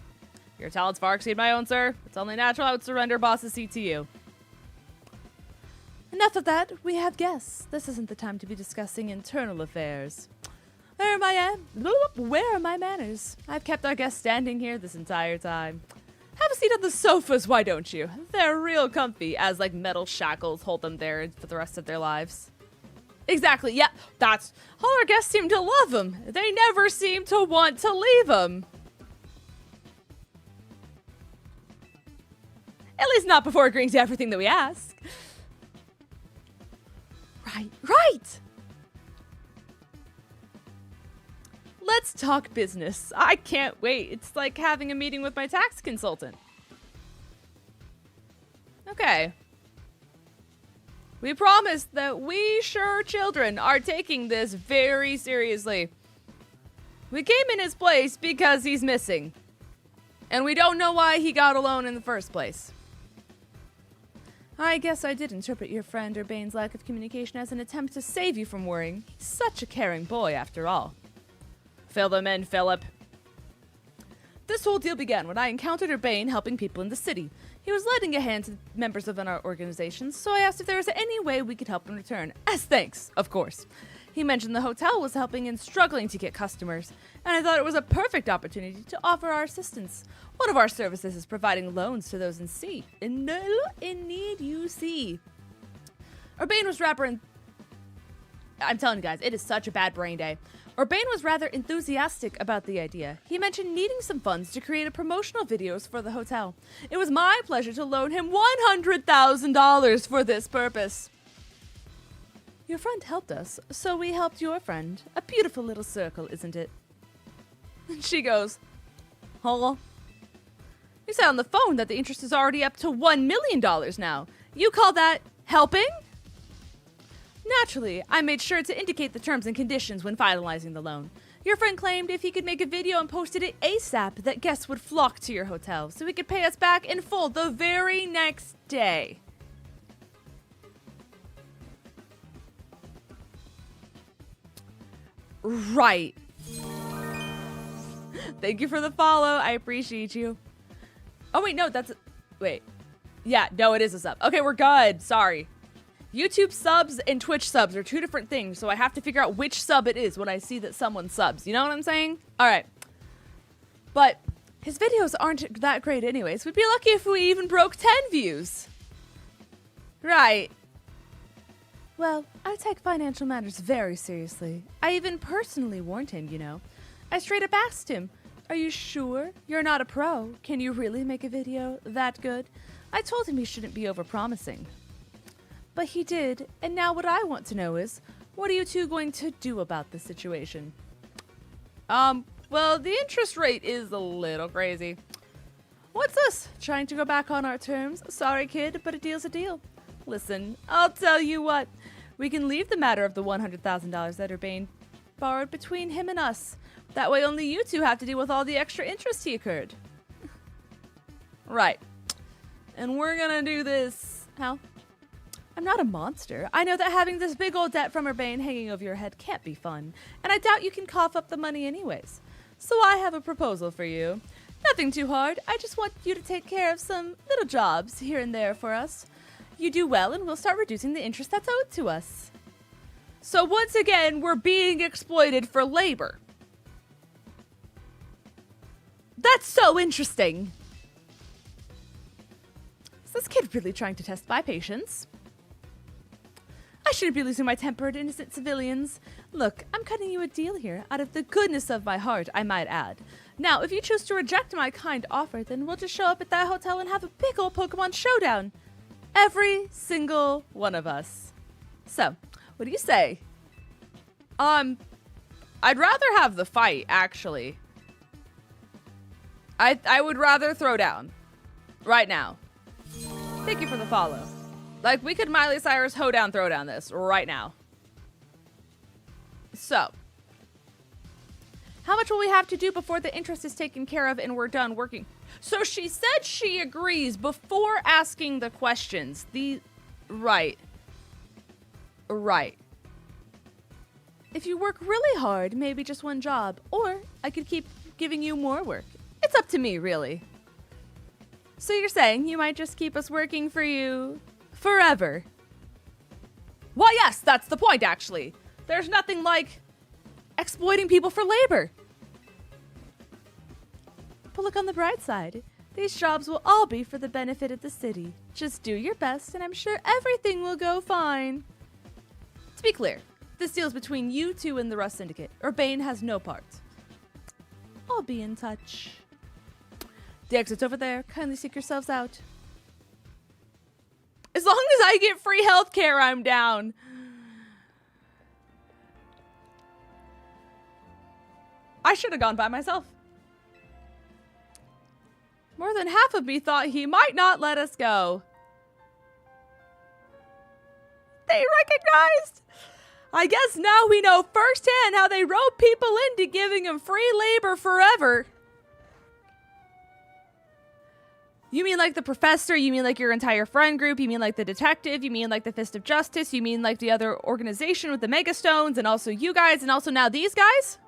Your talents far exceed my own, sir. It's only natural I would surrender boss's seat to you. Enough of that. We have guests. This isn't the time to be discussing internal affairs. Where are my manners? I've kept our guests standing here this entire time. Have a seat on the sofas, why don't you? They're real comfy, as like metal shackles hold them there for the rest of their lives. Exactly. Yeah, that's all our guests seem to love him. They never seem to want to leave him. At least not before agreeing to everything that we ask. Right. Let's talk business. I can't wait. It's like having a meeting with my tax consultant. Okay. We promise that we sure children are taking this very seriously. We came in his place because he's missing. And we don't know why he got alone in the first place. I guess I did interpret your friend Urbain's lack of communication as an attempt to save you from worrying. He's such a caring boy, after all. Fill them in, Philip. This whole deal began when I encountered Urbain helping people in the city. He was lending a hand to members of our organization, so I asked if there was any way we could help in return. As thanks, of course. He mentioned the hotel was helping and struggling to get customers, and I thought it was a perfect opportunity to offer our assistance. One of our services is providing loans to those in need, you see. Urbain was I'm telling you guys, it is such a bad brain day. Urbain was rather enthusiastic about the idea. He mentioned needing some funds to create a promotional videos for the hotel. It was my pleasure to loan him $100,000 for this purpose. Your friend helped us, so we helped your friend. A beautiful little circle, isn't it? And she goes, huh? You said on the phone that the interest is already up to $1 million now. You call that helping? Naturally, I made sure to indicate the terms and conditions when finalizing the loan. Your friend claimed if he could make a video and posted it ASAP, that guests would flock to your hotel, so he could pay us back in full the very next day. Right. Thank you for the follow. I appreciate you. Oh, wait, no, wait. Yeah, no, it is a sub. Okay, we're good. Sorry. YouTube subs and Twitch subs are two different things, so I have to figure out which sub it is when I see that someone subs. You know what I'm saying? All right. But his videos aren't that great anyways. We'd be lucky if we even broke 10 views. Right. Well, I take financial matters very seriously. I even personally warned him, you know. I straight up asked him, are you sure you're not a pro? Can you really make a video that good? I told him he shouldn't be overpromising. But he did, and now what I want to know is, what are you two going to do about the situation? Well, the interest rate is a little crazy. What's this? Trying to go back on our terms? Sorry, kid, but a deal's a deal. Listen, I'll tell you what. We can leave the matter of the $100,000 that Urbain borrowed between him and us. That way only you two have to deal with all the extra interest he incurred. Right. And we're gonna do this. How? I'm not a monster. I know that having this big old debt from Urbain hanging over your head can't be fun, and I doubt you can cough up the money anyways. So I have a proposal for you. Nothing too hard. I just want you to take care of some little jobs here and there for us. You do well, and we'll start reducing the interest that's owed to us. So once again, we're being exploited for labor. That's so interesting. Is this kid really trying to test my patience? I shouldn't be losing my temper at innocent civilians. Look, I'm cutting you a deal here, out of the goodness of my heart, I might add. Now, if you choose to reject my kind offer, then we'll just show up at that hotel and have a big old Pokemon showdown. Every single one of us. So, what do you say? I'd rather have the fight, actually. I would rather throw down. Right now. Thank you for the follow. Like, we could Miley Cyrus hoedown throwdown this right now. So, how much will we have to do before the interest is taken care of and we're done working? So she said she agrees before asking the questions. Right. If you work really hard, maybe just one job, or I could keep giving you more work. It's up to me, really. So you're saying you might just keep us working for you forever? Well, yes, that's the point, actually. There's nothing like exploiting people for labor. But look on the bright side. These jobs will all be for the benefit of the city. Just do your best, and I'm sure everything will go fine. To be clear, This deal's between you two and the Rust Syndicate. Urbane has no part. I'll be in touch. The exit's over there. Kindly seek yourselves out. As long as I get free healthcare, I'm down. I should have gone by myself. More than half of me thought he might not let us go. They recognized. I guess now we know firsthand how they rope people into giving them free labor forever. You mean like the professor? You mean like your entire friend group? You mean like the detective? You mean like the Fist of Justice? You mean like the other organization with the Megastones and also you guys and also now these guys?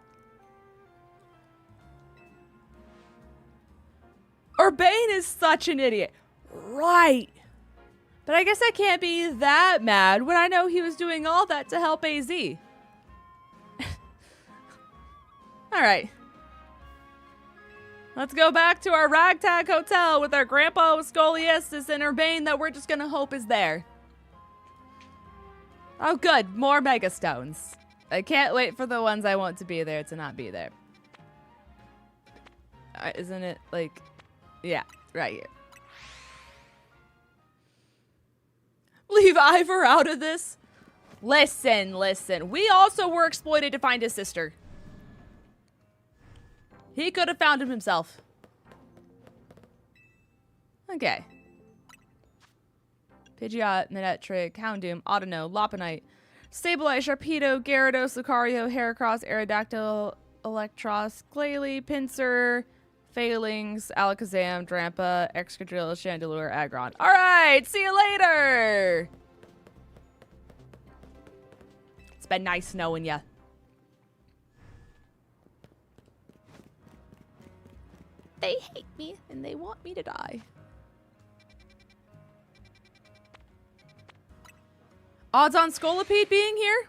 Urbane is such an idiot. Right. But I guess I can't be that mad when I know he was doing all that to help AZ. Alright. Let's go back to our ragtag hotel with our grandpa with scoliosis and Urbane that we're just gonna hope is there. Oh good, more Megastones. I can't wait for the ones I want to be there to not be there. Isn't it like... Yeah, right here. Leave Ivor out of this? Listen. We also were exploited to find his sister. He could have found him himself. Okay. Pidgeot, Gnectric, Houndoom, Audino, Lopunite, Sableye, Sharpedo, Gyarados, Lucario, Heracross, Aerodactyl, Electros, Glalie, Pinsir, Failings, Alakazam, Drampa, Excadrill, Chandelure, Aggron. Alright, see you later! It's been nice knowing ya. They hate me and they want me to die. Odds on Scolipede being here?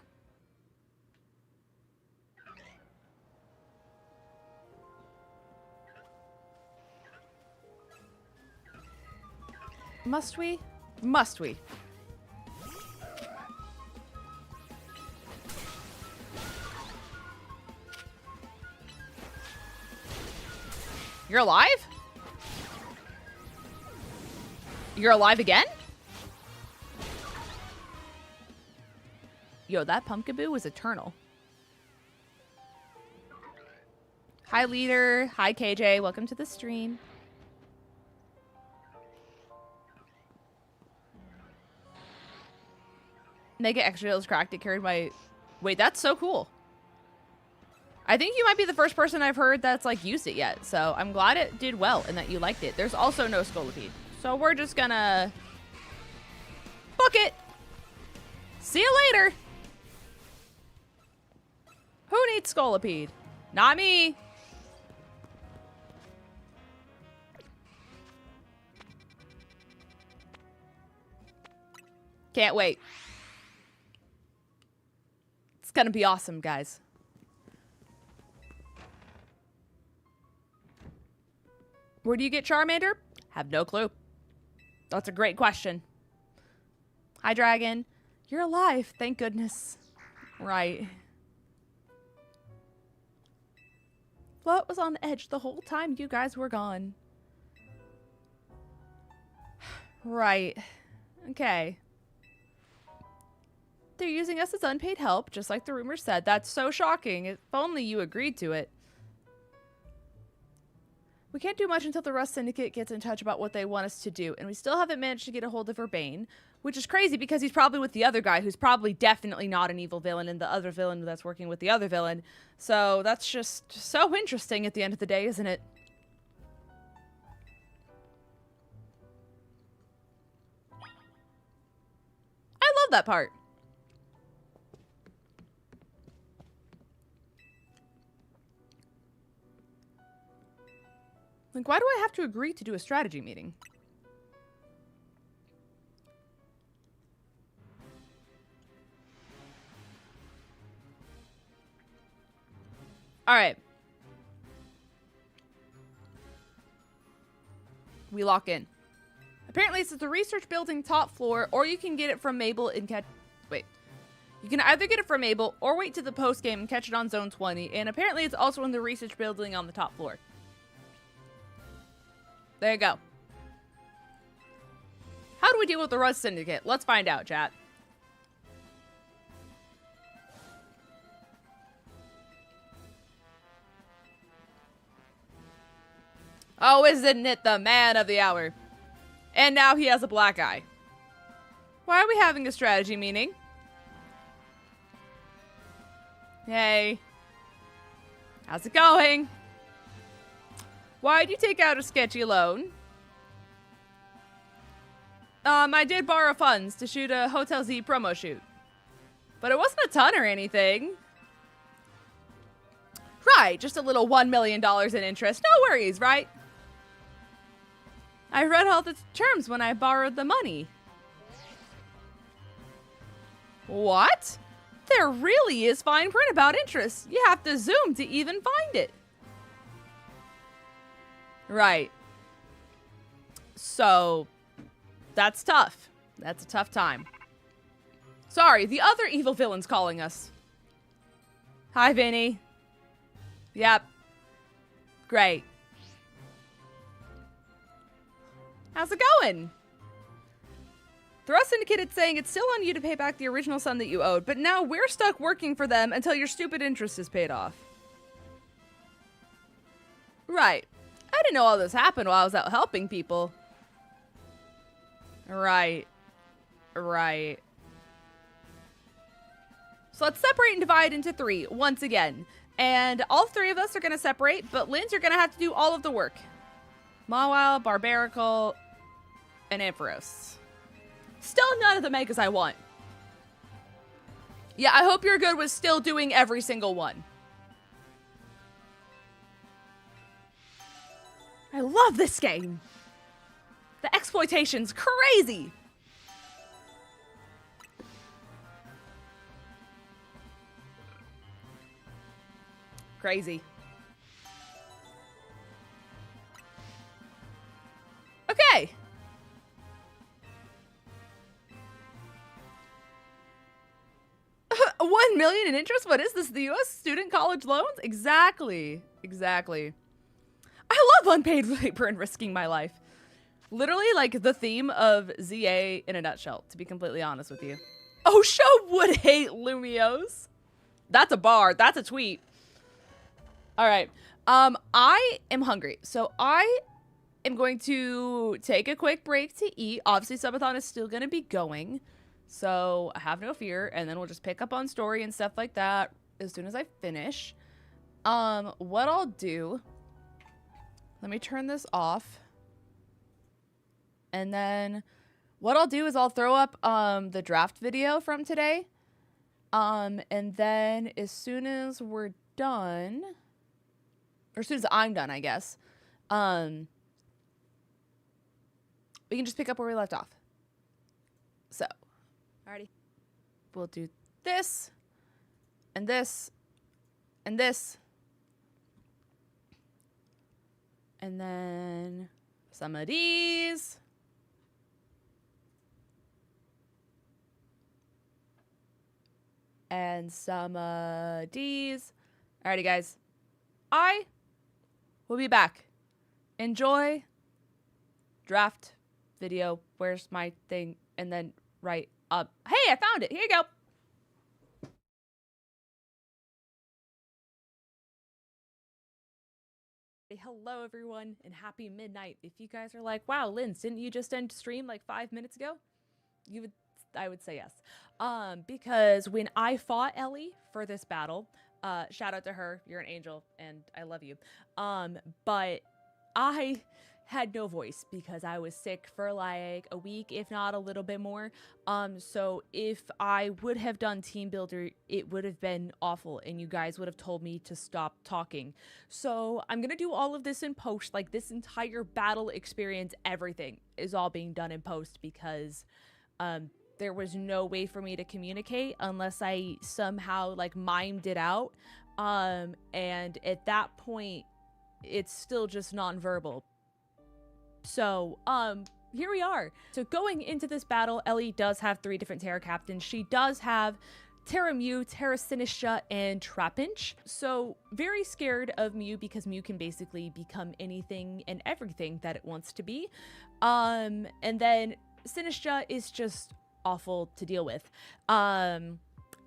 Must we? Must we? You're alive? You're alive again? Yo, that Pumpkaboo was eternal. Hi, leader. Hi, KJ. Welcome to the stream. Mega Extra is cracked. It carried my... Wait, that's so cool. I think you might be the first person I've heard that's like used it yet. So I'm glad it did well and that you liked it. There's also no Scolipede. So we're just gonna book it. See you later. Who needs Scolipede? Not me. Can't wait. It's gonna be awesome, guys. Where do you get Charmander? Have no clue. That's a great question. Hi, Dragon. You're alive, thank goodness. Right. Float was on edge the whole time you guys were gone. Right. Okay. They're using us as unpaid help, just like the rumor said. That's so shocking. If only you agreed to it. We can't do much until the Rust Syndicate gets in touch about what they want us to do, and we still haven't managed to get a hold of Urbane, which is crazy because he's probably with the other guy who's probably definitely not an evil villain and the other villain that's working with the other villain. So that's just so interesting at the end of the day, isn't it? I love that part. Like, why do I have to agree to do a strategy meeting? All right. We lock in. Apparently, it's at the research building top floor, or you can get it from Mabel in Wait. You can either get it from Able or wait to the post game and catch it on Zone 20. And apparently it's also in the research building on the top floor. There you go. How do we deal with the Rust Syndicate? Let's find out, chat. Oh, isn't it the man of the hour? And now he has a black eye. Why are we having a strategy meeting? Hey. How's it going? Why'd you take out a sketchy loan? I did borrow funds to shoot a 𝗏𝗏𝗘𝚎 promo shoot. But it wasn't a ton or anything. Right, just a little $1 million in interest. No worries, right? I read all the terms when I borrowed the money. What? There really is fine print about interest. You have to zoom to even find it. Right. So, that's tough. That's a tough time. Sorry, the other evil villain's calling us. Hi, Vinny. Yep. Great. How's it going? The Rust Syndicate is saying it's still on you to pay back the original sum that you owed, but now we're stuck working for them until your stupid interest is paid off. Right. I didn't know all this happened while I was out helping people. Right. Right. So let's separate and divide into 3 once again. And all 3 of us are going to separate, but Linz are going to have to do all of the work. Mawile, Barbarical, and Ampharos. Still none of the megas I want. Yeah, I hope you're good with still doing every single one. I love this game. The exploitation's crazy. Crazy. Okay. $1 million in interest? What is this? The U.S. student college loans? Exactly. Exactly. I love unpaid labor and risking my life. Literally, like, the theme of ZA in a nutshell, to be completely honest with you. Oh, show would hate Lumios. That's a bar. That's a tweet. All right. I am hungry, so I am going to take a quick break to eat. Obviously, Subathon is still going to be going, so have no fear, and then we'll just pick up on story and stuff like that as soon as I finish. What I'll do, let me turn this off, and then what I'll do is I'll throw up the draft video from today, and then as soon as we're done, or as soon as I'm done, I guess, we can just pick up where we left off. So, alrighty. We'll do this, and this, and this, and then some of these. And some of these. Alrighty, guys. I will be back. Enjoy draft video. Where's my thing? And then right up. Hey, I found it. Here you go. Hello, everyone, and happy midnight. If you guys are like, wow, Linz, didn't you just end stream like 5 minutes ago? I would say yes. Because when I fought Ellie for this battle, shout out to her, you're an angel, and I love you. But I had no voice because I was sick for like a week, if not a little bit more. So if I would have done Team Builder, it would have been awful, and you guys would have told me to stop talking. So I'm gonna do all of this in post, like this entire battle experience, everything is all being done in post because there was no way for me to communicate unless I somehow like mimed it out. And at that point, it's still just nonverbal. So, here we are. So going into this battle, Ellie does have 3 different Terra Captains. She does have 𝗟𝗏𝗡, 𝗟𝗏𝚗𝚗, and 𝗔𝗓𝚘. So very scared of Mew because Mew can basically become anything and everything that it wants to be. And then 𝚙𝚗 is just awful to deal with.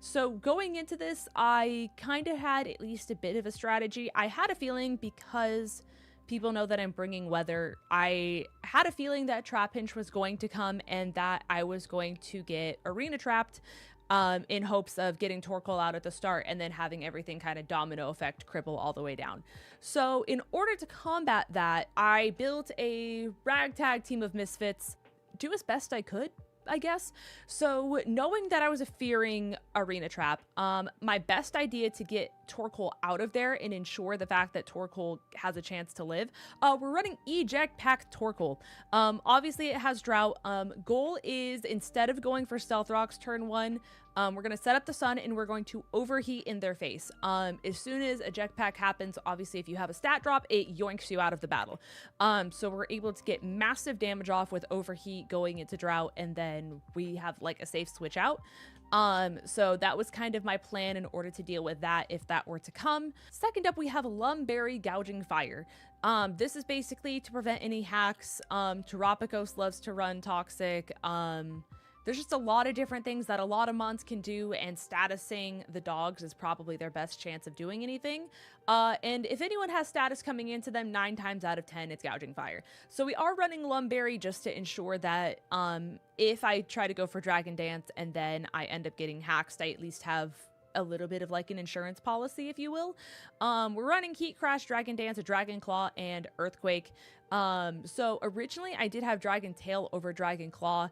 So going into this, I kind of had at least a bit of a strategy. I had a feeling, because people know that I'm bringing weather, I had a feeling that 𝗔𝗓𝚗 was going to come and that I was going to get arena trapped in hopes of getting Torkoal out at the start and then having everything kind of domino effect cripple all the way down. So in order to combat that, I built a ragtag team of misfits, do as best I could, I guess. So knowing that I was fearing arena trap, my best idea to get Torkoal out of there and ensure the fact that Torkoal has a chance to live, we're running eject-pack Torkoal. Obviously it has drought. Goal is, instead of going for stealth rocks turn 1, we're going to set up the sun and we're going to overheat in their face. As soon as eject pack happens, obviously if you have a stat drop, it yoinks you out of the battle. So we're able to get massive damage off with overheat going into drought, and then we have like a safe switch out. So that was kind of my plan in order to deal with that if that were to come. Second up, we have 𝗏𝗡𝗏 gouging fire. This is basically to prevent any hacks. 𝗍𝗏𝗏𝗏 loves to run toxic. There's just a lot of different things that a lot of mons can do, and statusing the dogs is probably their best chance of doing anything. And if anyone has status coming into them, 9 times out of 10, it's gouging fire. So we are running 𝗏𝗏𝗏 just to ensure that if I try to go for Dragon Dance and then I end up getting hacked, I at least have a little bit of like an insurance policy, if you will. We're running Heat Crash, Dragon Dance, a Dragon Claw, and Earthquake. So originally I did have Dragon Tail over Dragon Claw,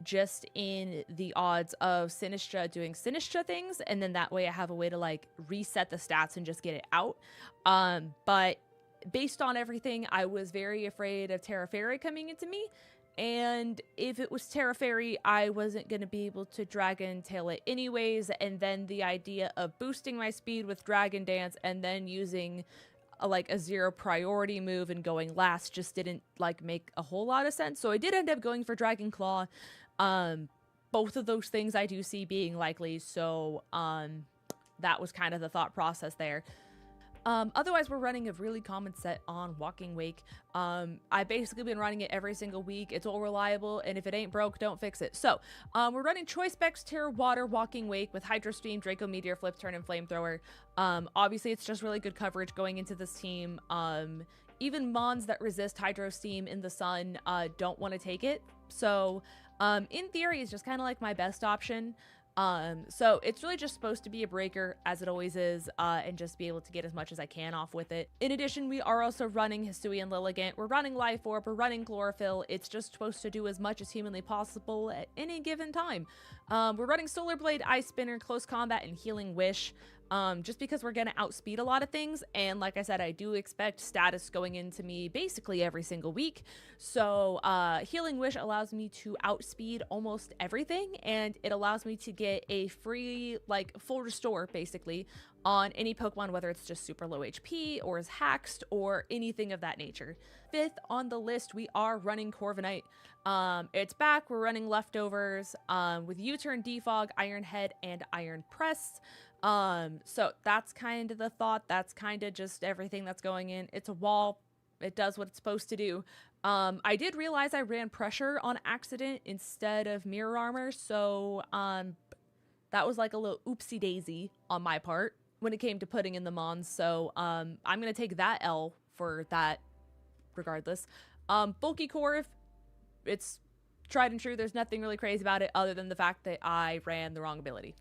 just in the odds of 𝚙𝚗𝚗 doing 𝚙𝚗𝚗 things, and then that way I have a way to like reset the stats and just get it out. But based on everything, I was very afraid of 𝗓𝗏𝗏𝚘 coming into me. And if it was 𝗓𝗏𝗏𝗏, I wasn't going to be able to Dragon Tail it anyways. And then the idea of boosting my speed with Dragon Dance and then using like a 0 priority move and going last just didn't like make a whole lot of sense. So I did end up going for Dragon Claw. Both of those things I do see being likely. So that was kind of the thought process there. Otherwise, we're running a really common set on Walking Wake. I've basically been running it every single week. It's all reliable, and if it ain't broke, don't fix it. So, we're running Choice Specs, Terror Water, Walking Wake with Hydro Stream, Draco Meteor, Flip Turn, and Flamethrower. Obviously, it's just really good coverage going into this team. Even mons that resist Hydro Steam in the sun don't want to take it. So, in theory, it's just kind of like my best option. So it's really just supposed to be a breaker, as it always is, and just be able to get as much as I can off with it. In addition, we are also running Hisuian Lilligant, we're running Life Orb, we're running Chlorophyll. It's just supposed to do as much as humanly possible at any given time. We're running Solar Blade, Ice Spinner, Close Combat, and Healing Wish. Just because we're going to outspeed a lot of things, and like I said, I do expect status going into me basically every single week. So Healing Wish allows me to outspeed almost everything, and it allows me to get a free like full restore basically on any Pokemon, whether it's just super low HP or is haxed or anything of that nature. 5th on the list, we are running Corviknight. It's back. We're running Leftovers with U-Turn, Defog, Iron Head, and Iron Press. So that's kind of the thought. That's kind of just everything that's going in. It's a wall. It does what it's supposed to do. I did realize I ran Pressure on accident instead of Mirror Armor, so that was like a little oopsie daisy on my part when it came to putting in the mons. So I'm gonna take that L for that regardless. Bulky Corv, it's tried and true. There's nothing really crazy about it other than the fact that I ran the wrong ability.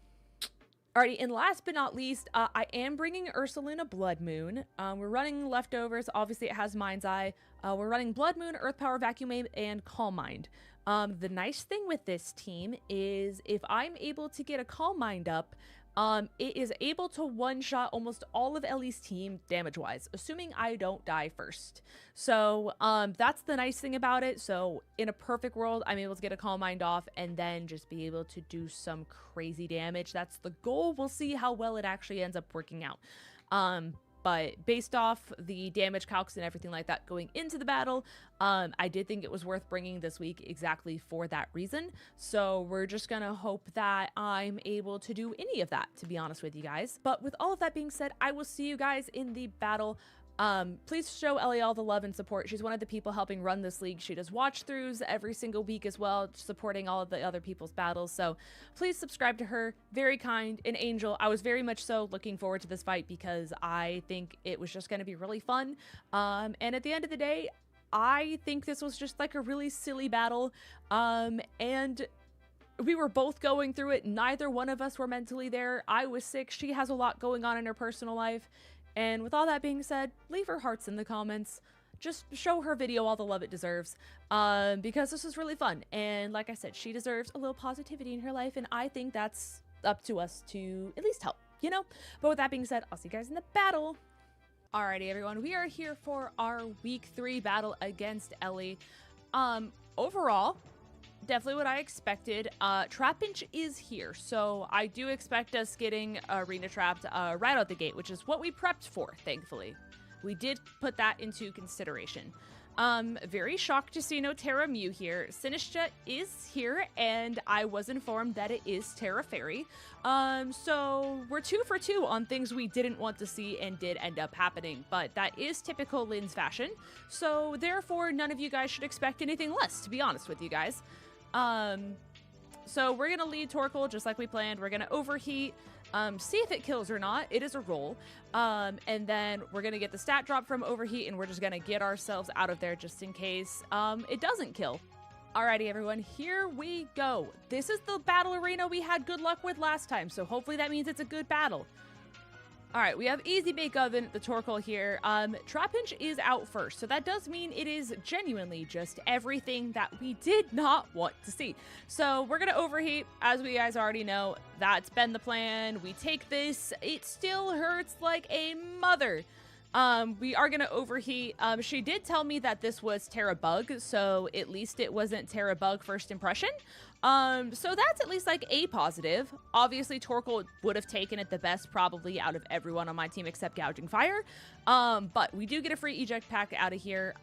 Alrighty, and last but not least, I am bringing Ursaluna Blood Moon. We're running Leftovers. Obviously, it has Mind's Eye. We're running Blood Moon, Earth Power, Vacuum Aim, and Calm Mind. The nice thing with this team is if I'm able to get a Calm Mind up, it is able to one-shot almost all of Ellie's team damage-wise, assuming I don't die first. So that's the nice thing about it. So in a perfect world, I'm able to get a Calm Mind off and then just be able to do some crazy damage. That's the goal. We'll see how well it actually ends up working out. but based off the damage calcs and everything like that going into the battle, I did think it was worth bringing this week exactly for that reason. So we're just gonna hope that I'm able to do any of that, to be honest with you guys. But with all of that being said, I will see you guys in the battle. Please show Ellie all the love and support. She's one of the people helping run this league. She does watch throughs every single week as well, supporting all of the other people's battles. So please subscribe to her. Very kind, an angel. I was very much so looking forward to this fight because I think it was just going to be really fun. And at the end of the day, I think this was just like a really silly battle. And we were both going through it. Neither one of us were mentally there. I was sick. She has a lot going on in her personal life. And with all that being said, leave her hearts in the comments. Just show her video all the love it deserves, because this is really fun. And like I said, she deserves a little positivity in her life, and I think that's up to us to at least help, you know? But with that being said, I'll see you guys in the battle. Alrighty, everyone, we are here for our week 3 battle against Ellie. Overall, definitely what I expected. Trapinch is here, so I do expect us getting arena trapped right out the gate, which is what we prepped for, thankfully. We did put that into consideration. Very shocked to see no 𝗃𝗏𝗼𝗡 here. 𝗔𝗎𝚗𝚍 is here, and I was informed that it is 𝗃𝗏𝚘. So we're 2 for 2 on things we didn't want to see and did end up happening, but that is typical Lynn's fashion. So therefore, none of you guys should expect anything less, to be honest with you guys. So we're gonna lead Torkoal just like we planned. We're gonna overheat, see if it kills or not. It is a roll. And then we're gonna get the stat drop from overheat, and we're just gonna get ourselves out of there just in case it doesn't kill. Alrighty, everyone, here we go. This is the battle arena we had good luck with last time, so hopefully that means it's a good battle. Alright, we have Easy Bake Oven, the Torkoal here. Trapinch is out first, so that does mean it is genuinely just everything that we did not want to see. So we're gonna overheat, as we guys already know. That's been the plan. We take this. It still hurts like a mother. We are gonna overheat. She did tell me that this was 𝗃𝗏𝗔𝗦, so at least it wasn't 𝗃𝗏𝗔𝗦 first impression. So that's at least like a positive. Obviously, Torkoal would have taken it the best probably out of everyone on my team except Gouging Fire. But we do get a free eject pack out of here.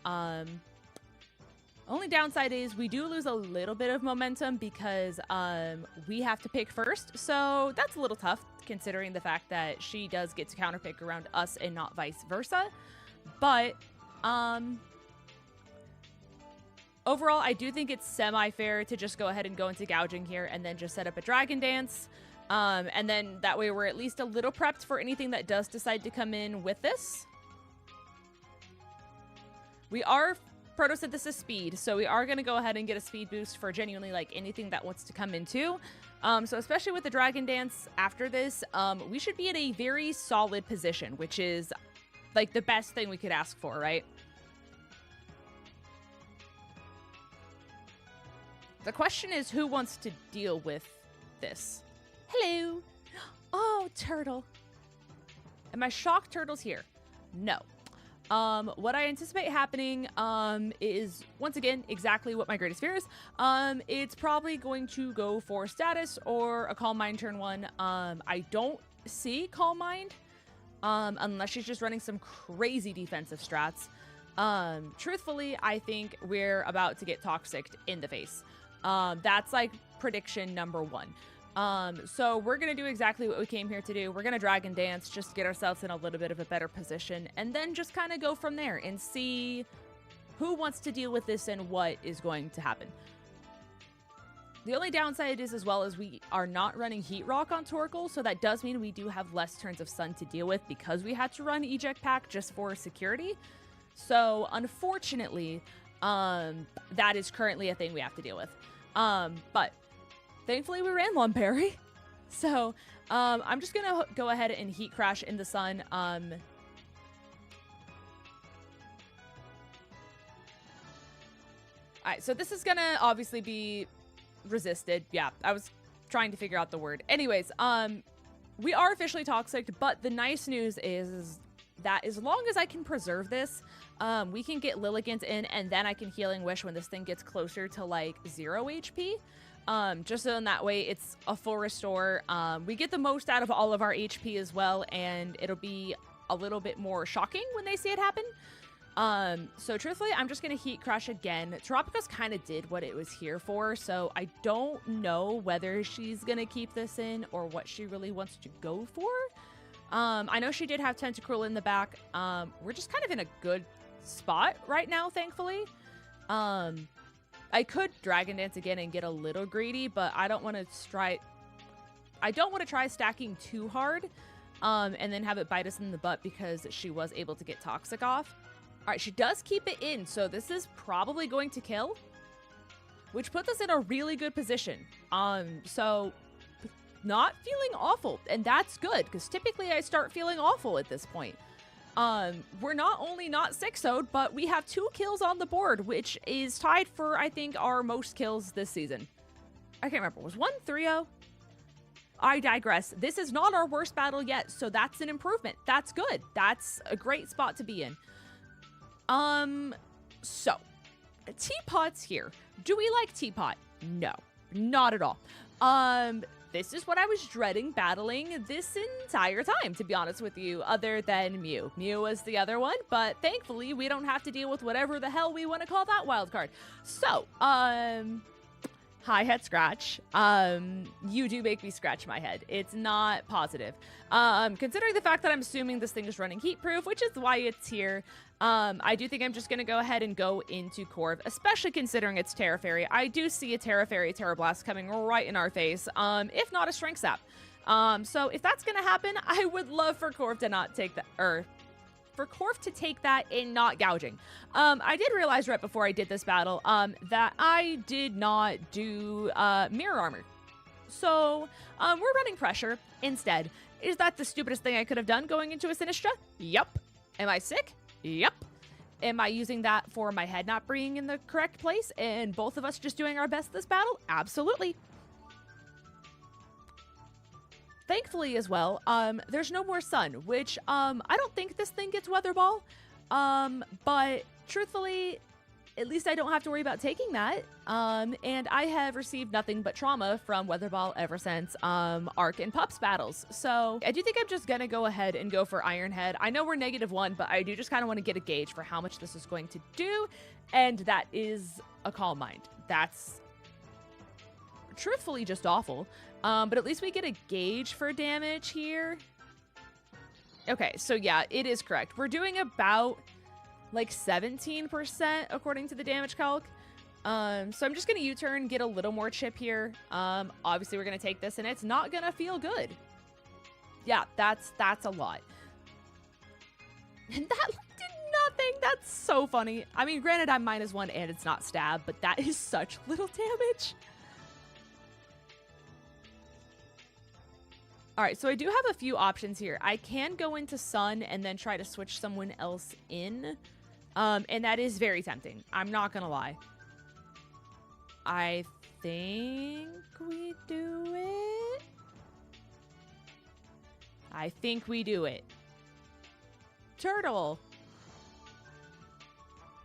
Only downside is we do lose a little bit of momentum because we have to pick first. So that's a little tough considering the fact that she does get to counterpick around us and not vice versa. But overall, I do think it's semi-fair to just go ahead and go into gouging here and then just set up a Dragon Dance. And then that way we're at least a little prepped for anything that does decide to come in with this. We are Protosynthesis speed, so we are going to go ahead and get a speed boost for genuinely like anything that wants to come in too. So especially with the Dragon Dance after this, we should be in a very solid position, which is like the best thing we could ask for, right? The question is, who wants to deal with this? Hello. Oh, turtle. Am I shocked turtle's here? No. What I anticipate happening is, once again, exactly what my greatest fear is. It's probably going to go for status or a Calm Mind turn 1. I don't see Calm Mind unless she's just running some crazy defensive strats. Truthfully, I think we're about to get toxicked in the face. That's like prediction number 1. So we're going to do exactly what we came here to do. We're going to Dragon Dance just to get ourselves in a little bit of a better position and then just kind of go from there and see who wants to deal with this and what is going to happen. The only downside is as well as we are not running Heat Rock on Torkoal, so that does mean we do have less turns of Sun to deal with because we had to run Eject Pack just for security. So unfortunately, that is currently a thing we have to deal with. But thankfully, we ran Lumberry. So, I'm just going to go ahead and Heat Crash in the Sun. Alright, so this is going to obviously be resisted. Yeah, I was trying to figure out the word. Anyways, we are officially toxic, but the nice news is that as long as I can preserve this, we can get Lilligant in, and then I can Healing Wish when this thing gets closer to, like, 0 HP. Just so in that way it's a full restore. We get the most out of all of our HP as well, and it'll be a little bit more shocking when they see it happen. So truthfully, I'm just going to Heat Crush again. 𝗏𝗏𝗏𝗏 kind of did what it was here for, so I don't know whether she's going to keep this in or what she really wants to go for. I know she did have Tentacruel in the back. We're just kind of in a good spot right now, thankfully. I could Dragon Dance again and get a little greedy, but I don't want to try stacking too hard, and then have it bite us in the butt because she was able to get Toxic off. All right, she does keep it in, so this is probably going to kill, which puts us in a really good position. So not feeling awful, and that's good, because typically I start feeling awful at this point. We're not only not 6-0'd, but we have 2 kills on the board, which is tied for, I think, our most kills this season. I can't remember. Was 1 3-0? I digress. This is not our worst battle yet, so that's an improvement. That's good. That's a great spot to be in. So, Teapot's here. Do we like Teapot? No, not at all. This is what I was dreading battling this entire time, to be honest with you, other than Mew. Mew was the other one, but thankfully we don't have to deal with whatever the hell we want to call that wild card. So, hi, head scratch. You do make me scratch my head. It's not positive. Considering the fact that I'm assuming this thing is running heat proof, which is why it's here, I do think I'm just going to go ahead and go into Corv, especially considering it's Terra Fairy. I do see a Terra Fairy Terra Blast coming right in our face, if not a Strength Sap. So if that's going to happen, I would love for Corv to not take that, or for Corv to take that and not gouging. I did realize right before I did this battle that I did not do Mirror Armor. So we're running Pressure instead. Is that the stupidest thing I could have done going into a Sinistra? Yup. Am I sick? Yup. Am I using that for my head not being in the correct place and both of us just doing our best this battle? Absolutely. Thankfully as well, there's no more sun, which I don't think this thing gets Weather Ball. But truthfully, at least I don't have to worry about taking that. And I have received nothing but trauma from Weather Ball ever since Arc and Pups battles. So I do think I'm just gonna go ahead and go for Iron Head. I know we're -1, but I do just kind of want to get a gauge for how much this is going to do. And that is a Calm Mind. That's truthfully just awful. But at least we get a gauge for damage here. Okay, so yeah, it is correct. We're doing about like 17% according to the damage calc. So I'm just gonna U-turn, get a little more chip here. Obviously we're gonna take this and it's not gonna feel good. Yeah, that's a lot. And that did nothing. That's so funny. I mean, granted I'm -1 and it's not stab, but that is such little damage. All right, so I do have a few options here. I can go into Sun and then try to switch someone else in. And that is very tempting. I'm not gonna lie. I think we do it. I think we do it. Turtle.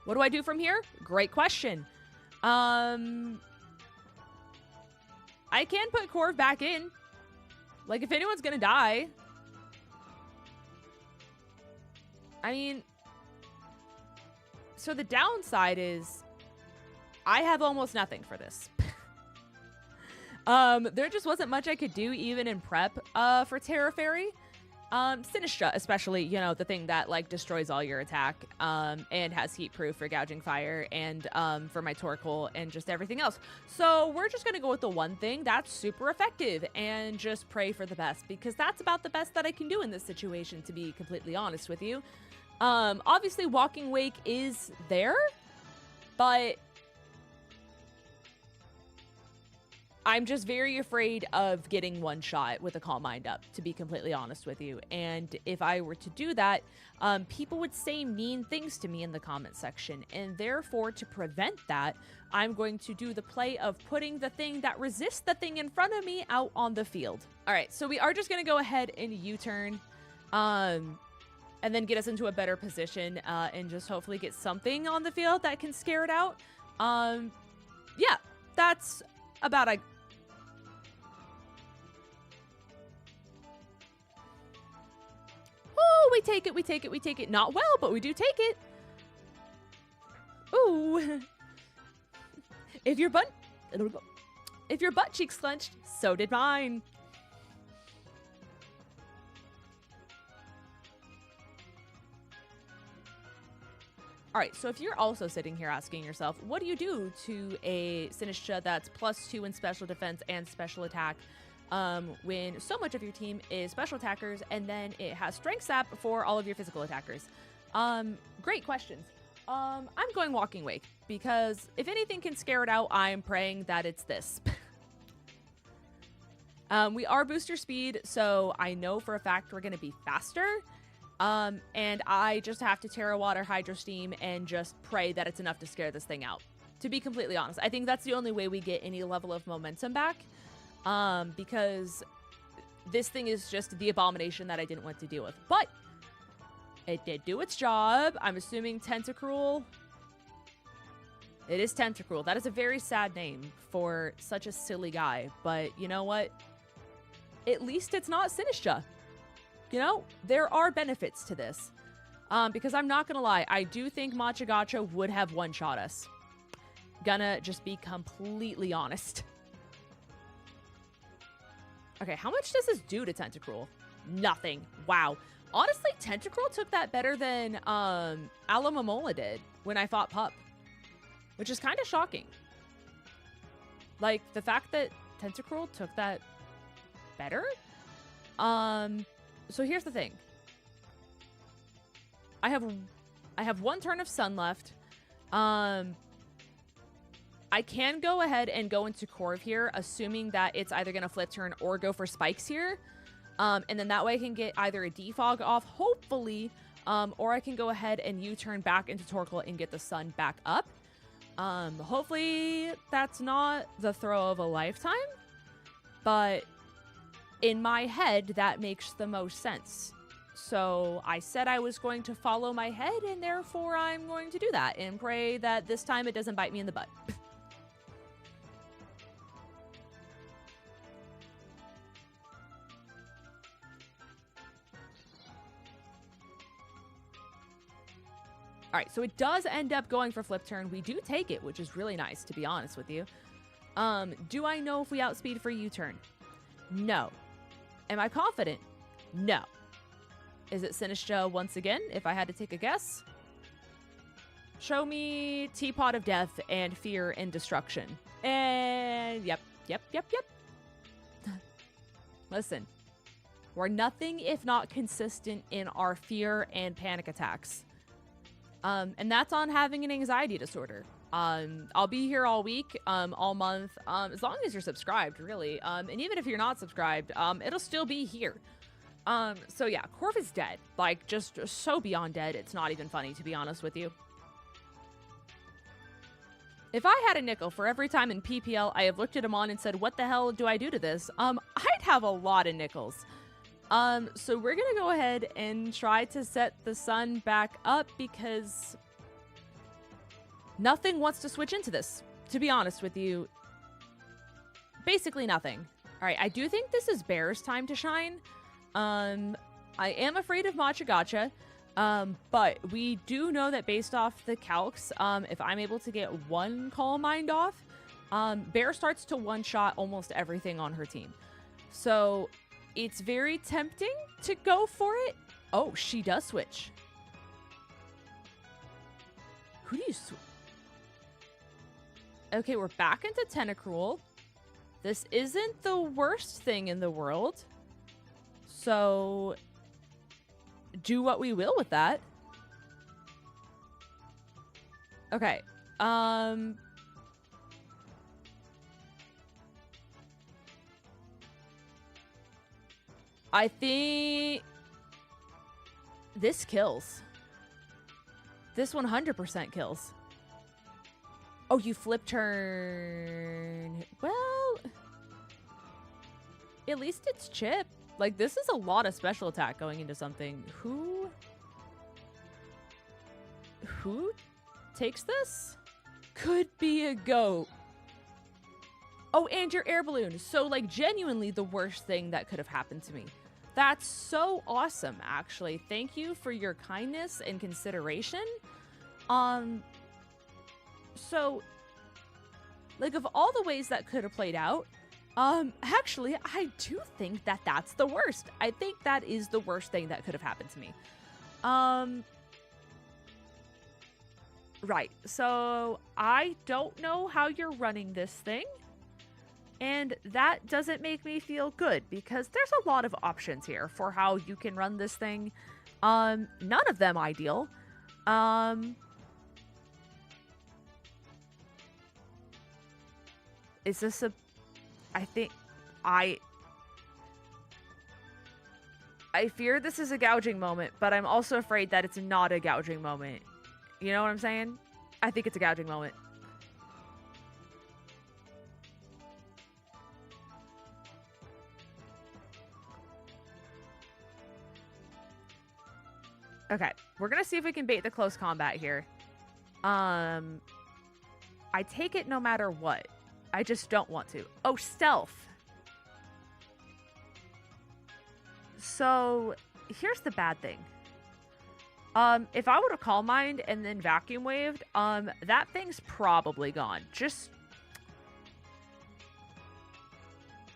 What do I do from here? Great question. I can put Corv back in. Like, if anyone's gonna die. I mean, so the downside is I have almost nothing for this. There just wasn't much I could do even in prep for Terra Fairy. Sinistra, especially, you know, the thing that like destroys all your attack and has heat proof for gouging fire and for my Torkoal and just everything else. So we're just gonna go with the one thing that's super effective and just pray for the best, because that's about the best that I can do in this situation, to be completely honest with you. Obviously Walking Wake is there, but I'm just very afraid of getting one shot with a Calm Mind up, to be completely honest with you. And if I were to do that, people would say mean things to me in the comment section. And therefore, to prevent that, I'm going to do the play of putting the thing that resists the thing in front of me out on the field. All right, so we are just going to go ahead and U-turn and then get us into a better position and just hopefully get something on the field that can scare it out. Yeah, that's about a... we take it, we take it, we take it. Not well, but we do take it. Ooh. If your butt cheeks clenched, so did mine. All right, so if you're also sitting here asking yourself, what do you do to a 𝗔𝗎𝚗 that's +2 in special defense and special attack when so much of your team is special attackers and then it has strength sap for all of your physical attackers? Great questions. I'm going Walking Wake because if anything can scare it out, I'm praying that it's this. We are booster speed, so I know for a fact we're going to be faster. And I just have to Terra Water, Hydro Steam, and just pray that it's enough to scare this thing out. To be completely honest, I think that's the only way we get any level of momentum back. Because this thing is just the abomination that I didn't want to deal with. But it did do its job. I'm assuming Tentacruel. It is Tentacruel. That is a very sad name for such a silly guy. But you know what? At least it's not 𝗔𝗎𝚗. You know, there are benefits to this. Because I'm not gonna lie, I do think 𝗏𝗔𝗏𝗘 would have one-shot us. Gonna just be completely honest. Okay, how much does this do to Tentacruel? Nothing. Wow. Honestly, Tentacruel took that better than 𝗟𝚗𝚗𝚗𝚗 did when I fought Pup. Which is kind of shocking. Like, the fact that Tentacruel took that better? So here's the thing. I have one turn of Sun left. I can go ahead and go into Corv here, assuming that it's either going to flip turn or go for spikes here. And then that way I can get either a defog off, hopefully, or I can go ahead and U-turn back into Torkoal and get the Sun back up. Hopefully that's not the throw of a lifetime, but in my head, that makes the most sense. So I said I was going to follow my head, and therefore I'm going to do that and pray that this time it doesn't bite me in the butt. All right, so it does end up going for flip turn. We do take it, which is really nice, to be honest with you. Do I know if we outspeed for U-turn? No. Am I confident? No. Is it 𝗔𝗎𝚗 once again, if I had to take a guess? Show me Teapot of Death and Fear and Destruction. And yep. Listen, we're nothing if not consistent in our fear and panic attacks. And that's on having an anxiety disorder. I'll be here all week, all month, as long as you're subscribed, really. And even if you're not subscribed, it'll still be here. So yeah, Corv is dead. Like, just so beyond dead, it's not even funny, to be honest with you. If I had a nickel for every time in PPL I have looked at him on and said, what the hell do I do to this? I'd have a lot of nickels. So we're gonna go ahead and try to set the Sun back up because nothing wants to switch into this, to be honest with you. Basically nothing. All right, I do think this is Bear's time to shine. I am afraid of 𝗏𝗔𝗏𝗏, but we do know that based off the calcs, if I'm able to get one Calm Mind off, Bear starts to one-shot almost everything on her team. So it's very tempting to go for it. Oh, she does switch. Who do you switch? Okay, we're back into Tentacruel. This isn't the worst thing in the world. So do what we will with that. Okay. I think this kills. This 100% kills. Oh, you flip turn. Well, at least it's Chip. Like, this is a lot of special attack going into something. Who takes this? Could be a goat. Oh, and your air balloon. So, like, genuinely the worst thing that could have happened to me. That's so awesome, actually. Thank you for your kindness and consideration. So, like, of all the ways that could have played out, actually, I do think that that's the worst. I think that is the worst thing that could have happened to me. Right. So, I don't know how you're running this thing. And that doesn't make me feel good because there's a lot of options here for how you can run this thing. None of them ideal. Is this a... I fear this is a gouging moment, but I'm also afraid that it's not a gouging moment. You know what I'm saying? I think it's a gouging moment. Okay, we're gonna see if we can bait the close combat here. I take it no matter what. I just don't want to. Oh, stealth. So, here's the bad thing. If I would have Calm Mind and then Vacuum Waved, that thing's probably gone.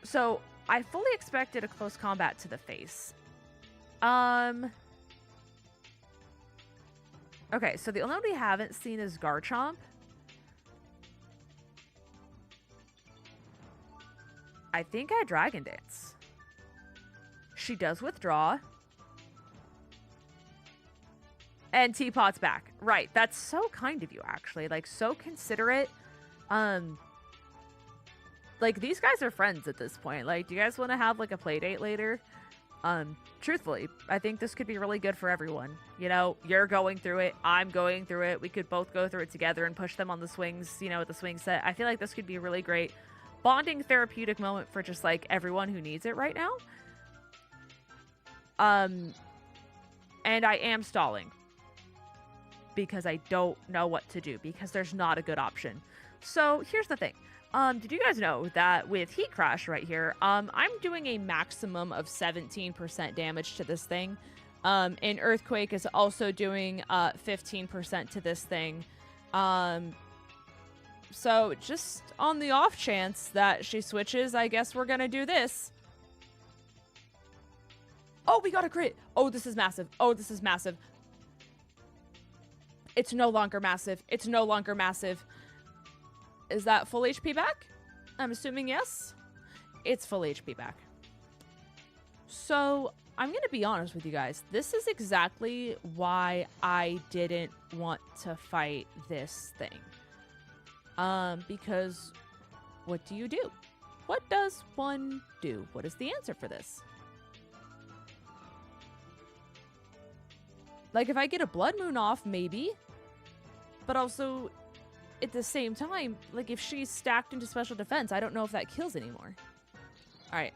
So, I fully expected a close combat to the face. Okay, so the only one we haven't seen is Garchomp. I think I Dragon Dance. She does withdraw. And Teapot's back. Right, that's so kind of you, actually. Like, so considerate. Like, these guys are friends at this point. Like, do you guys want to have, like, a play date later? Truthfully, I think this could be really good for everyone. You know, you're going through it, I'm going through it. We could both go through it together and push them on the swings, you know, with the swing set. I feel like this could be a really great bonding therapeutic moment for just, like, everyone who needs it right now. And I am stalling because I don't know what to do because there's not a good option. So here's the thing. Did you guys know that with Heat Crash right here, I'm doing a maximum of 17% damage to this thing. And Earthquake is also doing 15% to this thing. So just on the off chance that she switches, I guess we're gonna do this. Oh, we got a crit. Oh, this is massive. Oh, this is massive. It's no longer massive. It's no longer massive. Is that full HP back? I'm assuming yes. It's full HP back. So, I'm going to be honest with you guys. This is exactly why I didn't want to fight this thing. Because what do you do? What does one do? What is the answer for this? Like, if I get a Blood Moon off, maybe. But also, at the same time, like, if she's stacked into special defense, I don't know if that kills anymore. Alright.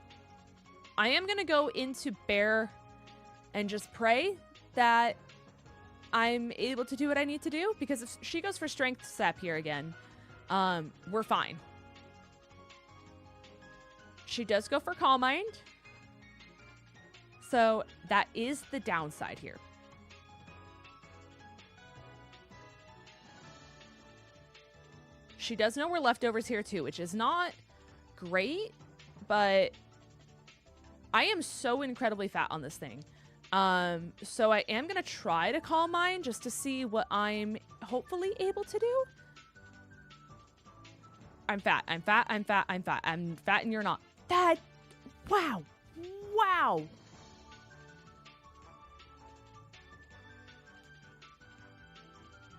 I am going to go into Bear and just pray that I'm able to do what I need to do. Because if she goes for Strength Sap here again, we're fine. She does go for Calm Mind. So, that is the downside here. She does know we're leftovers here too, which is not great, but I am so incredibly fat on this thing. So I am going to try to Calm Mind just to see what I'm hopefully able to do. I'm fat. I'm fat. I'm fat. I'm fat. I'm fat and you're not. That. Wow. Wow.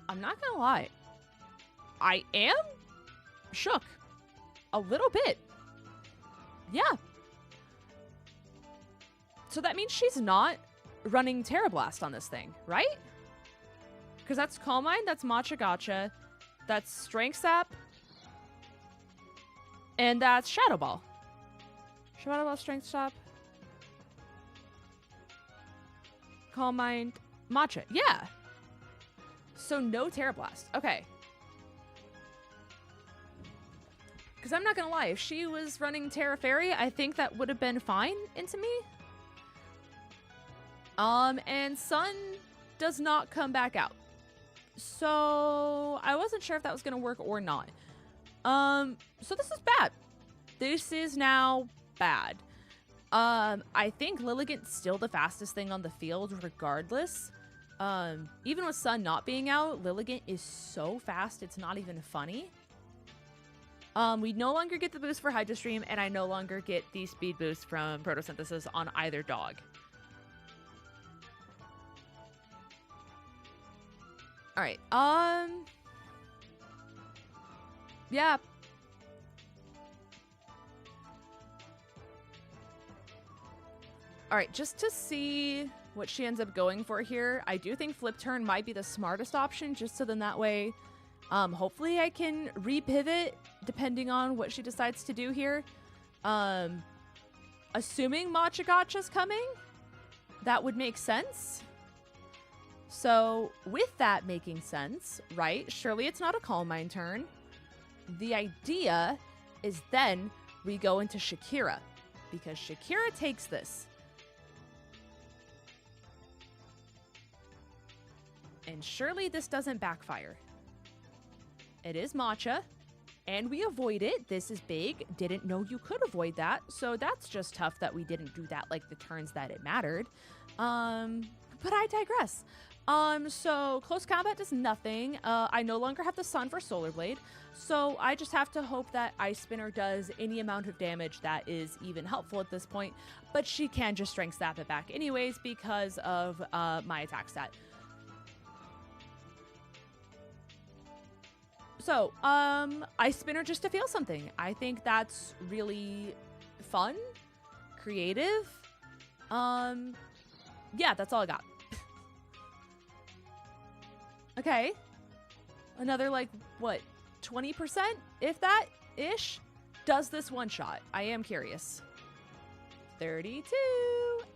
I'm not going to lie. I am shook a little bit. Yeah. So that means she's not running Terra Blast on this thing, right? Because that's Calm Mind, that's Matcha Gotcha, that's Strength Sap, and that's Shadow Ball. Shadow Ball, Strength Sap, Calm Mind, Matcha. Yeah. So no Terra Blast. Okay. Because I'm not going to lie, if she was running Terra Fairy, I think that would have been fine into me. And Sun does not come back out. So I wasn't sure if that was going to work or not. So this is bad. This is now bad. I think Lilligant's still the fastest thing on the field regardless. Even with Sun not being out, Lilligant is so fast, it's not even funny. We no longer get the boost for Hydro Stream, and I no longer get the speed boost from Photosynthesis on either dog. All right. Yeah. All right, just to see what she ends up going for here, I do think Flip Turn might be the smartest option, just so then that way, hopefully I can repivot depending on what she decides to do here. Assuming Maytagotcha's coming, that would make sense. So with that making sense, right, surely it's not a Calm Mind turn. The idea is then we go into Shakira, because Shakira takes this. And surely this doesn't backfire. It is Matcha, and we avoid it. This is big. Didn't know you could avoid that, so that's just tough that we didn't do that like the turns that it mattered. But I digress. So close combat does nothing. I no longer have the Sun for Solar Blade, so I just have to hope that Ice Spinner does any amount of damage that is even helpful at this point, but she can just Strength Sap it back anyways because of my attack stat. So, Ice Spinner just to feel something. I think that's really fun, creative. Yeah, that's all I got. Okay. Another, like, what, 20%, if that, ish, does this one shot? I am curious. 32.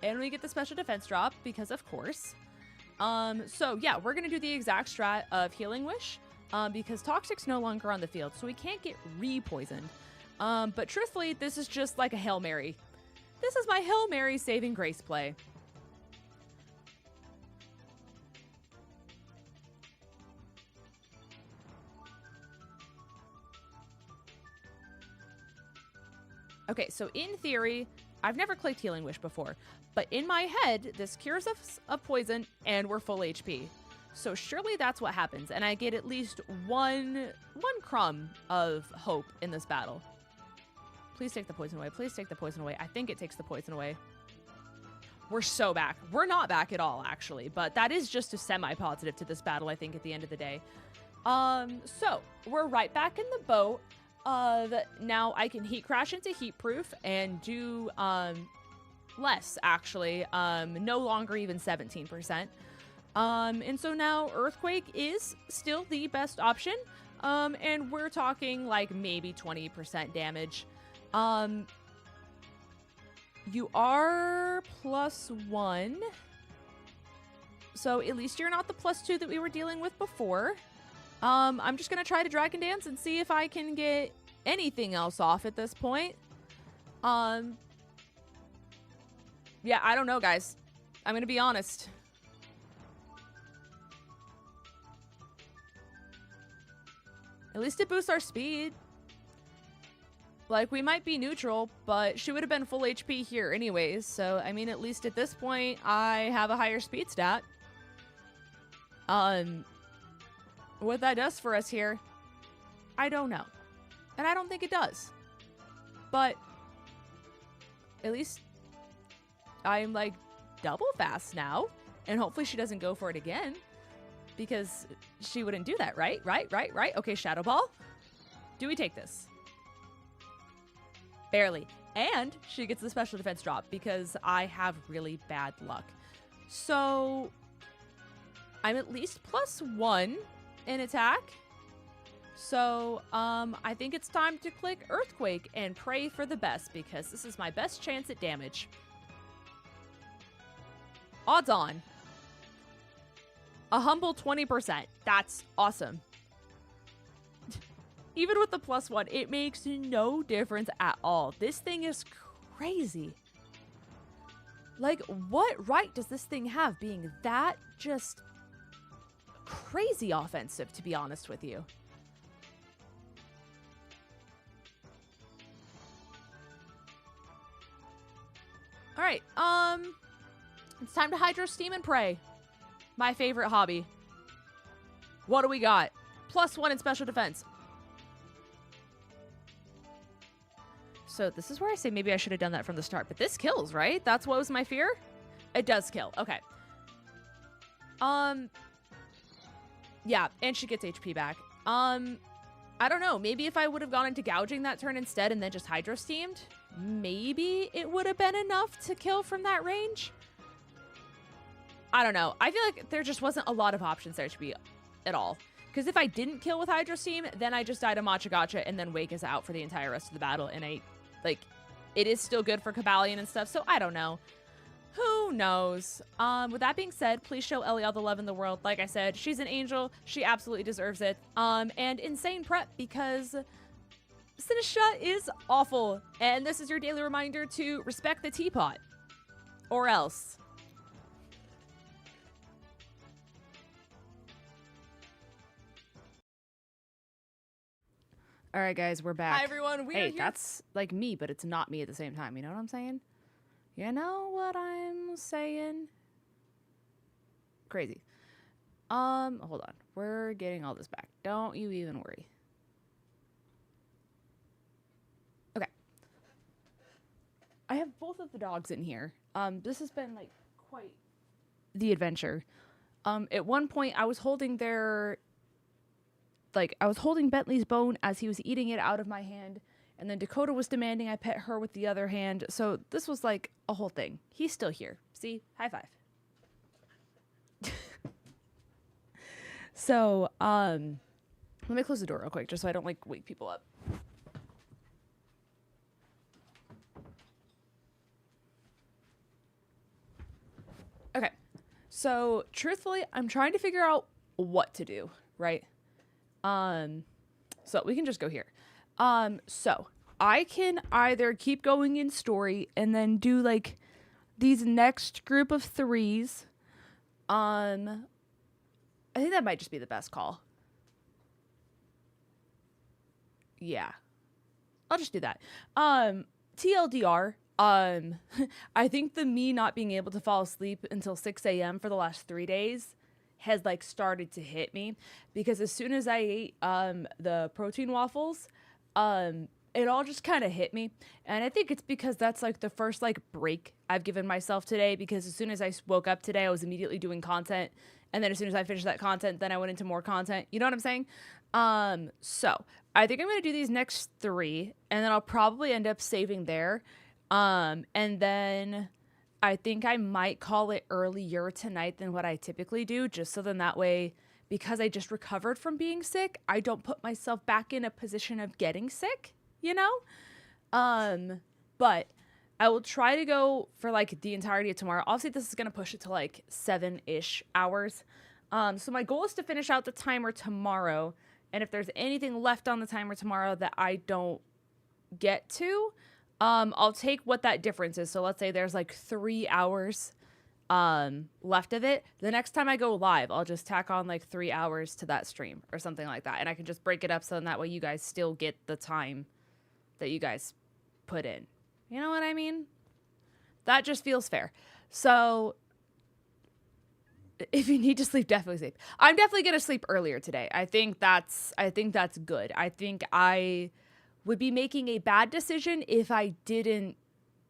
And we get the special defense drop, because of course. So, yeah, we're going to do the exact strat of Healing Wish. Because Toxic's no longer on the field, so we can't get re-poisoned. But truthfully, this is just like a Hail Mary. This is my Hail Mary saving grace play. Okay, so in theory, I've never clicked Healing Wish before, but in my head, this cures us of poison and we're full HP. So surely that's what happens, and I get at least one crumb of hope in this battle. Please take the poison away. Please take the poison away. I think it takes the poison away. We're so back. We're not back at all, actually, but that is just a semi-positive to this battle, I think, at the end of the day. So we're right back in the boat of now I can Heat Crash into Heat Proof and do less, actually. No longer even 17%. And so now Earthquake is still the best option. And we're talking like maybe 20% damage. You are +1. So at least you're not the +2 that we were dealing with before. I'm just going to try to Dragon Dance and see if I can get anything else off at this point. Yeah, I don't know, guys. I'm going to be honest. At least it boosts our speed. Like, we might be neutral, but she would have been full HP here anyways. So, I mean, at least at this point, I have a higher speed stat. What that does for us here, I don't know. And I don't think it does. But at least I'm, like, double fast now. And hopefully she doesn't go for it again. Because she wouldn't do that, right? Right. Okay, Shadow Ball. Do we take this? Barely. And she gets the special defense drop because I have really bad luck. So I'm at least +1 in attack. So I think it's time to click Earthquake and pray for the best because this is my best chance at damage. Odds on. A humble 20%. That's awesome. Even with the +1, it makes no difference at all. This thing is crazy. Like, what right does this thing have being that just crazy offensive, to be honest with you? All right, it's time to hydro steam and pray. My favorite hobby. What do we got? +1 in special defense. So this is where I say maybe I should have done that from the start, but this kills, right? That's what was my fear? It does kill. Okay. Yeah, and she gets HP back. I don't know. Maybe if I would have gone into gouging that turn instead and then just hydro steamed, maybe it would have been enough to kill from that range. I don't know. I feel like there just wasn't a lot of options there to be at all. Because if I didn't kill with hydro steam, then I just died a 𝗔𝗎𝗓𝗔𝗦 and then Wake is out for the entire rest of the battle. And it is still good for 𝗚𝗡𝗏𝗡𝗏𝗡 and stuff. So I don't know. Who knows? With that being said, please show Ellie all the love in the world. Like I said, she's an angel. She absolutely deserves it. And insane prep because Sinistra is awful. And this is your daily reminder to respect the teapot. Or else. All right, guys, we're back. Hi, everyone. We are here. That's like me, but it's not me at the same time. You know what I'm saying? You know what I'm saying? Crazy. Hold on. We're getting all this back. Don't you even worry. Okay. I have both of the dogs in here. This has been like quite the adventure. At one point I was holding Bentley's bone as he was eating it out of my hand. And then Dakota was demanding I pet her with the other hand. So this was like a whole thing. He's still here. See? High five. So, let me close the door real quick just so I don't like wake people up. Okay. So, truthfully, I'm trying to figure out what to do, right? So we can just go here. So I can either keep going in story and then do like these next group of 3s. I think that might just be the best call. Yeah. I'll just do that. TLDR, I think the me not being able to fall asleep until 6 a.m. for the last 3 days has like started to hit me, because as soon as I ate the protein waffles, it all just kind of hit me. And I think it's because that's like the first like break I've given myself today, because as soon as I woke up today, I was immediately doing content. And then as soon as I finished that content, then I went into more content. You know what I'm saying? So I think I'm going to do these next 3, and then I'll probably end up saving there. And then I think I might call it earlier tonight than what I typically do, just so then that way, because I just recovered from being sick, I don't put myself back in a position of getting sick, you know? But I will try to go for like the entirety of tomorrow. Obviously, this is going to push it to like 7-ish hours. So my goal is to finish out the timer tomorrow. And if there's anything left on the timer tomorrow that I don't get to, I'll take what that difference is. So let's say there's like 3 hours left of it. The next time I go live, I'll just tack on like 3 hours to that stream or something like that. And I can just break it up so then that way you guys still get the time that you guys put in. You know what I mean? That just feels fair. So if you need to sleep, definitely sleep. I'm definitely going to sleep earlier today. I think that's good. I think I would be making a bad decision if I didn't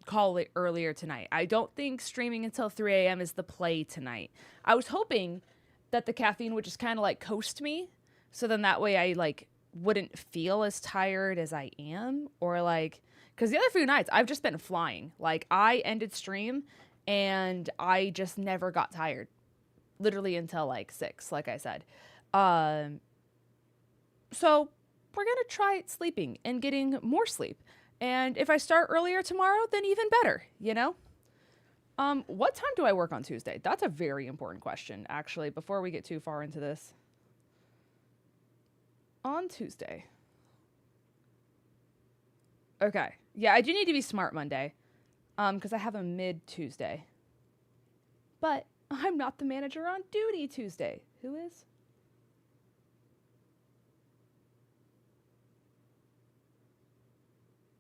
call it earlier tonight. I don't think streaming until 3 a.m. is the play tonight. I was hoping that the caffeine would just kind of like coast me, so then that way I like wouldn't feel as tired as I am, or like, because the other few nights I've just been flying. Like I ended stream and I just never got tired, literally until like 6, like I said. So we're going to try sleeping and getting more sleep. And if I start earlier tomorrow, then even better, you know? What time do I work on Tuesday? That's a very important question, actually, before we get too far into this. On Tuesday. Okay. Yeah, I do need to be smart Monday, because I have a mid-Tuesday. But I'm not the manager on duty Tuesday. Who is?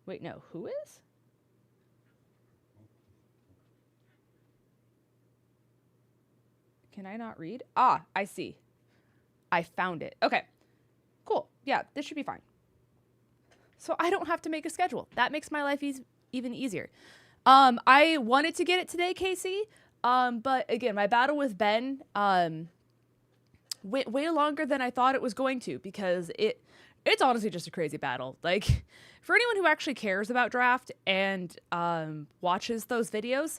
Wait, no. Who is? Can I not read? Ah, I see. I found it. Okay. Cool. Yeah, this should be fine. So I don't have to make a schedule. That makes my life even easier. I wanted to get it today, Casey. But again, my battle with Ben went way longer than I thought it was going to, because it's honestly just a crazy battle. Like, for anyone who actually cares about draft and watches those videos,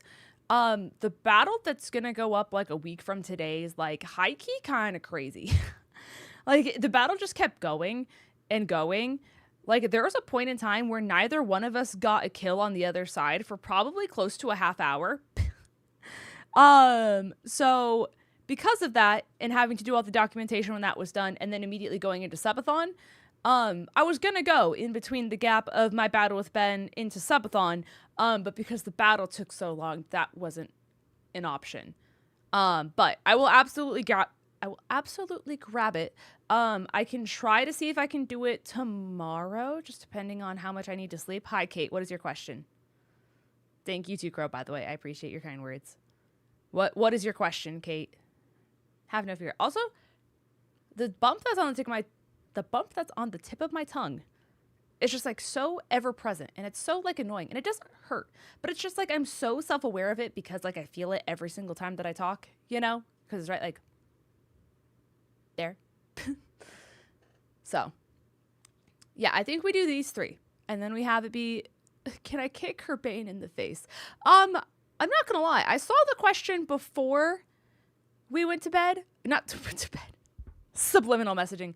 the battle that's gonna go up like a week from today is like high-key kind of crazy. Like, the battle just kept going and going. Like, there was a point in time where neither one of us got a kill on the other side for probably close to a half hour. So because of that, and having to do all the documentation when that was done, and then immediately going into Subathon, I was gonna go in between the gap of my battle with Ben into Subathon, but because the battle took so long, that wasn't an option. But I will absolutely grab it. I can try to see if I can do it tomorrow, just depending on how much I need to sleep. Hi, Kate. What is your question? Thank you too, Crow, by the way. I appreciate your kind words. What is your question, Kate? Have no fear. Also, the bump that's on the tip of my tongue is just like so ever present, and it's so like annoying, and it doesn't hurt, but it's just like I'm so self-aware of it because like I feel it every single time that I talk, you know, because it's right like there. So yeah, I think we do these three, and then we have it be, can I kick her Bane in the face? I'm not gonna lie, I saw the question before we went to bed. Not went to bed. Subliminal messaging.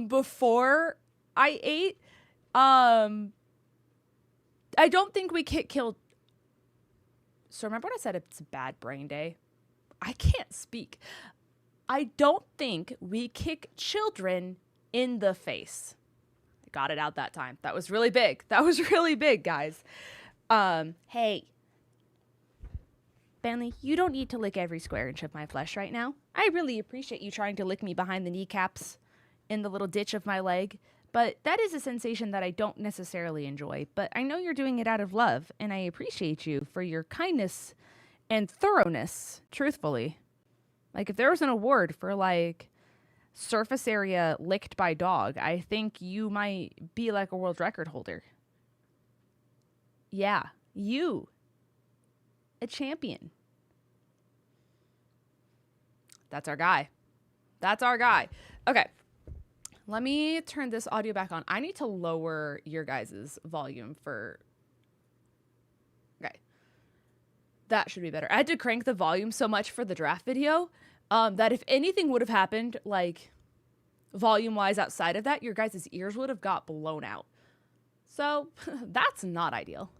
Before I ate, I don't think we killed. So remember when I said it's a bad brain day? I can't speak. I don't think we kick children in the face. I got it out that time. That was really big. That was really big, guys. Hey. Bentley, you don't need to lick every square inch of my flesh right now. I really appreciate you trying to lick me behind the kneecaps in the little ditch of my leg, but that is a sensation that I don't necessarily enjoy. But I know you're doing it out of love, and I appreciate you for your kindness and thoroughness, truthfully. Like, if there was an award for, like, surface area licked by dog, I think you might be, like, a world record holder. Yeah, you. A champion. That's our guy. That's our guy. Okay. Let me turn this audio back on. I need to lower your guys' volume for... Okay. That should be better. I had to crank the volume so much for the draft video that if anything would have happened, like, volume-wise outside of that, your guys' ears would have got blown out. So, that's not ideal.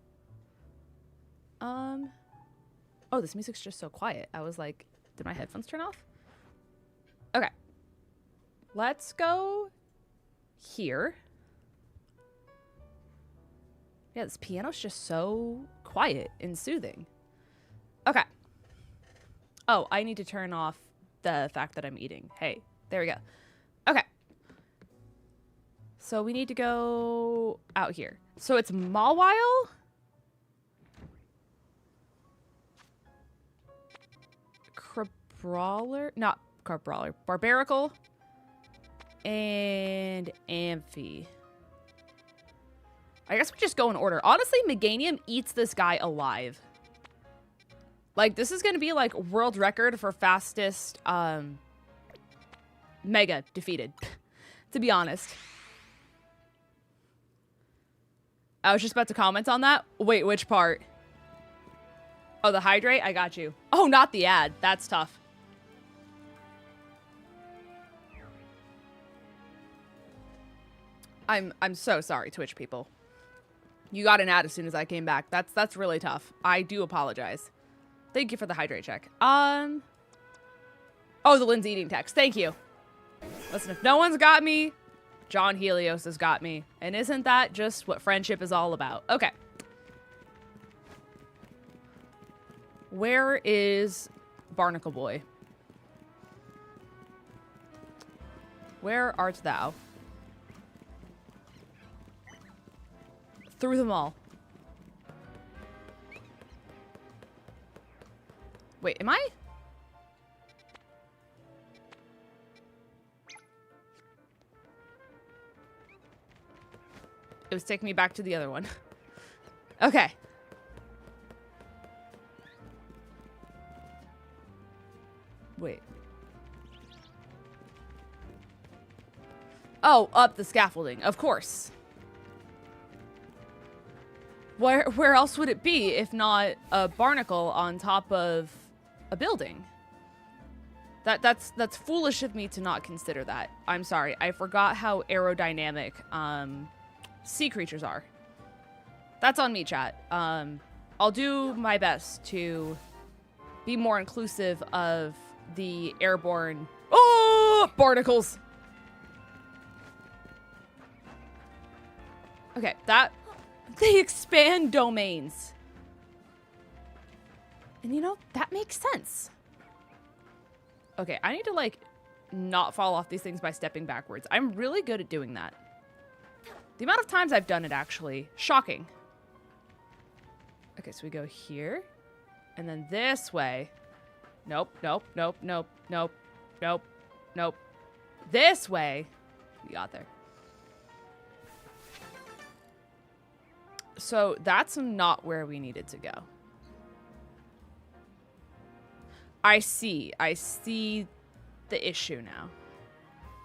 Oh, this music's just so quiet. I was like, did my headphones turn off? Okay. Let's go here. Yeah, this piano's just so quiet and soothing. Okay. Oh, I need to turn off the fact that I'm eating. Hey, there we go. Okay. So we need to go out here. So it's Mawile. Brawler, not Brawler, Barbarical, and Amphi. I guess we just go in order. Honestly, Meganium eats this guy alive. Like, this is going to be like world record for fastest Mega defeated, to be honest. I was just about to comment on that. Wait, which part? Oh, the hydrate? I got you. Oh, not the ad. That's tough. I'm so sorry, Twitch people. You got an ad as soon as I came back. That's really tough. I do apologize. Thank you for the hydrate check. Oh, the Lynn's eating text. Thank you. Listen, if no one's got me, John Helios has got me. And isn't that just what friendship is all about? Okay. Where is barnacle boy. Where art thou? Through them all. Wait, am I? It was taking me back to the other one. Okay. Wait. Oh, up the scaffolding, of course. Where else would it be if not a barnacle on top of a building? That's foolish of me to not consider that. I'm sorry. I forgot how aerodynamic sea creatures are. That's on me, chat. I'll do my best to be more inclusive of the airborne barnacles. Okay, they expand domains. And you know, that makes sense. Okay, I need to like not fall off these things by stepping backwards. I'm really good at doing that. The amount of times I've done it, actually, shocking. Okay, so we go here and then this way. Nope, nope, nope, nope, nope, nope, nope. This way. We got there. So that's not where we needed to go. I see the issue now.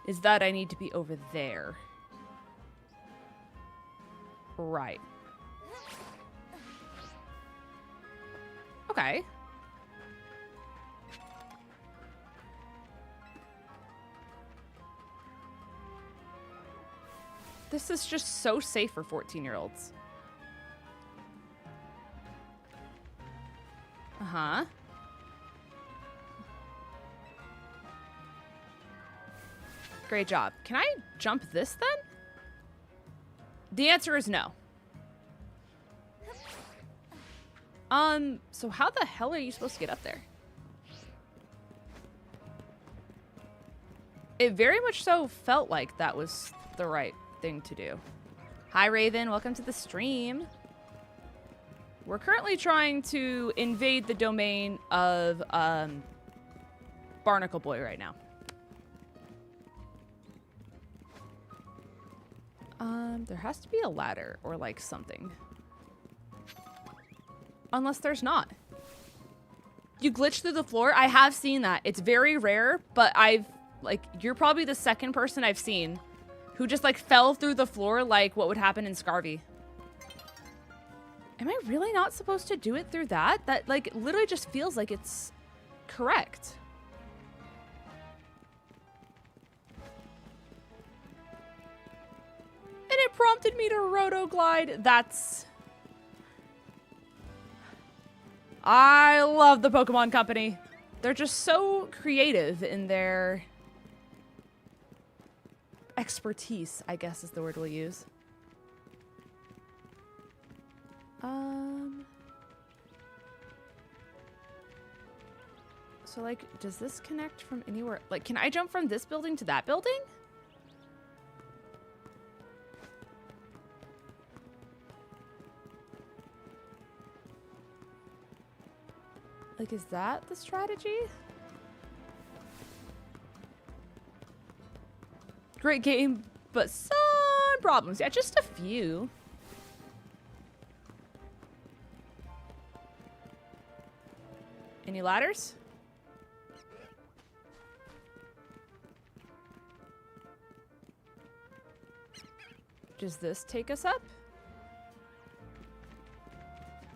Is that I need to be over there. Right. Okay. This is just so safe for 14-year-olds. Uh-huh. Great job. Can I jump this then? The answer is no. So how the hell are you supposed to get up there? It very much so felt like that was the right thing to do. Hi, Raven. Welcome to the stream. We're currently trying to invade the domain of Barnacle Boy right now. There has to be a ladder or like something. Unless there's not. You glitch through the floor? I have seen that. It's very rare, but you're probably the second person I've seen who just like fell through the floor like what would happen in 𝗏𝗏𝗏𝗏. Am I really not supposed to do it through that? That like literally just feels like it's correct. And it prompted me to roto-glide. I love the Pokemon Company. They're just so creative in their expertise, I guess is the word we'll use. So like, does this connect from anywhere? Like, can I jump from this building to that building? Like, is that the strategy? Great game, but some problems. Yeah, just a few. Any ladders? Does this take us up?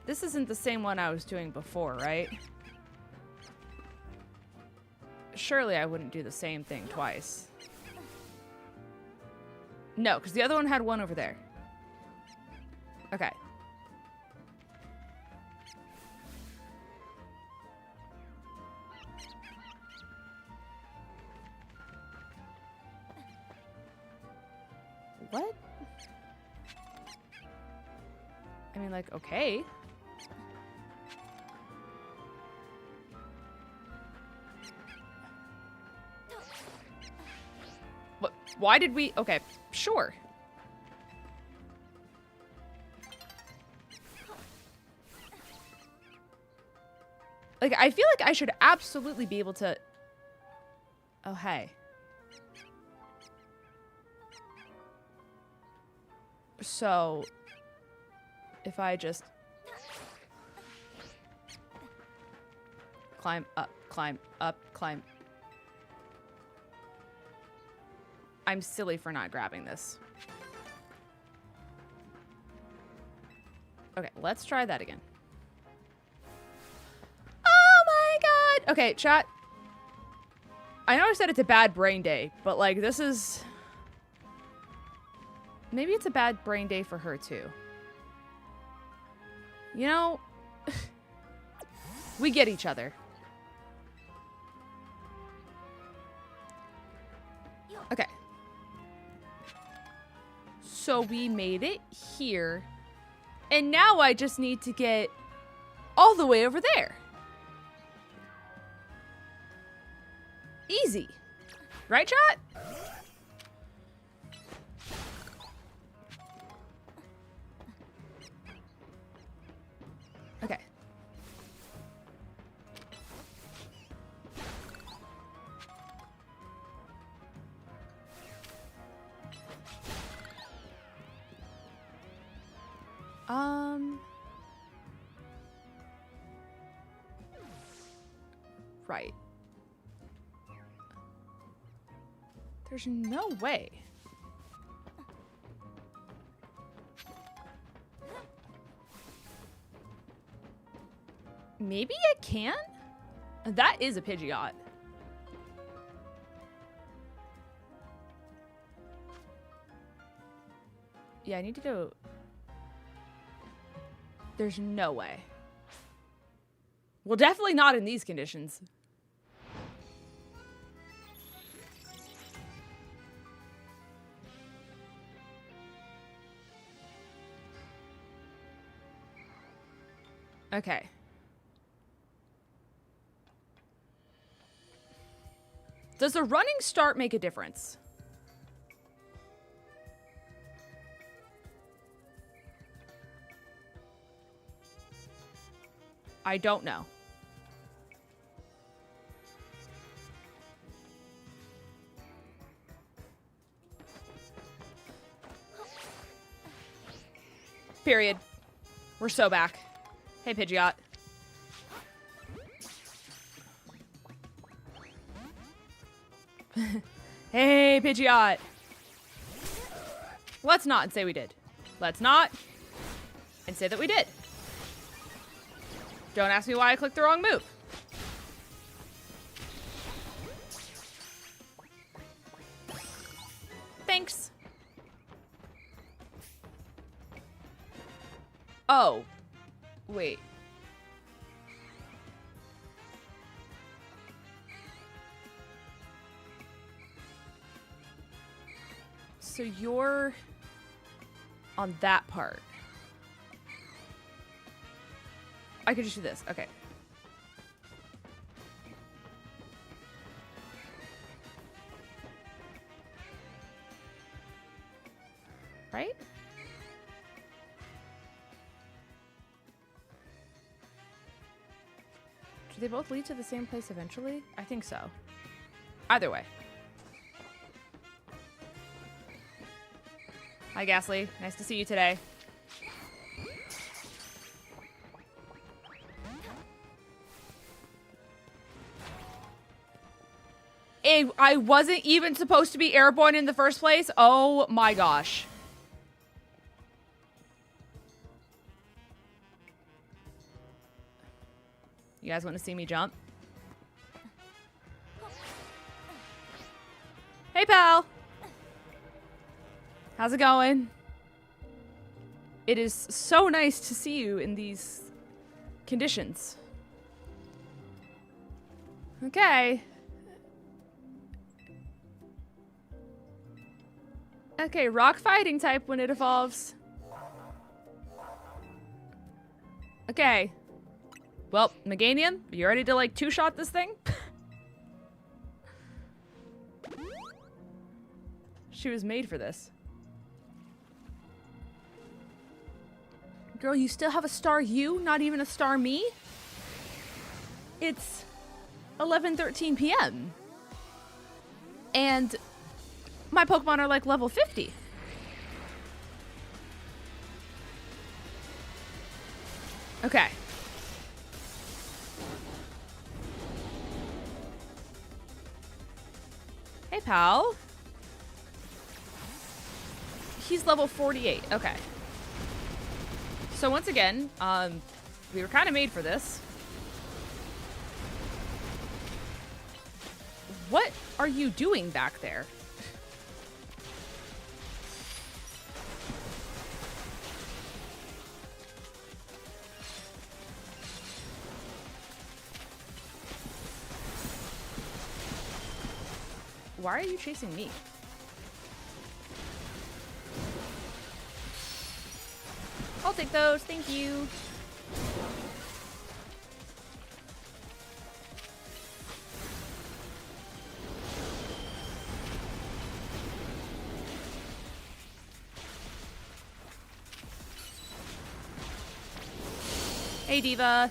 This isn't the same one I was doing before, right? Surely I wouldn't do the same thing twice. No, because the other one had one over there. Okay. What? I mean, like, okay. Why did we... Okay, sure. Like, I feel like I should absolutely be able to... Oh, hey. So, if I just... Climb up, climb up, climb... I'm silly for not grabbing this. Okay, let's try that again. Oh my god! Okay, chat. I know I said it's a bad brain day, but like this is... Maybe it's a bad brain day for her too. You know, we get each other. Okay. So we made it here. And now I just need to get all the way over there. Easy. Right, chat? Okay. Right. There's no way. Maybe it can? That is a Pidgeot. Yeah, I need to go... There's no way. Well, definitely not in these conditions. Okay. Does the running start make a difference? I don't know. Period. We're so back. Hey, Pidgeot. Hey, Pidgeot. Let's not and say we did. Let's not and say that we did. Don't ask me why I clicked the wrong move. Thanks. Oh. Wait. So you're on that part. I could just do this. Okay. Right? Do they both lead to the same place eventually? I think so. Either way. Hi, Ghastly. Nice to see you today. I wasn't even supposed to be airborne in the first place? Oh my gosh. You guys want to see me jump? Hey, pal. How's it going? It is so nice to see you in these conditions. Okay. Okay, rock fighting type when it evolves. Okay. Well, Meganium, you ready to like two-shot this thing? She was made for this. Girl, you still have a star you, not even a star me? It's 11:13 p.m. And my Pokemon are like level 50. Okay. Hey, pal. He's level 48. Okay. So once again, we were kind of made for this. What are you doing back there? Why are you chasing me? I'll take those, thank you. Hey, Diva.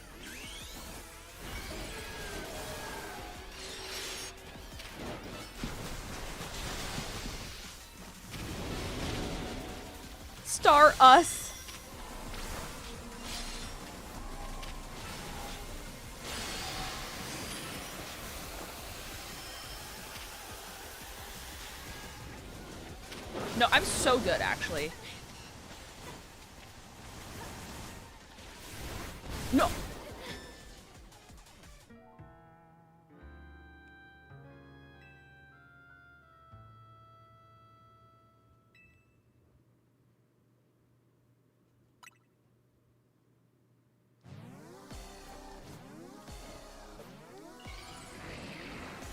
Star us. No, I'm so good, actually. No.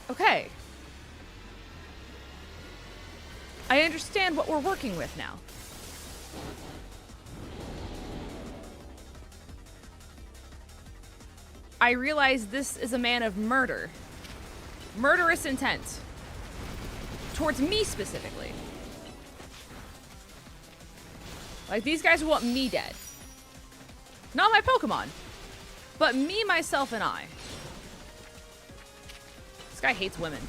Okay. I understand what we're working with now. I realize this is a man of murder. Murderous intent. Towards me specifically. Like, these guys want me dead. Not my Pokemon. But me, myself, and I. This guy hates women.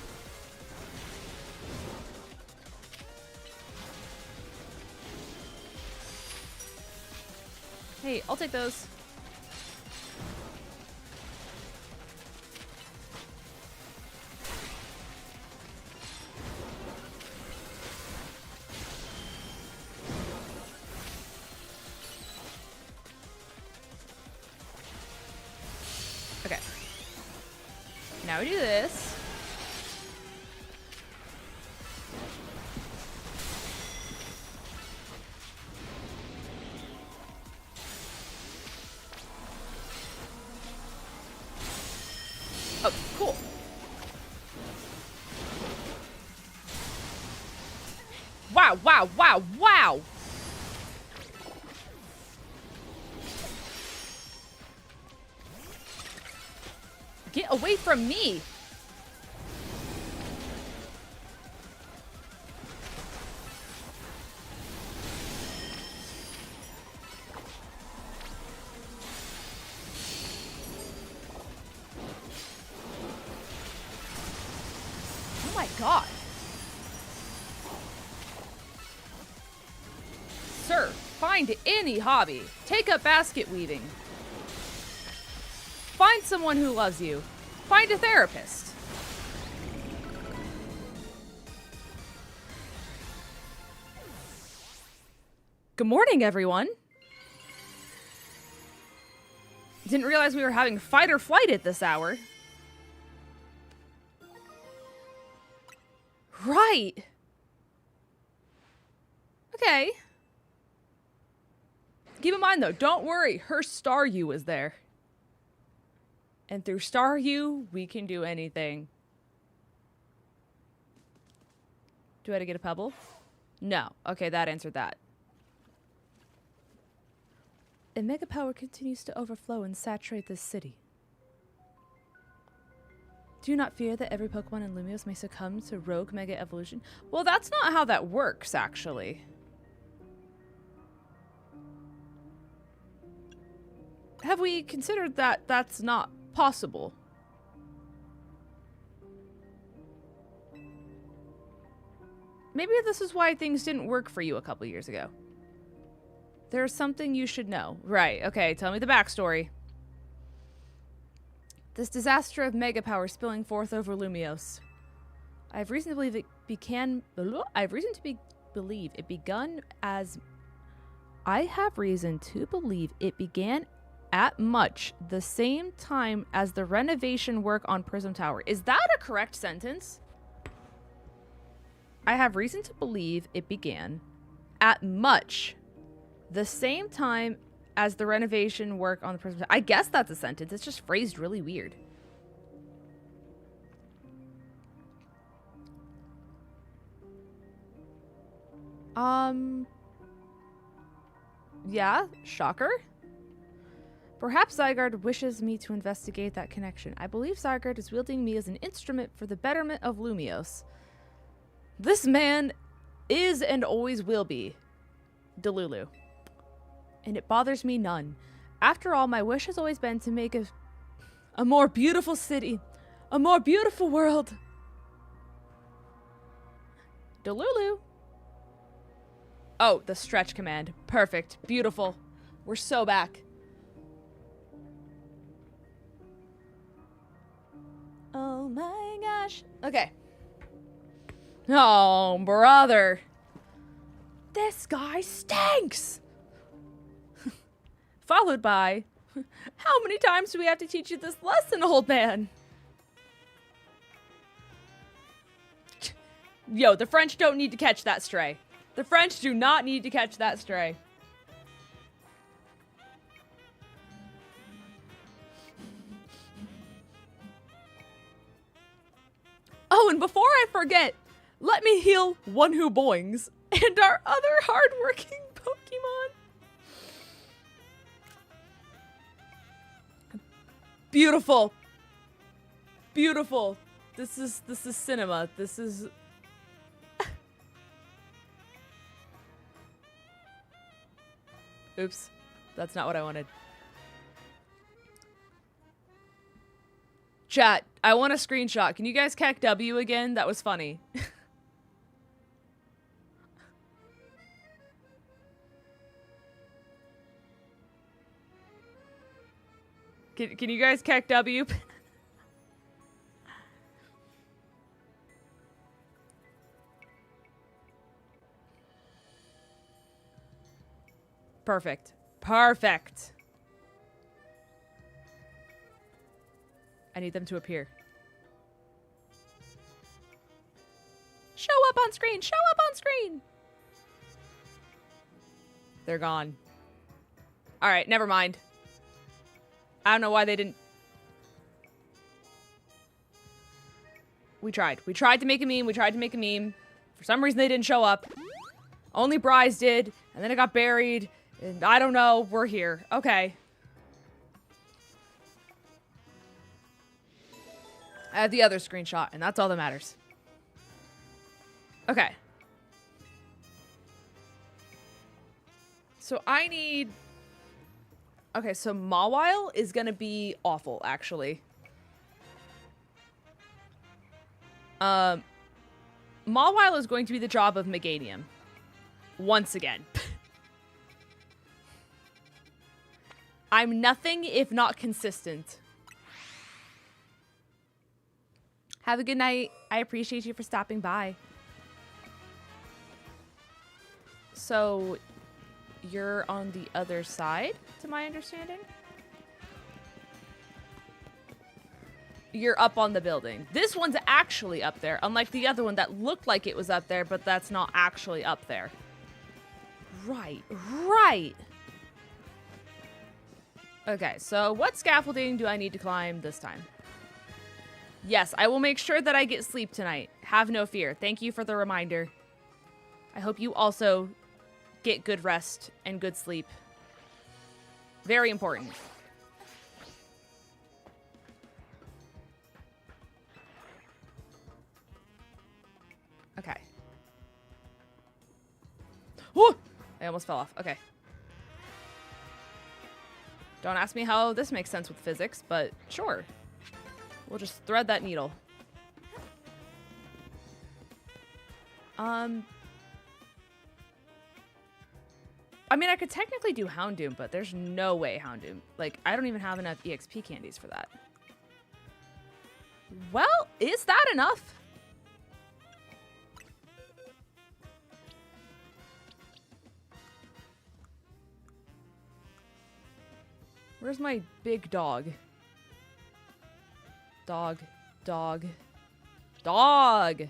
Hey, I'll take those. Okay. Now we do this. Oh, cool. Wow, wow, wow, wow! Get away from me! Oh my god. Sir, find any hobby. Take up basket weaving. Find someone who loves you. Find a therapist. Good morning, everyone. Didn't realize we were having fight or flight at this hour. Right. Okay. Keep in mind, though, don't worry. Her Staryu is there. And through Staryu, we can do anything. Do I have to get a pebble? No. Okay, that answered that. And mega power continues to overflow and saturate this city. Do not fear that every Pokemon in Lumiose may succumb to rogue Mega Evolution. Well, that's not how that works, actually. Have we considered that that's not possible? Maybe this is why things didn't work for you a couple years ago. There's something you should know. Right, okay, tell me the backstory. This disaster of mega power spilling forth over Lumiose. I have reason to believe it began at much the same time as the renovation work on Prism Tower. Is that a correct sentence? I have reason to believe it began at much the same time as the renovation work on the Prism Tower. I guess that's a sentence. It's just phrased really weird. Yeah, shocker. Perhaps Zygarde wishes me to investigate that connection. I believe Zygarde is wielding me as an instrument for the betterment of Lumiose. This man is and always will be Delulu. And it bothers me none. After all, my wish has always been to make a more beautiful city, a more beautiful world. Delulu. Oh, the stretch command. Perfect. Beautiful. We're so back. Oh my gosh. Okay. Oh, brother. This guy stinks. Followed by, how many times do we have to teach you this lesson, old man? Yo, the French don't need to catch that stray. The French do not need to catch that stray. Oh, and before I forget, let me heal one who boings and our other hardworking Pokemon. Beautiful. Beautiful. This is cinema. This is Oops. That's not what I wanted. Chat, I want a screenshot. Can you guys cack W again? That was funny. Can you guys cack W? Perfect. Perfect. I need them to appear. Show up on screen! Show up on screen! They're gone. Alright, never mind. I don't know why they didn't... We tried. We tried to make a meme. We tried to make a meme. For some reason, they didn't show up. Only Bryce did. And then it got buried. And I don't know. We're here. Okay. I have the other screenshot, and that's all that matters. Okay. So I need... Okay, so Mawile is gonna be awful, actually. Mawile is going to be the job of Meganium. Once again. I'm nothing if not consistent. Have a good night. I appreciate you for stopping by. So, you're on the other side, to my understanding? You're up on the building. This one's actually up there, unlike the other one that looked like it was up there, but that's not actually up there. Right, right. Okay, so what scaffolding do I need to climb this time? Yes, I will make sure that I get sleep tonight. Have no fear. Thank you for the reminder. I hope you also get good rest and good sleep. Very important. Okay. Whew! I almost fell off. Okay. Don't ask me how this makes sense with physics, but sure. We'll just thread that needle. I mean, I could technically do Houndoom, but there's no way Houndoom. Like, I don't even have enough EXP candies for that. Well, is that enough? Where's my big dog? Dog. Dog. Dog!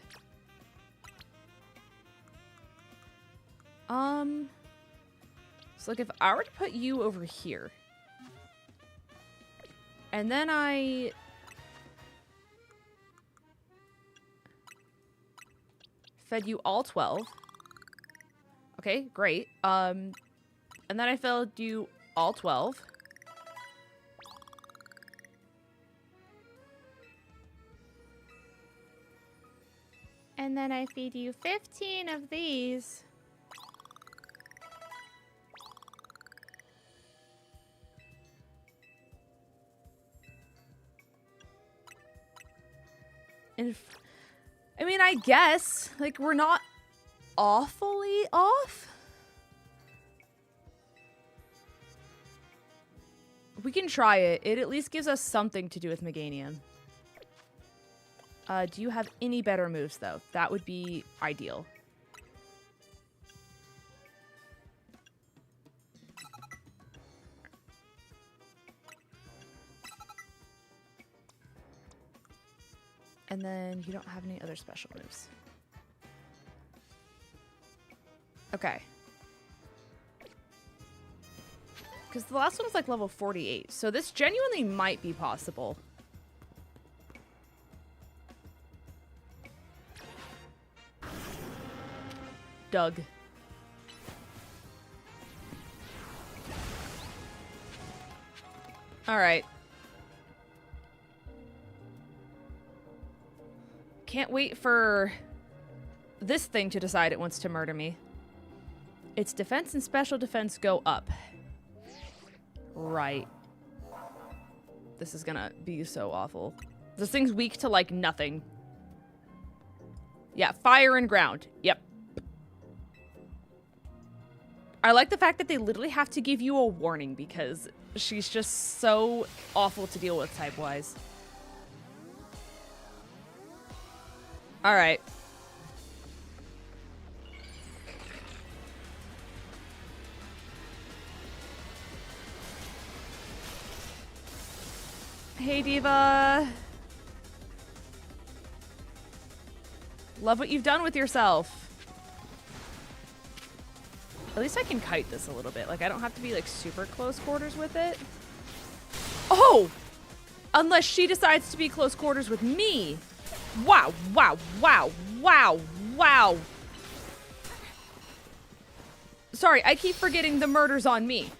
So, like, if I were to put you over here, and then I fed you all 12. Okay, great. And then I fed you all 12. And then I feed you 15 of these. And I mean, I guess, like, we're not awfully off. We can try it. It at least gives us something to do with Meganium. Do you have any better moves, though? That would be ideal. And then you don't have any other special moves. Okay. Because the last one was like level 48. So this genuinely might be possible. Doug. All right. Can't wait for this thing to decide it wants to murder me. Its defense and special defense go up. Right. This is gonna be so awful. This thing's weak to, like, nothing. Yeah, fire and ground. Yep. I like the fact that they literally have to give you a warning because she's just so awful to deal with type-wise. Alright. Hey, Diva. Love what you've done with yourself. At least I can kite this a little bit. Like, I don't have to be, like, super close quarters with it. Oh! Unless she decides to be close quarters with me. Wow, wow, wow, wow, wow. Sorry, I keep forgetting the murder's on me.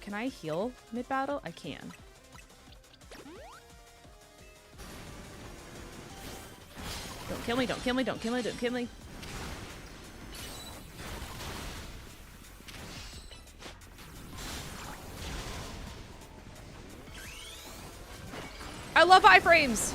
Can I heal mid-battle? I can. Don't kill me, don't kill me, don't kill me, don't kill me. I love iframes!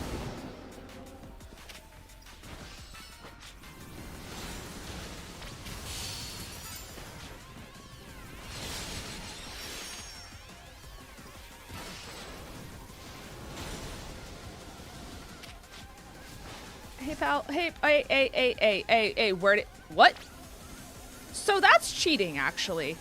Hey, pal. Hey, where did... What? So that's cheating, actually.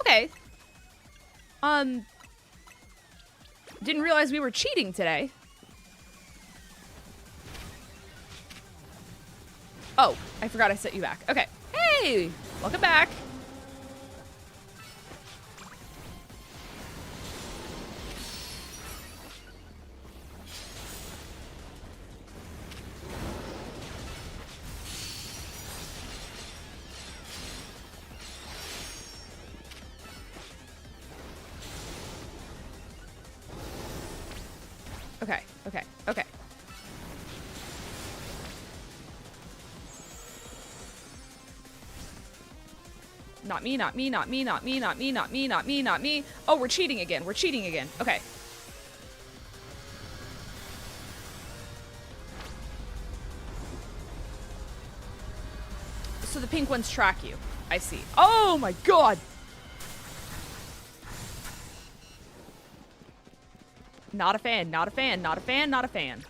Okay. Didn't realize we were cheating today. Oh, I forgot I set you back. Okay. Hey, welcome back. Okay, okay, okay. Not me, not me, not me, not me, not me, not me, not me, not me. Oh, we're cheating again. We're cheating again. Okay. So the pink ones track you. I see. Oh my god! Not a fan, not a fan, not a fan, not a fan.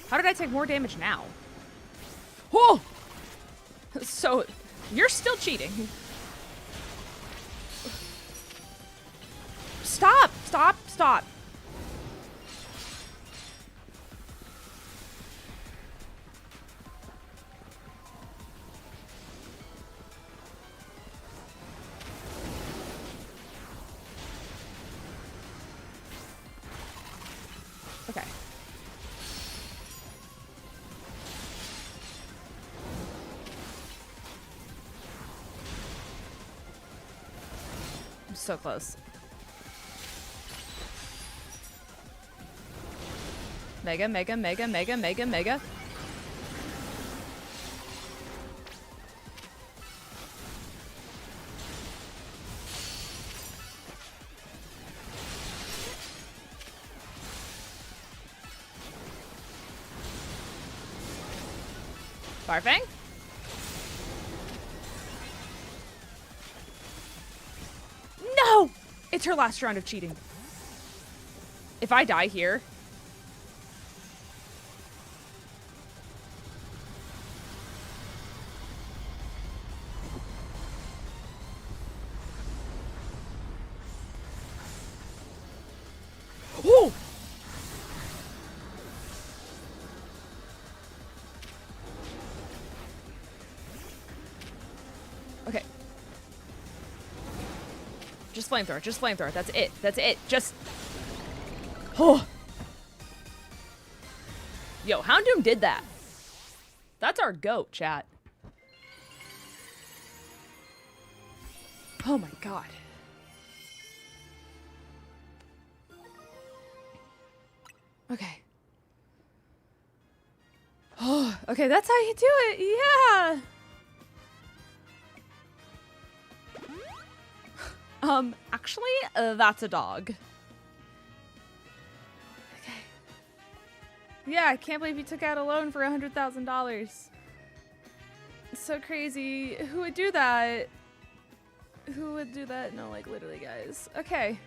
How did I take more damage now? Oh! So, you're still cheating. Stop! Stop! Stop! Okay. I'm so close. Mega, mega, mega, mega, mega, mega. Barfang? No! It's her last round of cheating. If I die here... Oh! Okay. Just flamethrower, just flamethrower. That's it. That's it. Just... Oh! Yo, Houndoom did that. That's our goat, chat. Oh my god. Okay. Oh, okay, that's how you do it. Yeah. Actually, that's a dog. Okay. Yeah, I can't believe you took out a loan for $100,000. It's so crazy. Who would do that? Who would do that? No, like, literally, guys. Okay.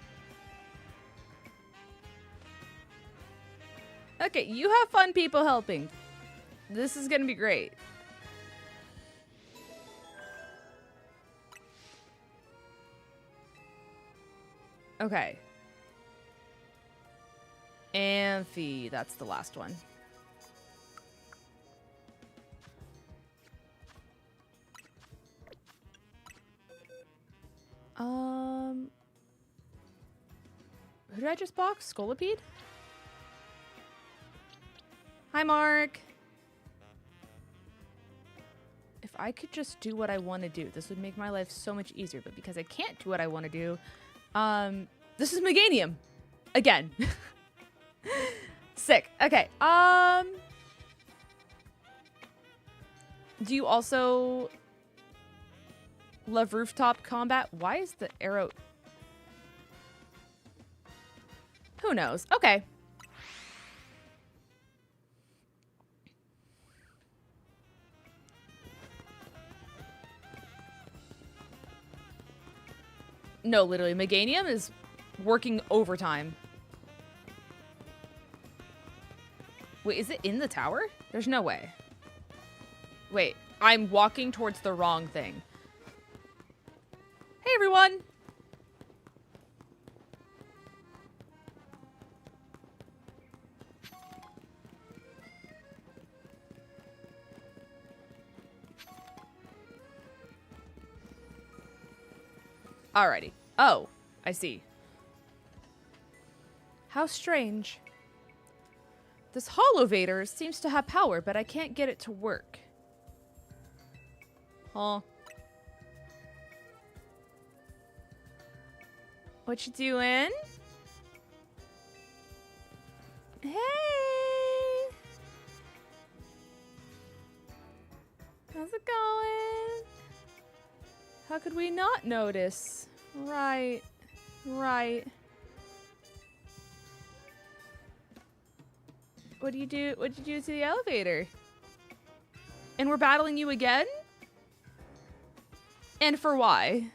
Okay, you have fun people helping. This is gonna be great. Okay. Amphi, that's the last one. Who did I just box? 𝗠𝗏𝚘? Hi, Mark. If I could just do what I want to do, this would make my life so much easier. But because I can't do what I want to do, this is Meganium. Again. Sick. Okay. Do you also love rooftop combat? Why is the arrow... Who knows? Okay. No, literally, Meganium is working overtime. Wait, is it in the tower? There's no way. Wait, I'm walking towards the wrong thing. Hey, everyone! Alrighty. Oh, I see. How strange. This 𝗂𝚘𝚗𝚗𝚘 seems to have power, but I can't get it to work. Huh. What you doing? Hey! How's it going? How could we not notice? Right. Right. What'd you do to the elevator? And we're battling you again? And for why?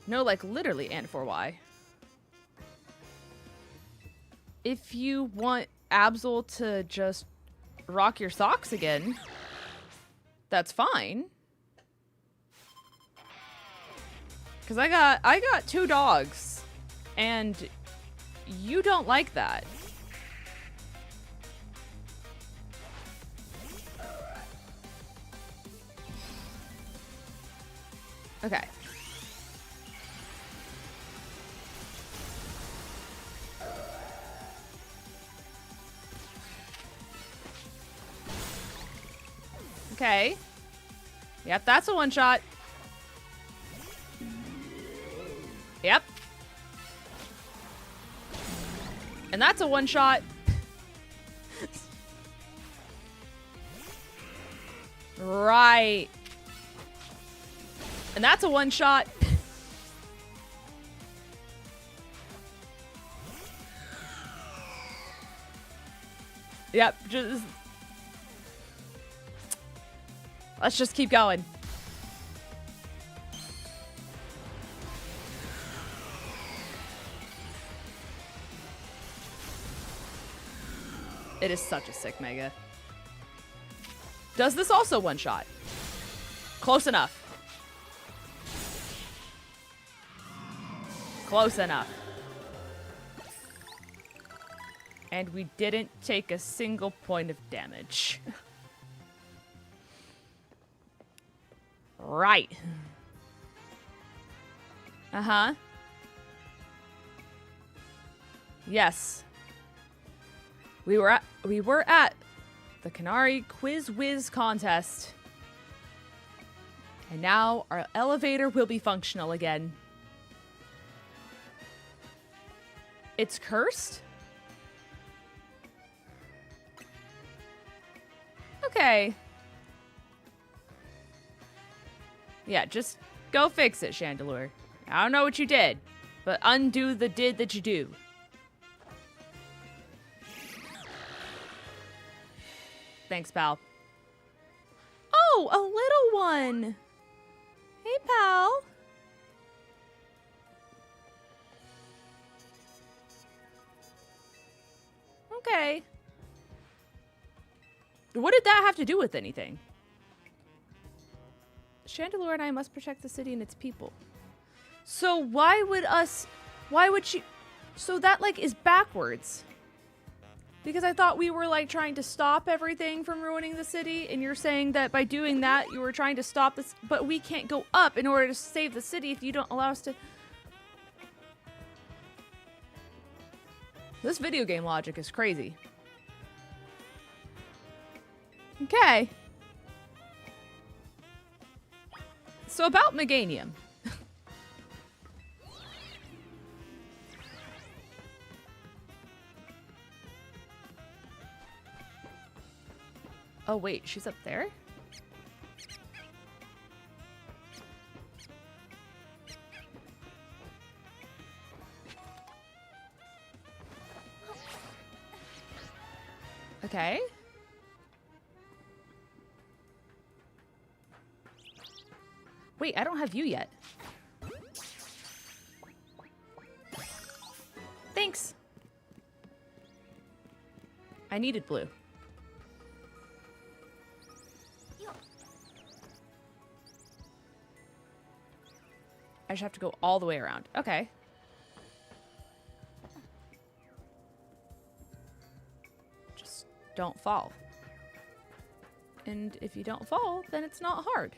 No, like literally and for why. If you want 𝗟𝚘𝚗𝚗𝚘 to just rock your socks again, that's fine. Cause I got 2 dogs, and you don't like that. Okay. Okay. Yep, that's a one-shot. Yep. And that's a one-shot. Right. And that's a one-shot. Yep, just... Let's just keep going. It is such a sick mega. Does this also one-shot? Close enough. Close enough. And we didn't take a single point of damage. Right. Uh-huh. Yes. We were at the Canary Quiz Whiz contest. And now our elevator will be functional again. It's cursed? Okay. Yeah, just go fix it, Chandelure. I don't know what you did, but undo the did that you do. Thanks, pal. Oh, a little one. Hey, pal. Okay. What did that have to do with anything? Chandelure and I must protect the city and its people. So why would she, so that like is backwards. Because I thought we were like trying to stop everything from ruining the city, and you're saying that by doing that you were trying to stop this, but we can't go up in order to save the city if you don't allow us to. This video game logic is crazy. Okay. So about Meganium. Oh wait, she's up there? Okay. Wait, I don't have you yet. Thanks. I needed blue. I just have to go all the way around. Okay. Just don't fall. And if you don't fall, then it's not hard.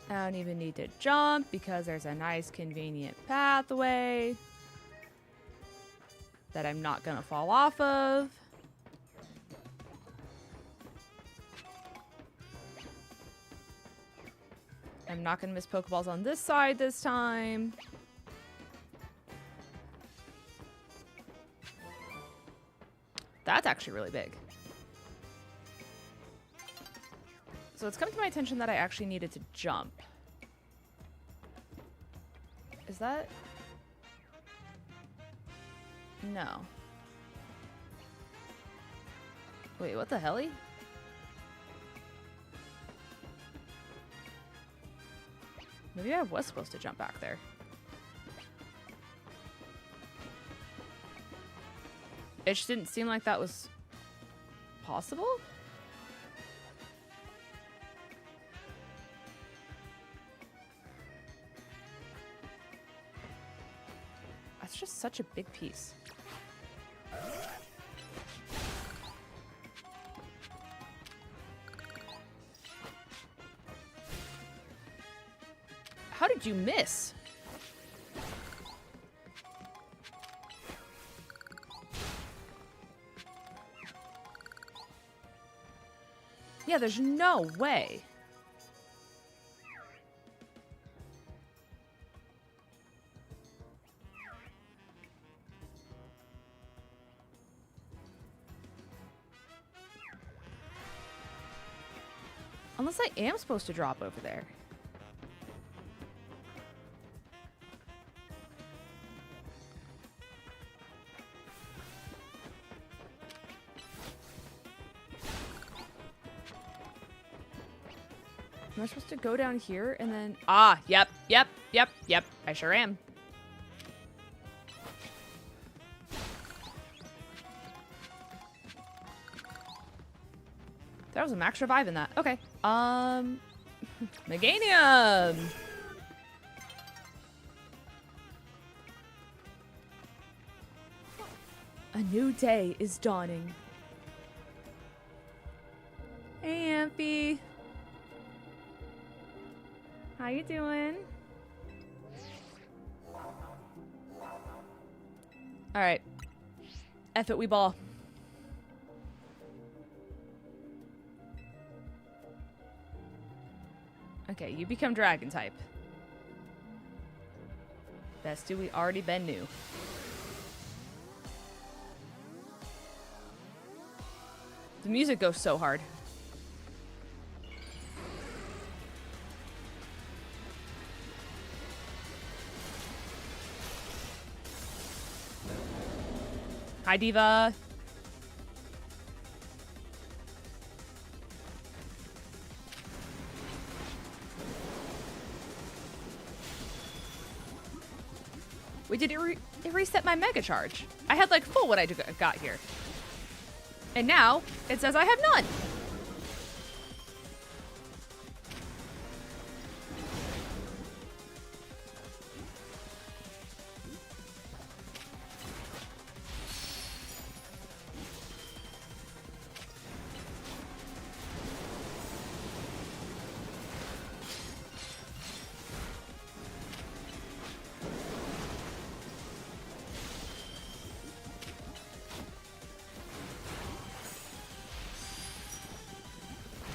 I don't even need to jump because there's a nice convenient pathway that I'm not gonna fall off of. I'm not gonna miss Pokeballs on this side this time. That's actually really big. So it's come to my attention that I actually needed to jump. Is that? No. Wait, what the helly? Maybe I was supposed to jump back there. It just didn't seem like that was possible. That's just such a big piece. How did you miss? Yeah, there's no way. Unless I am supposed to drop over there. Am I supposed to go down here and then... Ah, yep. I sure am. There was a max revive in that. Okay. Meganium! A new day is dawning. Hey, Amphy. How you doing? Alright. F it, we ball. Okay, you become dragon type. Best do we already been new. The music goes so hard. Hi, Diva. Wait, did it reset my Mega Charge? I had like full what I got here. And now it says I have none.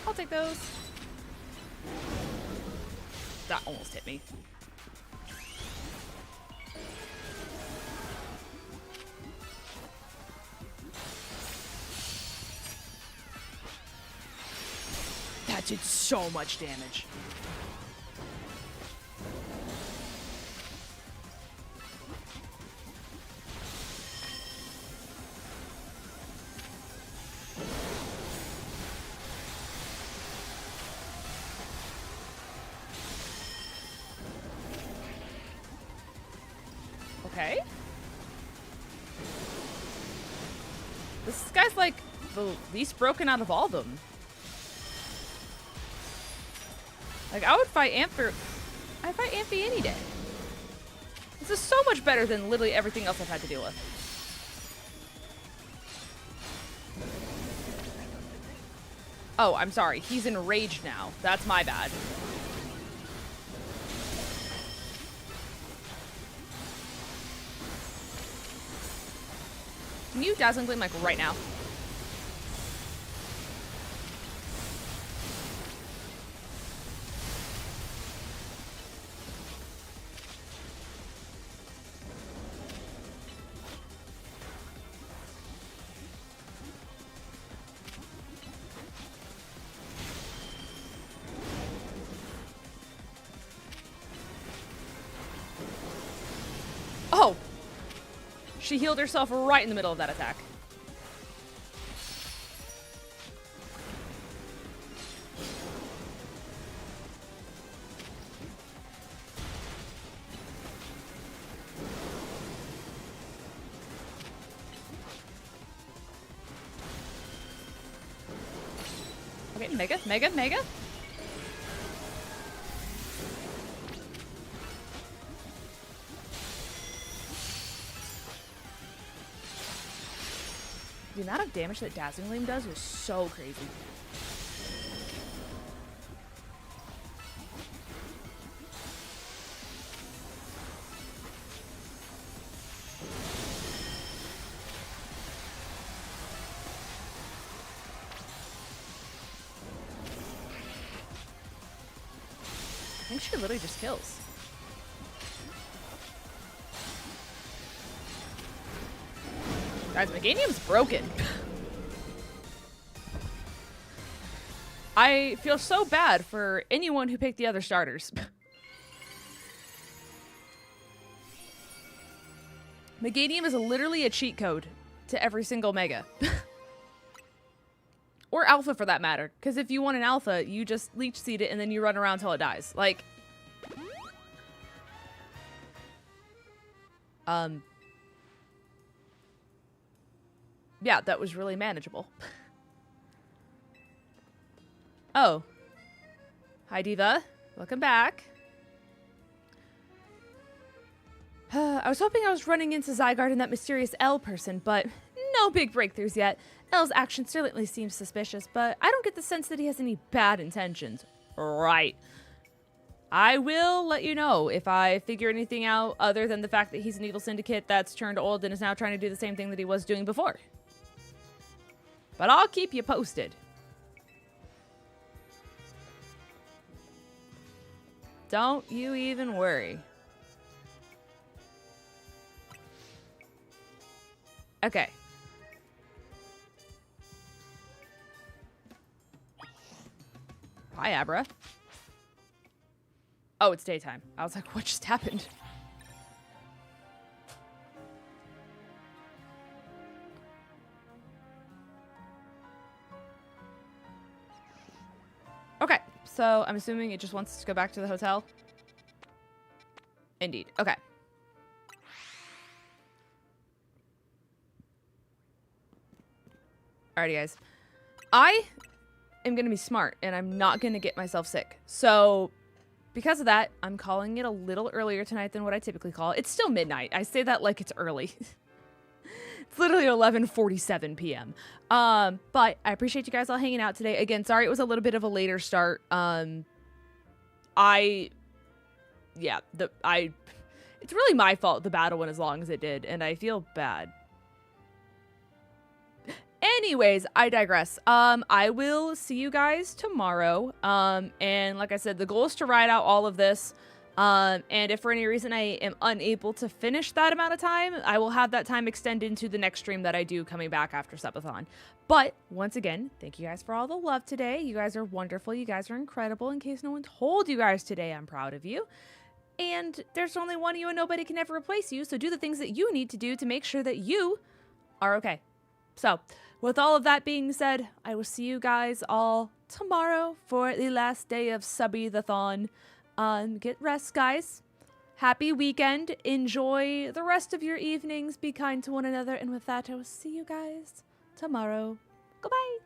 I'll take those. That almost hit me. That did so much damage. Okay. This guy's like the least broken out of all of them. Like, I would fight Amphy any day. This is so much better than literally everything else I've had to deal with. Oh, I'm sorry. He's enraged now. That's my bad. Can you Dazzling Gleam, like, right now? Oh! She healed herself right in the middle of that attack. Okay, mega, mega, mega. The amount of damage that Dazzling Gleam does is so crazy. I think she literally just kills. Guys, Meganium's broken. I feel so bad for anyone who picked the other starters. Meganium is literally a cheat code to every single Mega. Or Alpha for that matter. Because if you want an Alpha, you just Leech Seed it and then you run around until it dies. Like... yeah, that was really manageable. Oh. Hi, Diva. Welcome back. I was hoping I was running into Zygarde and that mysterious L person, but no big breakthroughs yet. L's action certainly seems suspicious, but I don't get the sense that he has any bad intentions. Right. I will let you know if I figure anything out other than the fact that he's an evil syndicate that's turned old and is now trying to do the same thing that he was doing before. But I'll keep you posted. Don't you even worry. Okay. Hi, Abra. Oh, it's daytime. I was like, what just happened? Okay, so I'm assuming it just wants to go back to the hotel. Indeed. Okay. Alrighty, guys. I am going to be smart, and I'm not going to get myself sick. So, because of that, I'm calling it a little earlier tonight than what I typically call it. It's still midnight. I say that like it's early. It's literally 11:47 p.m. But I appreciate you guys all hanging out today. Again, sorry it was a little bit of a later start. It's really my fault the battle went as long as it did, and I feel bad. Anyways, I digress. I will see you guys tomorrow. And like I said, the goal is to ride out all of this. And if for any reason I am unable to finish that amount of time, I will have that time extend into the next stream that I do coming back after Subathon. But once again, thank you guys for all the love today. You guys are wonderful. You guys are incredible. In case no one told you guys today, I'm proud of you. And there's only one of you and nobody can ever replace you. So do the things that you need to do to make sure that you are okay. So with all of that being said, I will see you guys all tomorrow for the last day of Subathon. Get rest, guys. Happy weekend. Enjoy the rest of your evenings. Be kind to one another. And with that, I will see you guys tomorrow. Goodbye.